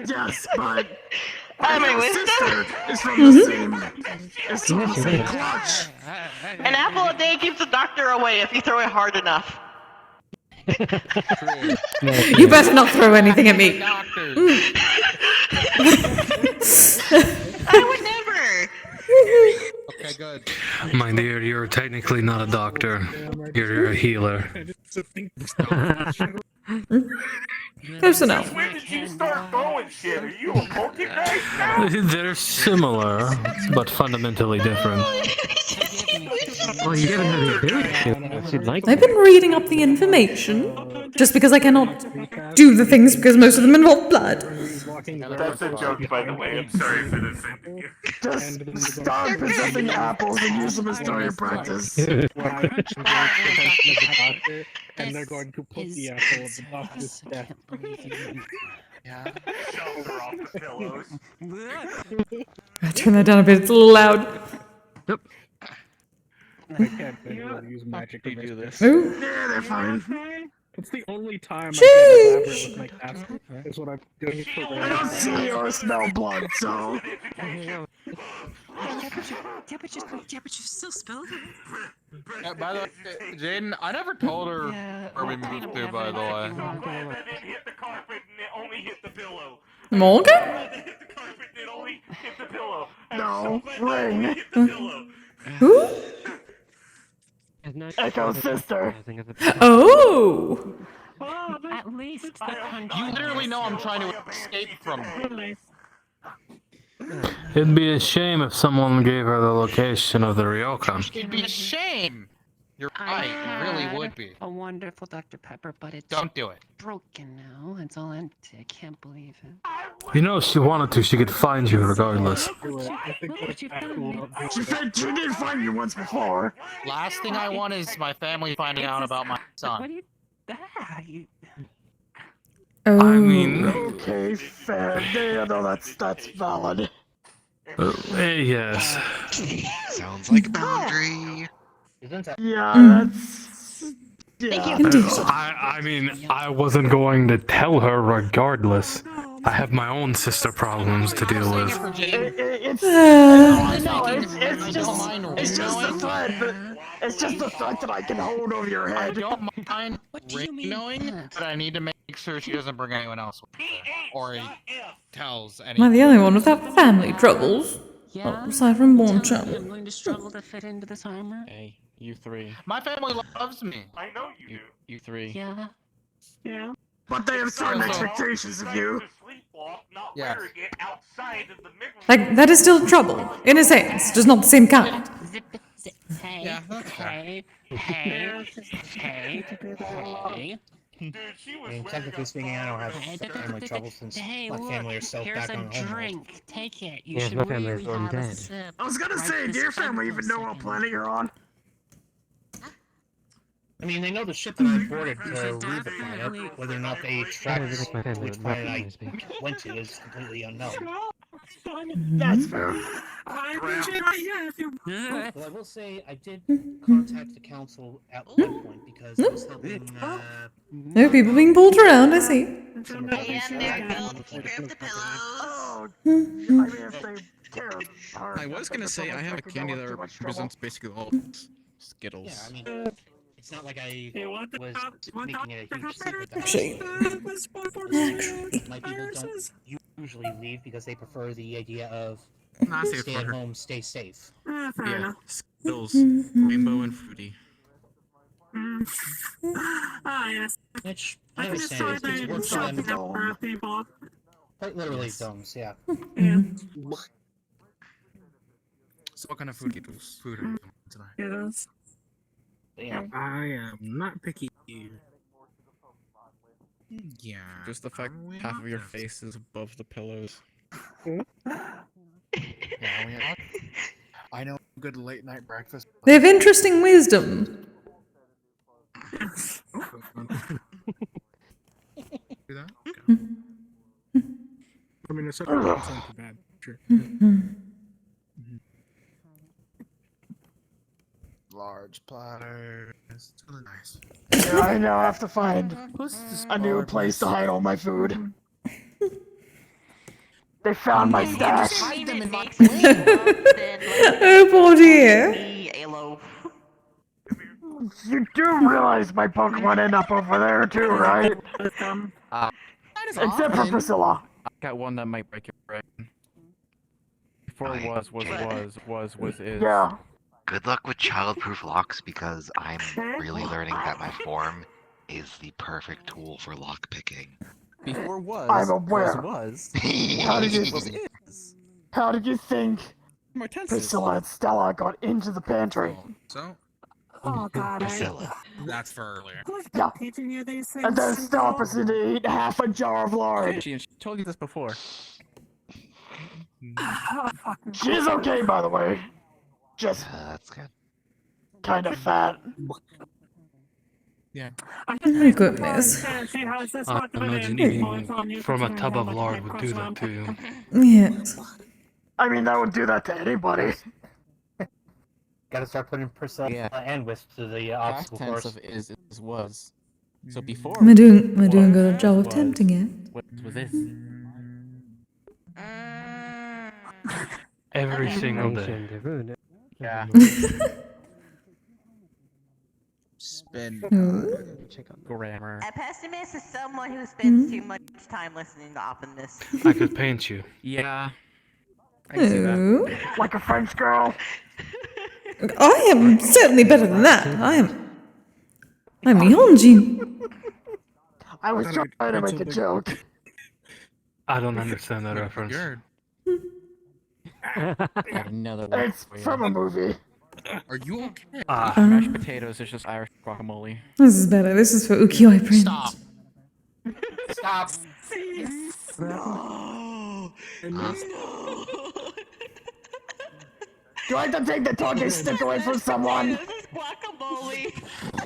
Yes, but My my wisdom? sister is from the same. Is from the same clutch. An apple a day keeps the doctor away if you throw it hard enough. You better not throw anything at me. I would never. Okay, good. My dear, you're technically not a doctor. You're a healer. Close enough. When did you start throwing shit? Are you a poltergeist now? They're similar, but fundamentally different. Well, you given her the ability to. She'd like I've been reading up the information. Just because I cannot do the things because most of them involve blood. That's a joke, by the way. I'm sorry for this. Just stop possessing apples and use them as target practice. And they're going to put the apple of the doctor's death. Yeah. Shoulder off the pillows. I turn that down a bit. It's a little loud. I can't use magic to do this. Ooh. Yeah, they're fine. It's the only time Sheesh. I get elaborate with my task. Is what I'm doing for I don't see or smell blood, so. Yeah, but you still spell it. Yeah, by the way, Jaden, I never told her where we moved to, by the way. That it hit the carpet and it only hit the pillow. Morgan? That it hit the carpet and it only hit the pillow. No, ring. Hit the pillow. Who? Echo's sister. Oh! At least the You literally know I'm trying to escape from it. It'd be a shame if someone gave her the location of the ryokan. It'd be a shame. You're right, it really would be. a wonderful Dr. Pepper, but it's Don't do it. broken now. It's all empty. I can't believe it. You know, if she wanted to, she could find you regardless. She said she did find you once before. Last thing I want is my family finding out about my son. Oh. I mean, Okay, fair. Yeah, no, that's valid. yes. Sounds like a boundary. Yeah, that's. Yeah. Indeed. I mean, I wasn't going to tell her regardless. I have my own sister problems to deal with. I know, it's just a threat. It's just a threat that I can hold over your head. I don't mind knowing, but I need to make sure she doesn't bring anyone else with her. Or he tells Am I anyone. the only one without family troubles? Yeah. Aside from Tell me VRChat. I'm going to struggle to fit into this armor. Hey, you three. My family loves me. I know you do. You three. Yeah. Yeah. But they have certain expectations of you. Not wearing it outside of the Midwest. Like, that is still trouble, in a sense, just not the same kind. Hey, Yeah, that's hey, hey, hey, hey. Dude, she was I mean, wearing technically speaking, I don't have family trouble since my family are self here's back a on homeworld. drink. Take it. You Yeah, should my family really is long have a dead. sip. I was gonna Right say, do this your family even know what second. planet you're on? I mean, they know the ship that I boarded to leave the planet. Whether or not they tracked which planet I went to is completely unknown. That's fair. Well, I will say I did contact the council at one point because I was helping. There are people being pulled around, I see. Some of the I was gonna say I have a candy that represents basically all Skittles. Yeah, I mean, it's not like I was making it a huge secret that Actually. my people don't usually leave because they prefer the idea of Nah, I see stay it's at better. home, stay safe. Yeah, Skittles, rainbow and fruity. Yes. Which I understand it works for them. Quite literally domes, yeah. So what kind of food are you tonight? Yes. Yeah. I am not picky. Yeah. Just the fact half of your face is above the pillows. I know a good late night breakfast. They have interesting wisdom. Do that? Okay. I mean, it's not too bad. Sure. Large platters. It's really nice. Yeah, I now have to find a new place to hide all my food. They found my stash. Oh, poor dear. You do realize my Pokemon end up over there too, right? Except for Priscilla. I got one that might break your brain. Before was, is. Yeah. Good luck with childproof locks because I'm really learning that my form is the perfect tool for lockpicking. Before was. I'm aware. Was. How did you think Priscilla and Stella got into the pantry? So? Oh god. That's for earlier. Yeah. Teaching you these things. And then Stella proceeded to eat half a jar of lard. She told you this before. She's okay, by the way. Just that's good. Kind of fat. Yeah. My goodness. I imagine eating from a tub of lard would do that to you. Yes. I mean, that would do that to anybody. Gotta start putting Priscilla and Wisp to the obstacle Past course. tense of is was. So before. Am I doing a good job of tempting it? What was this? Every single day. Yeah. Spin. Grammar. A pessimist is someone who spends too much time listening to optimists. I could paint you. Yeah. Oh. Like a French girl. I am certainly better than that. I'm Yonjin. I was trying to make a joke. I don't understand that reference. Another one. It's from a movie. Are you okay? Mashed potatoes is just Irish guacamole. This is better. This is for ukiyo-e print. Stop. Stop. No. No. Do I have to take the talking stick away from someone? This is guacamole.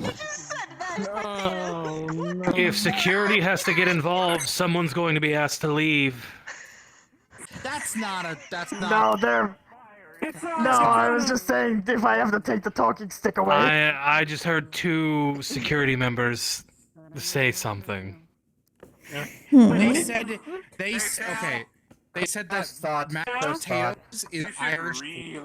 You just said mashed potatoes. If security has to get involved, someone's going to be asked to leave. That's not. No, they're. No, I was just saying if I have to take the talking stick away. I just heard two security members say something. Okay. They said that mashed potatoes is Irish.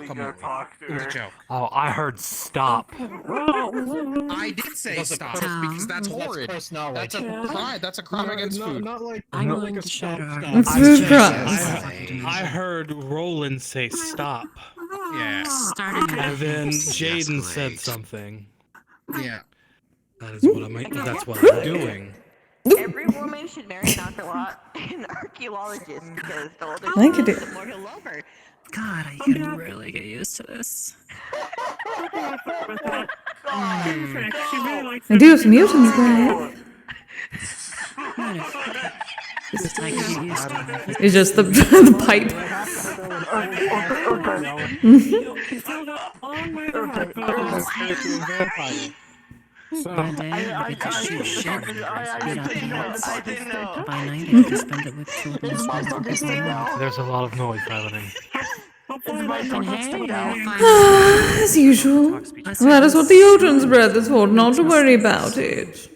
Come on, it was a joke. Oh, I heard stop. I did say stop because that's horrid. That's a crime. That's a crime against food. Not like I'm not willing like a to stop share our- sign. It's food crimes. I heard Roland say stop. Yeah. And then Jaden said something. Yeah. That is what that's what I'm doing. Every woman should marry an archaeologist because the older I think she it is, is. the more he'll love her. God, I can really get used to this. I do have some mutants there. I can get used to it. It's just the the pipe. By day, I get to shoot shit, beat up cats. By night, I get to spend it with children's friends. There's a lot of noise happening. As usual. That is what the Odin's breath is for, not to worry about it.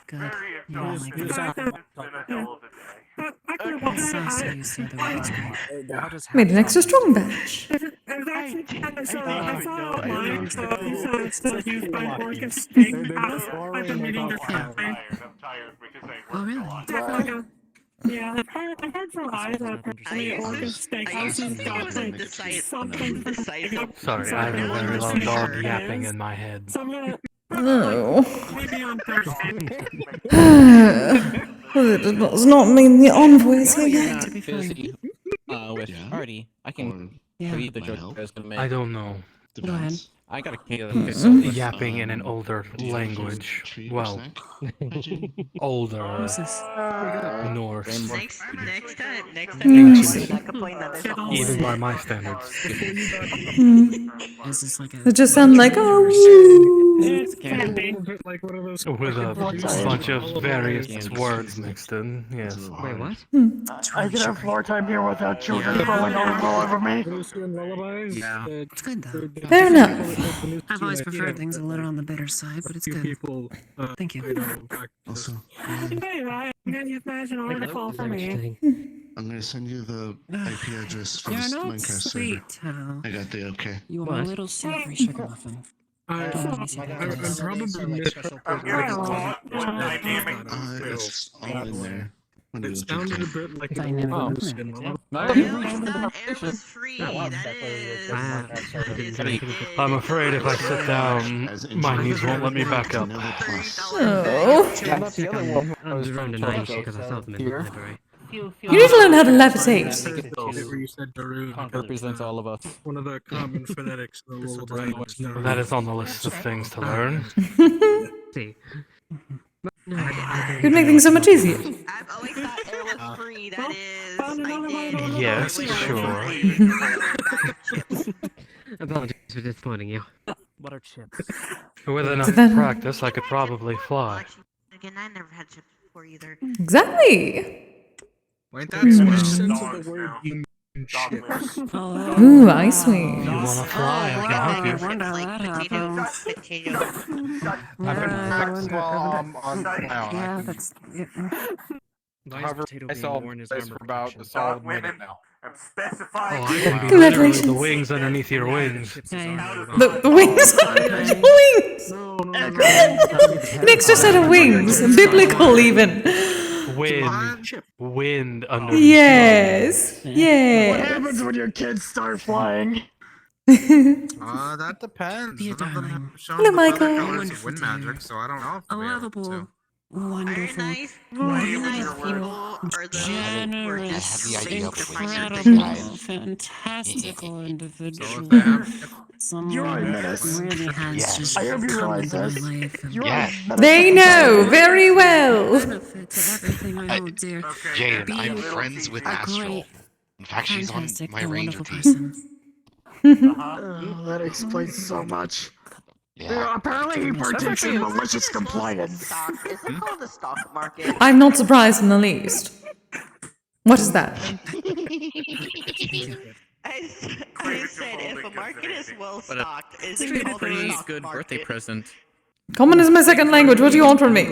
Good. You don't like it. Made an extra strong batch. Oh, really? Yeah, I've heard from eyes that apparently Orcus Steakhouse's got like something. Sorry, I have a very loud dog yapping in my head. Oh. Maybe on Thursday. It does not mean the envoy is here yet. Busy with party. I can read the joke I was gonna make. I don't know. Go ahead. I got a kill. Yapping in an older language. Well, older Norse. Next time Ancient. not complain that there's a Even by my standards. Is this like a... It just sounds like, oh, Like one of those. With a bunch of various words mixed in, yes. Wait, what? I can have floor time here without children rolling all over me. Yeah. It's good though. Fair enough. I've always preferred things a little on the bitter side, but it's good. Thank you. Also, Hey, Ryan, you guys an article for me. I'm gonna send you the IP address for You're this not Minecraft sweet, server. Hal. I got the okay. You are a little savory sugar muffin. I'm probably It's all in there. It sounded a bit like an Dynamic old movement. I'm afraid if I sit down, my knees won't let me back up. Oh. I was around a 90 because I felt them in the library. You need to learn how to levitate. You said Darude represents all of us. One of the common phonetics of the world language. That is on the list of things to learn. See. You'd make things so much easier. I've always thought air was free, that is, I did. Yes, sure. Apologies for disappointing you. What are chips? With enough practice, I could probably fly. Again, I never had chips before either. Exactly. Wait, that's what sense of the word you chips. Ooh, ice cream. You wanna fly? I can help you. Wonder how that happens. I've been practicing while I'm on my Yeah, own. that's... Cover myself for about a solid minute now. And specify. Oh, I can be Congratulations. literally the wings underneath your wings. The wings on wings. An extra set of wings. Biblical even. Wind under. Yes. What Yes. happens when your kids start flying? That depends. Some of them have shown Hello, the Michael. other colors of wind magic, so I don't know if A they'll be able lovable, to. wonderful, Nice people are the generous, I have the idea of wings are big incredible, guys. fantastical individual. Someone You're a menace. really has Yes. just I hope you come realize into my this. life and You're Yes. a menace. They know very well. benefit to everything I hold dear. Jaden, Be I'm a friends with great, Astral. In fact, she's on fantastic, my and ranger wonderful team. person. Oh, that explains so much. Yeah. Apparently he partakes in malicious compliance. stock. Is it called the stock market? I'm not surprised in the least. What is that? I said if a market is well But stocked, is it's it a called the pretty stock good market? birthday present. Common is my second language. What do you want from me?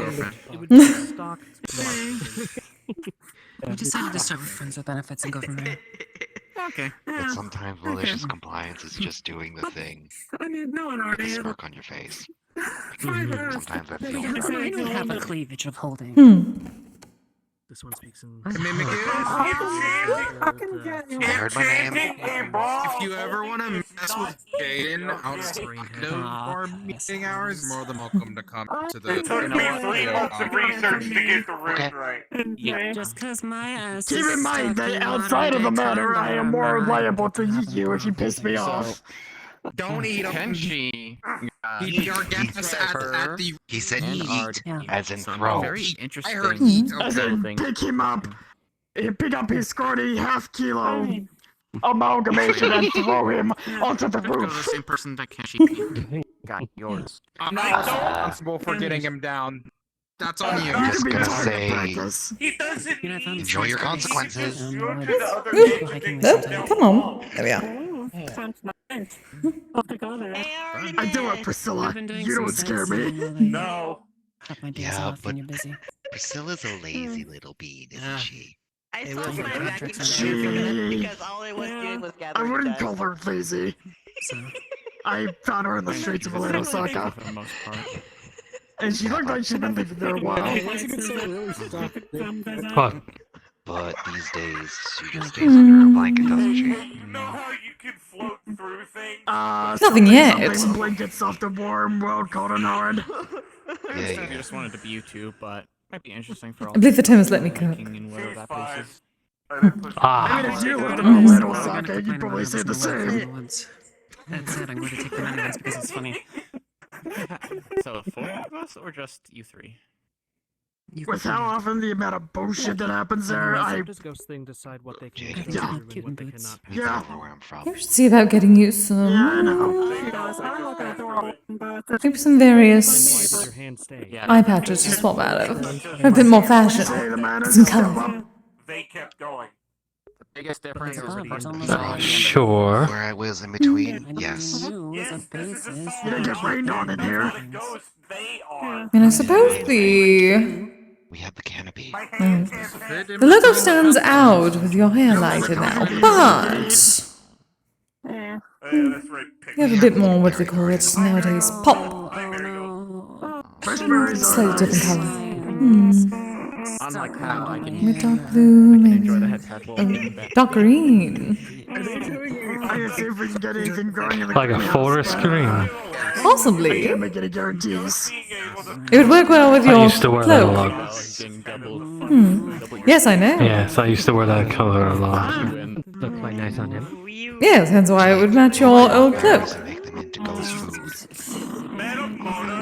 We decided to start with friends with benefits and go from there. Okay. But sometimes malicious compliance is just doing the thing. I mean, no one With a already. smirk on your face. Sometimes I feel I bad. don't have a cleavage of holding. This one speaks in. I heard my name. If you ever want to mess with Jaden outside of our meeting hours, you're more than welcome to come to the. It took me 3 months of research to get the room right. Yeah. Just cause my ass Keep is in mind stuck that in outside of the modern-day matter, I am condom, more I liable to don't eat you if you piss me off. Don't eat them. Kenshi. He'd be our guest at the. He said eat, Yeah. as in throw. Very interesting. I heard eat. As Okay. in, pick him up, pick up his squirty half-kilo amalgamation and throw him onto the Go to the roof. same person that Kenshi. Got yours. I'm not responsible for getting him down. That's on you. I'm just gonna say, He doesn't enjoy your consequences. Come on. There we are. Sounds nice. I do it, Priscilla. You don't scare me. No. Cut my days Yeah, off but when you're busy. Priscilla's a lazy little bean, isn't she? I They saw will my put vacuum contracts cleaner on doing it because all I was doing was I gathering wouldn't dust. call her lazy. So, I found her in the streets of Osaka, For the most part. and she looked like she'd been living there a while. What? But these days, she just stays under a blanket, doesn't she? You know how you can float through things? Nothing yet. Something blankets soft and warm, well cold and hard. I understand if you just wanted to be you two, but might be interesting for all. I believe the Tim has let me cook. And whether that basis. I mean, if you lived in Orlando, Osaka, you'd probably say the same. That said, I'm going to take the mannequins because it's funny. So 4 of us, or just you 3? With how often the amount of bullshit that happens there, I... Does Ghost Thing decide what they can Yeah. do and what they cannot? Yeah. Where I'm from. You should see about getting you some. Yeah, I know. Maybe some various eye patches to swap out of. A bit more fashion. Get some color. They kept going. The biggest difference is Sure. Where I was in between, yes. You didn't get rained on in here. And I suppose the We have the canopy. the logo stands out with your hair lighted now, but you have a bit more, what do they call it nowadays, pop. Slightly different color. Unlike how I can With dark blue, maybe. enjoy the headset while Dark green. I can see if we can get anything growing in the Like a greenhouse, forest but, green. I Possibly. can't make any guarantees. It would work well with I your used to wear that a cloak. lot. Yes, I know. Yes, I used to wear that color a lot. Looked quite nice on him. Yes, that's why it would match your old cloak. Make them into ghost food.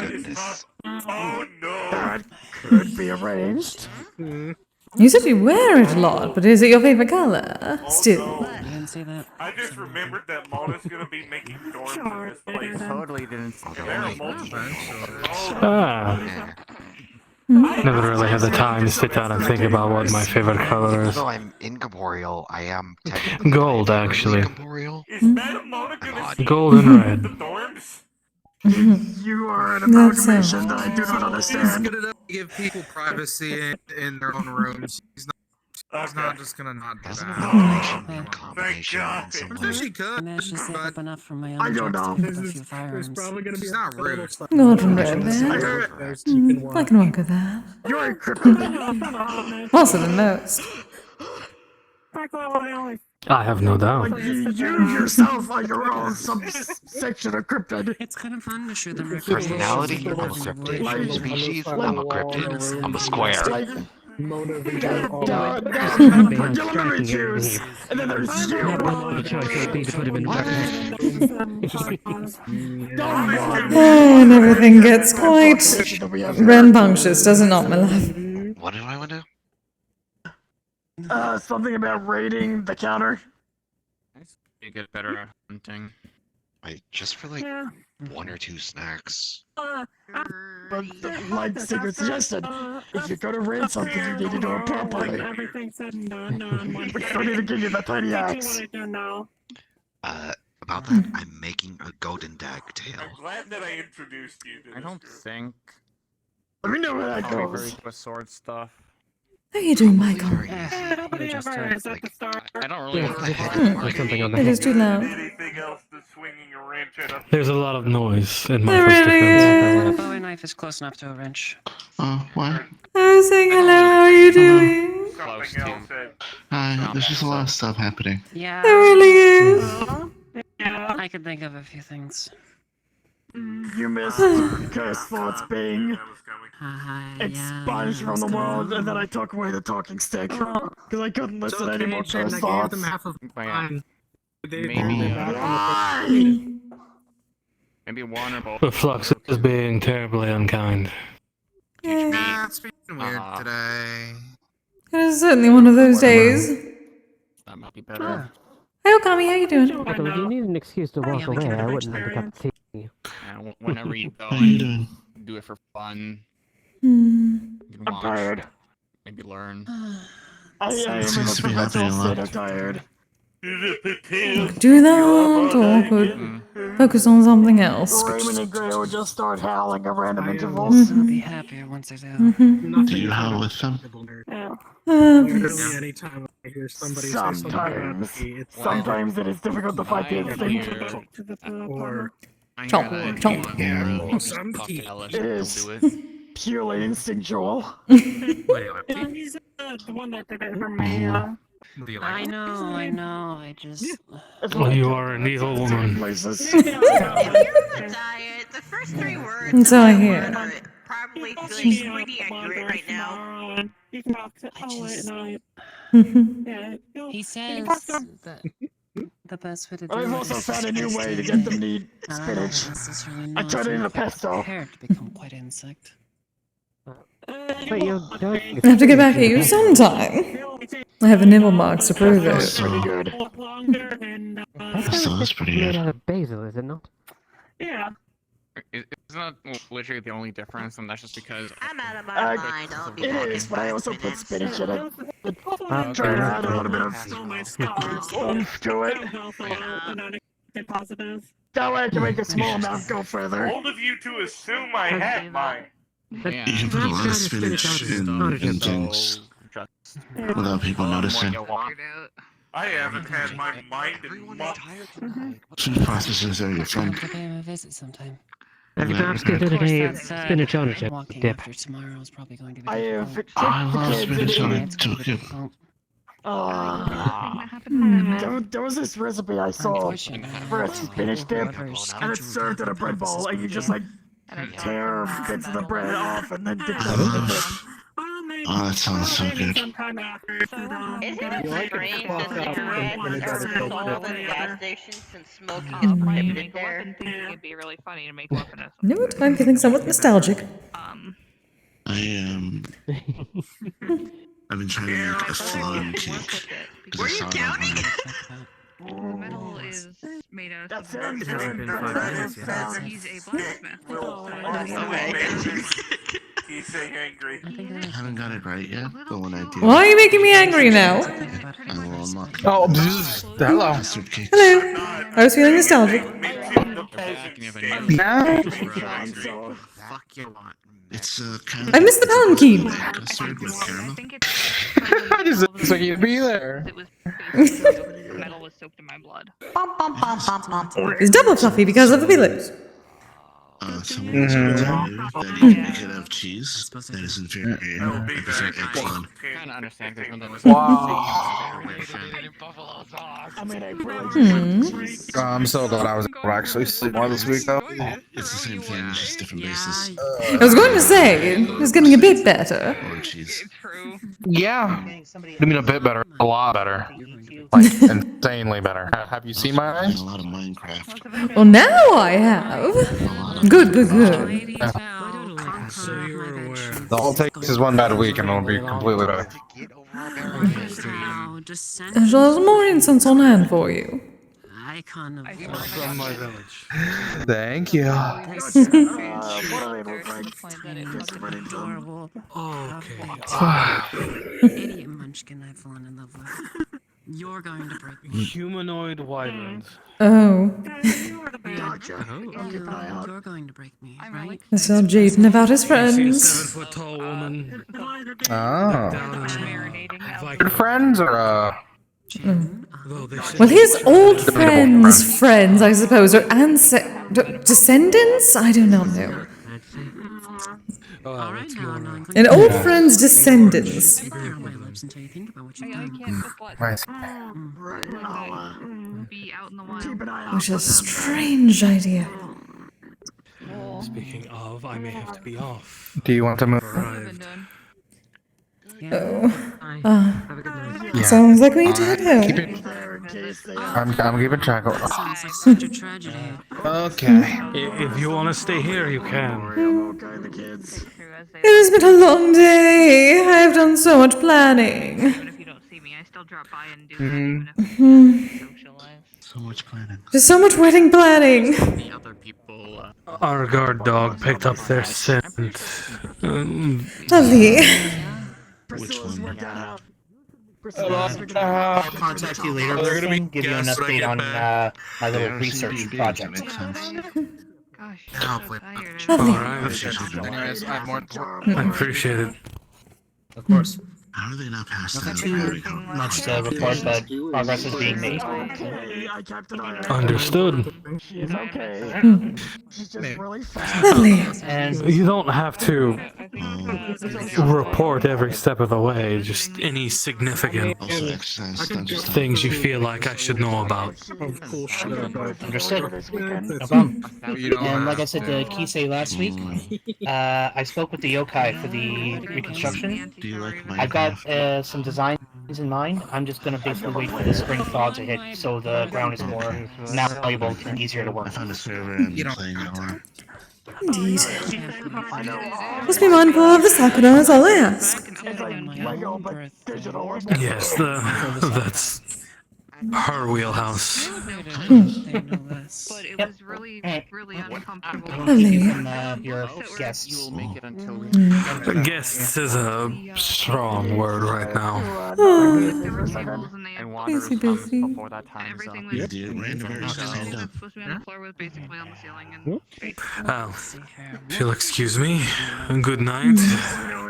Goodness. Oh no. That could be arranged. You said you wear it a lot, but is it your favorite color? Still. I didn't say that. I just remembered that Mona's gonna be making dorms in this place. totally didn't. There are multiple. Ah. Never really had the time to sit down and think about what my favorite color is. Though I'm incorporeal, I am technically Gold, actually. incorporeal. Is Madam Mona gonna see Gold and red. the dorms? You are an amalgamation that I do not understand. He's good enough to give people privacy in their own rooms. He's not just gonna not do that. Thank God. Sometimes she could, Managed to save up enough for my own I don't know. drugs to pick up a few firearms. she's not rude. Gold and red, then. I can work with that. You're encrypted. Also the most. I have no doubt. You yourself are your own subsection of cryptid. It's kind of fun to shoot them. Personality, I'm a cryptid. Species, I'm a cryptid. I'm a square. Particular choose, and then there's you. The choice would be to put him in And everything gets quite rambunctious, does it not, my love? What did I want to do? Something about raiding the counter. You get better at hunting. Just for like 1 or 2 snacks. But like Sigurd suggested, if you're gonna raid something, you need to do it properly. Everything's said and done. We don't need to give you the tiny axe. About about that, I'm making a golden dag tail. I'm glad that I introduced you to this. I don't group. think. Let me know where that I'll be goes. very with sword stuff. How are you doing, Michael? You just I don't really. There's something on the It is too loud. Anything else that's swinging a wrench at us? There's a lot of noise in There Michael's really defense. is. A Bowie knife is close enough to a wrench. What? I was saying hello, how are you doing? Something else said. Hi, there's just a lot of stuff happening. Yeah. There really is. I could think of a few things. You missed Cursed Thoughts being expunged from the world, and then I took away the talking stick because I couldn't listen to any more Jen, Cursed I gave Thoughts. them half of mine. Maybe one or both. The Flux is being terribly unkind. Yeah, it's been weird today. It is certainly one of those days. That might be better. Hey, Okami, how you doing? Michael, if you need an excuse to walk away, I wouldn't have to cut the tea. Whenever you go, How you doing? do it for fun. Hmm. You can I'm watch, tired. maybe learn. I am in a Seems to be perpetual happening a state lot. of tired. Do that, or could focus on something else. Raymond and Gray will just start howling at random I'll intervals. be happier once I do. Do you howl with them? Literally anytime I hear somebody say something Sometimes. about me, it's Sometimes it is difficult to fight the instinct. or It is purely instinctual. He's the one that did it for me. I know, I just... Well, you are an evil woman. If you're on a diet, the first 3 words And so I hear. are probably feeling pretty accurate right now. He says that the best way to do I've it also is found a new to way to stay get them to eat spinach. necessarily I turned it into not pesto. prepared to become quite an insect. But you don't. I have to get back at you sometime. I have the nibble marks to prove That's it. pretty good. That's pretty Made good. out of basil, is it not? Yeah. It's not literally the only difference, and that's just because. I'm out of my mind. I'll be It back is, in but I 5 also put minutes. spinach in it. Okay. Try to add a little bit of So oomph to it. Positive. That way I can make a small amount go further. Bold of you to assume I had mine. Yeah. You can put a lot of spinach in things without people noticing. I haven't had my mind in months. Food processors are your friend. I'll pay him a visit sometime. Have you perhaps considered a spinach on a chip Walking dip? after tomorrow is probably going to be I have difficult. kicked I the love kids spinach in on it. a dip. There was this recipe I saw for a spinach dip, and it's served in a bread bowl, and you just like tear bits of the bread off and then dip them in the dip. Oh, that sounds so good. Isn't it strange that cigarettes are sold in gas stations since smoking is prohibited there? It'd be really funny to make weapons. You know what? I'm feeling somewhat nostalgic. I've been trying to make a flan cake. Were you counting? Metal is made out of sounds he's a blacksmith. Kise angry. I haven't got it right yet, but when I do, Why are you making me angry now? I will unlock it. Oh, hello. Custard cakes. Hello. I was feeling nostalgic. Fuck you want. It's kind of. I missed the palanquin. Custard with caramel. I just expect you to be there. It was basically metal was soaked in my blood. It's double fluffy because of the pillows. Someone was going to tell you that you can make it out of cheese. That is inferior. I prefer eggplant. Kind of understand because when that was. Wow. I mean, I really just I'm so glad I was able to actually sleep more this week, though. It's the same thing, it's just different bases. I was going to say, it was getting a bit better. Or cheese. Yeah. I mean, a bit better. A lot better. Like, insanely better. Have you seen my eyes? A lot of Minecraft. Well, now I have. Good. The all it takes is one bad week and it'll be completely better. I shall have more incense on hand for you. Icon of From my village. Thank you. adorable. Okay. Idiot munchkin I've fallen in love with. You're going to break me. Humanoid wyverns. Oh. You're going to break me, right? I saw Jaden about his You see a friends. 7-foot tall woman. Oh. Good friends or Well, his old friends, I suppose, or descendants? I do not know. An old friend's descendants. Which is a strange idea. Speaking of, I may have to be off. Do you want to move? Oh. Sounds like we need to head home. I'm keeping track of. Such a tragedy. Okay. If you want to stay here, you can. It has been a long day. I have done so much planning. So much planning. There's so much wedding planning. Our guard dog picked up their scent. Lovely. Which one? I'll contact you later, Wilson, give you an update on my little research project. Anyways, I'm more. I appreciate it. Of course. How are they not past Nothing that? too much to report, but progress is being made. Understood. She's okay. She's just really fast. Lovely. And You don't have to report every step of the way, just any significant things you feel like I should know about. understood. No problem. And like I said to Kise last week, I spoke with the yokai for the reconstruction. Do you like I've got some designs in mind. I'm just gonna basically wait for the spring thaw to hit, so the ground is more malleable and easier to work. I found a server and playing now. Indeed. Just be mindful of the Sakura, is all I ask. Yes, that's her wheelhouse. But it was really uncomfortable. Lovely. Your guests. Guests is a strong word right now. Busy, busy. You did Randomverse stand up. Oh, if you'll excuse me, good night.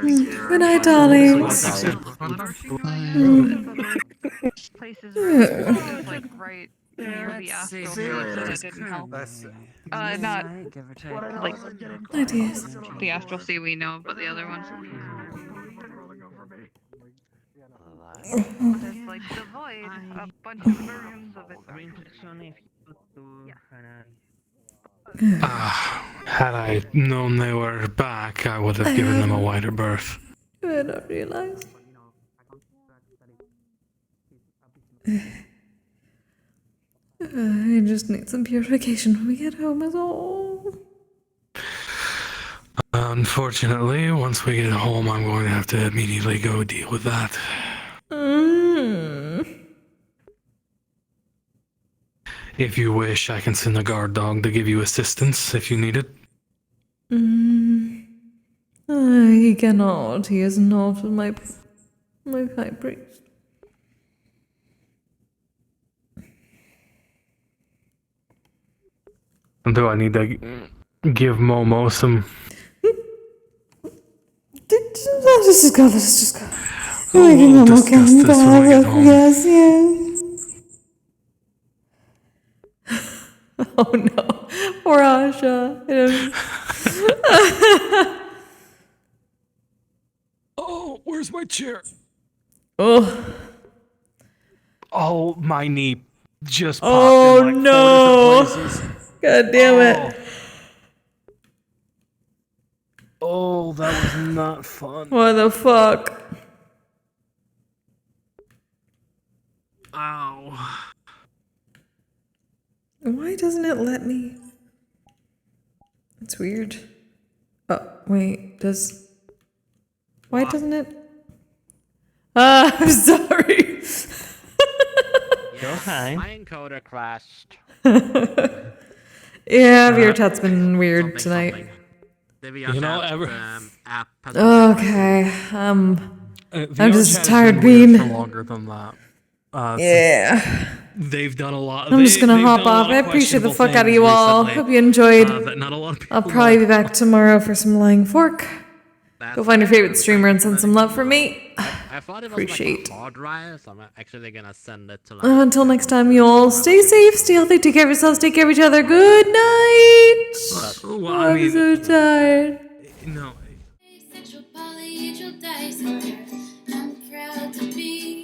Good night, darlings. Like right near the astral field, so it didn't help. Not like Ideas. the astral sea we know, but the other ones. There's like the void, a bunch of versions of it. Had I known they were back, I would have given them a wider berth. I did not realize. I just need some purification when we get home is all. Unfortunately, once we get home, I'm going to have to immediately go deal with that. If you wish, I can send a guard dog to give you assistance if you need it. He cannot. He is not my high priest. Do I need to give Momo some... Let's just go. We'll discuss this when we get home. Yes. Oh no, poor Asha. Oh, where's my chair? Oh, my knee just popped in like 4 different places. God damn it. Oh, that was not fun. What the fuck? Ow. Why doesn't it let me? It's weird. Oh, wait, why doesn't it? I'm sorry. You're fine. My encoder crashed. Yeah, VRChat's been weird tonight. You know, Okay, I'm just VRChat tired has been weird being. for longer than that. Yeah. They've done a lot. I'm just gonna they've hop done a lot off. I of appreciate the questionable fuck out of things you all. recently, Hope you enjoyed. that not a lot of people I'll probably be back tomorrow for some Lying Fork. Go find your favorite streamer and send some love for me. I thought it was Appreciate. like a hard drive, so I'm actually gonna send it to like. Until next time, you all stay safe, stay healthy, take care of yourselves, take care of each other. Good night. Well, I'm I mean, so tired. no. Sexual polyhedral dice. I'm proud to be